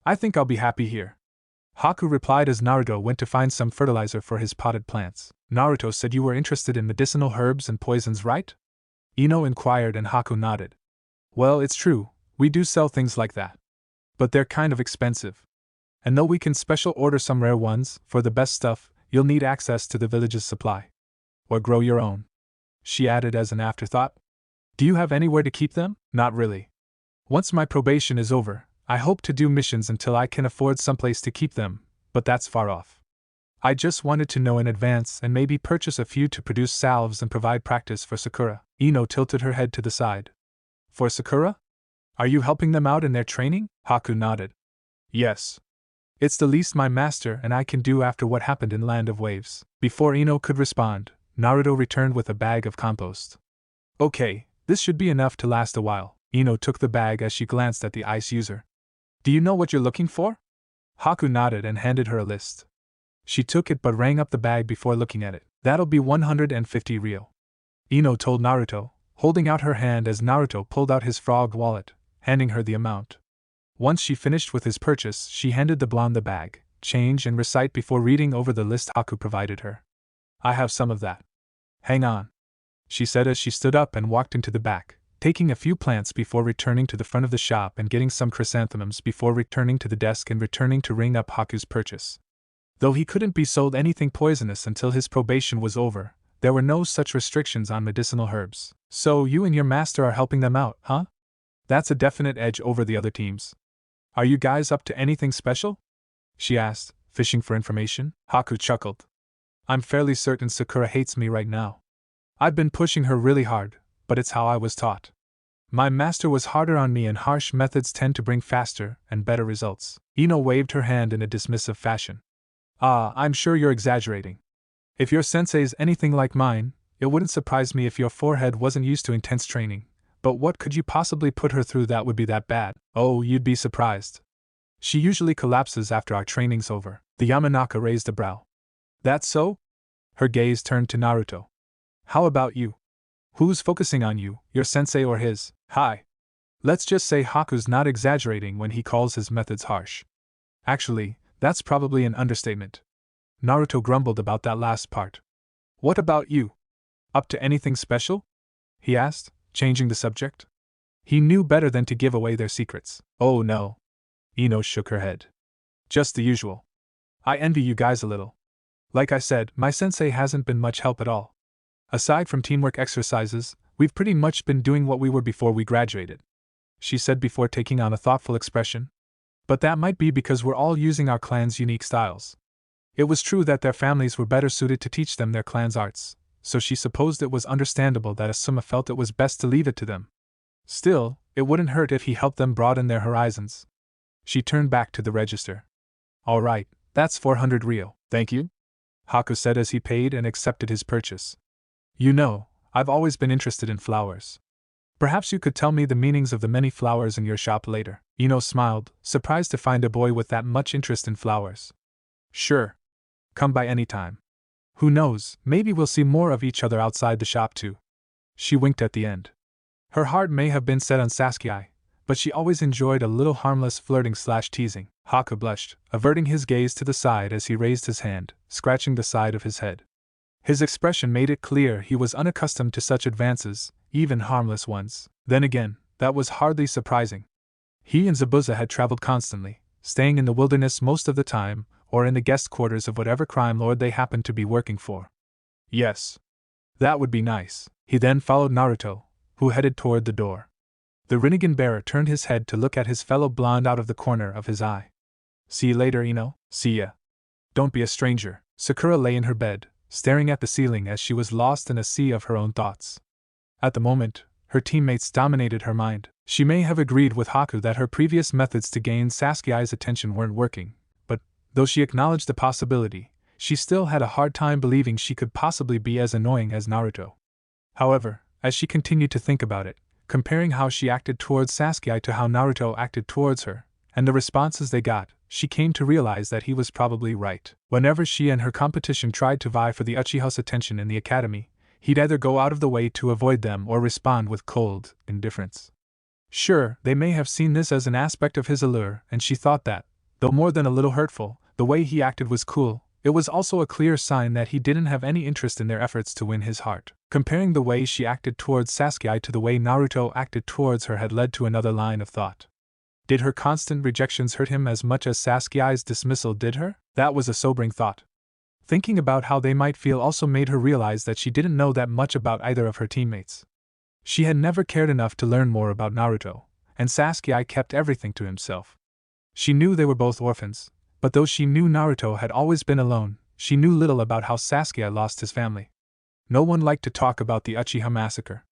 I think I'll be happy here. Haku replied as Naruto went to find some fertilizer for his potted plants. Naruto said you were interested in medicinal herbs and poisons, right? Ino inquired and Haku nodded. Well, it's true, we do sell things like that. But they're kind of expensive. And though we can special order some rare ones, for the best stuff, you'll need access to the village's supply. Or grow your own. She added as an afterthought. Do you have anywhere to keep them? Not really. Once my probation is over, I hope to do missions until I can afford someplace to keep them, but that's far off. I just wanted to know in advance and maybe purchase a few to produce salves and provide practice for Sakura. Ino tilted her head to the side. For Sakura? Are you helping them out in their training? Haku nodded. Yes. It's the least my master and I can do after what happened in Land of Waves. Before Ino could respond, Naruto returned with a bag of compost. Okay, this should be enough to last a while. Ino took the bag as she glanced at the ice user. Do you know what you're looking for? Haku nodded and handed her a list. She took it but rang up the bag before looking at it. That'll be 150 real. Ino told Naruto, holding out her hand as Naruto pulled out his frog wallet, handing her the amount. Once she finished with his purchase, she handed the blonde the bag, change and recite before reading over the list Haku provided her. I have some of that. Hang on, she said as she stood up and walked into the back, taking a few plants before returning to the front of the shop and getting some chrysanthemums before returning to the desk and returning to ring up Haku's purchase. Though he couldn't be sold anything poisonous until his probation was over, there were no such restrictions on medicinal herbs. So you and your master are helping them out, huh? That's a definite edge over the other teams. Are you guys up to anything special? She asked, fishing for information. Haku chuckled. I'm fairly certain Sakura hates me right now. I've been pushing her really hard, but it's how I was taught. My master was harder on me and harsh methods tend to bring faster and better results. Ino waved her hand in a dismissive fashion. Ah, I'm sure you're exaggerating. If your sensei's anything like mine, it wouldn't surprise me if your forehead wasn't used to intense training, but what could you possibly put her through that would be that bad? Oh, you'd be surprised. She usually collapses after our training's over. The Yamanaka raised a brow. That's so? Her gaze turned to Naruto. How about you? Who's focusing on you, your sensei or his? Hi. Let's just say Haku's not exaggerating when he calls his methods harsh. Actually, that's probably an understatement. Naruto grumbled about that last part. What about you? Up to anything special? He asked, changing the subject. He knew better than to give away their secrets. Oh no. Ino shook her head. Just the usual. I envy you guys a little. Like I said, my sensei hasn't been much help at all. Aside from teamwork exercises, we've pretty much been doing what we were before we graduated, she said before taking on a thoughtful expression. But that might be because we're all using our clan's unique styles. It was true that their families were better suited to teach them their clan's arts, so she supposed it was understandable that Asuma felt it was best to leave it to them. Still, it wouldn't hurt if he helped them broaden their horizons. She turned back to the register. All right, that's 400 ryo, thank you, Haku said as he paid and accepted his purchase. You know, I've always been interested in flowers. Perhaps you could tell me the meanings of the many flowers in your shop later. Ino smiled, surprised to find a boy with that much interest in flowers. Sure. Come by any time. Who knows, maybe we'll see more of each other outside the shop too. She winked at the end. Her heart may have been set on Saske, but she always enjoyed a little harmless flirting/teasing. Haku blushed, averting his gaze to the side as he raised his hand, scratching the side of his head. His expression made it clear he was unaccustomed to such advances, even harmless ones. Then again, that was hardly surprising. He and Zabuza had traveled constantly, staying in the wilderness most of the time, or in the guest quarters of whatever crime lord they happened to be working for. Yes. That would be nice. He then followed Naruto, who headed toward the door. The Rinnegan bearer turned his head to look at his fellow blonde out of the corner of his eye. See you later, Ino. See ya. Don't be a stranger. Sakura lay in her bed, staring at the ceiling as she was lost in a sea of her own thoughts. At the moment, her teammates dominated her mind. She may have agreed with Haku that her previous methods to gain Saski's attention weren't working, but, though she acknowledged the possibility, she still had a hard time believing she could possibly be as annoying as Naruto. However, as she continued to think about it, comparing how she acted towards Saske to how Naruto acted towards her, and the responses they got, she came to realize that he was probably right. Whenever she and her competition tried to vie for the Uchiha's attention in the academy, he'd either go out of the way to avoid them or respond with cold indifference. Sure, they may have seen this as an aspect of his allure, and she thought that, though more than a little hurtful, the way he acted was cool. It was also a clear sign that he didn't have any interest in their efforts to win his heart. Comparing the way she acted towards Saske to the way Naruto acted towards her had led to another line of thought. Did her constant rejections hurt him as much as Saske's dismissal did her? That was a sobering thought. Thinking about how they might feel also made her realize that she didn't know that much about either of her teammates. She had never cared enough to learn more about Naruto, and Saske kept everything to himself. She knew they were both orphans, but though she knew Naruto had always been alone, she knew little about how Saske lost his family. No one liked to talk about the Uchiha massacre.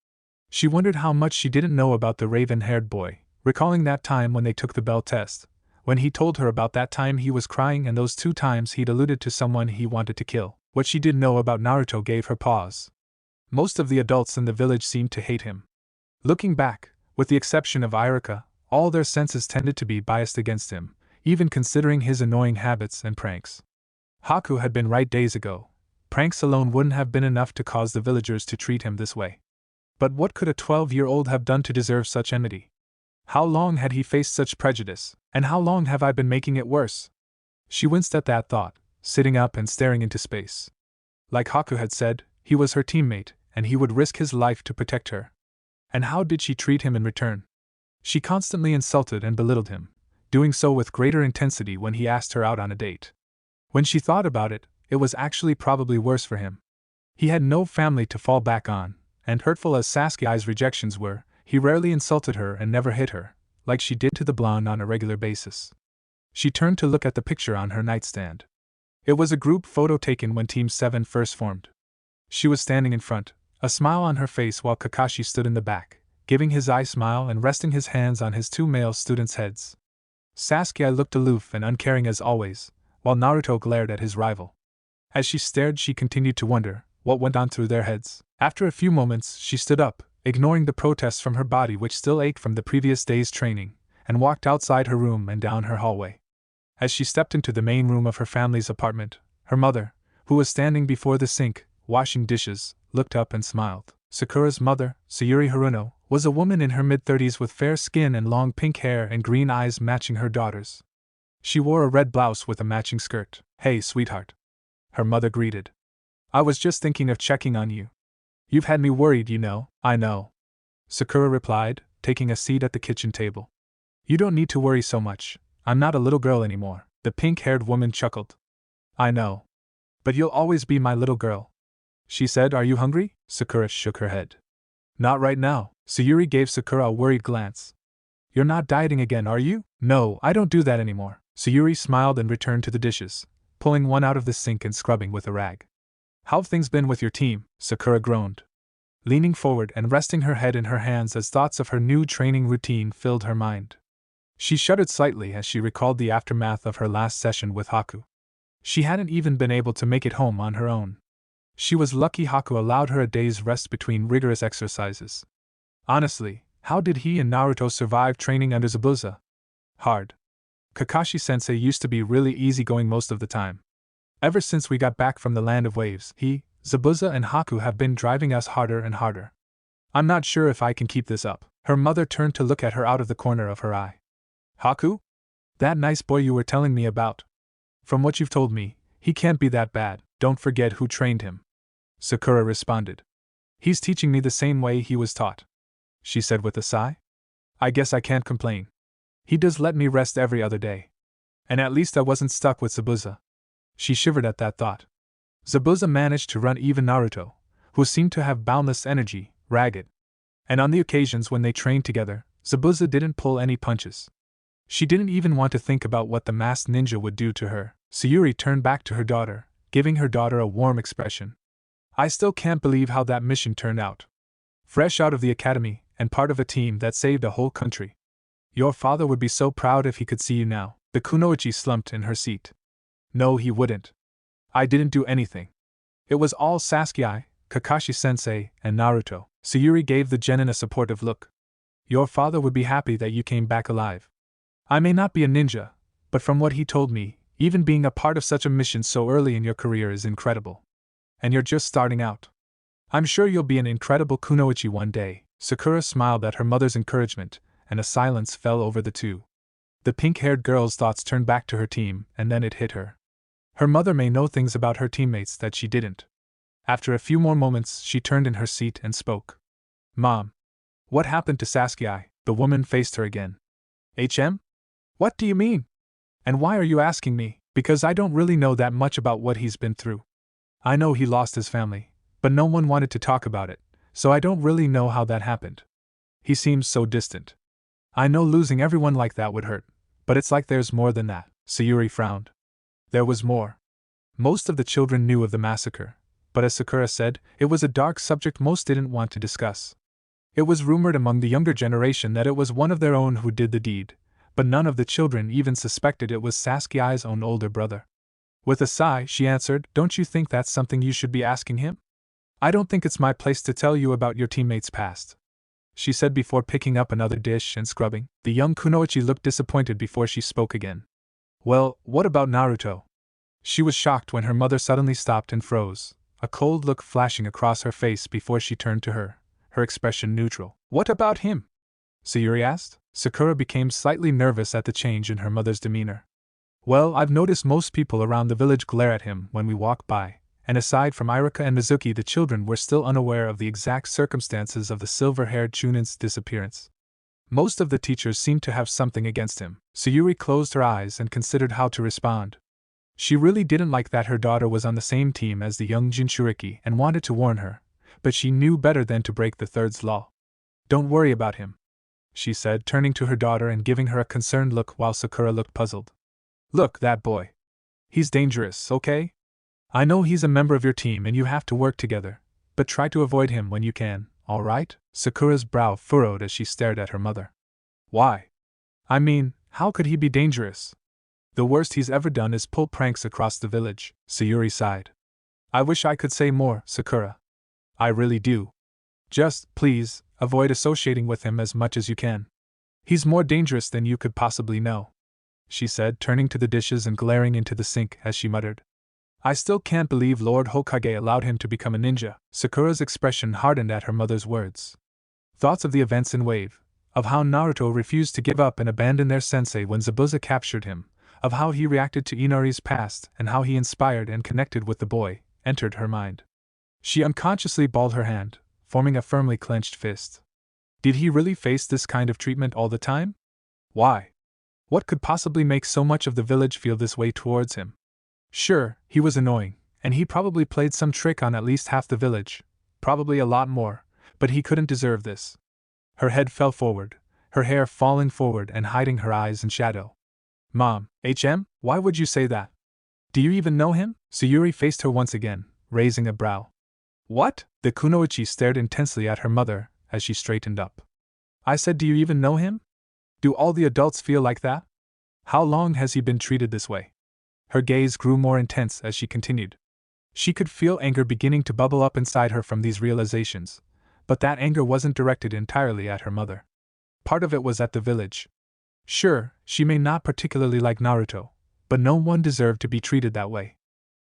She wondered how much she didn't know about the raven-haired boy, recalling that time when they took the bell test, when he told her about that time he was crying and those 2 times he'd alluded to someone he wanted to kill. What she did know about Naruto gave her pause. Most of the adults in the village seemed to hate him. Looking back, with the exception of Iruka, all their senses tended to be biased against him, even considering his annoying habits and pranks. Haku had been right days ago. Pranks alone wouldn't have been enough to cause the villagers to treat him this way. But what could a 12-year-old have done to deserve such enmity? How long had he faced such prejudice, and how long have I been making it worse? She winced at that thought, sitting up and staring into space. Like Haku had said, he was her teammate, and he would risk his life to protect her. And how did she treat him in return? She constantly insulted and belittled him, doing so with greater intensity when he asked her out on a date. When she thought about it, it was actually probably worse for him. He had no family to fall back on, and hurtful as Saske's rejections were, he rarely insulted her and never hit her, like she did to the blonde on a regular basis. She turned to look at the picture on her nightstand. It was a group photo taken when Team 7 first formed. She was standing in front, a smile on her face while Kakashi stood in the back, giving his eye smile and resting his hands on his 2 male students' heads. Saske looked aloof and uncaring as always, while Naruto glared at his rival. As she stared, she continued to wonder what went on through their heads. After a few moments, she stood up, ignoring the protests from her body which still ached from the previous day's training, and walked outside her room and down her hallway. As she stepped into the main room of her family's apartment, her mother, who was standing before the sink, washing dishes, looked up and smiled. Sakura's mother, Sayuri Haruno, was a woman in her mid-30s with fair skin and long pink hair and green eyes matching her daughter's. She wore a red blouse with a matching skirt. "Hey, sweetheart," her mother greeted. "I was just thinking of checking on you. You've had me worried, you know." "I know," Sakura replied, taking a seat at the kitchen table. "You don't need to worry so much. I'm not a little girl anymore." The pink-haired woman chuckled. "I know. But you'll always be my little girl," she said. "Are you hungry?" Sakura shook her head. "Not right now." Sayuri gave Sakura a worried glance. "You're not dieting again, are you?" "No, I don't do that anymore." Sayuri smiled and returned to the dishes, pulling one out of the sink and scrubbing with a rag. "How've things been with your team?" Sakura groaned, leaning forward and resting her head in her hands as thoughts of her new training routine filled her mind. She shuddered slightly as she recalled the aftermath of her last session with Haku. She hadn't even been able to make it home on her own. She was lucky Haku allowed her a day's rest between rigorous exercises. Honestly, how did he and Naruto survive training under Zabuza? Hard. Kakashi-sensei used to be really easygoing most of the time. Ever since we got back from the Land of Waves, he, Zabuza and Haku have been driving us harder and harder. I'm not sure if I can keep this up." Her mother turned to look at her out of the corner of her eye. "Haku? That nice boy you were telling me about? From what you've told me, he can't be that bad. Don't forget who trained him," Sakura responded. "He's teaching me the same way he was taught," she said with a sigh. "I guess I can't complain. He does let me rest every other day. And at least I wasn't stuck with Zabuza." She shivered at that thought. Zabuza managed to run even Naruto, who seemed to have boundless energy, ragged. And on the occasions when they trained together, Zabuza didn't pull any punches. She didn't even want to think about what the masked ninja would do to her. Sayuri turned back to her daughter, giving her daughter a warm expression. "I still can't believe how that mission turned out. Fresh out of the academy, and part of a team that saved a whole country. Your father would be so proud if he could see you now." The kunoichi slumped in her seat. "No, he wouldn't. I didn't do anything. It was all Saske, Kakashi-sensei, and Naruto." Sayuri gave the genin a supportive look. "Your father would be happy that you came back alive. I may not be a ninja, but from what he told me, even being a part of such a mission so early in your career is incredible. And you're just starting out. I'm sure you'll be an incredible kunoichi one day." Sakura smiled at her mother's encouragement, and a silence fell over the two. The pink-haired girl's thoughts turned back to her team, and then it hit her. Her mother may know things about her teammates that she didn't. After a few more moments, she turned in her seat and spoke. "Mom, what happened to Saske?" The woman faced her again. What do you mean? And why are you asking me?" "Because I don't really know that much about what he's been through. I know he lost his family, but no one wanted to talk about it, so I don't really know how that happened. He seems so distant. I know losing everyone like that would hurt, but it's like there's more than that." Sayuri frowned. There was more. Most of the children knew of the massacre, but as Sakura said, it was a dark subject most didn't want to discuss. It was rumored among the younger generation that it was one of their own who did the deed, but none of the children even suspected it was Saske's own older brother. With a sigh, she answered, "Don't you think that's something you should be asking him? I don't think it's my place to tell you about your teammates' past," she said before picking up another dish and scrubbing. The young kunoichi looked disappointed before she spoke again. "Well, what about Naruto?" She was shocked when her mother suddenly stopped and froze, a cold look flashing across her face before she turned to her expression neutral. "What about him?" Sayuri asked. Sakura became slightly nervous at the change in her mother's demeanor. "Well, I've noticed most people around the village glare at him when we walk by, and aside from Irika and Mizuki, the children were still unaware of the exact circumstances of the silver-haired Chunin's disappearance. Most of the teachers seemed to have something against him." Sayuri closed her eyes and considered how to respond. She really didn't like that her daughter was on the same team as the young Jinchuriki and wanted to warn her, but she knew better than to break the third's law. "Don't worry about him," she said, turning to her daughter and giving her a concerned look while Sakura looked puzzled. "Look, that boy. He's dangerous, okay? I know he's a member of your team and you have to work together, but try to avoid him when you can, all right?" Sakura's brow furrowed as she stared at her mother. "Why? I mean, how could he be dangerous? The worst he's ever done is pull pranks across the village." Sayuri sighed. "I wish I could say more, Sakura. I really do. Just, please, avoid associating with him as much as you can. He's more dangerous than you could possibly know," she said, turning to the dishes and glaring into the sink as she muttered. I still can't believe Lord Hokage allowed him to become a ninja. Sakura's expression hardened at her mother's words. Thoughts of the events in Wave, of how Naruto refused to give up and abandon their sensei when Zabuza captured him, of how he reacted to Inari's past and how he inspired and connected with the boy, entered her mind. She unconsciously balled her hand, forming a firmly clenched fist. Did he really face this kind of treatment all the time? Why? What could possibly make so much of the village feel this way towards him? Sure, he was annoying, and he probably played some trick on at least half the village, probably a lot more, but he couldn't deserve this. Her head fell forward, her hair falling forward and hiding her eyes in shadow. Mom, why would you say that? Do you even know him? Sayuri faced her once again, raising a brow. What? The kunoichi stared intensely at her mother as she straightened up. I said, do you even know him? Do all the adults feel like that? How long has he been treated this way? Her gaze grew more intense as she continued. She could feel anger beginning to bubble up inside her from these realizations, but that anger wasn't directed entirely at her mother. Part of it was at the village. Sure, she may not particularly like Naruto, but no one deserved to be treated that way.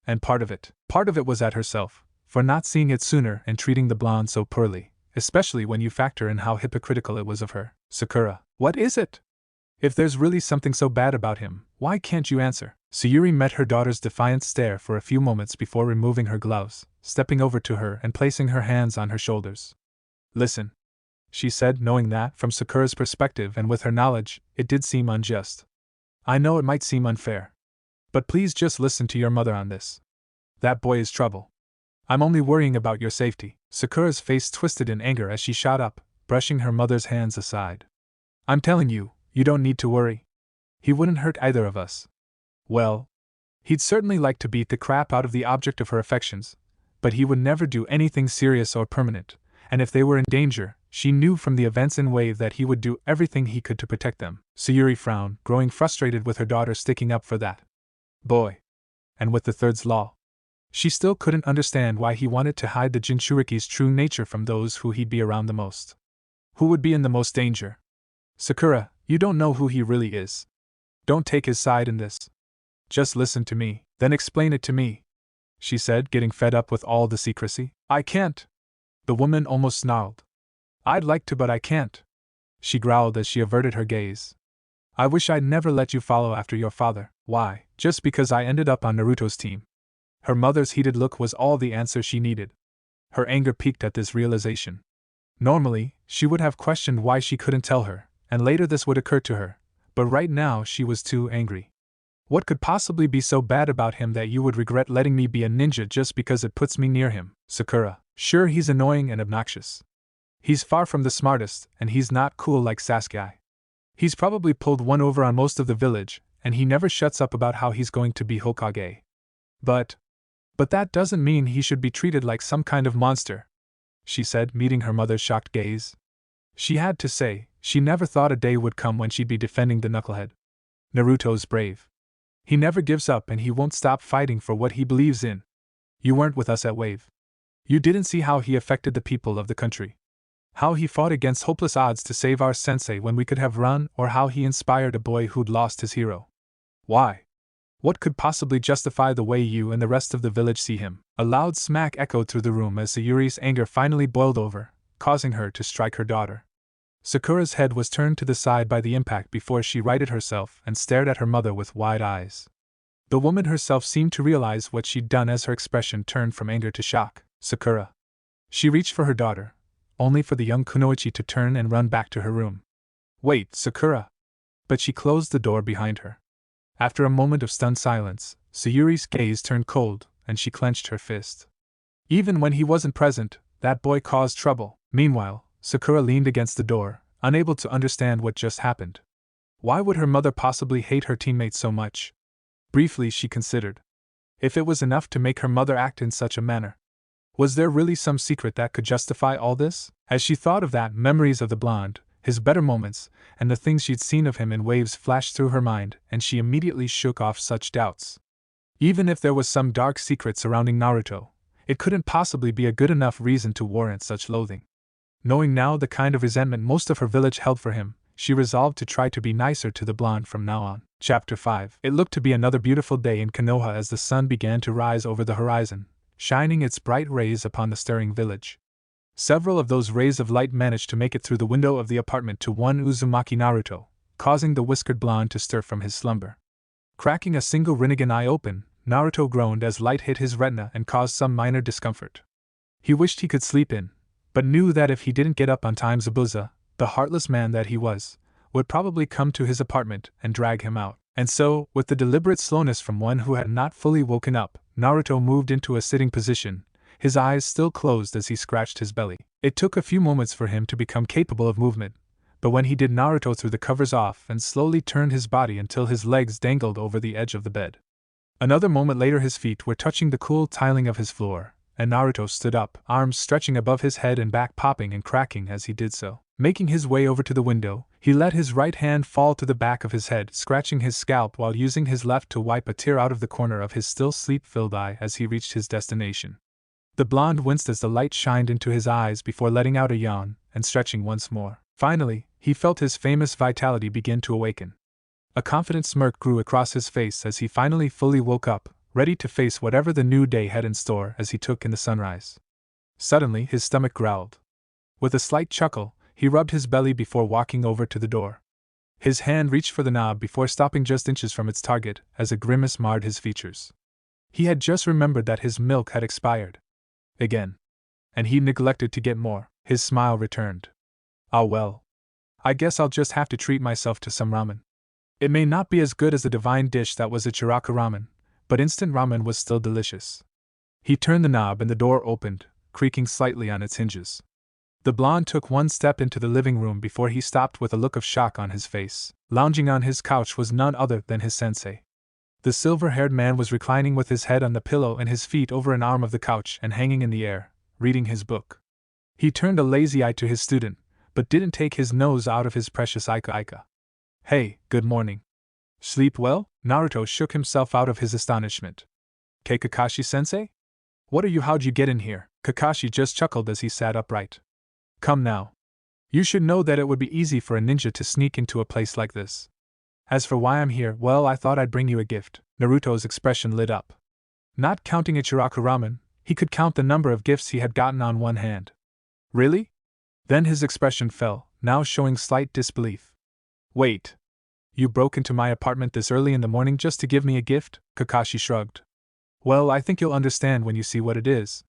And part of it was at herself, for not seeing it sooner and treating the blonde so poorly, especially when you factor in how hypocritical it was of her. Sakura, what is it? If there's really something so bad about him, why can't you answer? Sayuri met her daughter's defiant stare for a few moments before removing her gloves, stepping over to her and placing her hands on her shoulders. Listen, she said, knowing that, from Sakura's perspective and with her knowledge, it did seem unjust. I know it might seem unfair. But please just listen to your mother on this. That boy is trouble. I'm only worrying about your safety. Sakura's face twisted in anger as she shot up, brushing her mother's hands aside. I'm telling you, you don't need to worry. He wouldn't hurt either of us. Well, he'd certainly like to beat the crap out of the object of her affections, but he would never do anything serious or permanent, and if they were in danger, she knew from the events in Wave that he would do everything he could to protect them. Sayuri frowned, growing frustrated with her daughter sticking up for that boy. And with the third's law. She still couldn't understand why he wanted to hide the Jinchuriki's true nature from those who he'd be around the most. Who would be in the most danger? Sakura, you don't know who he really is. Don't take his side in this. Just listen to me, then explain it to me, she said, getting fed up with all the secrecy. I can't. The woman almost snarled. I'd like to, but I can't, she growled as she averted her gaze. I wish I'd never let you follow after your father. Why? Just because I ended up on Naruto's team. Her mother's heated look was all the answer she needed. Her anger peaked at this realization. Normally, she would have questioned why she couldn't tell her, and later this would occur to her, but right now she was too angry. What could possibly be so bad about him that you would regret letting me be a ninja just because it puts me near him? Sakura, sure, he's annoying and obnoxious. He's far from the smartest, and he's not cool like Saske. He's probably pulled one over on most of the village, and he never shuts up about how he's going to be Hokage. But that doesn't mean he should be treated like some kind of monster, she said, meeting her mother's shocked gaze. She had to say, she never thought a day would come when she'd be defending the knucklehead. Naruto's brave. He never gives up and he won't stop fighting for what he believes in. You weren't with us at Wave. You didn't see how he affected the people of the country. How he fought against hopeless odds to save our sensei when we could have run, or how he inspired a boy who'd lost his hero. Why? What could possibly justify the way you and the rest of the village see him? A loud smack echoed through the room as Sayuri's anger finally boiled over, causing her to strike her daughter. Sakura's head was turned to the side by the impact before she righted herself and stared at her mother with wide eyes. The woman herself seemed to realize what she'd done as her expression turned from anger to shock. Sakura. She reached for her daughter, only for the young kunoichi to turn and run back to her room. Wait, Sakura! But she closed the door behind her. After a moment of stunned silence, Sayuri's gaze turned cold, and she clenched her fist. Even when he wasn't present, that boy caused trouble. Meanwhile, Sakura leaned against the door, unable to understand what just happened. Why would her mother possibly hate her teammate so much? Briefly she considered. If it was enough to make her mother act in such a manner. Was there really some secret that could justify all this? As she thought of that, memories of the blonde, his better moments, and the things she'd seen of him in waves flashed through her mind, and she immediately shook off such doubts. Even if there was some dark secret surrounding Naruto, it couldn't possibly be a good enough reason to warrant such loathing. Knowing now the kind of resentment most of her village held for him, she resolved to try to be nicer to the blonde from now on. Chapter 5. It looked to be another beautiful day in Konoha as the sun began to rise over the horizon, shining its bright rays upon the stirring village. Several of those rays of light managed to make it through the window of the apartment to one Uzumaki Naruto, causing the whiskered blonde to stir from his slumber. Cracking a single Rinnegan eye open, Naruto groaned as light hit his retina and caused some minor discomfort. He wished he could sleep in, but knew that if he didn't get up on time, Zabuza, the heartless man that he was, would probably come to his apartment and drag him out. And so, with the deliberate slowness from one who had not fully woken up, Naruto moved into a sitting position, his eyes still closed as he scratched his belly. It took a few moments for him to become capable of movement, but when he did, Naruto threw the covers off and slowly turned his body until his legs dangled over the edge of the bed. Another moment later his feet were touching the cool tiling of his floor, and Naruto stood up, arms stretching above his head and back popping and cracking as he did so. Making his way over to the window, he let his right hand fall to the back of his head, scratching his scalp while using his left to wipe a tear out of the corner of his still sleep-filled eye as he reached his destination. The blonde winced as the light shined into his eyes before letting out a yawn and stretching once more. Finally, he felt his famous vitality begin to awaken. A confident smirk grew across his face as he finally fully woke up, ready to face whatever the new day had in store as he took in the sunrise. Suddenly, his stomach growled. With a slight chuckle, he rubbed his belly before walking over to the door. His hand reached for the knob before stopping just inches from its target as a grimace marred his features. He had just remembered that his milk had expired. Again. And he neglected to get more. His smile returned. Ah well. I guess I'll just have to treat myself to some ramen. It may not be as good as the divine dish that was Ichiraku ramen, but instant ramen was still delicious. He turned the knob and the door opened, creaking slightly on its hinges. The blonde took one step into the living room before he stopped with a look of shock on his face. Lounging on his couch was none other than his sensei. The silver-haired man was reclining with his head on the pillow and his feet over an arm of the couch and hanging in the air, reading his book. He turned a lazy eye to his student, but didn't take his nose out of his precious Aika. Hey, good morning. Sleep well? Naruto shook himself out of his astonishment. Kakashi-sensei? What are you? How'd you get in here? Kakashi just chuckled as he sat upright. Come now. You should know that it would be easy for a ninja to sneak into a place like this. As for why I'm here, well, I thought I'd bring you a gift. Naruto's expression lit up. Not counting Ichiraku ramen, he could count the number of gifts he had gotten on one hand. Really? Then his expression fell, now showing slight disbelief. Wait. You broke into my apartment this early in the morning just to give me a gift? Kakashi shrugged. Well, I think you'll understand when you see what it is.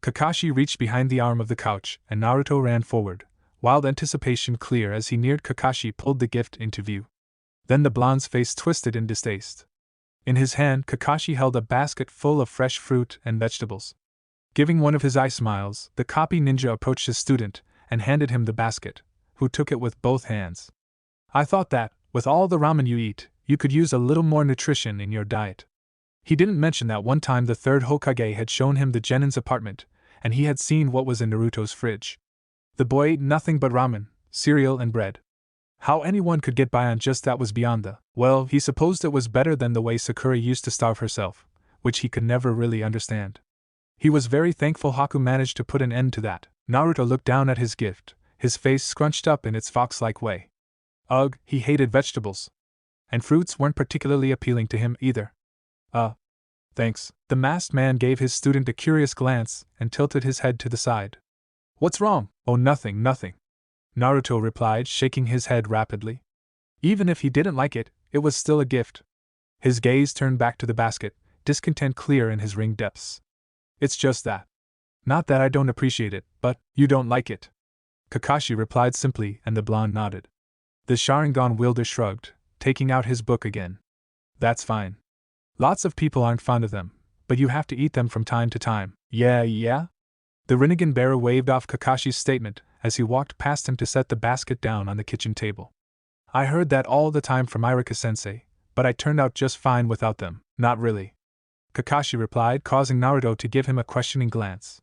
Kakashi reached behind the arm of the couch, and Naruto ran forward, wild anticipation clear as he neared. Kakashi pulled the gift into view. Then the blonde's face twisted in distaste. In his hand, Kakashi held a basket full of fresh fruit and vegetables. Giving one of his eye smiles, the copy ninja approached his student and handed him the basket, who took it with both hands. I thought that, with all the ramen you eat, you could use a little more nutrition in your diet. He didn't mention that one time the third Hokage had shown him the Genin's apartment, and he had seen what was in Naruto's fridge. The boy ate nothing but ramen, cereal and bread. How anyone could get by on just that was beyond the, well, he supposed it was better than the way Sakura used to starve herself, which he could never really understand. He was very thankful Haku managed to put an end to that. Naruto looked down at his gift, his face scrunched up in its fox-like way. Ugh, he hated vegetables. And fruits weren't particularly appealing to him either. Thanks. The masked man gave his student a curious glance and tilted his head to the side. What's wrong? Oh, nothing. Naruto replied, shaking his head rapidly. Even if he didn't like it, it was still a gift. His gaze turned back to the basket, discontent clear in his ring depths. It's just that. Not that I don't appreciate it, but you don't like it. Kakashi replied simply, and the blonde nodded. The Sharingan wielder shrugged, taking out his book again. That's fine. Lots of people aren't fond of them, but you have to eat them from time to time. Yeah? The Rinnegan bearer waved off Kakashi's statement as he walked past him to set the basket down on the kitchen table. I heard that all the time from Irika-sensei, but I turned out just fine without them. Not really. Kakashi replied, causing Naruto to give him a questioning glance.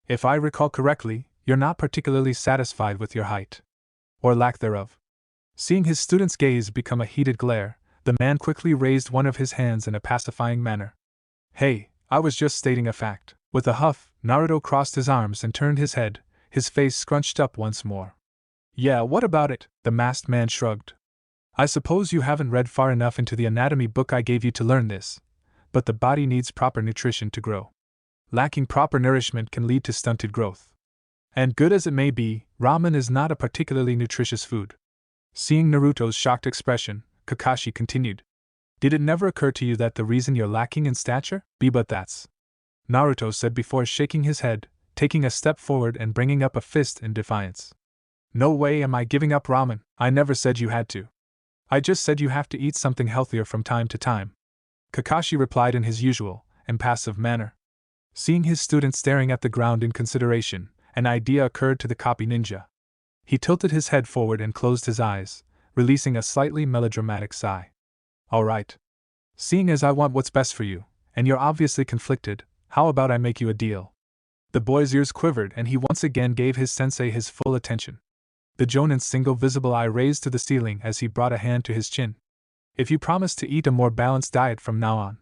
If I recall correctly, you're not particularly satisfied with your height. Or lack thereof. Seeing his student's gaze become a heated glare, the man quickly raised one of his hands in a pacifying manner. Hey, I was just stating a fact. With a huff, Naruto crossed his arms and turned his head, his face scrunched up once more. Yeah, what about it? The masked man shrugged. I suppose you haven't read far enough into the anatomy book I gave you to learn this, but the body needs proper nutrition to grow. Lacking proper nourishment can lead to stunted growth. And good as it may be, ramen is not a particularly nutritious food. Seeing Naruto's shocked expression, Kakashi continued. Did it never occur to you that the reason you're lacking in stature? But that's. Naruto said before shaking his head, taking a step forward and bringing up a fist in defiance. No way am I giving up ramen, I never said you had to. I just said you have to eat something healthier from time to time. Kakashi replied in his usual, impassive manner. Seeing his student staring at the ground in consideration, an idea occurred to the copy ninja. He tilted his head forward and closed his eyes, releasing a slightly melodramatic sigh. All right. Seeing as I want what's best for you, and you're obviously conflicted, how about I make you a deal? The boy's ears quivered and he once again gave his sensei his full attention. The Jonin's single visible eye raised to the ceiling as he brought a hand to his chin. If you promise to eat a more balanced diet from now on,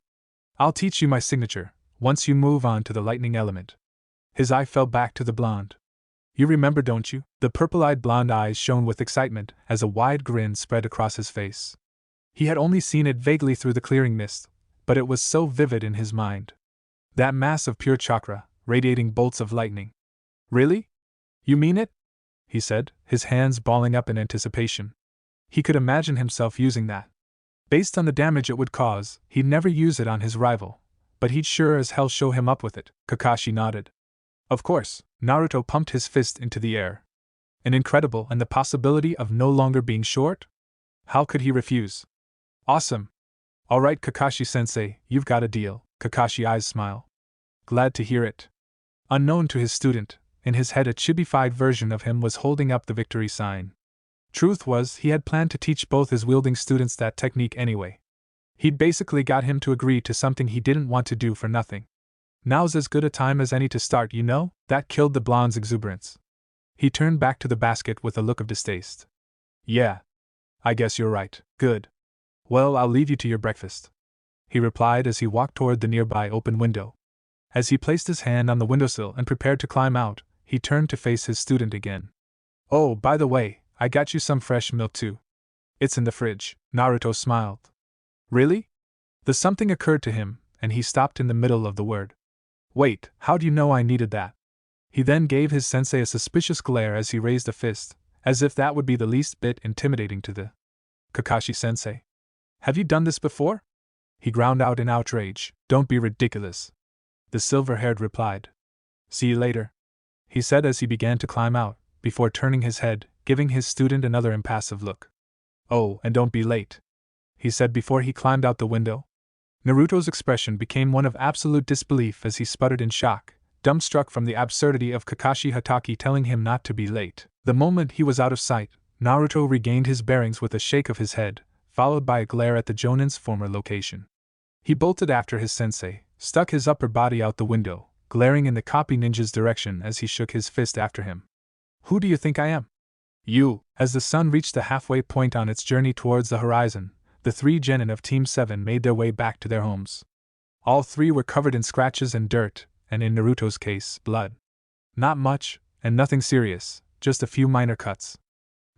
I'll teach you my signature, once you move on to the lightning element. His eye fell back to the blonde. You remember, don't you? The purple-eyed blonde eyes shone with excitement as a wide grin spread across his face. He had only seen it vaguely through the clearing mist, but it was so vivid in his mind. That mass of pure chakra, radiating bolts of lightning. Really? You mean it? He said, his hands balling up in anticipation. He could imagine himself using that. Based on the damage it would cause, he'd never use it on his rival, but he'd sure as hell show him up with it. Kakashi nodded. Of course. Naruto pumped his fist into the air. An incredible and the possibility of no longer being short? How could he refuse? Awesome. All right, Kakashi-sensei, you've got a deal. Kakashi's eyes smile. Glad to hear it. Unknown to his student, in his head a chibified version of him was holding up the victory sign. Truth was, he had planned to teach both his wielding students that technique anyway. He'd basically got him to agree to something he didn't want to do for nothing. Now's as good a time as any to start, you know? That killed the blonde's exuberance. He turned back to the basket with a look of distaste. Yeah. I guess you're right. Good. Well, I'll leave you to your breakfast, he replied as he walked toward the nearby open window. As he placed his hand on the windowsill and prepared to climb out, he turned to face his student again. Oh, by the way, I got you some fresh milk too. It's in the fridge. Naruto smiled. Really? The something occurred to him, and he stopped in the middle of the word. Wait, how do you know I needed that? He then gave his sensei a suspicious glare as he raised a fist, as if that would be the least bit intimidating to the Kakashi-sensei. Have you done this before? He ground out in outrage. Don't be ridiculous. The silver-haired replied. See you later, he said as he began to climb out, before turning his head, giving his student another impassive look. Oh, and don't be late, he said before he climbed out the window. Naruto's expression became one of absolute disbelief as he sputtered in shock, dumbstruck from the absurdity of Kakashi Hatake telling him not to be late. The moment he was out of sight, Naruto regained his bearings with a shake of his head, followed by a glare at the Jonin's former location. He bolted after his sensei, stuck his upper body out the window, glaring in the copy ninja's direction as he shook his fist after him. Who do you think I am? You. As the sun reached the halfway point on its journey towards the horizon, the three genin of Team 7 made their way back to their homes. All three were covered in scratches and dirt, and in Naruto's case, blood. Not much, and nothing serious, just a few minor cuts.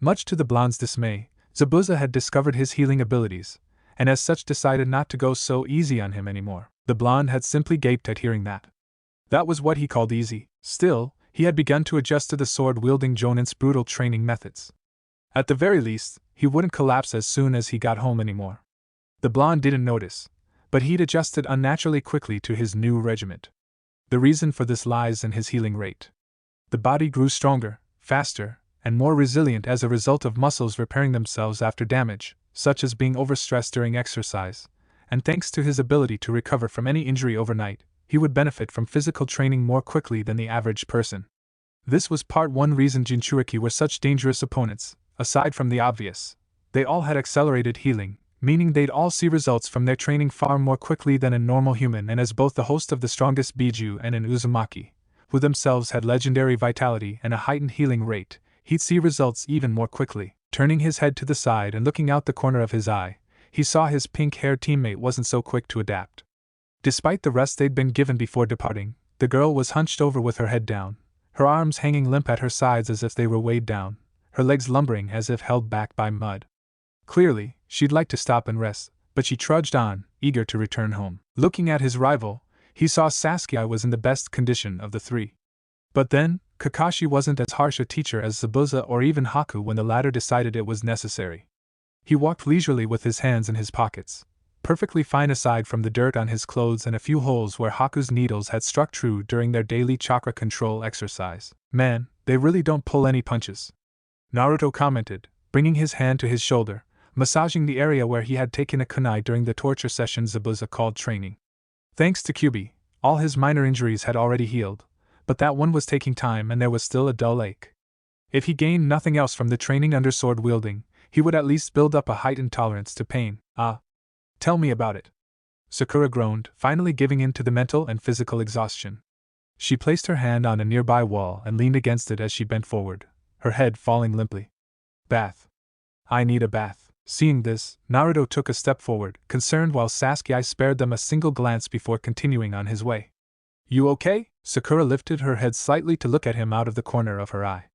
Much to the blonde's dismay, Zabuza had discovered his healing abilities, and as such decided not to go so easy on him anymore. The blonde had simply gaped at hearing that. That was what he called easy. Still, he had begun to adjust to the sword-wielding Jonin's brutal training methods. At the very least, he wouldn't collapse as soon as he got home anymore. The blonde didn't notice, but he'd adjusted unnaturally quickly to his new regiment. The reason for this lies in his healing rate. The body grew stronger, faster, and more resilient as a result of muscles repairing themselves after damage, such as being overstressed during exercise, and thanks to his ability to recover from any injury overnight, he would benefit from physical training more quickly than the average person. This was part one reason Jinchuriki were such dangerous opponents. Aside from the obvious, they all had accelerated healing, meaning they'd all see results from their training far more quickly than a normal human, and as both the host of the strongest Biju and an Uzumaki, who themselves had legendary vitality and a heightened healing rate, he'd see results even more quickly. Turning his head to the side and looking out the corner of his eye, he saw his pink-haired teammate wasn't so quick to adapt. Despite the rest they'd been given before departing, the girl was hunched over with her head down, her arms hanging limp at her sides as if they were weighed down, her legs lumbering as if held back by mud. Clearly, she'd like to stop and rest, but she trudged on, eager to return home. Looking at his rival, he saw Saske was in the best condition of the three. But then, Kakashi wasn't as harsh a teacher as Zabuza or even Haku when the latter decided it was necessary. He walked leisurely with his hands in his pockets, perfectly fine aside from the dirt on his clothes and a few holes where Haku's needles had struck true during their daily chakra control exercise. Man, they really don't pull any punches, Naruto commented, bringing his hand to his shoulder, massaging the area where he had taken a kunai during the torture session Zabuza called training. Thanks to Kyubi, all his minor injuries had already healed, but that one was taking time and there was still a dull ache. If he gained nothing else from the training under sword wielding, he would at least build up a heightened tolerance to pain. Tell me about it. Sakura groaned, finally giving in to the mental and physical exhaustion. She placed her hand on a nearby wall and leaned against it as she bent forward, her head falling limply. Bath. I need a bath. Seeing this, Naruto took a step forward, concerned while Saske spared them a single glance before continuing on his way. You okay? Sakura lifted her head slightly to look at him out of the corner of her eye.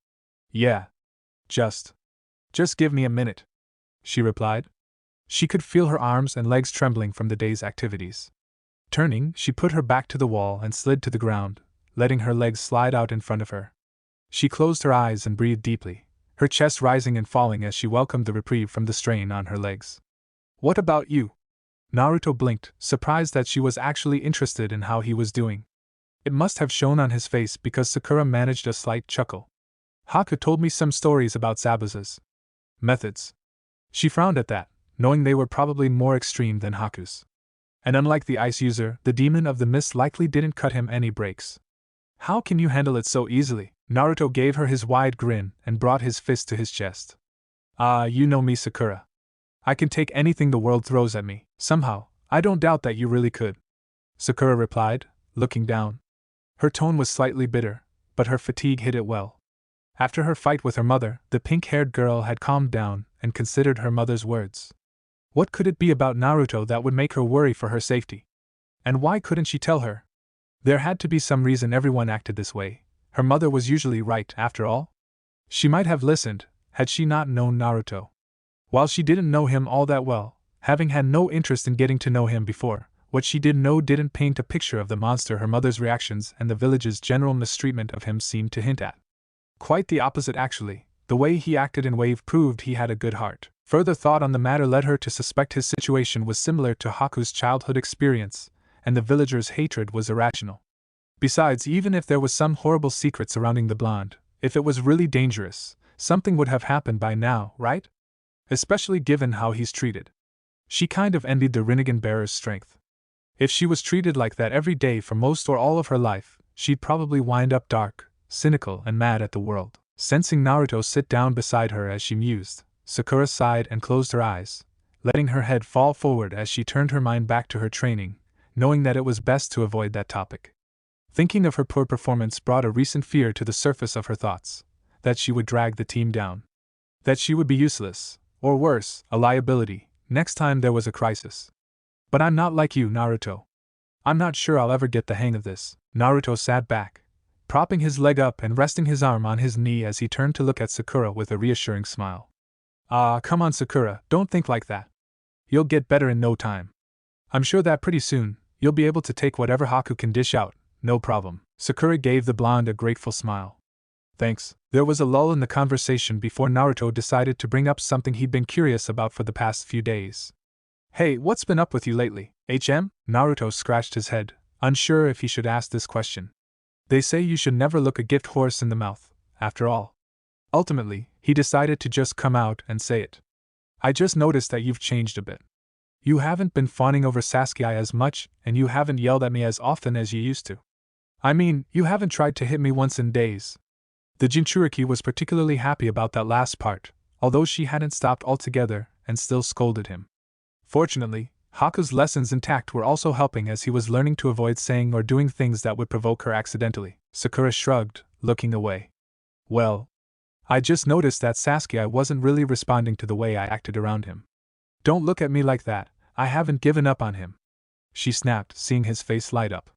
Yeah. Just give me a minute, she replied. She could feel her arms and legs trembling from the day's activities. Turning, she put her back to the wall and slid to the ground, letting her legs slide out in front of her. She closed her eyes and breathed deeply, her chest rising and falling as she welcomed the reprieve from the strain on her legs. What about you? Naruto blinked, surprised that she was actually interested in how he was doing. It must have shown on his face because Sakura managed a slight chuckle. Haku told me some stories about Zabuza's methods. She frowned at that, knowing they were probably more extreme than Haku's. And unlike the ice user, the demon of the mist likely didn't cut him any breaks. How can you handle it so easily? Naruto gave her his wide grin and brought his fist to his chest. You know me, Sakura. I can take anything the world throws at me. Somehow, I don't doubt that you really could. Sakura replied, looking down. Her tone was slightly bitter, but her fatigue hid it well. After her fight with her mother, the pink-haired girl had calmed down and considered her mother's words. What could it be about Naruto that would make her worry for her safety? And why couldn't she tell her? There had to be some reason everyone acted this way. Her mother was usually right, after all. She might have listened, had she not known Naruto. While she didn't know him all that well, having had no interest in getting to know him before, what she did know didn't paint a picture of the monster her mother's reactions and the village's general mistreatment of him seemed to hint at. Quite the opposite actually. The way he acted in Wave proved he had a good heart. Further thought on the matter led her to suspect his situation was similar to Haku's childhood experience, and the villagers' hatred was irrational. Besides, even if there was some horrible secret surrounding the blonde, if it was really dangerous, something would have happened by now, right? Especially given how he's treated. She kind of envied the Rinnegan bearer's strength. If she was treated like that every day for most or all of her life, she'd probably wind up dark, cynical, and mad at the world. Sensing Naruto sit down beside her as she mused, Sakura sighed and closed her eyes, letting her head fall forward as she turned her mind back to her training, knowing that it was best to avoid that topic. Thinking of her poor performance brought a recent fear to the surface of her thoughts, that she would drag the team down. That she would be useless, or worse, a liability, next time there was a crisis. But I'm not like you, Naruto. I'm not sure I'll ever get the hang of this. Naruto sat back, propping his leg up and resting his arm on his knee as he turned to look at Sakura with a reassuring smile. Come on Sakura, don't think like that. You'll get better in no time. I'm sure that pretty soon, you'll be able to take whatever Haku can dish out, no problem. Sakura gave the blonde a grateful smile. Thanks. There was a lull in the conversation before Naruto decided to bring up something he'd been curious about for the past few days. Hey, what's been up with you lately, HM? Naruto scratched his head, unsure if he should ask this question. They say you should never look a gift horse in the mouth, after all. Ultimately, he decided to just come out and say it. I just noticed that you've changed a bit. You haven't been fawning over Saske as much, and you haven't yelled at me as often as you used to. I mean, you haven't tried to hit me once in days. The Jinchuriki was particularly happy about that last part, although she hadn't stopped altogether and still scolded him. Fortunately, Haku's lessons in tact were also helping as he was learning to avoid saying or doing things that would provoke her accidentally. Sakura shrugged, looking away. Well, I just noticed that Saske wasn't really responding to the way I acted around him. Don't look at me like that, I haven't given up on him. She snapped, seeing his face light up.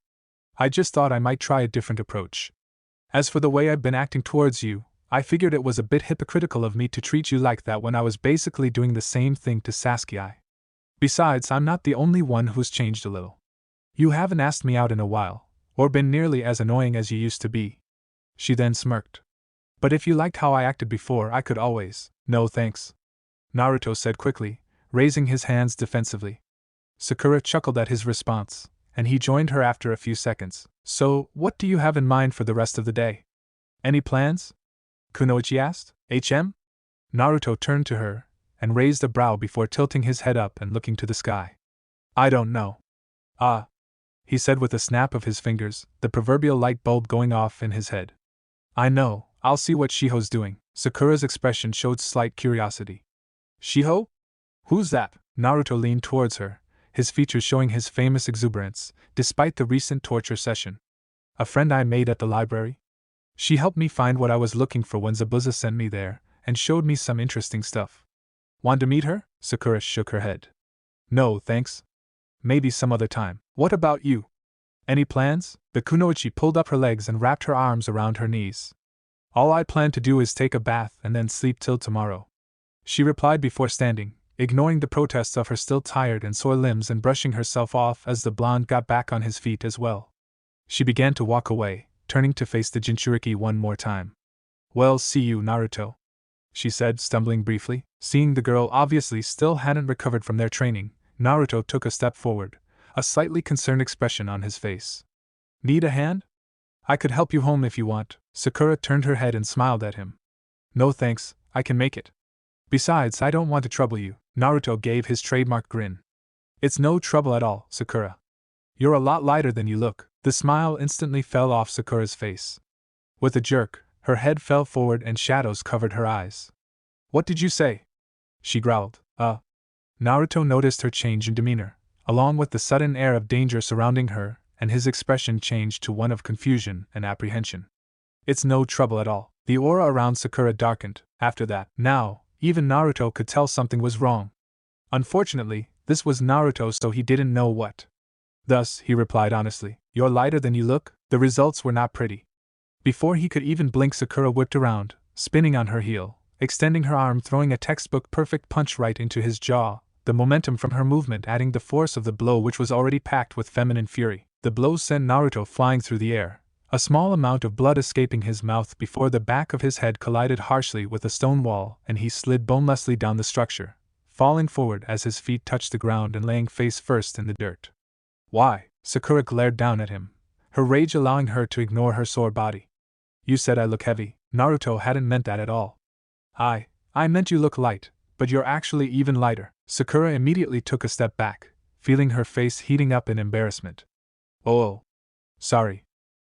I just thought I might try a different approach. As for the way I've been acting towards you, I figured it was a bit hypocritical of me to treat you like that when I was basically doing the same thing to Saske. Besides, I'm not the only one who's changed a little. You haven't asked me out in a while, or been nearly as annoying as you used to be." She then smirked. "But if you liked how I acted before, I could always." "No thanks," Naruto said quickly, raising his hands defensively. Sakura chuckled at his response, and he joined her after a few seconds. "So, what do you have in mind for the rest of the day? Any plans?" Kunoichi asked. Naruto turned to her, and raised a brow before tilting his head up and looking to the sky. "I don't know." "Ah," he said with a snap of his fingers, the proverbial light bulb going off in his head. "I know, I'll see what Shiho's doing." Sakura's expression showed slight curiosity. "Shiho? Who's that?" Naruto leaned towards her, his features showing his famous exuberance, despite the recent torture session. "A friend I made at the library. She helped me find what I was looking for when Zabuza sent me there, and showed me some interesting stuff." "Want to meet her?" Sakura shook her head. "No, thanks. Maybe some other time." "What about you? Any plans?" The kunoichi pulled up her legs and wrapped her arms around her knees. "All I plan to do is take a bath and then sleep till tomorrow," she replied before standing, ignoring the protests of her still tired and sore limbs and brushing herself off as the blonde got back on his feet as well. She began to walk away, turning to face the Jinchuriki one more time. "Well, see you, Naruto," she said, stumbling briefly. Seeing the girl obviously still hadn't recovered from their training, Naruto took a step forward, a slightly concerned expression on his face. "Need a hand? I could help you home if you want." Sakura turned her head and smiled at him. "No thanks, I can make it. Besides, I don't want to trouble you." Naruto gave his trademark grin. "It's no trouble at all, Sakura. You're a lot lighter than you look." The smile instantly fell off Sakura's face. With a jerk, her head fell forward and shadows covered her eyes. "What did you say?" she growled. Naruto noticed her change in demeanor, along with the sudden air of danger surrounding her, and his expression changed to one of confusion and apprehension. "It's no trouble at all." The aura around Sakura darkened. After that, now, even Naruto could tell something was wrong. Unfortunately, this was Naruto, so he didn't know what. Thus, he replied honestly, "You're lighter than you look." The results were not pretty. Before he could even blink, Sakura whipped around, spinning on her heel, extending her arm, throwing a textbook perfect punch right into his jaw, the momentum from her movement adding the force of the blow, which was already packed with feminine fury. The blow sent Naruto flying through the air, a small amount of blood escaping his mouth before the back of his head collided harshly with a stone wall, and he slid bonelessly down the structure, falling forward as his feet touched the ground and laying face first in the dirt. "Why?" Sakura glared down at him, her rage allowing her to ignore her sore body. "You said I look heavy." Naruto hadn't meant that at all. I meant you look light, but you're actually even lighter." Sakura immediately took a step back, feeling her face heating up in embarrassment. "Oh. Sorry."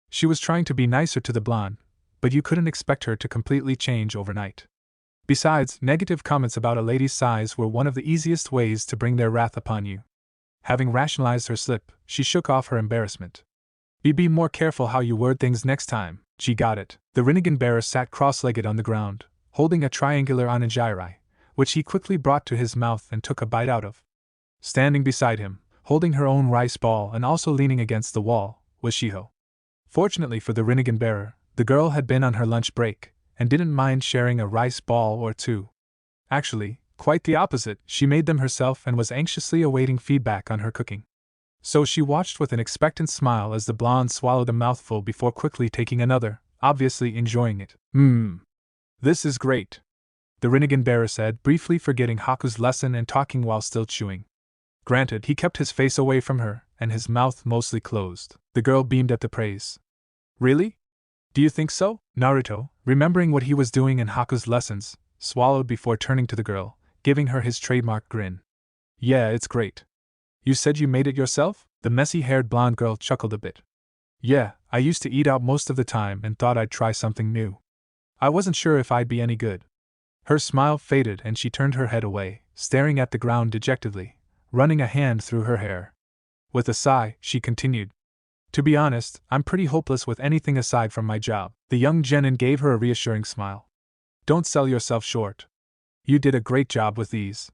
She was trying to be nicer to the blonde, but you couldn't expect her to completely change overnight. Besides, negative comments about a lady's size were one of the easiest ways to bring their wrath upon you. Having rationalized her slip, she shook off her embarrassment. Be more careful how you word things next time." She got it. The Rinnegan bearer sat cross-legged on the ground, holding a triangular onigiri, which he quickly brought to his mouth and took a bite out of. Standing beside him, holding her own rice ball and also leaning against the wall, was Shiho. Fortunately for the Rinnegan bearer, the girl had been on her lunch break, and didn't mind sharing a rice ball or two. Actually, quite the opposite, she made them herself and was anxiously awaiting feedback on her cooking. So she watched with an expectant smile as the blonde swallowed a mouthful before quickly taking another, obviously enjoying it. This is great," the Rinnegan bearer said, briefly forgetting Haku's lesson and talking while still chewing. Granted, he kept his face away from her, and his mouth mostly closed. The girl beamed at the praise. "Really? Do you think so?" Naruto, remembering what he was doing in Haku's lessons, swallowed before turning to the girl, giving her his trademark grin. "Yeah, it's great." "You said you made it yourself?" The messy-haired blonde girl chuckled a bit. "Yeah, I used to eat out most of the time and thought I'd try something new. I wasn't sure if I'd be any good." Her smile faded and she turned her head away, staring at the ground dejectedly, running a hand through her hair. With a sigh, she continued, "To be honest, I'm pretty hopeless with anything aside from my job." The young Genin gave her a reassuring smile. "Don't sell yourself short. You did a great job with these,"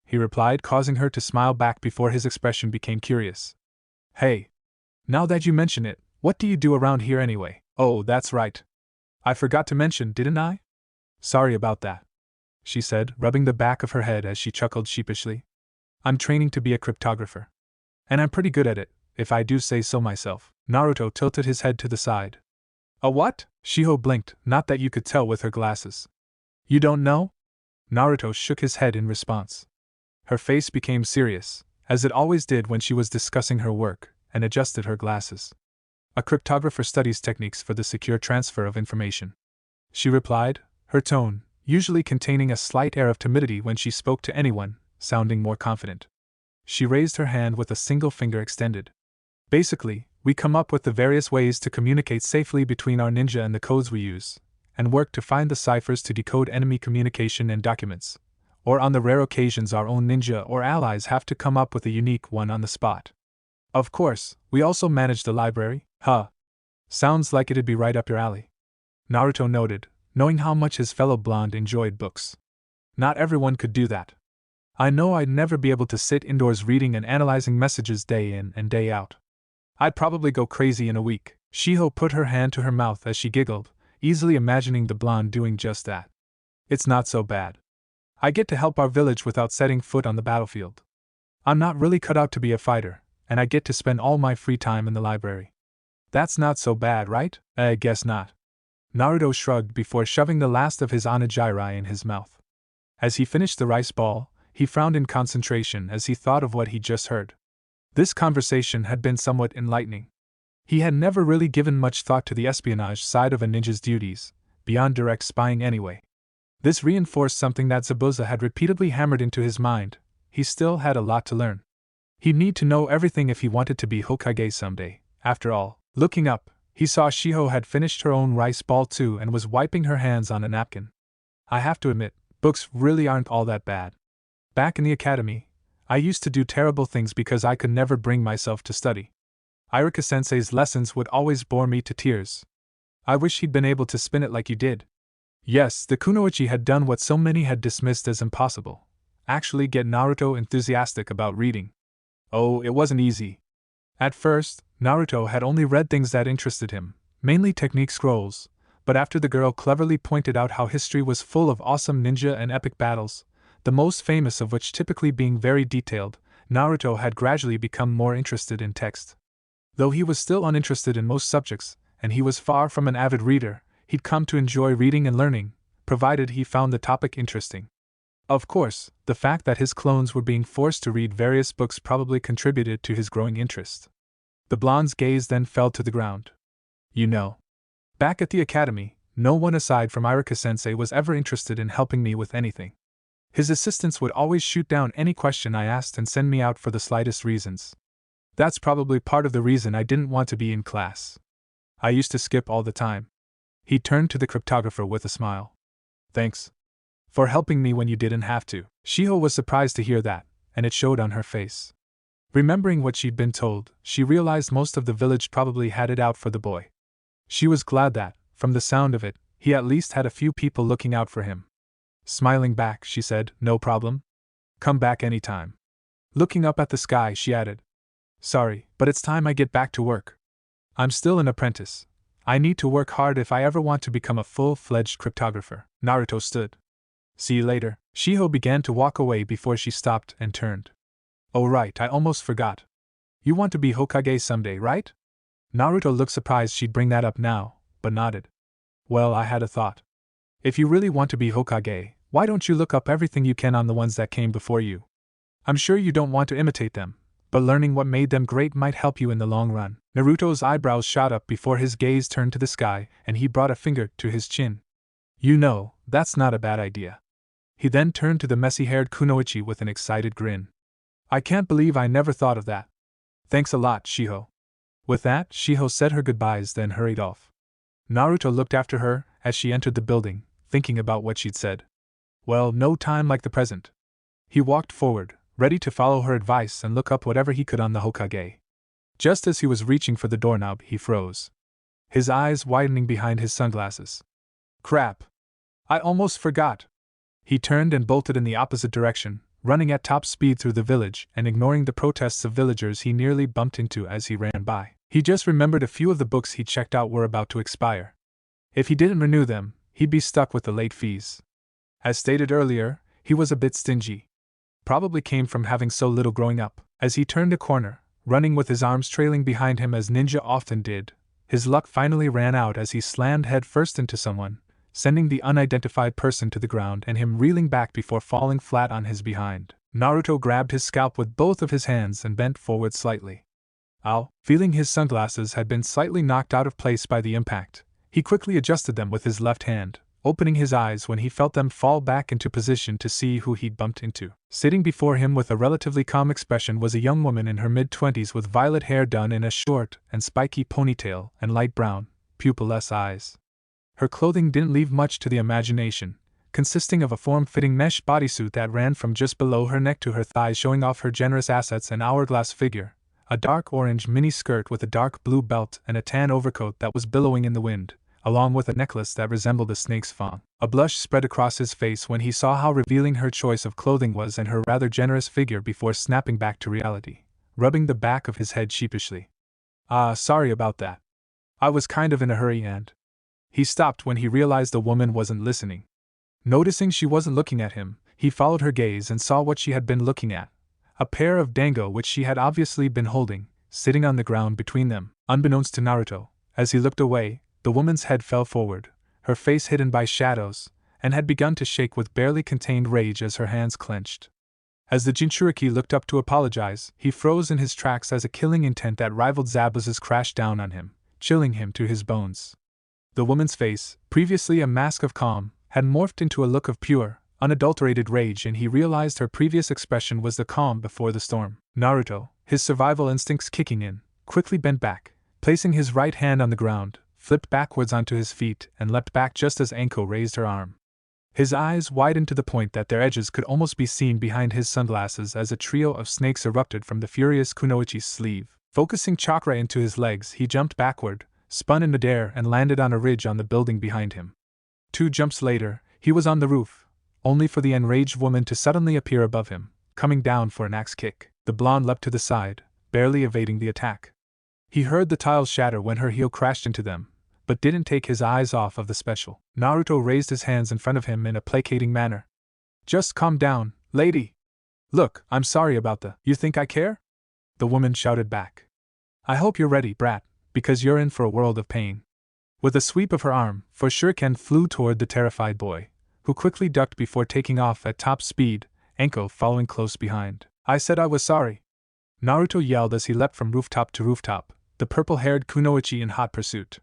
he replied, causing her to smile back before his expression became curious. "Hey. Now that you mention it, what do you do around here anyway?" "Oh, that's right. I forgot to mention, didn't I? Sorry about that, she said, rubbing the back of her head as she chuckled sheepishly. I'm training to be a cryptographer. And I'm pretty good at it, if I do say so myself. Naruto tilted his head to the side. A what? Shiho blinked, not that you could tell with her glasses. You don't know? Naruto shook his head in response. Her face became serious, as it always did when she was discussing her work, and adjusted her glasses. A cryptographer studies techniques for the secure transfer of information, she replied, her tone, usually containing a slight air of timidity when she spoke to anyone, sounding more confident. She raised her hand with a single finger extended. Basically, we come up with the various ways to communicate safely between our ninja and the codes we use, and work to find the ciphers to decode enemy communication and documents, or on the rare occasions our own ninja or allies have to come up with a unique one on the spot. Of course, we also manage the library. Huh. Sounds like it'd be right up your alley, Naruto noted, knowing how much his fellow blonde enjoyed books. Not everyone could do that. I know I'd never be able to sit indoors reading and analyzing messages day in and day out. I'd probably go crazy in a week. Shiho put her hand to her mouth as she giggled, easily imagining the blonde doing just that. It's not so bad. I get to help our village without setting foot on the battlefield. I'm not really cut out to be a fighter, and I get to spend all my free time in the library. That's not so bad, right? I guess not. Naruto shrugged before shoving the last of his onigiri in his mouth. As he finished the rice ball, he frowned in concentration as he thought of what he'd just heard. This conversation had been somewhat enlightening. He had never really given much thought to the espionage side of a ninja's duties, beyond direct spying anyway. This reinforced something that Zabuza had repeatedly hammered into his mind: he still had a lot to learn. He'd need to know everything if he wanted to be Hokage someday. After all, looking up, he saw Shiho had finished her own rice ball too and was wiping her hands on a napkin. I have to admit, books really aren't all that bad. Back in the academy, I used to do terrible things because I could never bring myself to study. Iruka-sensei's lessons would always bore me to tears. I wish he'd been able to spin it like you did. Yes, the kunoichi had done what so many had dismissed as impossible: actually get Naruto enthusiastic about reading. Oh, it wasn't easy. At first, Naruto had only read things that interested him, mainly technique scrolls, but after the girl cleverly pointed out how history was full of awesome ninja and epic battles, the most famous of which typically being very detailed, Naruto had gradually become more interested in text. Though he was still uninterested in most subjects, and he was far from an avid reader, he'd come to enjoy reading and learning, provided he found the topic interesting. Of course, the fact that his clones were being forced to read various books probably contributed to his growing interest. The blonde's gaze then fell to the ground. You know, back at the academy, no one aside from Iruka-sensei was ever interested in helping me with anything. His assistants would always shoot down any question I asked and send me out for the slightest reasons. That's probably part of the reason I didn't want to be in class. I used to skip all the time. He turned to the cryptographer with a smile. Thanks for helping me when you didn't have to. Shiho was surprised to hear that, and it showed on her face. Remembering what she'd been told, she realized most of the village probably had it out for the boy. She was glad that, from the sound of it, he at least had a few people looking out for him. Smiling back, she said, "No problem. Come back anytime." Looking up at the sky, she added, "Sorry, but it's time I get back to work. I'm still an apprentice. I need to work hard if I ever want to become a full-fledged cryptographer." Naruto stood. "See you later." Shiho began to walk away before she stopped and turned. "Oh right, I almost forgot. You want to be Hokage someday, right?" Naruto looked surprised she'd bring that up now, but nodded. "Well, I had a thought. If you really want to be Hokage, why don't you look up everything you can on the ones that came before you? I'm sure you don't want to imitate them, but learning what made them great might help you in the long run." Naruto's eyebrows shot up before his gaze turned to the sky, and he brought a finger to his chin. "You know, that's not a bad idea." He then turned to the messy-haired kunoichi with an excited grin. "I can't believe I never thought of that. Thanks a lot, Shiho." With that, Shiho said her goodbyes, then hurried off. Naruto looked after her as she entered the building, thinking about what she'd said. Well, no time like the present. He walked forward, ready to follow her advice and look up whatever he could on the Hokage. Just as he was reaching for the doorknob, he froze, his eyes widening behind his sunglasses. Crap! I almost forgot! He turned and bolted in the opposite direction, running at top speed through the village and ignoring the protests of villagers he nearly bumped into as he ran by. He just remembered a few of the books he checked out were about to expire. If he didn't renew them, he'd be stuck with the late fees. As stated earlier, he was a bit stingy. Probably came from having so little growing up. As he turned a corner, running with his arms trailing behind him as ninja often did, his luck finally ran out as he slammed head first into someone, sending the unidentified person to the ground and him reeling back before falling flat on his behind. Naruto grabbed his scalp with both of his hands and bent forward slightly. Ow! Feeling his sunglasses had been slightly knocked out of place by the impact, he quickly adjusted them with his left hand, opening his eyes when he felt them fall back into position to see who he'd bumped into. Sitting before him with a relatively calm expression was a young woman in her mid-20s with violet hair done in a short and spiky ponytail and light brown, pupilless eyes. Her clothing didn't leave much to the imagination, consisting of a form-fitting mesh bodysuit that ran from just below her neck to her thighs, showing off her generous assets and hourglass figure, a dark orange mini-skirt with a dark blue belt and a tan overcoat that was billowing in the wind, along with a necklace that resembled a snake's fang. A blush spread across his face when he saw how revealing her choice of clothing was and her rather generous figure before snapping back to reality, rubbing the back of his head sheepishly. Sorry about that. I was kind of in a hurry and... He stopped when he realized the woman wasn't listening. Noticing she wasn't looking at him, he followed her gaze and saw what she had been looking at. A pair of dango which she had obviously been holding, sitting on the ground between them. Unbeknownst to Naruto, as he looked away, the woman's head fell forward, her face hidden by shadows, and had begun to shake with barely contained rage as her hands clenched. As the Jinchuriki looked up to apologize, he froze in his tracks as a killing intent that rivaled Zabuza's crashed down on him, chilling him to his bones. The woman's face, previously a mask of calm, had morphed into a look of pure, unadulterated rage, and he realized her previous expression was the calm before the storm. Naruto, his survival instincts kicking in, quickly bent back, placing his right hand on the ground, flipped backwards onto his feet and leapt back just as Anko raised her arm. His eyes widened to the point that their edges could almost be seen behind his sunglasses as a trio of snakes erupted from the furious kunoichi's sleeve. Focusing chakra into his legs, he jumped backward, spun in midair and landed on a ridge on the building behind him. 2 jumps later, he was on the roof, only for the enraged woman to suddenly appear above him, coming down for an axe kick. The blonde leapt to the side, barely evading the attack. He heard the tiles shatter when her heel crashed into them, but didn't take his eyes off of the special. Naruto raised his hands in front of him in a placating manner. Just calm down, lady. Look, I'm sorry about the... You think I care? The woman shouted back. I hope you're ready, brat, because you're in for a world of pain. With a sweep of her arm, for shuriken flew toward the terrified boy, who quickly ducked before taking off at top speed, Anko following close behind. I said I was sorry. Naruto yelled as he leapt from rooftop to rooftop, the purple-haired kunoichi in hot pursuit.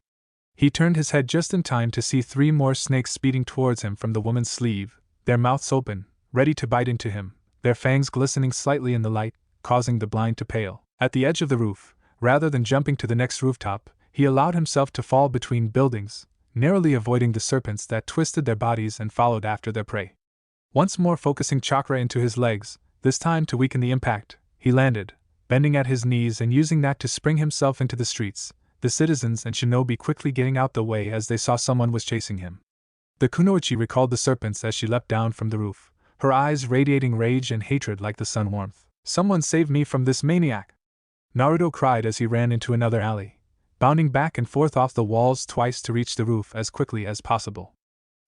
He turned his head just in time to see 3 more snakes speeding towards him from the woman's sleeve, their mouths open, ready to bite into him, their fangs glistening slightly in the light, causing the blind to pale. At the edge of the roof, rather than jumping to the next rooftop, he allowed himself to fall between buildings, narrowly avoiding the serpents that twisted their bodies and followed after their prey. Once more focusing chakra into his legs, this time to weaken the impact, he landed, bending at his knees and using that to spring himself into the streets, the citizens and shinobi quickly getting out the way as they saw someone was chasing him. The kunoichi recalled the serpents as she leapt down from the roof, her eyes radiating rage and hatred like the sun warmth. Someone save me from this maniac! Naruto cried as he ran into another alley, bounding back and forth off the walls twice to reach the roof as quickly as possible.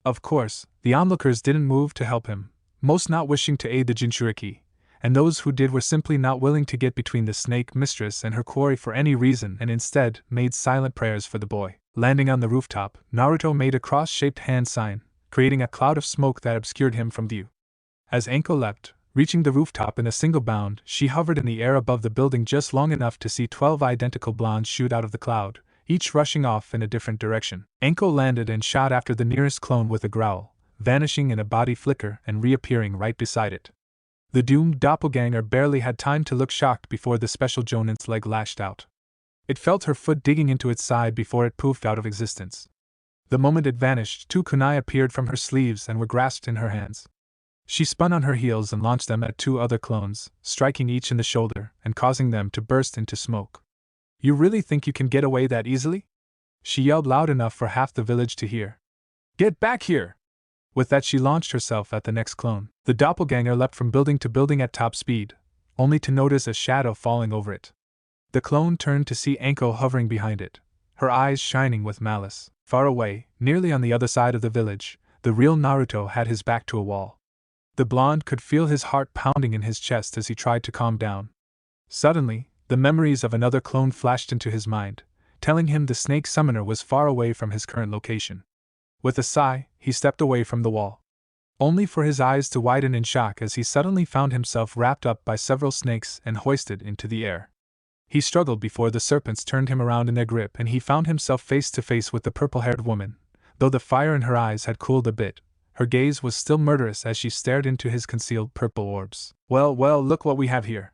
Of course, the onlookers didn't move to help him, most not wishing to aid the Jinchuriki, and those who did were simply not willing to get between the snake mistress and her quarry for any reason and instead made silent prayers for the boy. Landing on the rooftop, Naruto made a cross-shaped hand sign, creating a cloud of smoke that obscured him from view. As Anko leapt, reaching the rooftop in a single bound, she hovered in the air above the building just long enough to see 12 identical blondes shoot out of the cloud, each rushing off in a different direction. Anko landed and shot after the nearest clone with a growl, vanishing in a body flicker and reappearing right beside it. The doomed doppelganger barely had time to look shocked before the special Jonin's leg lashed out. It felt her foot digging into its side before it poofed out of existence. The moment it vanished, 2 kunai appeared from her sleeves and were grasped in her hands. She spun on her heels and launched them at 2 other clones, striking each in the shoulder and causing them to burst into smoke. You really think you can get away that easily? She yelled loud enough for half the village to hear. Get back here! With that she launched herself at the next clone. The doppelganger leapt from building to building at top speed, only to notice a shadow falling over it. The clone turned to see Anko hovering behind it, her eyes shining with malice. Far away, nearly on the other side of the village, the real Naruto had his back to a wall. The blonde could feel his heart pounding in his chest as he tried to calm down. Suddenly, the memories of another clone flashed into his mind, telling him the snake summoner was far away from his current location. With a sigh, he stepped away from the wall, only for his eyes to widen in shock as he suddenly found himself wrapped up by several snakes and hoisted into the air. He struggled before the serpents turned him around in their grip and he found himself face to face with the purple-haired woman. Though the fire in her eyes had cooled a bit, her gaze was still murderous as she stared into his concealed purple orbs. Well, look what we have here,"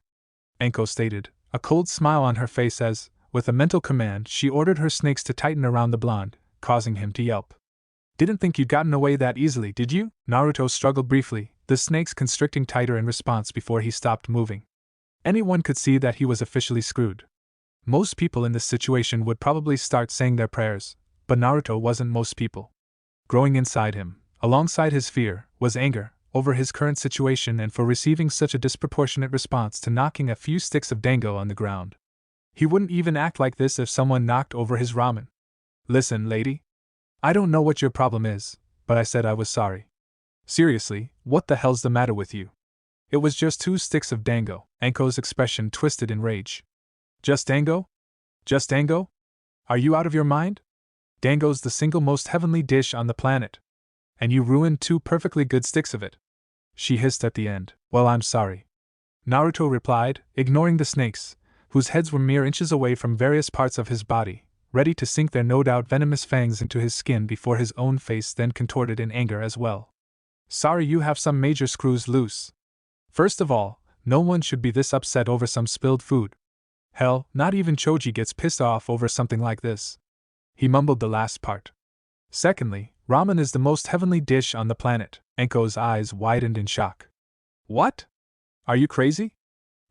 Anko stated, a cold smile on her face as, with a mental command, she ordered her snakes to tighten around the blonde, causing him to yelp. "Didn't think you'd gotten away that easily, did you?" Naruto struggled briefly, the snakes constricting tighter in response before he stopped moving. Anyone could see that he was officially screwed. Most people in this situation would probably start saying their prayers, but Naruto wasn't most people. Growing inside him, alongside his fear, was anger over his current situation and for receiving such a disproportionate response to knocking a few sticks of dango on the ground. He wouldn't even act like this if someone knocked over his ramen. "Listen, lady. I don't know what your problem is, but I said I was sorry. Seriously, what the hell's the matter with you? It was just 2 sticks of dango." Anko's expression twisted in rage. "Just dango? Just dango? Are you out of your mind? Dango's the single most heavenly dish on the planet. And you ruined 2 perfectly good sticks of it," she hissed at the end. "Well, I'm sorry," Naruto replied, ignoring the snakes, whose heads were mere inches away from various parts of his body, ready to sink their no doubt venomous fangs into his skin before his own face then contorted in anger as well. "Sorry you have some major screws loose. First of all, no one should be this upset over some spilled food. Hell, not even Choji gets pissed off over something like this." He mumbled the last part. "Secondly, ramen is the most heavenly dish on the planet." Anko's eyes widened in shock. "What? Are you crazy?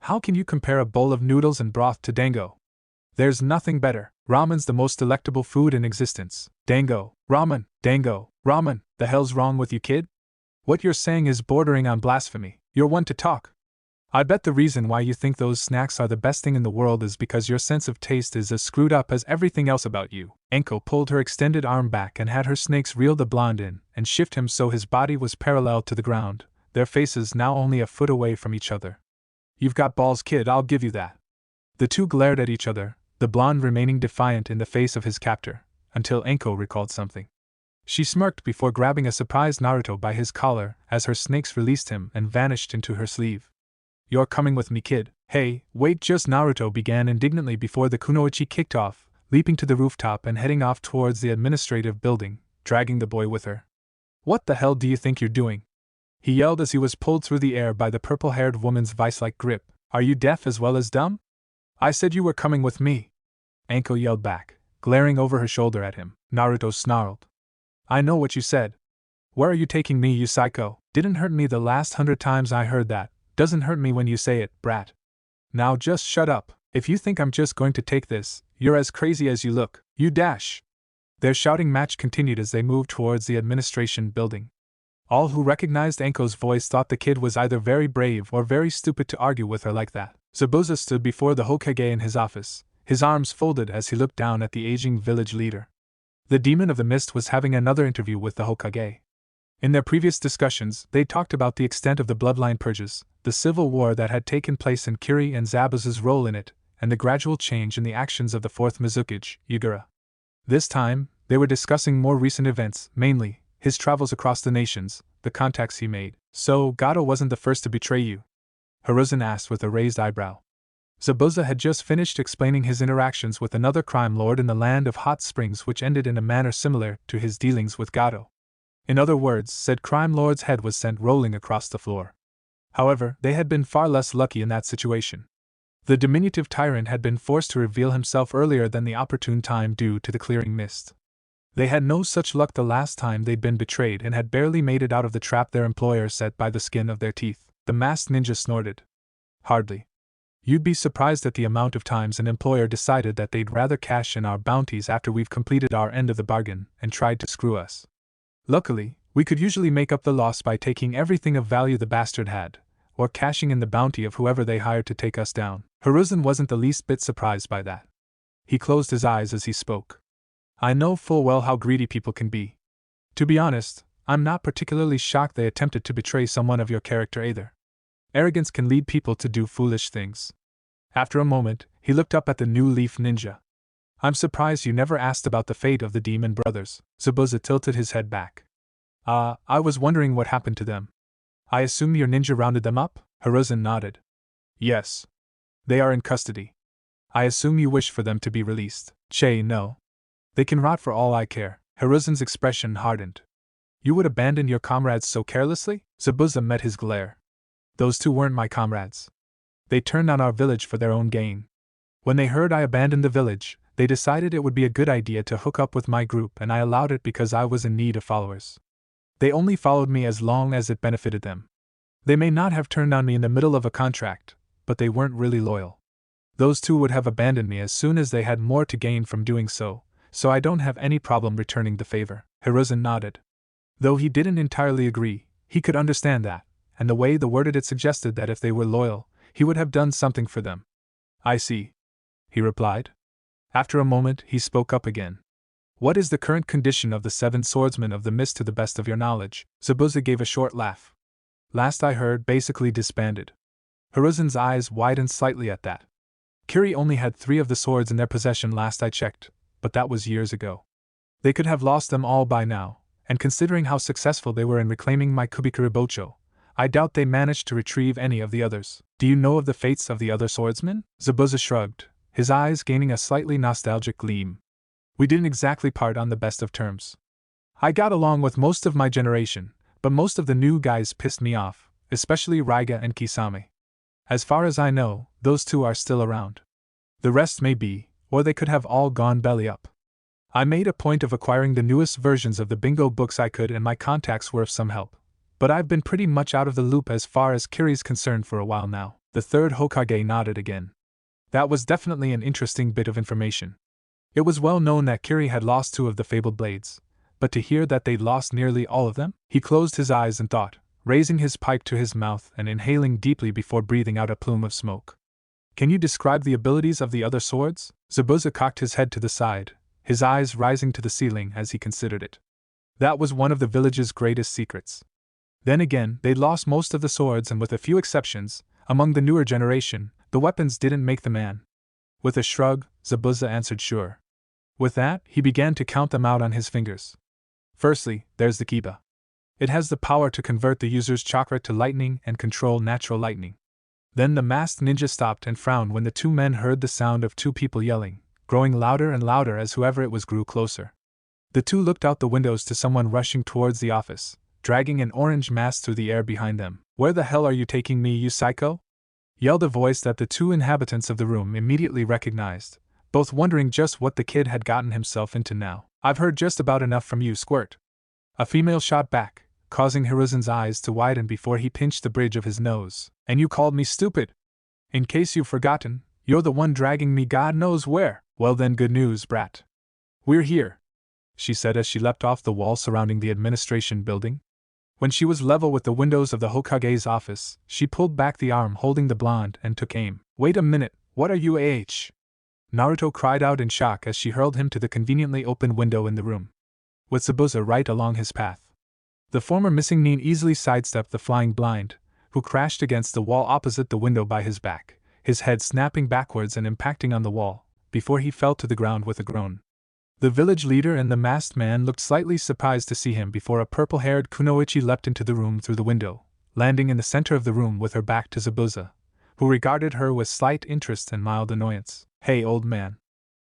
How can you compare a bowl of noodles and broth to dango? There's nothing better. Ramen's the most delectable food in existence. Dango, ramen, the hell's wrong with you, kid? What you're saying is bordering on blasphemy. You're one to talk. I bet the reason why you think those snacks are the best thing in the world is because your sense of taste is as screwed up as everything else about you." Anko pulled her extended arm back and had her snakes reel the blonde in and shift him so his body was parallel to the ground, their faces now only a foot away from each other. "You've got balls, kid, I'll give you that." The two glared at each other, the blonde remaining defiant in the face of his captor, until Anko recalled something. She smirked before grabbing a surprised Naruto by his collar as her snakes released him and vanished into her sleeve. "You're coming with me, kid." "Hey, wait just," Naruto began indignantly before the kunoichi kicked off, leaping to the rooftop and heading off towards the administrative building, dragging the boy with her. "What the hell do you think you're doing?" he yelled as he was pulled through the air by the purple-haired woman's vice-like grip. "Are you deaf as well as dumb? I said you were coming with me," Anko yelled back, glaring over her shoulder at him. Naruto snarled. "I know what you said. Where are you taking me, you psycho? Didn't hurt me the last 100 times I heard that. Doesn't hurt me when you say it, brat. Now just shut up. If you think I'm just going to take this, you're as crazy as you look. You dash." Their shouting match continued as they moved towards the administration building. All who recognized Anko's voice thought the kid was either very brave or very stupid to argue with her like that. Zabuza stood before the Hokage in his office, his arms folded as he looked down at the aging village leader. The demon of the mist was having another interview with the Hokage. In their previous discussions, they talked about the extent of the bloodline purges, the civil war that had taken place in Kiri and Zabuza's role in it, and the gradual change in the actions of the fourth Mizukage, Yugura. This time, they were discussing more recent events, mainly his travels across the nations, the contacts he made. "So, Gato wasn't the first to betray you?" Hiruzen asked with a raised eyebrow. Zabuza had just finished explaining his interactions with another crime lord in the land of hot springs, which ended in a manner similar to his dealings with Gato. In other words, said crime lord's head was sent rolling across the floor. However, they had been far less lucky in that situation. The diminutive tyrant had been forced to reveal himself earlier than the opportune time due to the clearing mist. They had no such luck the last time they'd been betrayed and had barely made it out of the trap their employer set by the skin of their teeth. The masked ninja snorted. "Hardly. You'd be surprised at the amount of times an employer decided that they'd rather cash in our bounties after we've completed our end of the bargain and tried to screw us. Luckily, we could usually make up the loss by taking everything of value the bastard had, or cashing in the bounty of whoever they hired to take us down." Hiruzen wasn't the least bit surprised by that. He closed his eyes as he spoke. I know full well how greedy people can be. To be honest, I'm not particularly shocked they attempted to betray someone of your character either. Arrogance can lead people to do foolish things. After a moment, he looked up at the new leaf ninja. I'm surprised you never asked about the fate of the demon brothers. Zabuza tilted his head back. I was wondering what happened to them. I assume your ninja rounded them up? Hiruzen nodded. Yes. They are in custody. I assume you wish for them to be released. No. They can rot for all I care. Hiruzen's expression hardened. You would abandon your comrades so carelessly? Zabuza met his glare. Those two weren't my comrades. They turned on our village for their own gain. When they heard I abandoned the village, they decided it would be a good idea to hook up with my group, and I allowed it because I was in need of followers. They only followed me as long as it benefited them. They may not have turned on me in the middle of a contract, but they weren't really loyal. Those two would have abandoned me as soon as they had more to gain from doing so I don't have any problem returning the favor. Hiruzen nodded. Though he didn't entirely agree, he could understand that, and the way they worded it suggested that if they were loyal, he would have done something for them. I see, he replied. After a moment, he spoke up again. What is the current condition of the 7 swordsmen of the mist to the best of your knowledge? Zabuza gave a short laugh. Last I heard, basically disbanded. Hiruzen's eyes widened slightly at that. Kiri only had 3 of the swords in their possession last I checked, but that was years ago. They could have lost them all by now, and considering how successful they were in reclaiming my Kubikuribocho, I doubt they managed to retrieve any of the others. Do you know of the fates of the other swordsmen? Zabuza shrugged, his eyes gaining a slightly nostalgic gleam. We didn't exactly part on the best of terms. I got along with most of my generation, but most of the new guys pissed me off, especially Raiga and Kisame. As far as I know, those 2 are still around. The rest may be, or they could have all gone belly up. I made a point of acquiring the newest versions of the bingo books I could, and my contacts were of some help. But I've been pretty much out of the loop as far as Kiri's concerned for a while now. The 3rd Hokage nodded again. That was definitely an interesting bit of information. It was well known that Kiri had lost 2 of the fabled blades, but to hear that they'd lost nearly all of them? He closed his eyes and thought, raising his pipe to his mouth and inhaling deeply before breathing out a plume of smoke. Can you describe the abilities of the other swords? Zabuza cocked his head to the side, his eyes rising to the ceiling as he considered it. That was one of the village's greatest secrets. Then again, they'd lost most of the swords, and with a few exceptions, among the newer generation, the weapons didn't make the man. With a shrug, Zabuza answered sure. With that, he began to count them out on his fingers. Firstly, there's the Kiba. It has the power to convert the user's chakra to lightning and control natural lightning. Then the masked ninja stopped and frowned when the 2 men heard the sound of 2 people yelling, growing louder and louder as whoever it was grew closer. The 2 looked out the windows to someone rushing towards the office, dragging an orange mask through the air behind them. Where the hell are you taking me, you psycho? Yelled a voice that the 2 inhabitants of the room immediately recognized, both wondering just what the kid had gotten himself into now. I've heard just about enough from you, Squirt. A female shot back, causing Hiruzen's eyes to widen before he pinched the bridge of his nose. And you called me stupid? In case you've forgotten, you're the one dragging me God knows where. Well then, good news, brat. We're here, she said as she leapt off the wall surrounding the administration building. When she was level with the windows of the Hokage's office, she pulled back the arm holding the blonde and took aim. Wait a minute, what are you Naruto cried out in shock as she hurled him to the conveniently open window in the room, with Zabuza right along his path. The former missing nin easily sidestepped the flying blind, who crashed against the wall opposite the window by his back, his head snapping backwards and impacting on the wall, before he fell to the ground with a groan. The village leader and the masked man looked slightly surprised to see him before a purple-haired kunoichi leapt into the room through the window, landing in the center of the room with her back to Zabuza, who regarded her with slight interest and mild annoyance. Hey, old man,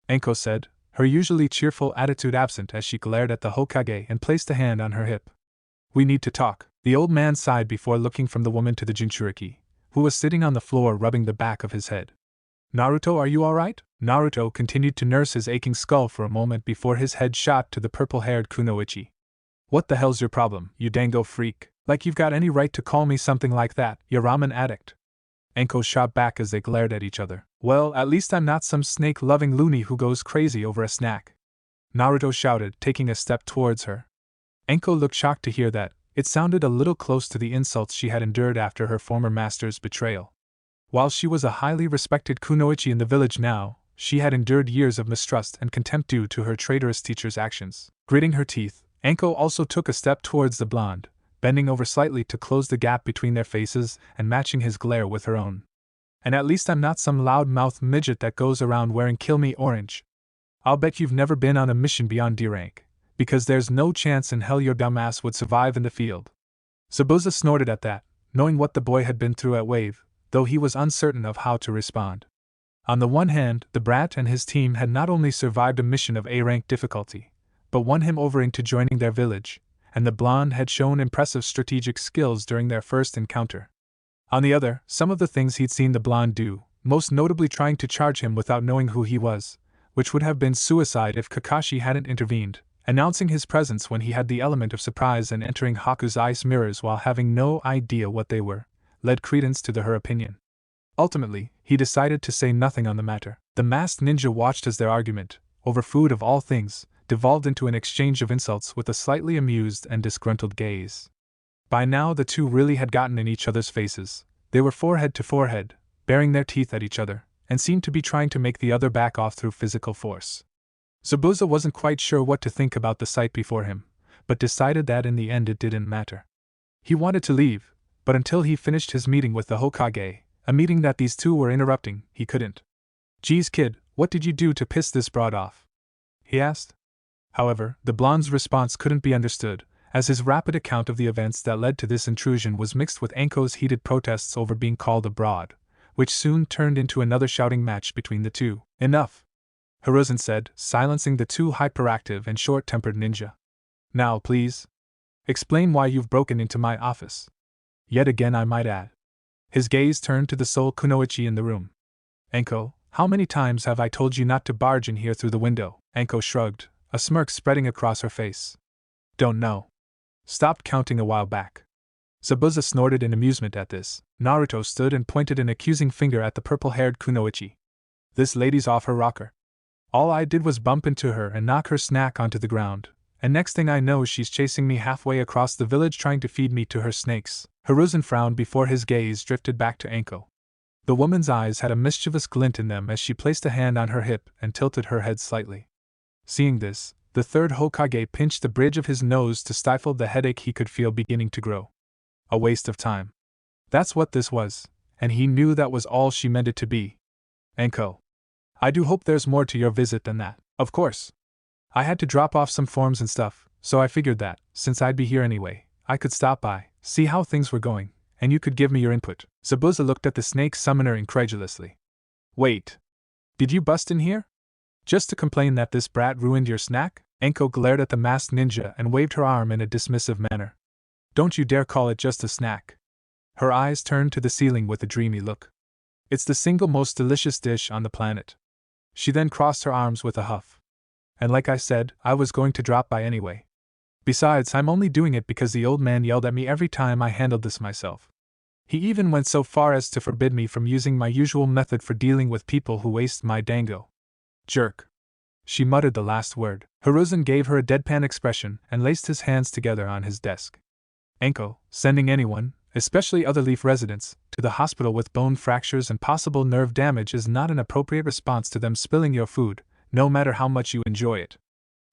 Anko said, her usually cheerful attitude absent as she glared at the Hokage and placed a hand on her hip. We need to talk. The old man sighed before looking from the woman to the Jinchuriki, who was sitting on the floor rubbing the back of his head. Naruto, are you alright? Naruto continued to nurse his aching skull for a moment before his head shot to the purple-haired kunoichi. What the hell's your problem, you dango freak? Like you've got any right to call me something like that, you ramen addict. Anko shot back as they glared at each other. Well, at least I'm not some snake-loving loony who goes crazy over a snack, Naruto shouted, taking a step towards her. Anko looked shocked to hear that. It sounded a little close to the insults she had endured after her former master's betrayal. While she was a highly respected kunoichi in the village now, she had endured years of mistrust and contempt due to her traitorous teacher's actions. Gritting her teeth, Anko also took a step towards the blonde, bending over slightly to close the gap between their faces and matching his glare with her own. And at least I'm not some loud-mouthed midget that goes around wearing Kill Me Orange. I'll bet you've never been on a mission beyond D rank, because there's no chance in hell your dumbass would survive in the field. Zabuza snorted at that, knowing what the boy had been through at Wave, though he was uncertain of how to respond. On the one hand, the brat and his team had not only survived a mission of A-rank difficulty, but won him over into joining their village, and the blonde had shown impressive strategic skills during their first encounter. On the other, some of the things he'd seen the blonde do, most notably trying to charge him without knowing who he was, which would have been suicide if Kakashi hadn't intervened, announcing his presence when he had the element of surprise and entering Haku's ice mirrors while having no idea what they were, led credence to her opinion. Ultimately, he decided to say nothing on the matter. The masked ninja watched as their argument, over food of all things, devolved into an exchange of insults with a slightly amused and disgruntled gaze. By now the two really had gotten in each other's faces. They were forehead to forehead, baring their teeth at each other, and seemed to be trying to make the other back off through physical force. Zabuza wasn't quite sure what to think about the sight before him, but decided that in the end it didn't matter. He wanted to leave, but until he finished his meeting with the Hokage, a meeting that these two were interrupting, he couldn't. "Geez kid, what did you do to piss this broad off?" he asked. However, the blonde's response couldn't be understood, as his rapid account of the events that led to this intrusion was mixed with Anko's heated protests over being called a broad, which soon turned into another shouting match between the two. "Enough," Hiruzen said, silencing the too hyperactive and short-tempered ninja. "Now, please, explain why you've broken into my office. Yet again, I might add." His gaze turned to the sole kunoichi in the room. "Anko, how many times have I told you not to barge in here through the window?" Anko shrugged, a smirk spreading across her face. "Don't know. Stopped counting a while back." Zabuza snorted in amusement at this. Naruto stood and pointed an accusing finger at the purple-haired kunoichi. "This lady's off her rocker. All I did was bump into her and knock her snack onto the ground, and next thing I know she's chasing me halfway across the village trying to feed me to her snakes." Hiruzen frowned before his gaze drifted back to Anko. The woman's eyes had a mischievous glint in them as she placed a hand on her hip and tilted her head slightly. Seeing this, the third Hokage pinched the bridge of his nose to stifle the headache he could feel beginning to grow. A waste of time. That's what this was, and he knew that was all she meant it to be. "Anko, I do hope there's more to your visit than that." "Of course. I had to drop off some forms and stuff, so I figured that, since I'd be here anyway, I could stop by, see how things were going, and you could give me your input." Zabuza looked at the snake summoner incredulously. "Wait. Did you bust in here? Just to complain that this brat ruined your snack?" Anko glared at the masked ninja and waved her arm in a dismissive manner. "Don't you dare call it just a snack." Her eyes turned to the ceiling with a dreamy look. "It's the single most delicious dish on the planet." She then crossed her arms with a huff. "And like I said, I was going to drop by anyway. Besides, I'm only doing it because the old man yelled at me every time I handled this myself. He even went so far as to forbid me from using my usual method for dealing with people who waste my dango." "Jerk." She muttered the last word. Hiruzen gave her a deadpan expression and laced his hands together on his desk. "Anko, sending anyone, especially other Leaf residents, to the hospital with bone fractures and possible nerve damage is not an appropriate response to them spilling your food, no matter how much you enjoy it."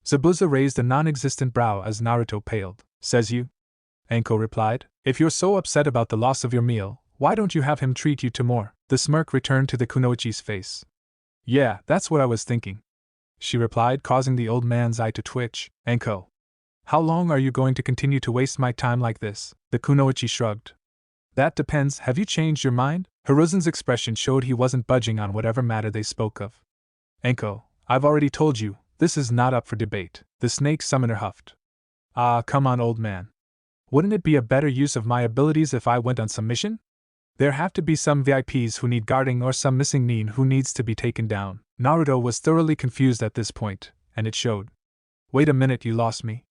Zabuza raised a non-existent brow as Naruto paled. "Says you?" Anko replied. "If you're so upset about the loss of your meal, why don't you have him treat you to more?" The smirk returned to the kunoichi's face. "Yeah, that's what I was thinking," she replied, causing the old man's eye to twitch. "Anko, how long are you going to continue to waste my time like this?" The kunoichi shrugged. "That depends. Have you changed your mind?" Hiruzen's expression showed he wasn't budging on whatever matter they spoke of. "Anko, I've already told you, this is not up for debate," the snake summoner huffed. "Ah, come on, old man. Wouldn't it be a better use of my abilities if I went on some mission? There have to be some VIPs who need guarding or some missing nin who needs to be taken down." Naruto was thoroughly confused at this point, and it showed. "Wait a minute, you lost me.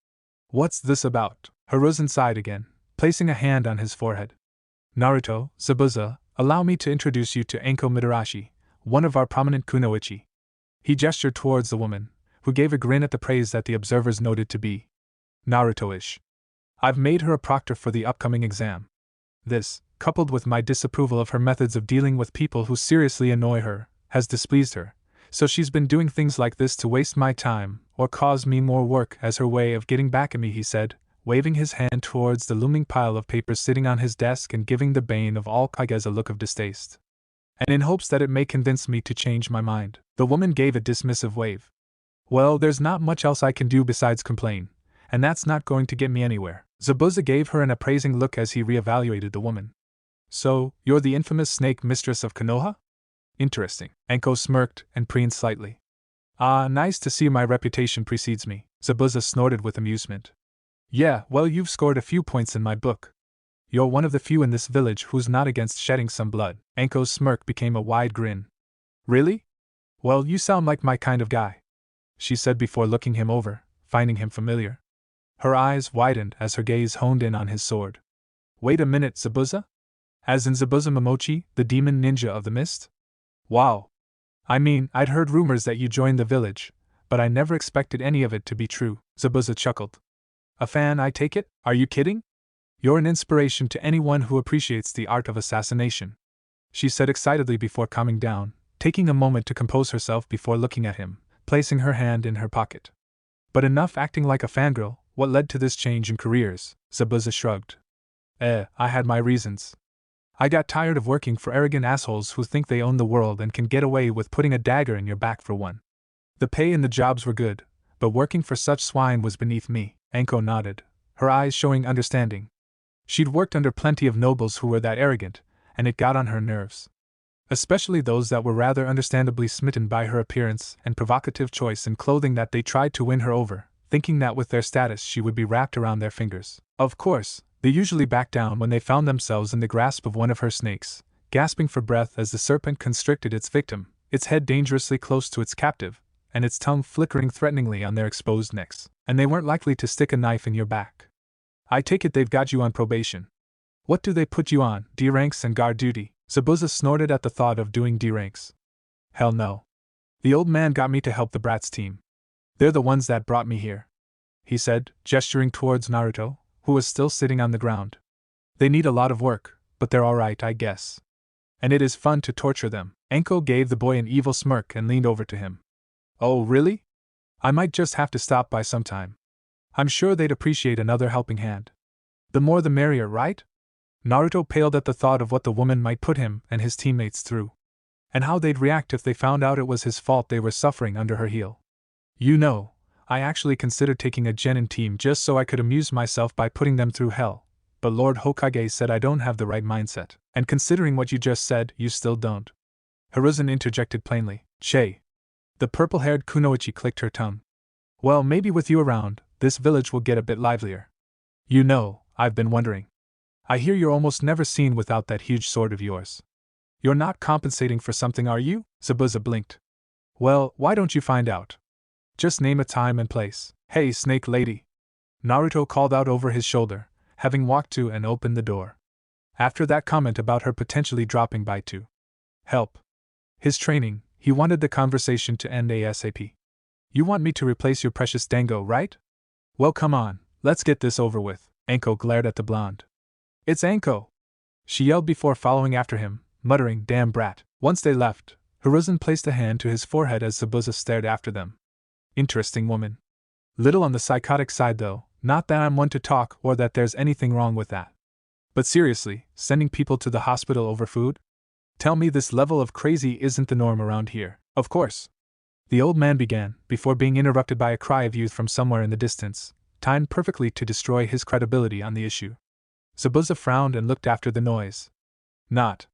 What's this about?" Hiruzen sighed again, placing a hand on his forehead. "Naruto, Zabuza, allow me to introduce you to Anko Midarashi, one of our prominent kunoichi." He gestured towards the woman, who gave a grin at the praise that the observers noted to be Naruto-ish. "I've made her a proctor for the upcoming exam. This, coupled with my disapproval of her methods of dealing with people who seriously annoy her, has displeased her, So she's been doing things like this to waste my time, or cause me more work as her way of getting back at me, he said, waving his hand towards the looming pile of papers sitting on his desk and giving the bane of all Kages a look of distaste. And in hopes that it may convince me to change my mind. The woman gave a dismissive wave. Well, there's not much else I can do besides complain, and that's not going to get me anywhere. Zabuza gave her an appraising look as he reevaluated the woman. So, you're the infamous snake mistress of Konoha? Interesting. Anko smirked and preened slightly. Ah, nice to see my reputation precedes me, Zabuza snorted with amusement. Yeah, well, you've scored a few points in my book. You're one of the few in this village who's not against shedding some blood. Anko's smirk became a wide grin. Really? Well, you sound like my kind of guy, she said before looking him over, finding him familiar. Her eyes widened as her gaze honed in on his sword. Wait a minute, Zabuza? As in Zabuza Momochi, the demon ninja of the mist? Wow. I mean, I'd heard rumors that you joined the village, but I never expected any of it to be true, Zabuza chuckled. A fan, I take it? Are you kidding? You're an inspiration to anyone who appreciates the art of assassination, she said excitedly before calming down, taking a moment to compose herself before looking at him, placing her hand in her pocket. But enough acting like a fangirl, what led to this change in careers? Zabuza shrugged. I had my reasons. I got tired of working for arrogant assholes who think they own the world and can get away with putting a dagger in your back for one. The pay and the jobs were good, but working for such swine was beneath me. Anko nodded, her eyes showing understanding. She'd worked under plenty of nobles who were that arrogant, and it got on her nerves. Especially those that were rather understandably smitten by her appearance and provocative choice in clothing that they tried to win her over, thinking that with their status she would be wrapped around their fingers. Of course, they usually backed down when they found themselves in the grasp of one of her snakes, gasping for breath as the serpent constricted its victim, its head dangerously close to its captive, and its tongue flickering threateningly on their exposed necks. And they weren't likely to stick a knife in your back. I take it they've got you on probation. What do they put you on, D ranks and guard duty? Zabuza snorted at the thought of doing D ranks. Hell no. The old man got me to help the Bratz team. They're the ones that brought me here, he said, gesturing towards Naruto, who was still sitting on the ground. They need a lot of work, but they're alright, I guess. And it is fun to torture them. Anko gave the boy an evil smirk and leaned over to him. Oh, really? I might just have to stop by sometime. I'm sure they'd appreciate another helping hand. The more the merrier, right? Naruto paled at the thought of what the woman might put him and his teammates through. And how they'd react if they found out it was his fault they were suffering under her heel. You know, I actually considered taking a Genin team just so I could amuse myself by putting them through hell, but Lord Hokage said I don't have the right mindset. And considering what you just said, you still don't. Hiruzen interjected plainly. Che. The purple-haired kunoichi clicked her tongue. Well, maybe with you around, this village will get a bit livelier. You know, I've been wondering. I hear you're almost never seen without that huge sword of yours. You're not compensating for something, are you? Zabuza blinked. Well, why don't you find out? Just name a time and place. Hey, snake lady! Naruto called out over his shoulder, having walked to and opened the door. After that comment about her potentially dropping by to help his training, he wanted the conversation to end ASAP. You want me to replace your precious dango, right? Well, come on, let's get this over with. Anko glared at the blonde. It's Anko! She yelled before following after him, muttering, damn brat. Once they left, Hiruzen placed a hand to his forehead as Zabuza stared after them. Interesting woman. Little on the psychotic side though, not that I'm one to talk or that there's anything wrong with that. But seriously, sending people to the hospital over food? Tell me this level of crazy isn't the norm around here. Of course. The old man began, before being interrupted by a cry of youth from somewhere in the distance, timed perfectly to destroy his credibility on the issue. Zabuza frowned and looked after the noise. Not.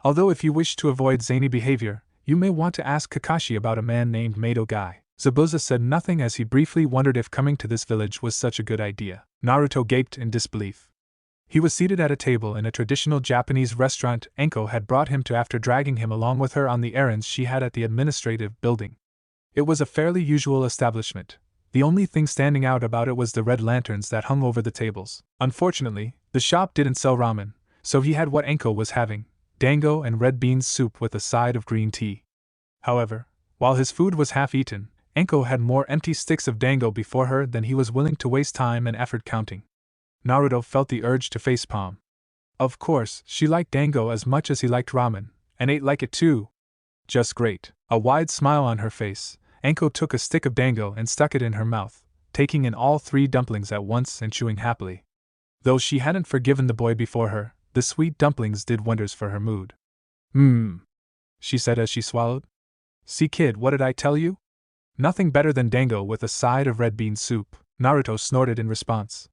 Although if you wish to avoid zany behavior, you may want to ask Kakashi about a man named Mado Guy. Zabuza said nothing as he briefly wondered if coming to this village was such a good idea. Naruto gaped in disbelief. He was seated at a table in a traditional Japanese restaurant Anko had brought him to after dragging him along with her on the errands she had at the administrative building. It was a fairly usual establishment. The only thing standing out about it was the red lanterns that hung over the tables. Unfortunately, the shop didn't sell ramen, so he had what Anko was having, dango and red beans soup with a side of green tea. However, while his food was half eaten, Anko had more empty sticks of dango before her than he was willing to waste time and effort counting. Naruto felt the urge to facepalm. Of course, she liked dango as much as he liked ramen, and ate like it too. Just great. A wide smile on her face, Anko took a stick of dango and stuck it in her mouth, taking in all 3 dumplings at once and chewing happily. Though she hadn't forgiven the boy before her, the sweet dumplings did wonders for her mood. She said as she swallowed. See kid, what did I tell you? Nothing better than dango with a side of red bean soup, Naruto snorted in response.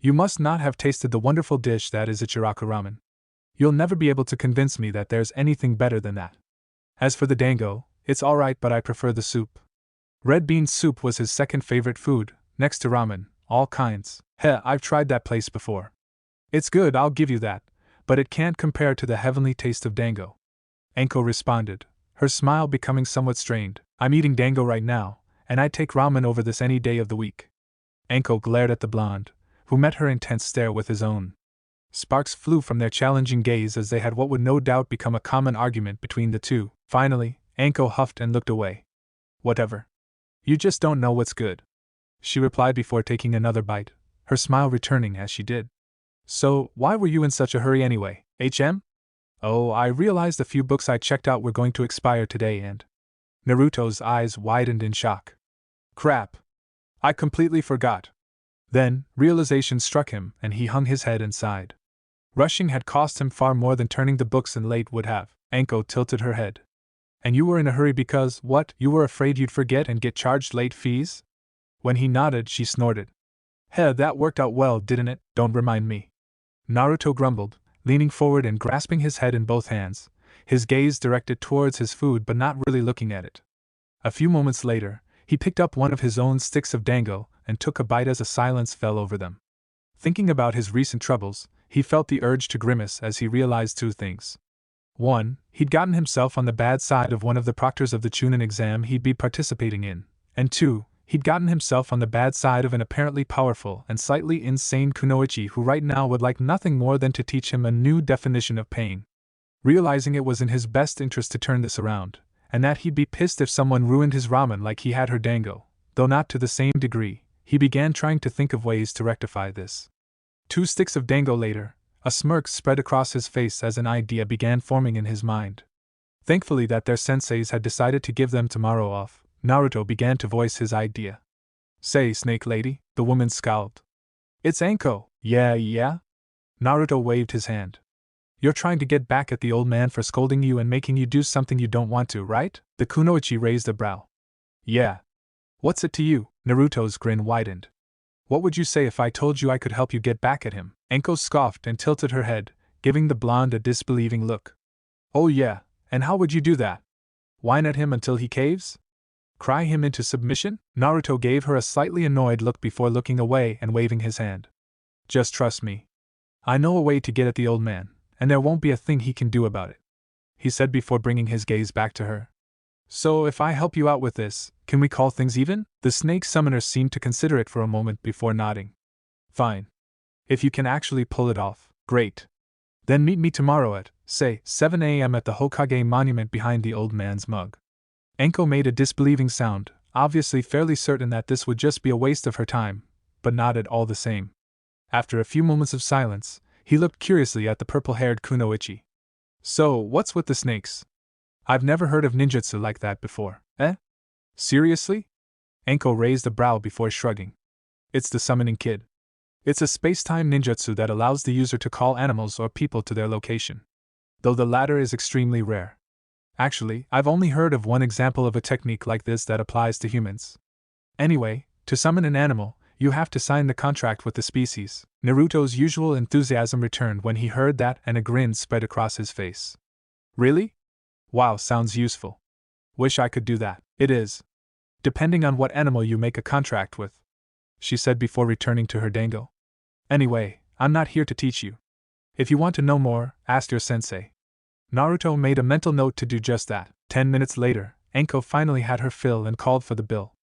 You must not have tasted the wonderful dish that is Ichiraku ramen. You'll never be able to convince me that there's anything better than that. As for the dango, it's alright, but I prefer the soup. Red bean soup was his second favorite food, next to ramen, all kinds. I've tried that place before. It's good, I'll give you that, but it can't compare to the heavenly taste of dango. Anko responded, her smile becoming somewhat strained. I'm eating dango right now, and I'd take ramen over this any day of the week. Anko glared at the blonde, who met her intense stare with his own. Sparks flew from their challenging gaze as they had what would no doubt become a common argument between the two. Finally, Anko huffed and looked away. Whatever. You just don't know what's good, she replied before taking another bite, her smile returning as she did. So, why were you in such a hurry anyway, HM? Oh, I realized a few books I checked out were going to expire today and… Naruto's eyes widened in shock. Crap. I completely forgot. Then, realization struck him and he hung his head and sighed. Rushing had cost him far more than turning the books in late would have. Anko tilted her head. And you were in a hurry because, what, you were afraid you'd forget and get charged late fees? When he nodded, she snorted. That worked out well, didn't it? Don't remind me. Naruto grumbled, leaning forward and grasping his head in both hands, his gaze directed towards his food but not really looking at it. A few moments later, he picked up one of his own sticks of dango and took a bite as a silence fell over them. Thinking about his recent troubles, he felt the urge to grimace as he realized 2 things. 1. He'd gotten himself on the bad side of one of the proctors of the Chunin exam he'd be participating in, and 2. He'd gotten himself on the bad side of an apparently powerful and slightly insane kunoichi who right now would like nothing more than to teach him a new definition of pain. Realizing it was in his best interest to turn this around, and that he'd be pissed if someone ruined his ramen like he had her dango, though not to the same degree, he began trying to think of ways to rectify this. 2 sticks of dango later, a smirk spread across his face as an idea began forming in his mind. Thankfully that their senseis had decided to give them tomorrow off, Naruto began to voice his idea. Say, Snake Lady, the woman scowled. It's Anko, yeah? Naruto waved his hand. You're trying to get back at the old man for scolding you and making you do something you don't want to, right? The kunoichi raised a brow. Yeah. What's it to you? Naruto's grin widened. What would you say if I told you I could help you get back at him? Anko scoffed and tilted her head, giving the blonde a disbelieving look. Oh yeah, and how would you do that? Whine at him until he caves? Cry him into submission? Naruto gave her a slightly annoyed look before looking away and waving his hand. Just trust me. I know a way to get at the old man, and there won't be a thing he can do about it, he said before bringing his gaze back to her. So if I help you out with this, can we call things even? The snake summoner seemed to consider it for a moment before nodding. Fine. If you can actually pull it off, great. Then meet me tomorrow at, say, 7 a.m. at the Hokage monument behind the old man's mug. Anko made a disbelieving sound, obviously fairly certain that this would just be a waste of her time, but nodded all the same. After a few moments of silence, he looked curiously at the purple-haired kunoichi. So, what's with the snakes? I've never heard of ninjutsu like that before, eh? Seriously? Anko raised a brow before shrugging. It's the summoning kid. It's a space-time ninjutsu that allows the user to call animals or people to their location, though the latter is extremely rare. Actually, I've only heard of one example of a technique like this that applies to humans. Anyway, to summon an animal, you have to sign the contract with the species. Naruto's usual enthusiasm returned when he heard that and a grin spread across his face. Really? Wow, sounds useful. Wish I could do that. It is. Depending on what animal you make a contract with, she said before returning to her dango. Anyway, I'm not here to teach you. If you want to know more, ask your sensei. Naruto made a mental note to do just that. 10 minutes later, Anko finally had her fill and called for the bill.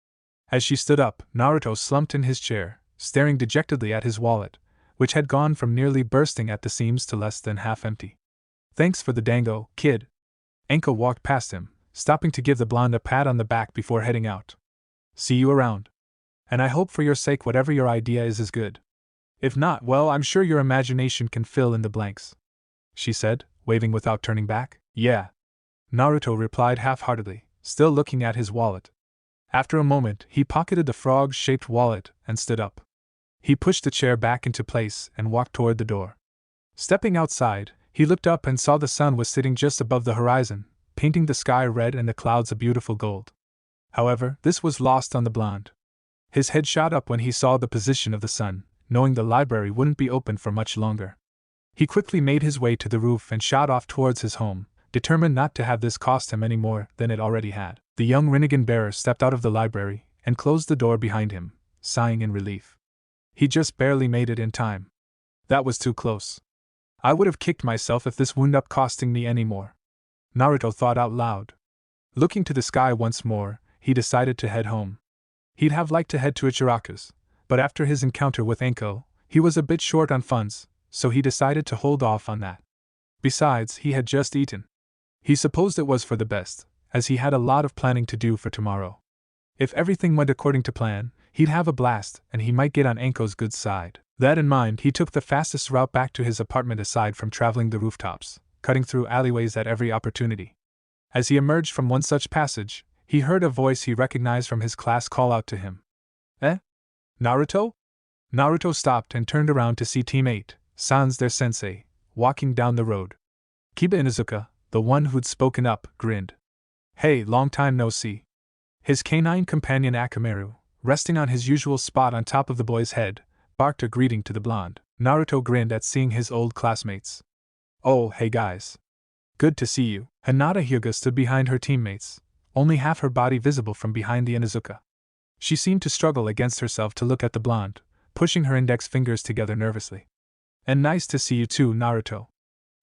As she stood up, Naruto slumped in his chair, staring dejectedly at his wallet, which had gone from nearly bursting at the seams to less than half empty. Thanks for the dango, kid. Anko walked past him, stopping to give the blonde a pat on the back before heading out. See you around. And I hope for your sake whatever your idea is good. If not, well, I'm sure your imagination can fill in the blanks, she said, waving without turning back. Yeah. Naruto replied half-heartedly, still looking at his wallet. After a moment, he pocketed the frog-shaped wallet and stood up. He pushed the chair back into place and walked toward the door. Stepping outside, he looked up and saw the sun was sitting just above the horizon, painting the sky red and the clouds a beautiful gold. However, this was lost on the blonde. His head shot up when he saw the position of the sun, knowing the library wouldn't be open for much longer. He quickly made his way to the roof and shot off towards his home, determined not to have this cost him any more than it already had. The young Rinnegan bearer stepped out of the library and closed the door behind him, sighing in relief. He just barely made it in time. That was too close. I would have kicked myself if this wound up costing me any more. Naruto thought out loud. Looking to the sky once more, he decided to head home. He'd have liked to head to Ichiraku's, but after his encounter with Anko, he was a bit short on funds, so he decided to hold off on that. Besides, he had just eaten. He supposed it was for the best, as he had a lot of planning to do for tomorrow. If everything went according to plan, he'd have a blast and he might get on Anko's good side. That in mind, he took the fastest route back to his apartment aside from traveling the rooftops, cutting through alleyways at every opportunity. As he emerged from one such passage, he heard a voice he recognized from his class call out to him. Eh? Naruto? Naruto stopped and turned around to see teammate, Sans their sensei, walking down the road. Kiba Inuzuka, the one who'd spoken up, grinned. Hey, long time no see. His canine companion Akamaru, resting on his usual spot on top of the boy's head, barked a greeting to the blonde. Naruto grinned at seeing his old classmates. Oh, hey guys. Good to see you. Hinata Hyuga stood behind her teammates, only half her body visible from behind the Inuzuka. She seemed to struggle against herself to look at the blonde, pushing her index fingers together nervously. And nice to see you too, Naruto,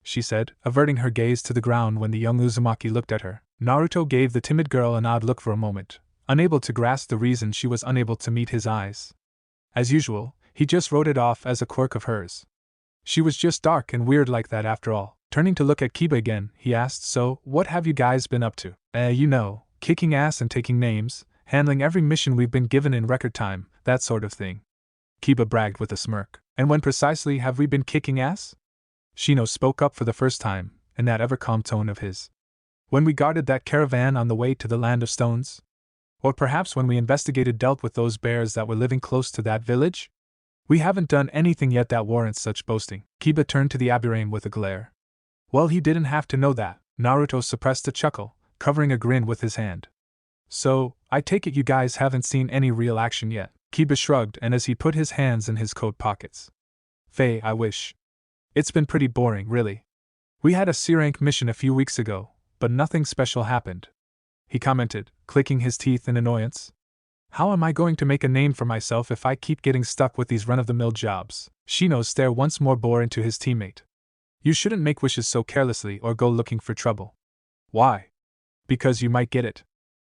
she said, averting her gaze to the ground when the young Uzumaki looked at her. Naruto gave the timid girl an odd look for a moment, unable to grasp the reason she was unable to meet his eyes. As usual, he just wrote it off as a quirk of hers. She was just dark and weird like that after all. Turning to look at Kiba again, he asked, So, what have you guys been up to? Kicking ass and taking names, handling every mission we've been given in record time, that sort of thing. Kiba bragged with a smirk. And when precisely have we been kicking ass? Shino spoke up for the first time, in that ever-calm tone of his. When we guarded that caravan on the way to the Land of Stones? Or perhaps when we dealt with those bears that were living close to that village? We haven't done anything yet that warrants such boasting. Kiba turned to the Abirame with a glare. Well, he didn't have to know that. Naruto suppressed a chuckle, covering a grin with his hand. So, I take it you guys haven't seen any real action yet. Kiba shrugged and as he put his hands in his coat pockets. Faye, I wish. It's been pretty boring, really. We had a C-rank mission a few weeks ago, but nothing special happened. He commented, clicking his teeth in annoyance. How am I going to make a name for myself if I keep getting stuck with these run-of-the-mill jobs? Shino's stare once more bore into his teammate. You shouldn't make wishes so carelessly or go looking for trouble. Why? Because you might get it.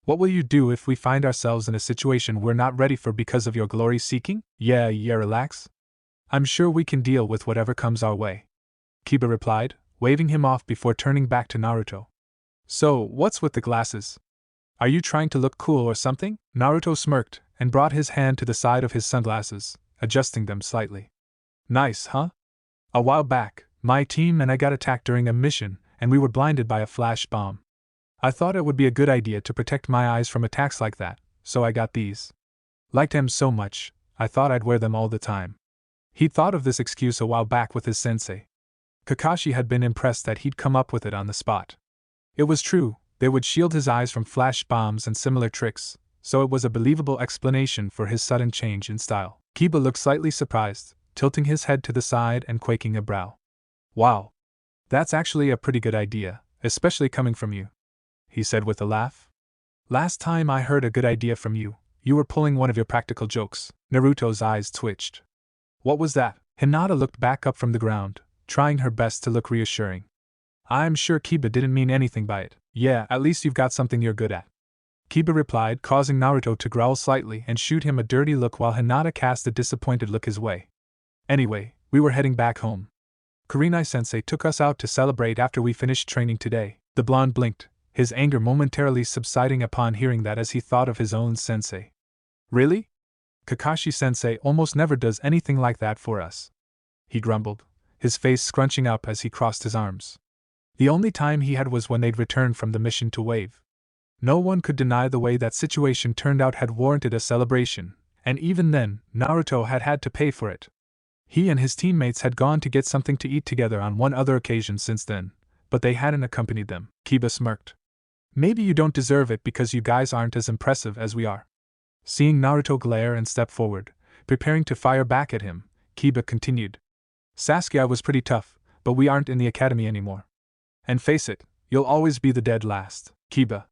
What will you do if we find ourselves in a situation we're not ready for because of your glory-seeking? Yeah, relax. I'm sure we can deal with whatever comes our way. Kiba replied, waving him off before turning back to Naruto. So, what's with the glasses? Are you trying to look cool or something? Naruto smirked and brought his hand to the side of his sunglasses, adjusting them slightly. Nice, huh? A while back, my team and I got attacked during a mission, and we were blinded by a flash bomb. I thought it would be a good idea to protect my eyes from attacks like that, so I got these. Liked them so much, I thought I'd wear them all the time. He'd thought of this excuse a while back with his sensei. Kakashi had been impressed that he'd come up with it on the spot. It was true, they would shield his eyes from flash bombs and similar tricks, so it was a believable explanation for his sudden change in style. Kiba looked slightly surprised, tilting his head to the side and quaking a brow. Wow. That's actually a pretty good idea, especially coming from you, he said with a laugh. Last time I heard a good idea from you, you were pulling one of your practical jokes. Naruto's eyes twitched. What was that? Hinata looked back up from the ground, trying her best to look reassuring. I'm sure Kiba didn't mean anything by it. Yeah, at least you've got something you're good at. Kiba replied, causing Naruto to growl slightly and shoot him a dirty look while Hinata cast a disappointed look his way. Anyway, we were heading back home. Kurenai-sensei took us out to celebrate after we finished training today. The blonde blinked, his anger momentarily subsiding upon hearing that as he thought of his own sensei. Really? Kakashi-sensei almost never does anything like that for us, he grumbled, his face scrunching up as he crossed his arms. The only time he had was when they'd returned from the mission to Wave. No one could deny the way that situation turned out had warranted a celebration, and even then, Naruto had had to pay for it. He and his teammates had gone to get something to eat together on one other occasion since then, but they hadn't accompanied them. Kiba smirked. Maybe you don't deserve it because you guys aren't as impressive as we are. Seeing Naruto glare and step forward, preparing to fire back at him, Kiba continued. Sasuke was pretty tough, but we aren't in the academy anymore. And face it, you'll always be the dead last, Kiba.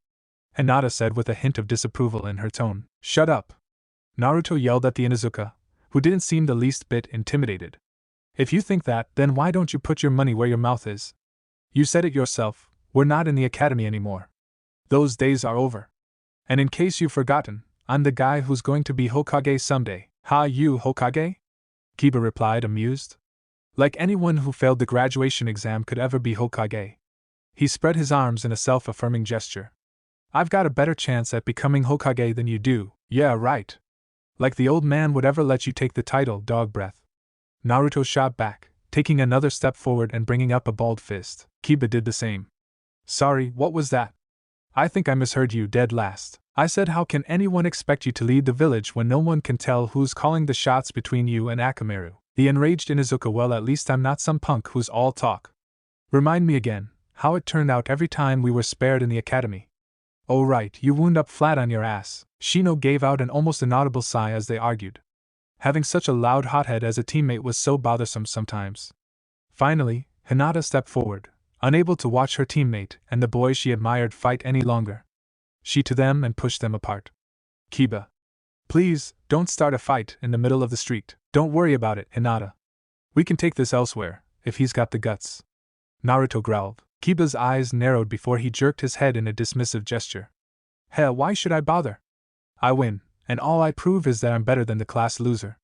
Hinata said with a hint of disapproval in her tone. Shut up. Naruto yelled at the Inuzuka, who didn't seem the least bit intimidated. If you think that, then why don't you put your money where your mouth is? You said it yourself, we're not in the academy anymore. Those days are over. And in case you've forgotten, I'm the guy who's going to be Hokage someday. Ha, you Hokage? Kiba replied, amused. Like anyone who failed the graduation exam could ever be Hokage. He spread his arms in a self-affirming gesture. I've got a better chance at becoming Hokage than you do. Yeah, right. Like the old man would ever let you take the title, dog breath. Naruto shot back, taking another step forward and bringing up a balled fist. Kiba did the same. Sorry, what was that? I think I misheard you, dead last. I said how can anyone expect you to lead the village when no one can tell who's calling the shots between you and Akamaru? The enraged Inuzuka. Well, at least I'm not some punk who's all talk. Remind me again, how it turned out every time we were spared in the academy. Oh right, you wound up flat on your ass. Shino gave out an almost inaudible sigh as they argued. Having such a loud hothead as a teammate was so bothersome sometimes. Finally, Hinata stepped forward, unable to watch her teammate and the boy she admired fight any longer. She to them and pushed them apart. Kiba. Please, don't start a fight in the middle of the street. Don't worry about it, Hinata. We can take this elsewhere, if he's got the guts. Naruto growled. Kiba's eyes narrowed before he jerked his head in a dismissive gesture. Hell, why should I bother? I win, and all I prove is that I'm better than the class loser.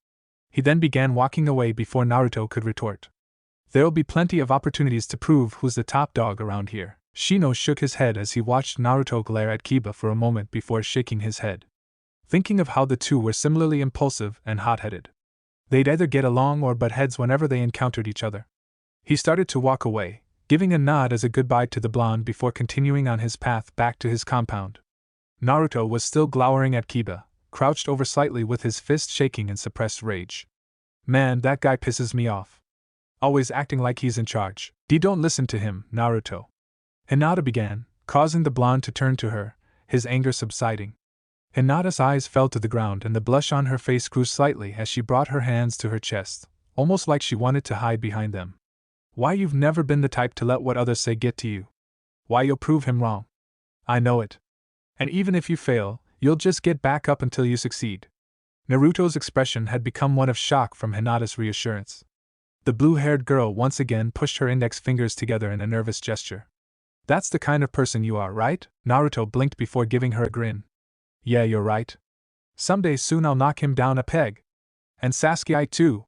He then began walking away before Naruto could retort. There'll be plenty of opportunities to prove who's the top dog around here. Shino shook his head as he watched Naruto glare at Kiba for a moment before shaking his head. Thinking of how the two were similarly impulsive and hot-headed. They'd either get along or butt heads whenever they encountered each other. He started to walk away, giving a nod as a goodbye to the blonde before continuing on his path back to his compound. Naruto was still glowering at Kiba, crouched over slightly with his fist shaking in suppressed rage. Man, that guy pisses me off. Always acting like he's in charge. Don't listen to him, Naruto. Hinata began, causing the blonde to turn to her, his anger subsiding. Hinata's eyes fell to the ground and the blush on her face grew slightly as she brought her hands to her chest, almost like she wanted to hide behind them. Why, you've never been the type to let what others say get to you. Why, you'll prove him wrong. I know it. And even if you fail, you'll just get back up until you succeed. Naruto's expression had become one of shock from Hinata's reassurance. The blue-haired girl once again pushed her index fingers together in a nervous gesture. That's the kind of person you are, right? Naruto blinked before giving her a grin. Yeah, you're right. Someday soon I'll knock him down a peg. And Sasuke too,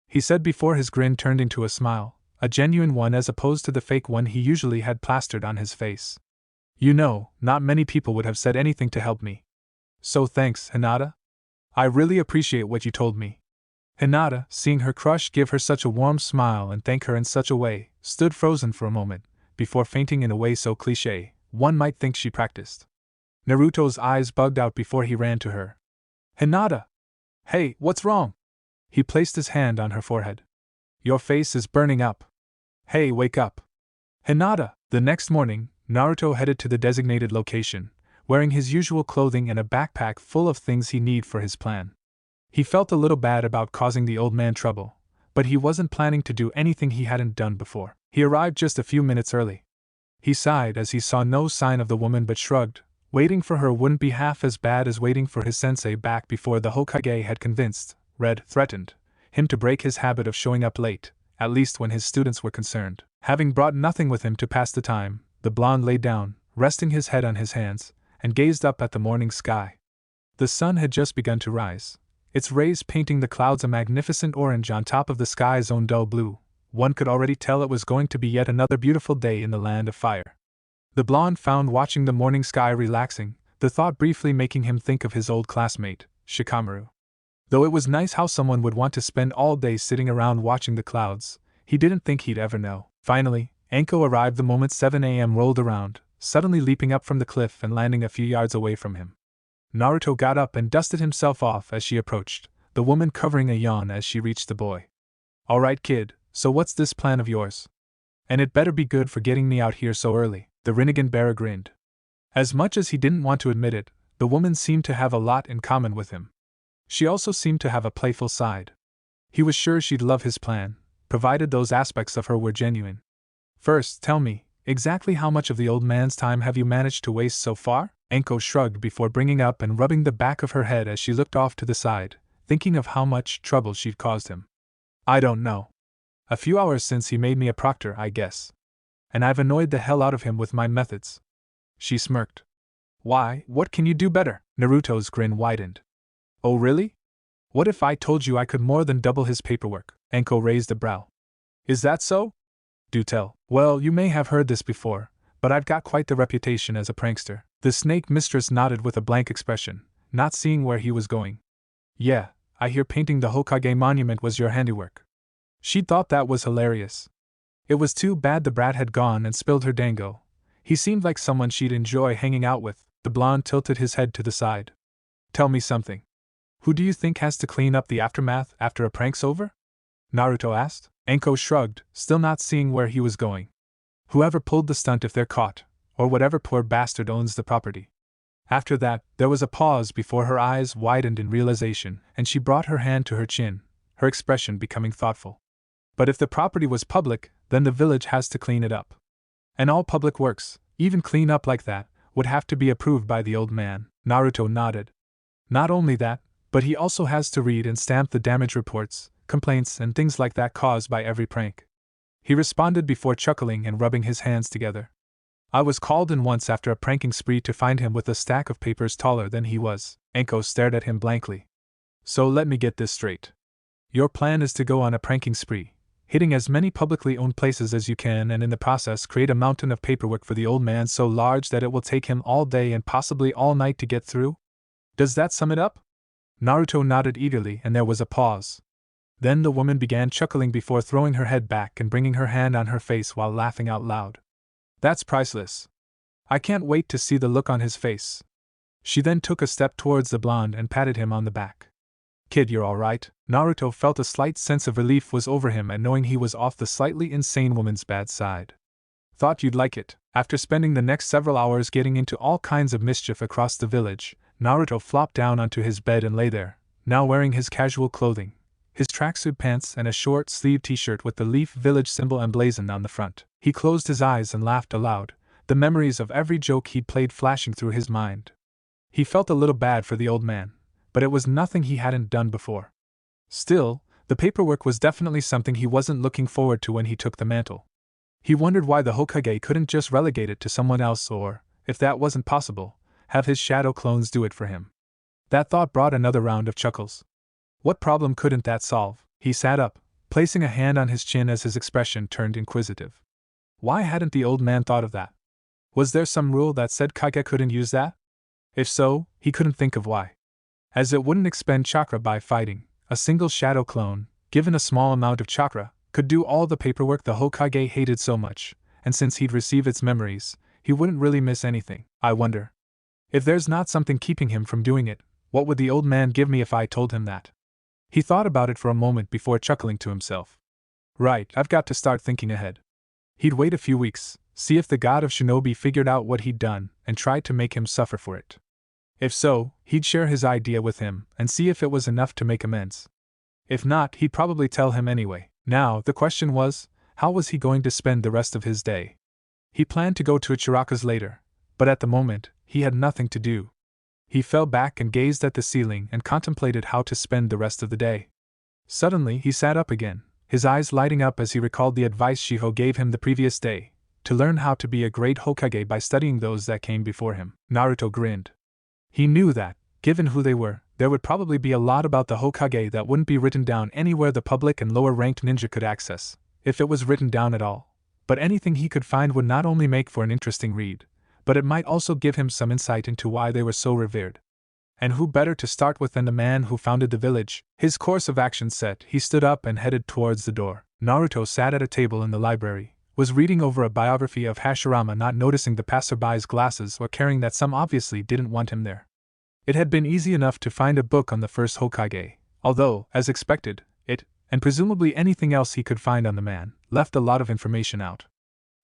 he said before his grin turned into a smile, a genuine one as opposed to the fake one he usually had plastered on his face. You know, not many people would have said anything to help me. So thanks, Hinata. I really appreciate what you told me. Hinata, seeing her crush give her such a warm smile and thank her in such a way, stood frozen for a moment, before fainting in a way so cliché, one might think she practiced. Naruto's eyes bugged out before he ran to her. Hinata! Hey, what's wrong? He placed his hand on her forehead. Your face is burning up. Hey, wake up. Hinata! The next morning, Naruto headed to the designated location, wearing his usual clothing and a backpack full of things he needed for his plan. He felt a little bad about causing the old man trouble, but he wasn't planning to do anything he hadn't done before. He arrived just a few minutes early. He sighed as he saw no sign of the woman but shrugged. Waiting for her wouldn't be half as bad as waiting for his sensei back before the Hokage had threatened him to break his habit of showing up late, at least when his students were concerned. Having brought nothing with him to pass the time, the blonde lay down, resting his head on his hands, and gazed up at the morning sky. The sun had just begun to rise, its rays painting the clouds a magnificent orange on top of the sky's own dull blue. One could already tell it was going to be yet another beautiful day in the land of fire. The blonde found watching the morning sky relaxing, the thought briefly making him think of his old classmate, Shikamaru. Though it was nice how someone would want to spend all day sitting around watching the clouds, he didn't think he'd ever know. Finally, Anko arrived the moment 7 a.m. rolled around, suddenly leaping up from the cliff and landing a few yards away from him. Naruto got up and dusted himself off as she approached, the woman covering a yawn as she reached the boy. Alright kid, so what's this plan of yours? And it better be good for getting me out here so early, the Rinnegan bearer grinned. As much as he didn't want to admit it, the woman seemed to have a lot in common with him. She also seemed to have a playful side. He was sure she'd love his plan, provided those aspects of her were genuine. First, tell me, exactly how much of the old man's time have you managed to waste so far? Anko shrugged before bringing up and rubbing the back of her head as she looked off to the side, thinking of how much trouble she'd caused him. I don't know. A few hours since he made me a proctor, I guess. And I've annoyed the hell out of him with my methods. She smirked. Why, what can you do better? Naruto's grin widened. Oh really? What if I told you I could more than double his paperwork? Anko raised a brow. Is that so? Do tell. Well, you may have heard this before, but I've got quite the reputation as a prankster. The snake mistress nodded with a blank expression, not seeing where he was going. Yeah, I hear painting the Hokage monument was your handiwork. She thought that was hilarious. It was too bad the brat had gone and spilled her dango. He seemed like someone she'd enjoy hanging out with. The blonde tilted his head to the side. Tell me something. Who do you think has to clean up the aftermath after a prank's over? Naruto asked. Anko shrugged, still not seeing where he was going. Whoever pulled the stunt if they're caught, or whatever poor bastard owns the property. After that, there was a pause before her eyes widened in realization, and she brought her hand to her chin, her expression becoming thoughtful. But if the property was public, then the village has to clean it up. And all public works, even clean up like that, would have to be approved by the old man. Naruto nodded. Not only that, but he also has to read and stamp the damage reports, complaints and things like that caused by every prank. He responded before chuckling and rubbing his hands together. I was called in once after a pranking spree to find him with a stack of papers taller than he was. Anko stared at him blankly. So let me get this straight. Your plan is to go on a pranking spree, hitting as many publicly owned places as you can and in the process create a mountain of paperwork for the old man so large that it will take him all day and possibly all night to get through? Does that sum it up? Naruto nodded eagerly and there was a pause. Then the woman began chuckling before throwing her head back and bringing her hand on her face while laughing out loud. That's priceless. I can't wait to see the look on his face. She then took a step towards the blonde and patted him on the back. Kid, you're alright? Naruto felt a slight sense of relief was over him at knowing he was off the slightly insane woman's bad side. Thought you'd like it. After spending the next several hours getting into all kinds of mischief across the village, Naruto flopped down onto his bed and lay there, now wearing his casual clothing, his tracksuit pants and a short-sleeved t-shirt with the Leaf Village symbol emblazoned on the front. He closed his eyes and laughed aloud, the memories of every joke he'd played flashing through his mind. He felt a little bad for the old man, but it was nothing he hadn't done before. Still, the paperwork was definitely something he wasn't looking forward to when he took the mantle. He wondered why the Hokage couldn't just relegate it to someone else or, if that wasn't possible, have his shadow clones do it for him. That thought brought another round of chuckles. What problem couldn't that solve? He sat up, placing a hand on his chin as his expression turned inquisitive. Why hadn't the old man thought of that? Was there some rule that said Kage couldn't use that? If so, he couldn't think of why. As it wouldn't expend chakra by fighting, a single shadow clone, given a small amount of chakra, could do all the paperwork the Hokage hated so much, and since he'd receive its memories, he wouldn't really miss anything. I wonder. If there's not something keeping him from doing it, what would the old man give me if I told him that? He thought about it for a moment before chuckling to himself. Right, I've got to start thinking ahead. He'd wait a few weeks, see if the god of shinobi figured out what he'd done, and tried to make him suffer for it. If so, he'd share his idea with him, and see if it was enough to make amends. If not, he'd probably tell him anyway. Now, the question was, how was he going to spend the rest of his day? He planned to go to Ichiraku's later, but at the moment, he had nothing to do. He fell back and gazed at the ceiling and contemplated how to spend the rest of the day. Suddenly, he sat up again, his eyes lighting up as he recalled the advice Shiho gave him the previous day, to learn how to be a great Hokage by studying those that came before him. Naruto grinned. He knew that, given who they were, there would probably be a lot about the Hokage that wouldn't be written down anywhere the public and lower-ranked ninja could access, if it was written down at all. But anything he could find would not only make for an interesting read, but it might also give him some insight into why they were so revered. And who better to start with than the man who founded the village? His course of action set, he stood up and headed towards the door. Naruto sat at a table in the library, was reading over a biography of Hashirama, not noticing the passerby's glasses or caring that some obviously didn't want him there. It had been easy enough to find a book on the first Hokage, although, as expected, it, and presumably anything else he could find on the man, left a lot of information out.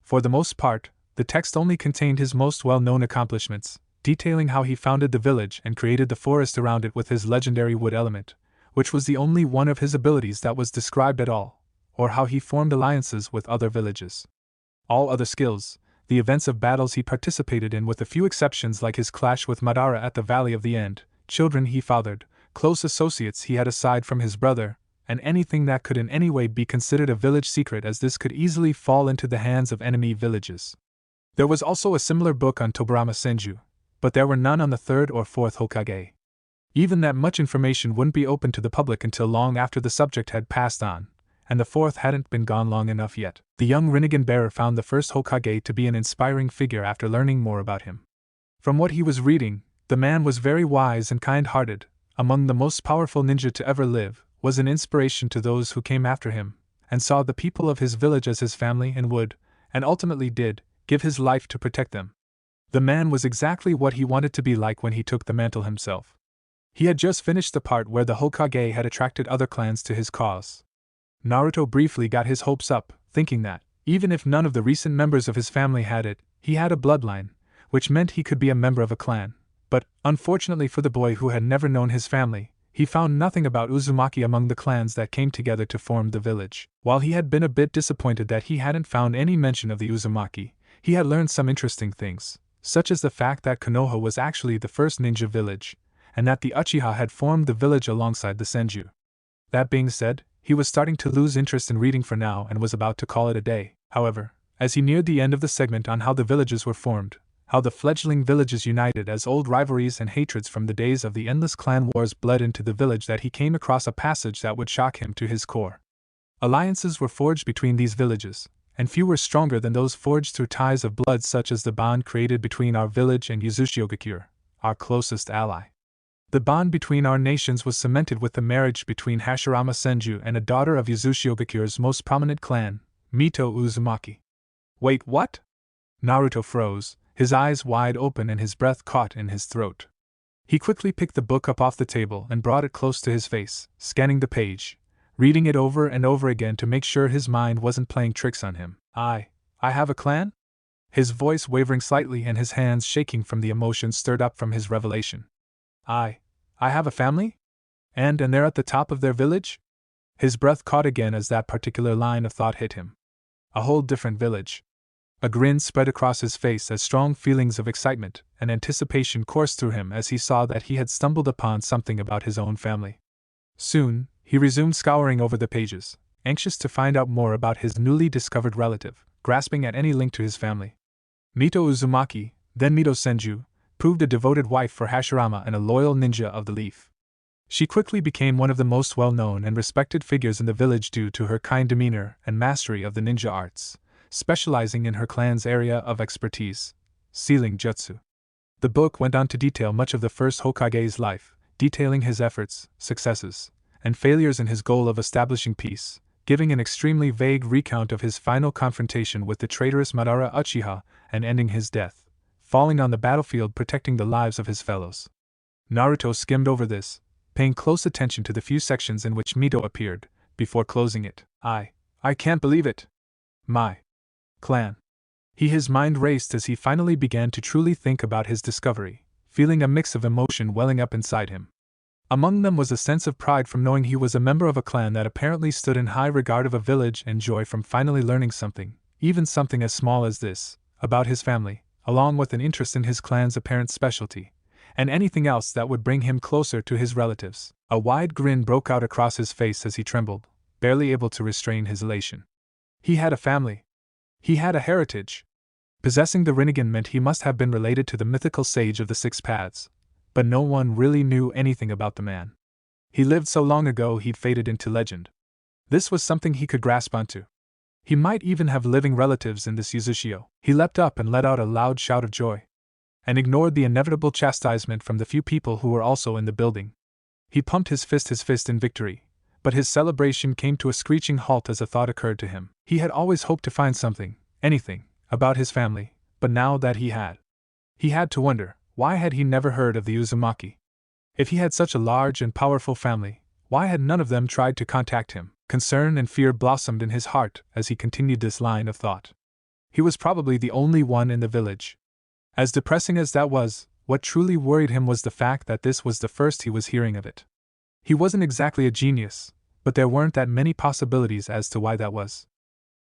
For the most part, the text only contained his most well-known accomplishments, detailing how he founded the village and created the forest around it with his legendary wood element, which was the only one of his abilities that was described at all, or how he formed alliances with other villages. All other skills, the events of battles he participated in with a few exceptions like his clash with Madara at the Valley of the End, children he fathered, close associates he had aside from his brother, and anything that could in any way be considered a village secret, as this could easily fall into the hands of enemy villages. There was also a similar book on Tobarama Senju, but there were none on the third or fourth Hokage. Even that much information wouldn't be open to the public until long after the subject had passed on, and the fourth hadn't been gone long enough yet. The young Rinnegan bearer found the first Hokage to be an inspiring figure after learning more about him. From what he was reading, the man was very wise and kind-hearted, among the most powerful ninja to ever live, was an inspiration to those who came after him, and saw the people of his village as his family and would, and ultimately did, give his life to protect them. The man was exactly what he wanted to be like when he took the mantle himself. He had just finished the part where the Hokage had attracted other clans to his cause. Naruto briefly got his hopes up, thinking that, even if none of the recent members of his family had it, he had a bloodline, which meant he could be a member of a clan. But, unfortunately for the boy who had never known his family, he found nothing about Uzumaki among the clans that came together to form the village. While he had been a bit disappointed that he hadn't found any mention of the Uzumaki, he had learned some interesting things, such as the fact that Konoha was actually the first ninja village, and that the Uchiha had formed the village alongside the Senju. That being said, he was starting to lose interest in reading for now and was about to call it a day. However, as he neared the end of the segment on how the villages were formed, how the fledgling villages united as old rivalries and hatreds from the days of the endless clan wars bled into the village, that he came across a passage that would shock him to his core. Alliances were forged between these villages, and few were stronger than those forged through ties of blood, such as the bond created between our village and Yuzushiogakure, our closest ally. The bond between our nations was cemented with the marriage between Hashirama Senju and a daughter of Yuzushiogakyo's most prominent clan, Mito Uzumaki. Wait, what? Naruto froze, his eyes wide open and his breath caught in his throat. He quickly picked the book up off the table and brought it close to his face, scanning the page, reading it over and over again to make sure his mind wasn't playing tricks on him. I have a clan? His voice wavering slightly and his hands shaking from the emotion stirred up from his revelation. I have a family? And they're at the top of their village? His breath caught again as that particular line of thought hit him. A whole different village. A grin spread across his face as strong feelings of excitement and anticipation coursed through him as he saw that he had stumbled upon something about his own family. Soon, he resumed scouring over the pages, anxious to find out more about his newly discovered relative, grasping at any link to his family. Mito Uzumaki, then Mito Senju, proved a devoted wife for Hashirama and a loyal ninja of the leaf. She quickly became one of the most well-known and respected figures in the village due to her kind demeanor and mastery of the ninja arts, specializing in her clan's area of expertise, sealing jutsu. The book went on to detail much of the first Hokage's life, detailing his efforts, successes, and failures in his goal of establishing peace, giving an extremely vague recount of his final confrontation with the traitorous Madara Uchiha and ending his death, falling on the battlefield protecting the lives of his fellows. Naruto skimmed over this, paying close attention to the few sections in which Mito appeared, before closing it. I can't believe it. My clan. His mind raced as he finally began to truly think about his discovery, feeling a mix of emotion welling up inside him. Among them was a sense of pride from knowing he was a member of a clan that apparently stood in high regard of a village, and joy from finally learning something, even something as small as this, about his family, along with an interest in his clan's apparent specialty, and anything else that would bring him closer to his relatives. A wide grin broke out across his face as he trembled, barely able to restrain his elation. He had a family. He had a heritage. Possessing the Rinnegan meant he must have been related to the mythical sage of the sixpaths, but no one really knew anything about the man. He lived so long ago he'd faded into legend. This was something he could grasp onto. He might even have living relatives in this Yuzushio. He leapt up and let out a loud shout of joy, and ignored the inevitable chastisement from the few people who were also in the building. He pumped his fist in victory, but his celebration came to a screeching halt as a thought occurred to him. He had always hoped to find something, anything, about his family, but now that he had to wonder, why had he never heard of the Uzumaki? If he had such a large and powerful family, why had none of them tried to contact him? Concern and fear blossomed in his heart as he continued this line of thought. He was probably the only one in the village. As depressing as that was, what truly worried him was the fact that this was the first he was hearing of it. He wasn't exactly a genius, but there weren't that many possibilities as to why that was.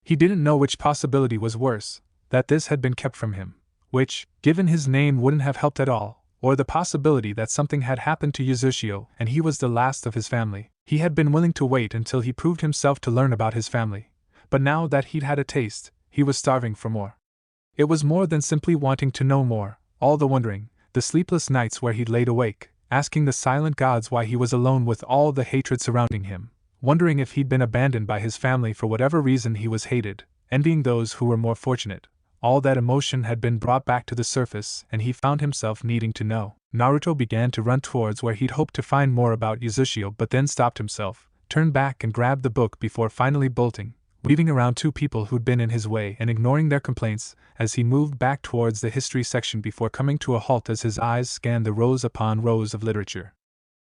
He didn't know which possibility was worse, that this had been kept from him, which, given his name, wouldn't have helped at all, or the possibility that something had happened to Yuzashio and he was the last of his family. He had been willing to wait until he proved himself to learn about his family, but now that he'd had a taste, he was starving for more. It was more than simply wanting to know more, all the wondering, the sleepless nights where he'd laid awake, asking the silent gods why he was alone with all the hatred surrounding him, wondering if he'd been abandoned by his family for whatever reason he was hated, envying those who were more fortunate. All that emotion had been brought back to the surface and he found himself needing to know. Naruto began to run towards where he'd hoped to find more about Yuzashio, but then stopped himself, turned back and grabbed the book before finally bolting, weaving around two people who'd been in his way and ignoring their complaints as he moved back towards the history section before coming to a halt as his eyes scanned the rows upon rows of literature.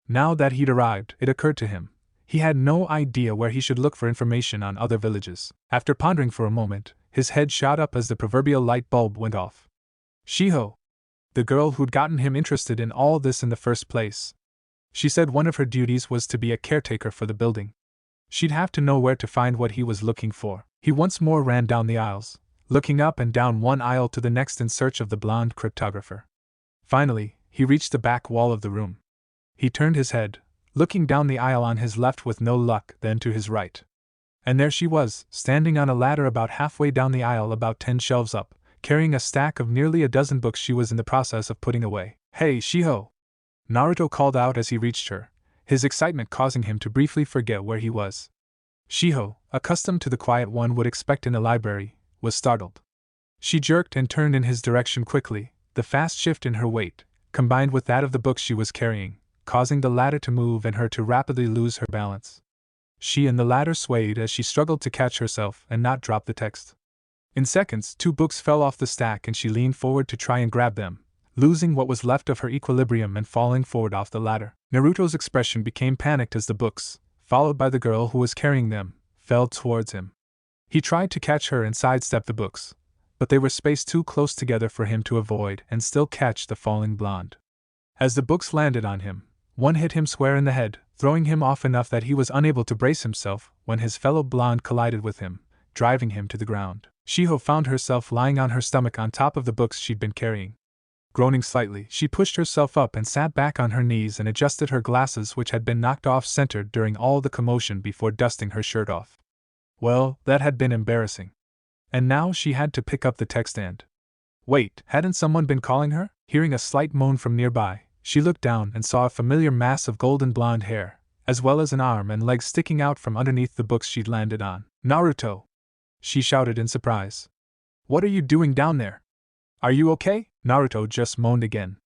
Now that he'd arrived, it occurred to him. He had no idea where he should look for information on other villages. After pondering for a moment, his head shot up as the proverbial light bulb went off. Shiho, the girl who'd gotten him interested in all this in the first place. She said one of her duties was to be a caretaker for the building. She'd have to know where to find what he was looking for. He once more ran down the aisles, looking up and down one aisle to the next in search of the blonde cryptographer. Finally, he reached the back wall of the room. He turned his head, looking down the aisle on his left with no luck, then to his right. And there she was, standing on a ladder about halfway down the aisle, about 10 shelves up, carrying a stack of nearly a dozen books she was in the process of putting away. "Hey, Shiho!" Naruto called out as he reached her, his excitement causing him to briefly forget where he was. Shiho, accustomed to the quiet one would expect in a library, was startled. She jerked and turned in his direction quickly, the fast shift in her weight, combined with that of the books she was carrying, causing the ladder to move and her to rapidly lose her balance. She and the ladder swayed as she struggled to catch herself and not drop the text. In seconds, 2 books fell off the stack and she leaned forward to try and grab them, losing what was left of her equilibrium and falling forward off the ladder. Naruto's expression became panicked as the books, followed by the girl who was carrying them, fell towards him. He tried to catch her and sidestep the books, but they were spaced too close together for him to avoid and still catch the falling blonde. As the books landed on him, one hit him square in the head, throwing him off enough that he was unable to brace himself when his fellow blonde collided with him, driving him to the ground. Shiho found herself lying on her stomach on top of the books she'd been carrying. Groaning slightly, she pushed herself up and sat back on her knees and adjusted her glasses, which had been knocked off center during all the commotion, before dusting her shirt off. Well, that had been embarrassing. And now she had to pick up the text and... Wait, hadn't someone been calling her? Hearing a slight moan from nearby, she looked down and saw a familiar mass of golden blonde hair, as well as an arm and leg sticking out from underneath the books she'd landed on. "Naruto!" she shouted in surprise. "What are you doing down there? Are you okay?" Naruto just moaned again.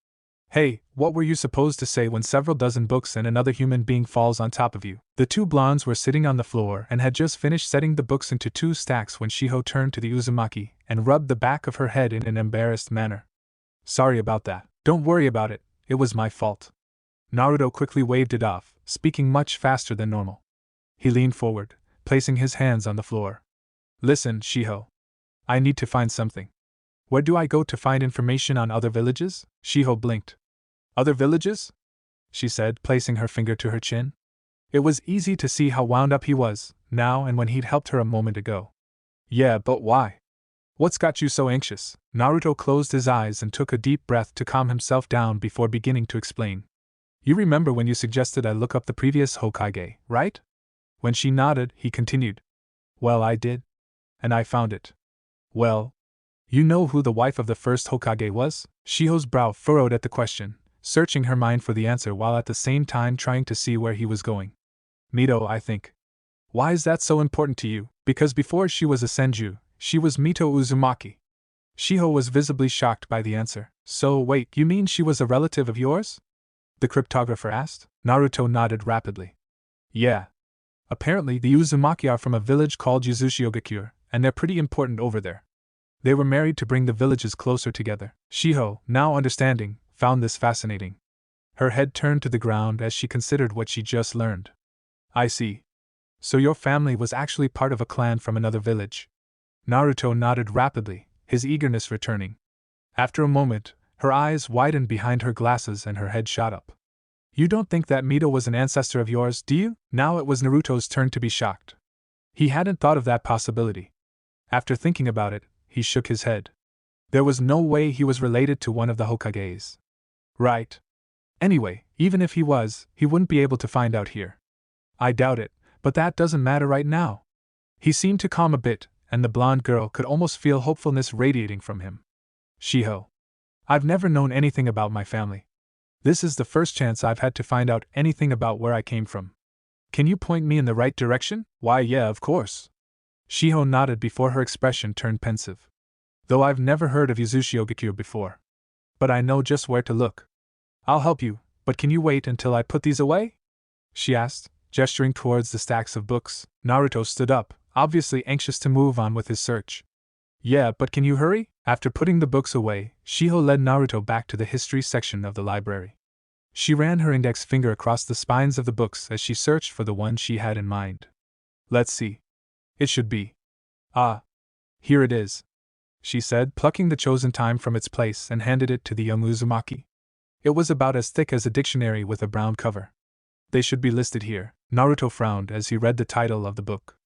"Hey, what were you supposed to say when several dozen books and another human being falls on top of you?" The 2 blondes were sitting on the floor and had just finished setting the books into 2 stacks when Shiho turned to the Uzumaki and rubbed the back of her head in an embarrassed manner. "Sorry about that. Don't worry about it, it was my fault." Naruto quickly waved it off, speaking much faster than normal. He leaned forward, placing his hands on the floor. "Listen, Shiho. I need to find something. Where do I go to find information on other villages?" Shiho blinked. "Other villages?" she said, placing her finger to her chin. It was easy to see how wound up he was, now and when he'd helped her a moment ago. "Yeah, but why? What's got you so anxious?" Naruto closed his eyes and took a deep breath to calm himself down before beginning to explain. "You remember when you suggested I look up the previous Hokage, right?" When she nodded, he continued. "Well, I did. And I found it." "Well, you know who the wife of the first Hokage was?" Shiho's brow furrowed at the question, searching her mind for the answer while at the same time trying to see where he was going. "Mito, I think." "Why is that so important to you?" "Because before she was a senju, she was Mito Uzumaki." Shiho was visibly shocked by the answer. "So wait, you mean she was a relative of yours?" the cryptographer asked. Naruto nodded rapidly. "Yeah. Apparently the Uzumaki are from a village called Yuzushiogakure, and they're pretty important over there. They were married to bring the villages closer together. Shiho, now understanding, found this fascinating. Her head turned to the ground as she considered what she just learned. I see. So your family was actually part of a clan from another village. Naruto nodded rapidly, his eagerness returning. After a moment, her eyes widened behind her glasses and her head shot up. You don't think that Mito was an ancestor of yours, do you? Now it was Naruto's turn to be shocked. He hadn't thought of that possibility. After thinking about it, he shook his head. There was no way he was related to one of the Hokages. Right. Anyway, even if he was, he wouldn't be able to find out here. I doubt it, but that doesn't matter right now. He seemed to calm a bit, and the blonde girl could almost feel hopefulness radiating from him. Shiho. I've never known anything about my family. This is the first chance I've had to find out anything about where I came from. Can you point me in the right direction? Why, yeah, of course. Shiho nodded before her expression turned pensive. Though I've never heard of Uzushio before. But I know just where to look. I'll help you, but can you wait until I put these away? She asked, gesturing towards the stacks of books. Naruto stood up, obviously anxious to move on with his search. Yeah, but can you hurry? After putting the books away, Shiho led Naruto back to the history section of the library. She ran her index finger across the spines of the books as she searched for the one she had in mind. Let's see. It should be. Ah. Here it is, she said, plucking the chosen time from its place and handed it to the young Uzumaki. It was about as thick as a dictionary with a brown cover. They should be listed here. Naruto frowned as he read the title of the book.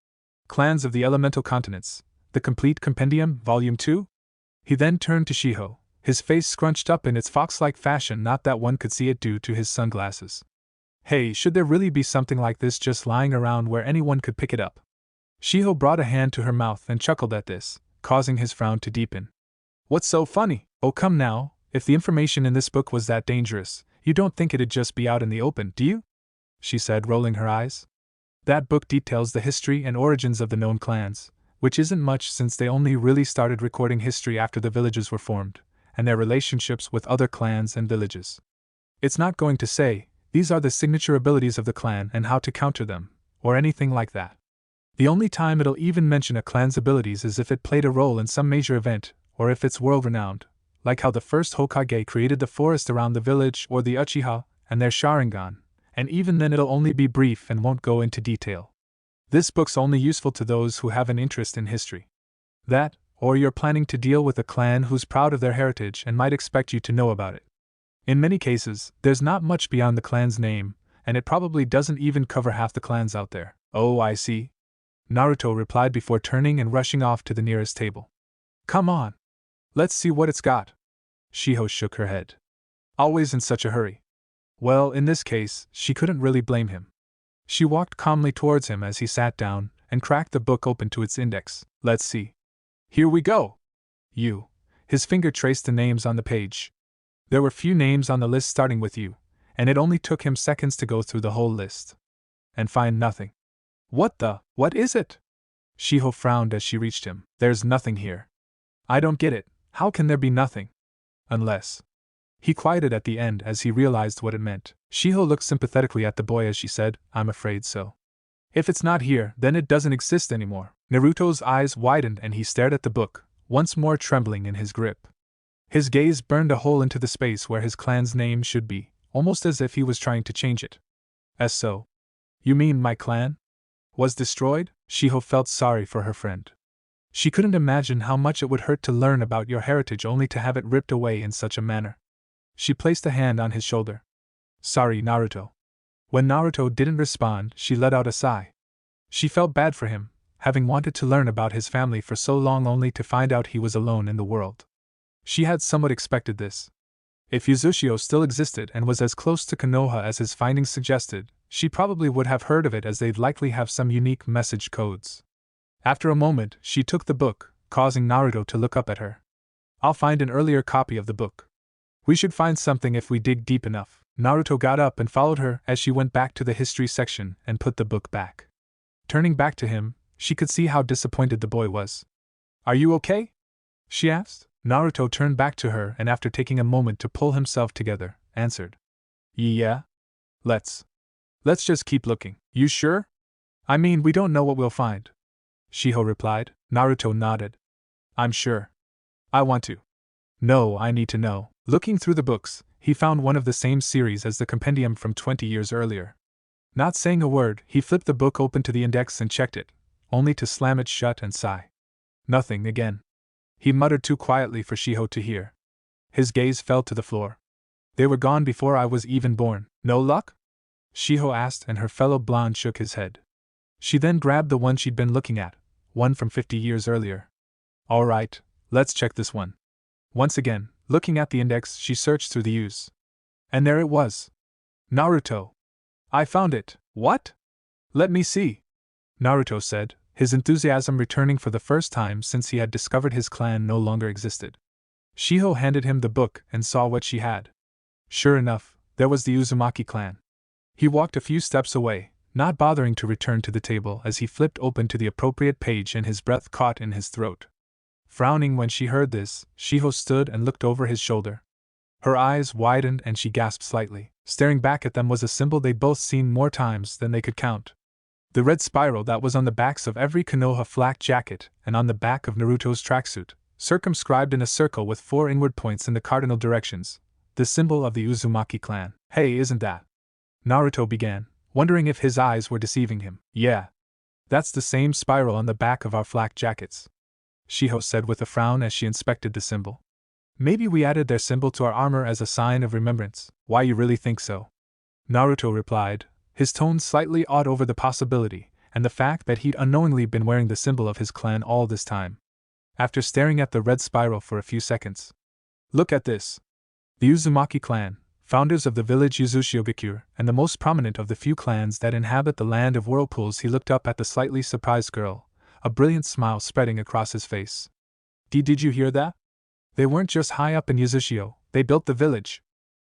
Clans of the Elemental Continents, The Complete Compendium, Volume 2? He then turned to Shiho, his face scrunched up in its fox-like fashion, not that one could see it due to his sunglasses. Hey, should there really be something like this just lying around where anyone could pick it up? Shiho brought a hand to her mouth and chuckled at this, causing his frown to deepen. What's so funny? Oh, come now, if the information in this book was that dangerous, you don't think it'd just be out in the open, do you? She said, rolling her eyes. That book details the history and origins of the known clans, which isn't much since they only really started recording history after the villages were formed, and their relationships with other clans and villages. It's not going to say, these are the signature abilities of the clan and how to counter them, or anything like that. The only time it'll even mention a clan's abilities is if it played a role in some major event, or if it's world-renowned, like how the first Hokage created the forest around the village or the Uchiha and their Sharingan, and even then it'll only be brief and won't go into detail. This book's only useful to those who have an interest in history. That, or you're planning to deal with a clan who's proud of their heritage and might expect you to know about it. In many cases, there's not much beyond the clan's name, and it probably doesn't even cover half the clans out there. Oh, I see. Naruto replied before turning and rushing off to the nearest table. Come on. Let's see what it's got. Shiho shook her head. Always in such a hurry. Well, in this case, she couldn't really blame him. She walked calmly towards him as he sat down and cracked the book open to its index. Let's see. Here we go. You. His finger traced the names on the page. There were few names on the list starting with you, and it only took him seconds to go through the whole list. And find nothing. What is it? Shiho frowned as she reached him. There's nothing here. I don't get it. How can there be nothing? Unless. He quieted at the end as he realized what it meant. Shiho looked sympathetically at the boy as she said, I'm afraid so. If it's not here, then it doesn't exist anymore. Naruto's eyes widened and he stared at the book, once more trembling in his grip. His gaze burned a hole into the space where his clan's name should be, almost as if he was trying to change it. As so. You mean my clan? Was destroyed? Shiho felt sorry for her friend. She couldn't imagine how much it would hurt to learn about your heritage only to have it ripped away in such a manner. She placed a hand on his shoulder. Sorry, Naruto. When Naruto didn't respond, she let out a sigh. She felt bad for him, having wanted to learn about his family for so long only to find out he was alone in the world. She had somewhat expected this. If Uzushio still existed and was as close to Konoha as his findings suggested, she probably would have heard of it as they'd likely have some unique message codes. After a moment, she took the book, causing Naruto to look up at her. I'll find an earlier copy of the book. We should find something if we dig deep enough. Naruto got up and followed her as she went back to the history section and put the book back. Turning back to him, she could see how disappointed the boy was. Are you okay? She asked. Naruto turned back to her and after taking a moment to pull himself together, answered. Yeah? Let's just keep looking. You sure? I mean, we don't know what we'll find. Shiho replied. Naruto nodded. I'm sure. I want to. No, I need to know. Looking through the books, he found one of the same series as the compendium from 20 years earlier. Not saying a word, he flipped the book open to the index and checked it, only to slam it shut and sigh. Nothing again. He muttered too quietly for Shiho to hear. His gaze fell to the floor. They were gone before I was even born. No luck? Shiho asked, and her fellow blonde shook his head. She then grabbed the one she'd been looking at, one from 50 years earlier. All right, let's check this one. Once again, looking at the index, she searched through the U's. And there it was. Naruto. I found it. What? Let me see. Naruto said, his enthusiasm returning for the first time since he had discovered his clan no longer existed. Shiho handed him the book and saw what she had. Sure enough, there was the Uzumaki clan. He walked a few steps away, not bothering to return to the table as he flipped open to the appropriate page and his breath caught in his throat. Frowning when she heard this, Shiho stood and looked over his shoulder. Her eyes widened and she gasped slightly. Staring back at them was a symbol they'd both seen more times than they could count. The red spiral that was on the backs of every Konoha flak jacket and on the back of Naruto's tracksuit, circumscribed in a circle with 4 inward points in the cardinal directions. The symbol of the Uzumaki clan. Hey, isn't that? Naruto began, wondering if his eyes were deceiving him. Yeah. That's the same spiral on the back of our flak jackets, Shiho said with a frown as she inspected the symbol. Maybe we added their symbol to our armor as a sign of remembrance. Why, you really think so? Naruto replied, his tone slightly awed over the possibility, and the fact that he'd unknowingly been wearing the symbol of his clan all this time. After staring at the red spiral for a few seconds. Look at this. The Uzumaki clan, founders of the village Uzushiogakure, and the most prominent of the few clans that inhabit the land of whirlpools. He looked up at the slightly surprised girl, a brilliant smile spreading across his face. Did you hear that? They weren't just high up in Uzushio, they built the village,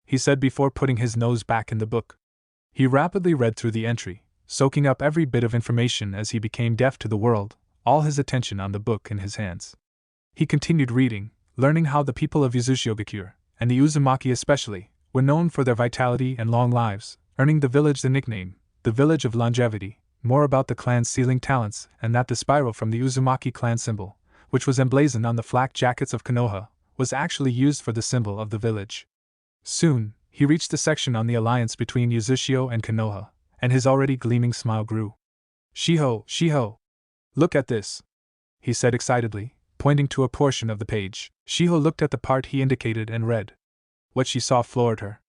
he said before putting his nose back in the book. He rapidly read through the entry, soaking up every bit of information as he became deaf to the world, all his attention on the book in his hands. He continued reading, learning how the people of Uzushiogakure, and the Uzumaki especially, were known for their vitality and long lives, earning the village the nickname, the Village of Longevity, more about the clan's sealing talents, and that the spiral from the Uzumaki clan symbol, which was emblazoned on the flak jackets of Konoha, was actually used for the symbol of the village. Soon, he reached the section on the alliance between Uzushio and Konoha, and his already gleaming smile grew. Shiho! Look at this! He said excitedly, pointing to a portion of the page. Shiho looked at the part he indicated and read. What she saw floored her.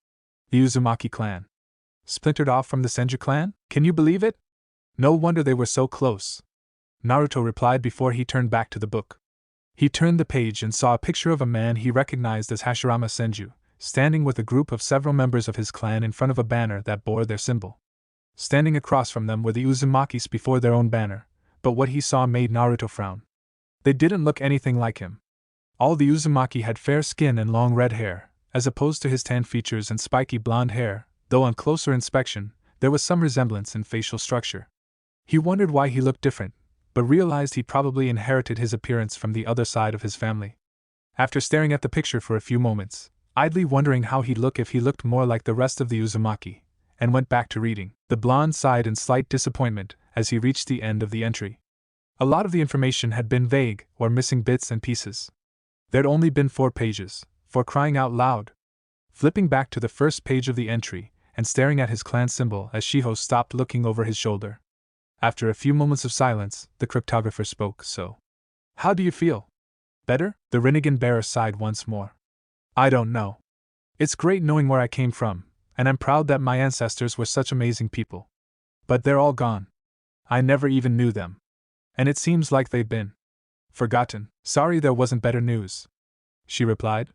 The Uzumaki clan. Splintered off from the Senju clan? Can you believe it? No wonder they were so close. Naruto replied before he turned back to the book. He turned the page and saw a picture of a man he recognized as Hashirama Senju, standing with a group of several members of his clan in front of a banner that bore their symbol. Standing across from them were the Uzumakis before their own banner, but what he saw made Naruto frown. They didn't look anything like him. All the Uzumaki had fair skin and long red hair, as opposed to his tan features and spiky blonde hair, though on closer inspection, there was some resemblance in facial structure. He wondered why he looked different, but realized he probably inherited his appearance from the other side of his family. After staring at the picture for a few moments, idly wondering how he'd look if he looked more like the rest of the Uzumaki, and went back to reading, the blonde sighed in slight disappointment as he reached the end of the entry. A lot of the information had been vague or missing bits and pieces. There'd only been 4 pages, for crying out loud. Flipping back to the first page of the entry, and staring at his clan symbol as Shiho stopped looking over his shoulder. After a few moments of silence, the cryptographer spoke. So, how do you feel? Better? The Rinnegan bearer sighed once more. I don't know. It's great knowing where I came from, and I'm proud that my ancestors were such amazing people. But they're all gone. I never even knew them. And it seems like they've been forgotten. Sorry there wasn't better news, she replied.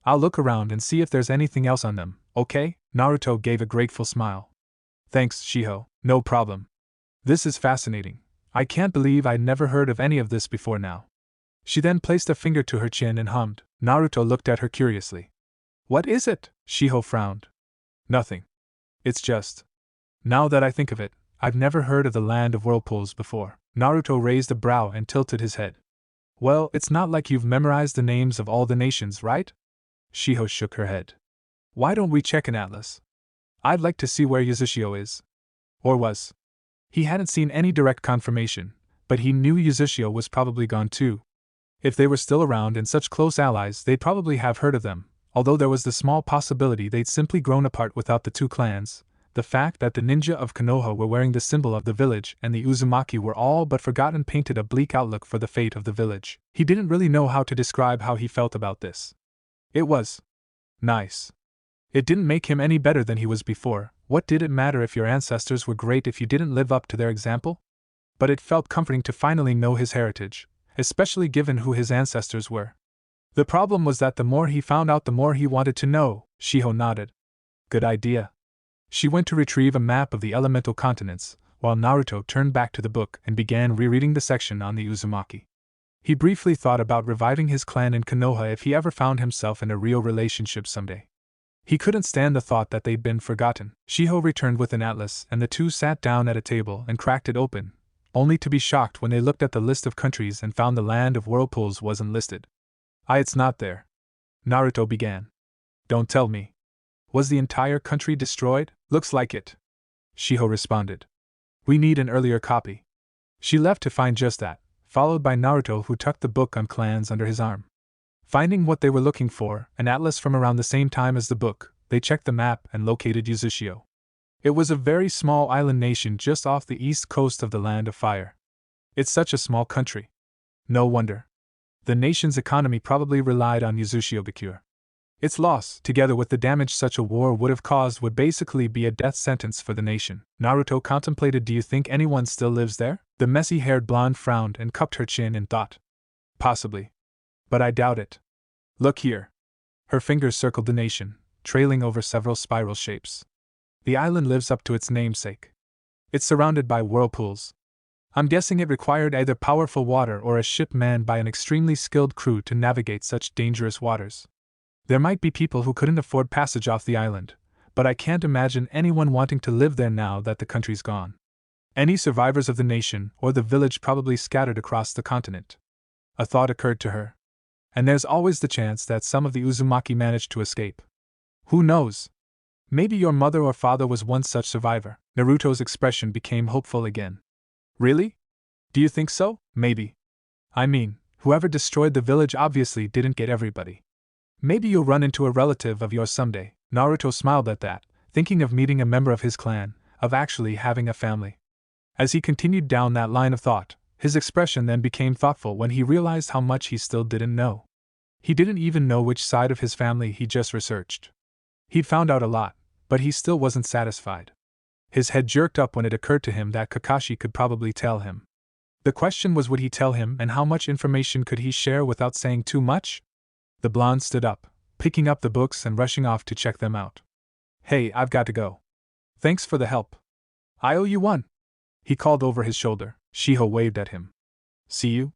I'll look around and see if there's anything else on them, okay? Naruto gave a grateful smile. Thanks, Shiho, no problem. This is fascinating. I can't believe I'd never heard of any of this before now. She then placed a finger to her chin and hummed. Naruto looked at her curiously. What is it? Shiho frowned. Nothing. It's just. Now that I think of it, I've never heard of the land of whirlpools before. Naruto raised a brow and tilted his head. Well, it's not like you've memorized the names of all the nations, right? Shiho shook her head. Why don't we check an atlas? I'd like to see where Uzushio is. Or was. He hadn't seen any direct confirmation, but he knew Uzushio was probably gone too. If they were still around and such close allies, they'd probably have heard of them, although there was the small possibility they'd simply grown apart without the two clans. The fact that the ninja of Konoha were wearing the symbol of the village and the Uzumaki were all but forgotten painted a bleak outlook for the fate of the village. He didn't really know how to describe how he felt about this. It was nice. It didn't make him any better than he was before. What did it matter if your ancestors were great if you didn't live up to their example? But it felt comforting to finally know his heritage, especially given who his ancestors were. The problem was that the more he found out, the more he wanted to know. Shiho nodded. Good idea. She went to retrieve a map of the elemental continents, while Naruto turned back to the book and began rereading the section on the Uzumaki. He briefly thought about reviving his clan in Konoha if he ever found himself in a real relationship someday. He couldn't stand the thought that they'd been forgotten. Shiho returned with an atlas, and the two sat down at a table and cracked it open, only to be shocked when they looked at the list of countries and found the land of whirlpools wasn't listed. It's not there. Naruto began. Don't tell me. Was the entire country destroyed? Looks like it. Shiho responded. We need an earlier copy. She left to find just that, followed by Naruto, who tucked the book on clans under his arm. Finding what they were looking for, an atlas from around the same time as the book, they checked the map and located Uzushio. It was a very small island nation just off the east coast of the Land of Fire. It's such a small country. No wonder. The nation's economy probably relied on Uzushio Bakure. Its loss, together with the damage such a war would have caused, would basically be a death sentence for the nation. Naruto contemplated. Do you think anyone still lives there? The messy-haired blonde frowned and cupped her chin in thought. Possibly. But I doubt it. Look here. Her fingers circled the nation, trailing over several spiral shapes. The island lives up to its namesake. It's surrounded by whirlpools. I'm guessing it required either powerful water or a ship manned by an extremely skilled crew to navigate such dangerous waters. There might be people who couldn't afford passage off the island, but I can't imagine anyone wanting to live there now that the country's gone. Any survivors of the nation or the village probably scattered across the continent. A thought occurred to her. And there's always the chance that some of the Uzumaki managed to escape. Who knows? Maybe your mother or father was one such survivor. Naruto's expression became hopeful again. Really? Do you think so? Maybe. I mean, whoever destroyed the village obviously didn't get everybody. Maybe you'll run into a relative of yours someday. Naruto smiled at that, thinking of meeting a member of his clan, of actually having a family. As he continued down that line of thought, his expression then became thoughtful when he realized how much he still didn't know. He didn't even know which side of his family he just researched. He'd found out a lot, but he still wasn't satisfied. His head jerked up when it occurred to him that Kakashi could probably tell him. The question was, would he tell him, and how much information could he share without saying too much? The blonde stood up, picking up the books and rushing off to check them out. Hey, I've got to go. Thanks for the help. I owe you one. He called over his shoulder. Shiho waved at him. See you?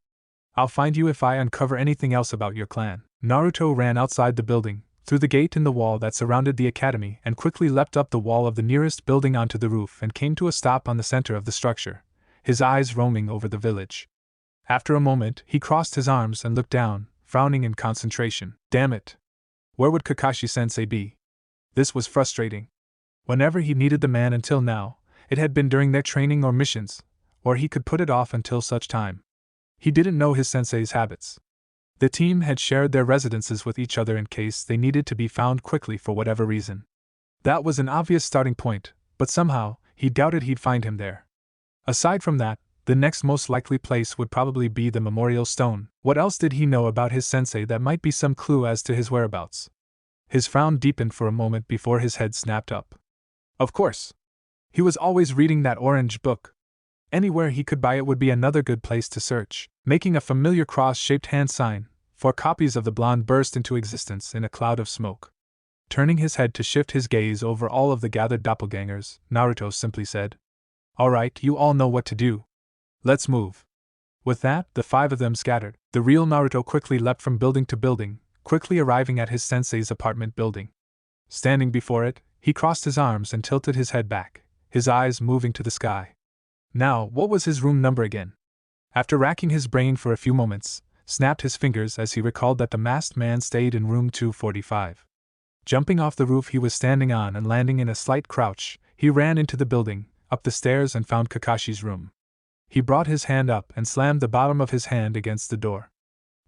I'll find you if I uncover anything else about your clan. Naruto ran outside the building, through the gate in the wall that surrounded the academy, and quickly leapt up the wall of the nearest building onto the roof and came to a stop on the center of the structure, his eyes roaming over the village. After a moment, he crossed his arms and looked down, frowning in concentration. Damn it! Where would Kakashi-sensei be? This was frustrating. Whenever he needed the man until now, it had been during their training or missions, or he could put it off until such time. He didn't know his sensei's habits. The team had shared their residences with each other in case they needed to be found quickly for whatever reason. That was an obvious starting point, but somehow, he doubted he'd find him there. Aside from that, the next most likely place would probably be the memorial stone. What else did he know about his sensei that might be some clue as to his whereabouts? His frown deepened for a moment before his head snapped up. Of course! He was always reading that orange book. Anywhere he could buy it would be another good place to search. Making a familiar cross-shaped hand sign, 4 copies of the blonde burst into existence in a cloud of smoke. Turning his head to shift his gaze over all of the gathered doppelgangers, Naruto simply said, "All right, you all know what to do. Let's move." With that, the 5 of them scattered. The real Naruto quickly leapt from building to building, quickly arriving at his sensei's apartment building. Standing before it, he crossed his arms and tilted his head back, his eyes moving to the sky. Now, what was his room number again? After racking his brain for a few moments, snapped his fingers as he recalled that the masked man stayed in room 245. Jumping off the roof he was standing on and landing in a slight crouch, he ran into the building, up the stairs and found Kakashi's room. He brought his hand up and slammed the bottom of his hand against the door.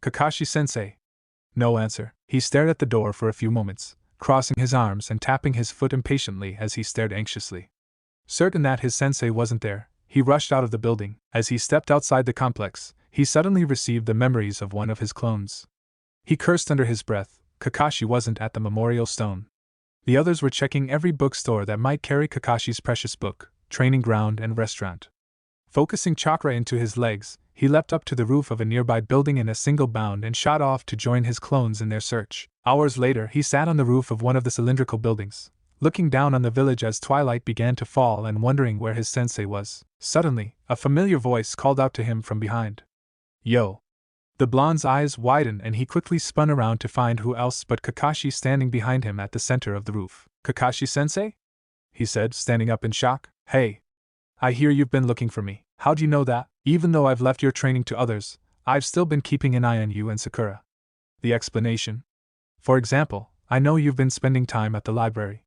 Kakashi-sensei. No answer. He stared at the door for a few moments, crossing his arms and tapping his foot impatiently as he stared anxiously. Certain that his sensei wasn't there, he rushed out of the building. As he stepped outside the complex, he suddenly received the memories of one of his clones. He cursed under his breath. Kakashi wasn't at the memorial stone. The others were checking every bookstore that might carry Kakashi's precious book, training ground and restaurant. Focusing chakra into his legs, he leapt up to the roof of a nearby building in a single bound and shot off to join his clones in their search. Hours later, he sat on the roof of one of the cylindrical buildings, looking down on the village as twilight began to fall and wondering where his sensei was. Suddenly, a familiar voice called out to him from behind. Yo! The blonde's eyes widened and he quickly spun around to find who else but Kakashi standing behind him at the center of the roof. Kakashi-sensei? He said, standing up in shock. Hey! I hear you've been looking for me. How'd you know that? Even though I've left your training to others, I've still been keeping an eye on you and Sakura. The explanation? For example, I know you've been spending time at the library.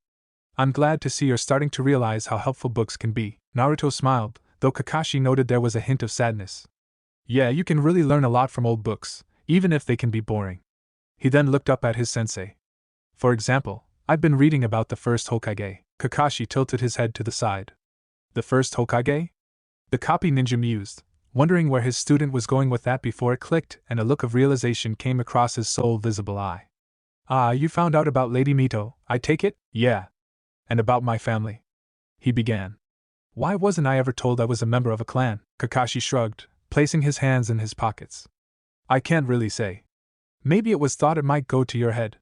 I'm glad to see you're starting to realize how helpful books can be. Naruto smiled, though Kakashi noted there was a hint of sadness. Yeah, you can really learn a lot from old books, even if they can be boring. He then looked up at his sensei. For example, I've been reading about the first Hokage. Kakashi tilted his head to the side. The first Hokage? The copy ninja mused, wondering where his student was going with that before it clicked and a look of realization came across his sole visible eye. Ah, you found out about Lady Mito, I take it? Yeah. And about my family. He began. Why wasn't I ever told I was a member of a clan? Kakashi shrugged, placing his hands in his pockets. I can't really say. Maybe it was thought it might go to your head.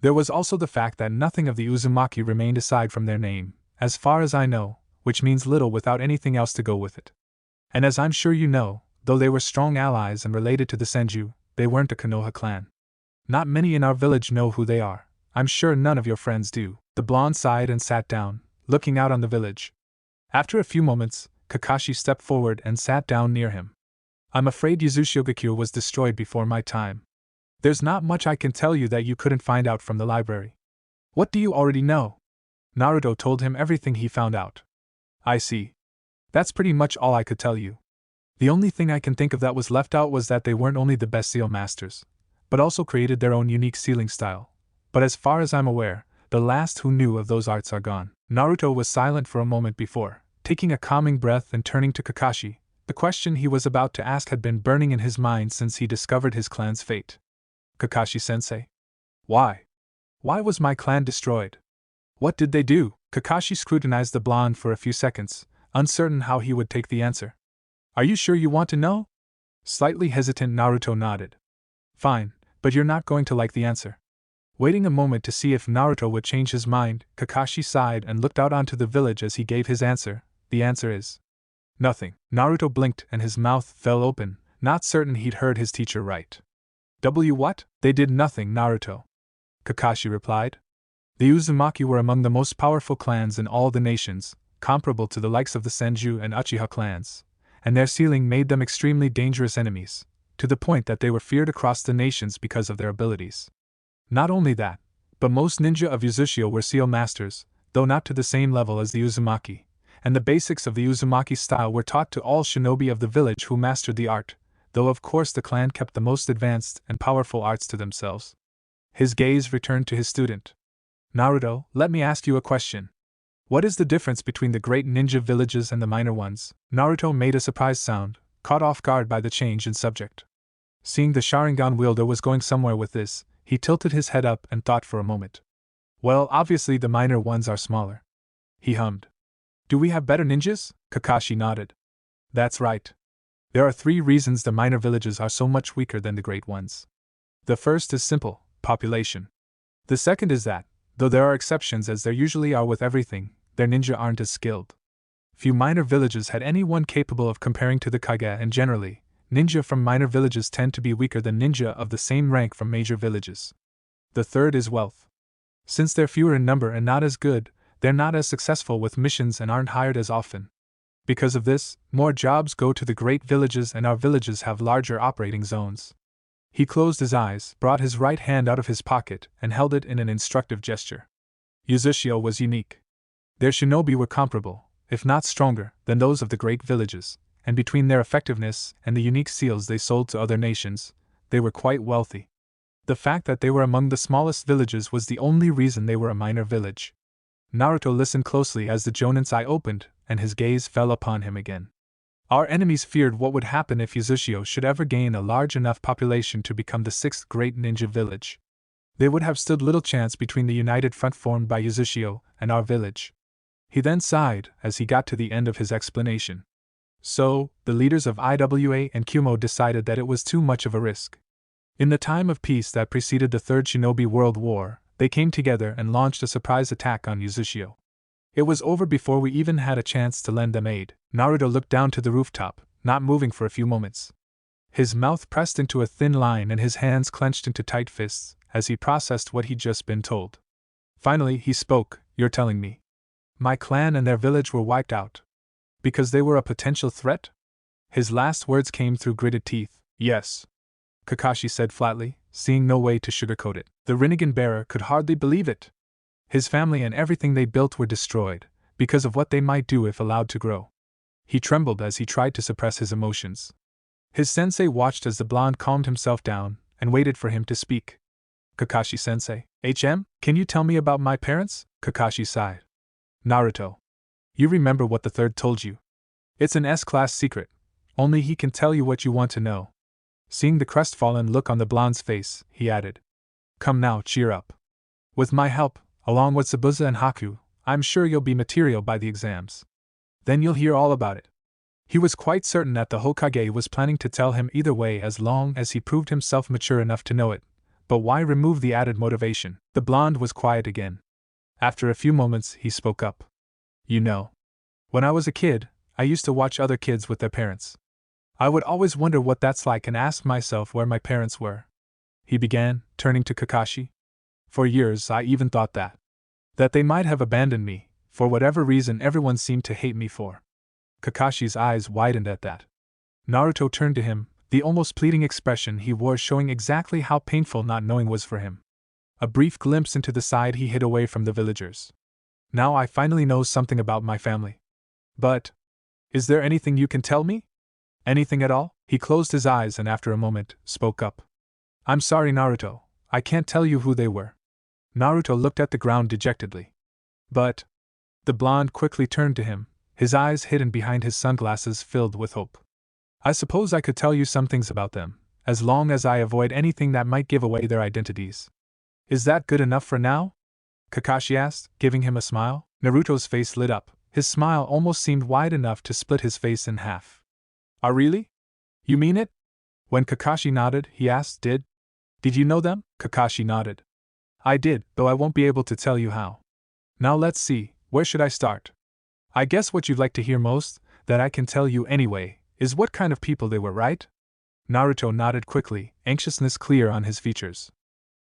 There was also the fact that nothing of the Uzumaki remained aside from their name, as far as I know, which means little without anything else to go with it. And as I'm sure you know, though they were strong allies and related to the Senju, they weren't a Konoha clan. Not many in our village know who they are. I'm sure none of your friends do. The blonde sighed and sat down, looking out on the village. After a few moments, Kakashi stepped forward and sat down near him. I'm afraid Uzumaki was destroyed before my time. There's not much I can tell you that you couldn't find out from the library. What do you already know? Naruto told him everything he found out. I see. That's pretty much all I could tell you. The only thing I can think of that was left out was that they weren't only the best seal masters, but also created their own unique sealing style. But as far as I'm aware, the last who knew of those arts are gone. Naruto was silent for a moment before, taking a calming breath and turning to Kakashi. The question he was about to ask had been burning in his mind since he discovered his clan's fate. Kakashi-sensei. Why? Why was my clan destroyed? What did they do? Kakashi scrutinized the blonde for a few seconds, uncertain how he would take the answer. Are you sure you want to know? Slightly hesitant, Naruto nodded. Fine, but you're not going to like the answer. Waiting a moment to see if Naruto would change his mind, Kakashi sighed and looked out onto the village as he gave his answer. The answer is nothing. Naruto blinked and his mouth fell open, not certain he'd heard his teacher right. What? They did nothing, Naruto. Kakashi replied. The Uzumaki were among the most powerful clans in all the nations, comparable to the likes of the Senju and Uchiha clans, and their sealing made them extremely dangerous enemies, to the point that they were feared across the nations because of their abilities. Not only that, but most ninja of Uzumaki were seal masters, though not to the same level as the Uzumaki, and the basics of the Uzumaki style were taught to all shinobi of the village who mastered the art, though of course the clan kept the most advanced and powerful arts to themselves. His gaze returned to his student. Naruto, let me ask you a question. What is the difference between the great ninja villages and the minor ones? Naruto made a surprised sound, caught off guard by the change in subject. Seeing the Sharingan wielder was going somewhere with this, he tilted his head up and thought for a moment. Well, obviously the minor ones are smaller. He hummed. Do we have better ninjas? Kakashi nodded. That's right. There are 3 reasons the minor villages are so much weaker than the great ones. The first is simple, population. The second is that, though there are exceptions as there usually are with everything, their ninja aren't as skilled. Few minor villages had anyone capable of comparing to the Kage, and generally, ninja from minor villages tend to be weaker than ninja of the same rank from major villages. The third is wealth. Since they're fewer in number and not as good, they're not as successful with missions and aren't hired as often. Because of this, more jobs go to the great villages and our villages have larger operating zones. He closed his eyes, brought his right hand out of his pocket, and held it in an instructive gesture. Uzumaki was unique. Their shinobi were comparable, if not stronger, than those of the great villages, and between their effectiveness and the unique seals they sold to other nations, they were quite wealthy. The fact that they were among the smallest villages was the only reason they were a minor village. Naruto listened closely as the Jonin's eye opened, and his gaze fell upon him again. Our enemies feared what would happen if Uzumaki should ever gain a large enough population to become the sixth great ninja village. They would have stood little chance between the united front formed by Uzumaki and our village. He then sighed as he got to the end of his explanation. So, the leaders of IWA and Kumo decided that it was too much of a risk. In the time of peace that preceded the Third Shinobi World War, they came together and launched a surprise attack on Uzumaki. It was over before we even had a chance to lend them aid. Naruto looked down to the rooftop, not moving for a few moments. His mouth pressed into a thin line and his hands clenched into tight fists, as he processed what he'd just been told. Finally, he spoke, "You're telling me my clan and their village were wiped out because they were a potential threat?" His last words came through gritted teeth. "Yes," Kakashi said flatly, seeing no way to sugarcoat it. The Rinnegan bearer could hardly believe it. His family and everything they built were destroyed, because of what they might do if allowed to grow. He trembled as he tried to suppress his emotions. His sensei watched as the blonde calmed himself down, and waited for him to speak. "Kakashi-sensei, can you tell me about my parents?" Kakashi sighed. "Naruto. You remember what the third told you? It's an S-class secret. Only he can tell you what you want to know." Seeing the crestfallen look on the blonde's face, he added, "Come now, cheer up. With my help, along with Zabuza and Haku, I'm sure you'll be material by the exams. Then you'll hear all about it." He was quite certain that the Hokage was planning to tell him either way as long as he proved himself mature enough to know it, but why remove the added motivation? The blonde was quiet again. After a few moments, he spoke up. "You know, when I was a kid, I used to watch other kids with their parents. I would always wonder what that's like and ask myself where my parents were," he began, turning to Kakashi. "For years I even thought that they might have abandoned me, for whatever reason everyone seemed to hate me for." Kakashi's eyes widened at that. Naruto turned to him, the almost pleading expression he wore showing exactly how painful not knowing was for him. A brief glimpse into the side he hid away from the villagers. "Now I finally know something about my family. But is there anything you can tell me? Anything at all?" He closed his eyes and after a moment, spoke up. "I'm sorry, Naruto, I can't tell you who they were." Naruto looked at the ground dejectedly. "But..." The blonde quickly turned to him, his eyes hidden behind his sunglasses filled with hope. "I suppose I could tell you some things about them, as long as I avoid anything that might give away their identities. Is that good enough for now?" Kakashi asked, giving him a smile. Naruto's face lit up, his smile almost seemed wide enough to split his face in half. "Ah, really? You mean it?" When Kakashi nodded, he asked, Did you know them?" Kakashi nodded. "I did, though I won't be able to tell you how. Now let's see, where should I start? I guess what you'd like to hear most, that I can tell you anyway, is what kind of people they were, right?" Naruto nodded quickly, anxiousness clear on his features.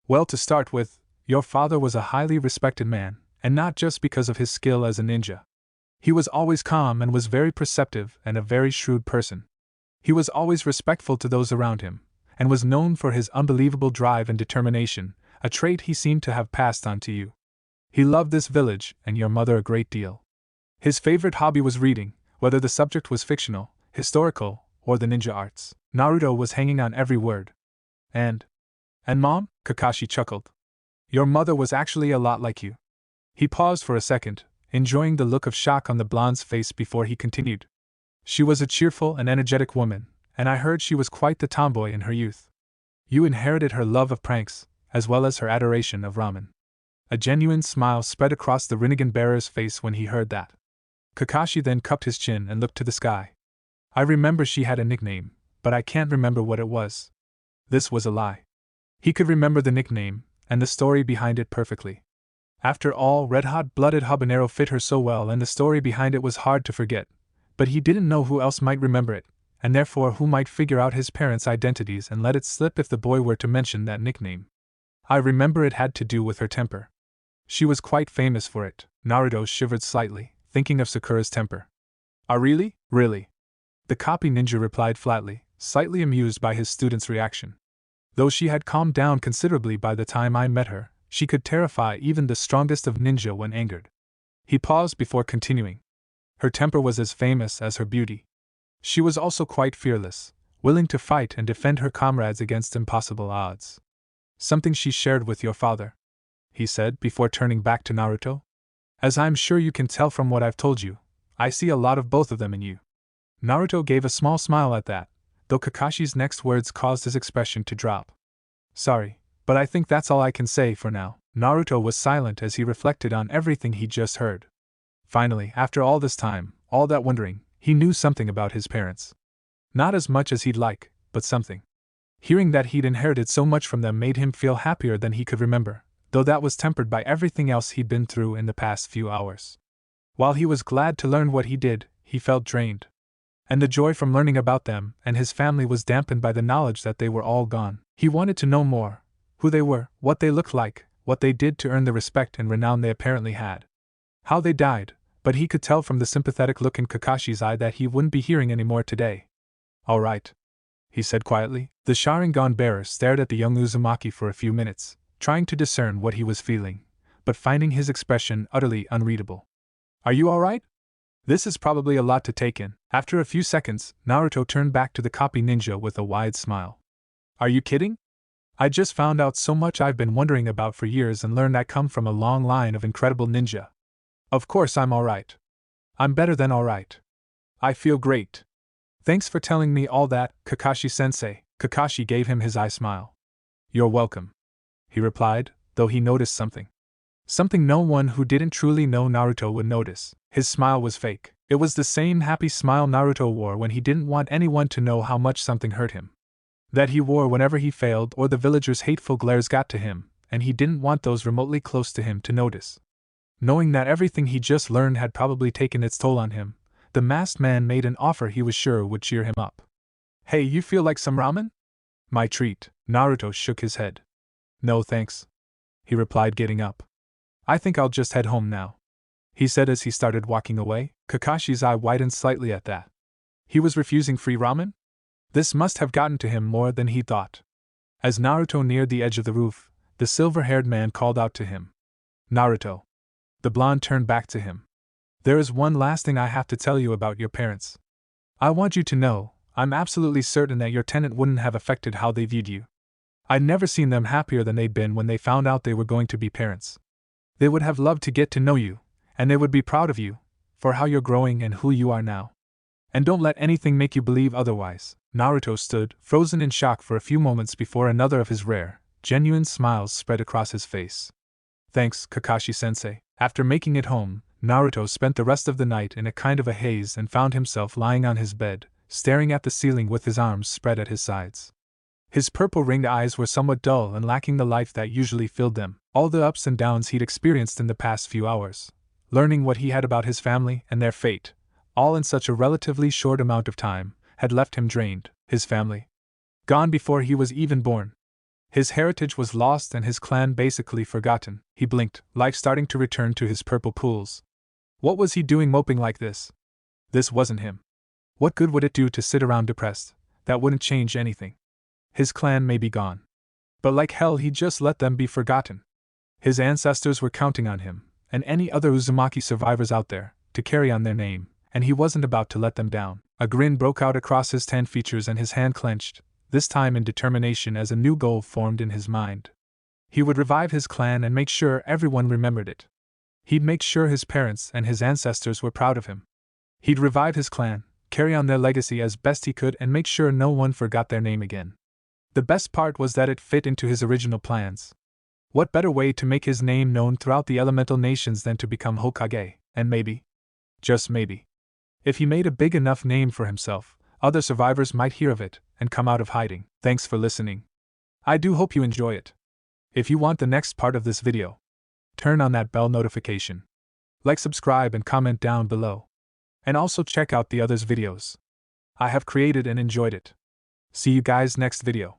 "Well, to start with, your father was a highly respected man, and not just because of his skill as a ninja. He was always calm and was very perceptive and a very shrewd person. He was always respectful to those around him, and was known for his unbelievable drive and determination, a trait he seemed to have passed on to you. He loved this village and your mother a great deal. His favorite hobby was reading, whether the subject was fictional, historical, or the ninja arts." Naruto was hanging on every word. And Mom?" Kakashi chuckled. "Your mother was actually a lot like you." He paused for a second, enjoying the look of shock on the blonde's face before he continued. "She was a cheerful and energetic woman, and I heard she was quite the tomboy in her youth. You inherited her love of pranks, as well as her adoration of ramen." A genuine smile spread across the Rinnegan bearer's face when he heard that. Kakashi then cupped his chin and looked to the sky. "I remember she had a nickname, but I can't remember what it was." This was a lie. He could remember the nickname, and the story behind it perfectly. After all, red-hot-blooded habanero fit her so well and the story behind it was hard to forget, but he didn't know who else might remember it, and therefore who might figure out his parents' identities and let it slip if the boy were to mention that nickname. "I remember it had to do with her temper. She was quite famous for it." Naruto shivered slightly, thinking of Sakura's temper. "Ah, really? Really?" The copy ninja replied flatly, slightly amused by his student's reaction. "Though she had calmed down considerably by the time I met her, she could terrify even the strongest of ninja when angered." He paused before continuing. "Her temper was as famous as her beauty. She was also quite fearless, willing to fight and defend her comrades against impossible odds. Something she shared with your father, he said before turning back to Naruto. As I'm sure you can tell from what I've told you, I see a lot of both of them in you. Naruto gave a small smile at that, though Kakashi's next words caused his expression to drop. Sorry, but I think that's all I can say for now. Naruto was silent as he reflected on everything he'd just heard. Finally, after all this time, all that wondering, he knew something about his parents. Not as much as he'd like, but something. Hearing that he'd inherited so much from them made him feel happier than he could remember, though that was tempered by everything else he'd been through in the past few hours. While he was glad to learn what he did, he felt drained. And the joy from learning about them and his family was dampened by the knowledge that they were all gone. He wanted to know more: who they were, what they looked like, what they did to earn the respect and renown they apparently had. How they died, but he could tell from the sympathetic look in Kakashi's eye that he wouldn't be hearing any more today. All right, he said quietly. The Sharingan bearer stared at the young Uzumaki for a few minutes, trying to discern what he was feeling, but finding his expression utterly unreadable. Are you all right? This is probably a lot to take in. After a few seconds, Naruto turned back to the copy ninja with a wide smile. Are you kidding? I just found out so much I've been wondering about for years and learned I come from a long line of incredible ninja. Of course I'm alright. I'm better than alright. I feel great. Thanks for telling me all that, Kakashi-sensei. Kakashi gave him his eye smile. You're welcome, he replied, though he noticed something. Something no one who didn't truly know Naruto would notice. His smile was fake. It was the same happy smile Naruto wore when he didn't want anyone to know how much something hurt him. That he wore whenever he failed or the villagers' hateful glares got to him, and he didn't want those remotely close to him to notice. Knowing that everything he just learned had probably taken its toll on him, the masked man made an offer he was sure would cheer him up. Hey, you feel like some ramen? My treat. Naruto shook his head. No thanks, he replied, getting up. I think I'll just head home now, he said as he started walking away. Kakashi's eye widened slightly at that. He was refusing free ramen? This must have gotten to him more than he thought. As Naruto neared the edge of the roof, the silver-haired man called out to him. Naruto. The blonde turned back to him. There is one last thing I have to tell you about your parents. I want you to know, I'm absolutely certain that your tenant wouldn't have affected how they viewed you. I'd never seen them happier than they'd been when they found out they were going to be parents. They would have loved to get to know you, and they would be proud of you, for how you're growing and who you are now. And don't let anything make you believe otherwise. Naruto stood, frozen in shock for a few moments before another of his rare, genuine smiles spread across his face. Thanks, Kakashi-sensei. After making it home, Naruto spent the rest of the night in a kind of a haze and found himself lying on his bed, staring at the ceiling with his arms spread at his sides. His purple-ringed eyes were somewhat dull and lacking the life that usually filled them. All the ups and downs he'd experienced in the past few hours, learning what he had about his family and their fate, all in such a relatively short amount of time, had left him drained. His family gone before he was even born. His heritage was lost and his clan basically forgotten. He blinked, life starting to return to his purple pools. What was he doing moping like this? This wasn't him. What good would it do to sit around depressed? That wouldn't change anything. His clan may be gone, but like hell he'd just let them be forgotten. His ancestors were counting on him, and any other Uzumaki survivors out there, to carry on their name, and he wasn't about to let them down. A grin broke out across his tanned features and his hand clenched, this time in determination as a new goal formed in his mind. He would revive his clan and make sure everyone remembered it. He'd make sure his parents and his ancestors were proud of him. He'd revive his clan, carry on their legacy as best he could, and make sure no one forgot their name again. The best part was that it fit into his original plans. What better way to make his name known throughout the elemental nations than to become Hokage, and maybe, just maybe, if he made a big enough name for himself, other survivors might hear of it and come out of hiding. Thanks for listening. I do hope you enjoy it. If you want the next part of this video, turn on that bell notification. Like, subscribe, and comment down below. And also check out the others' videos I have created and enjoyed it. See you guys next video.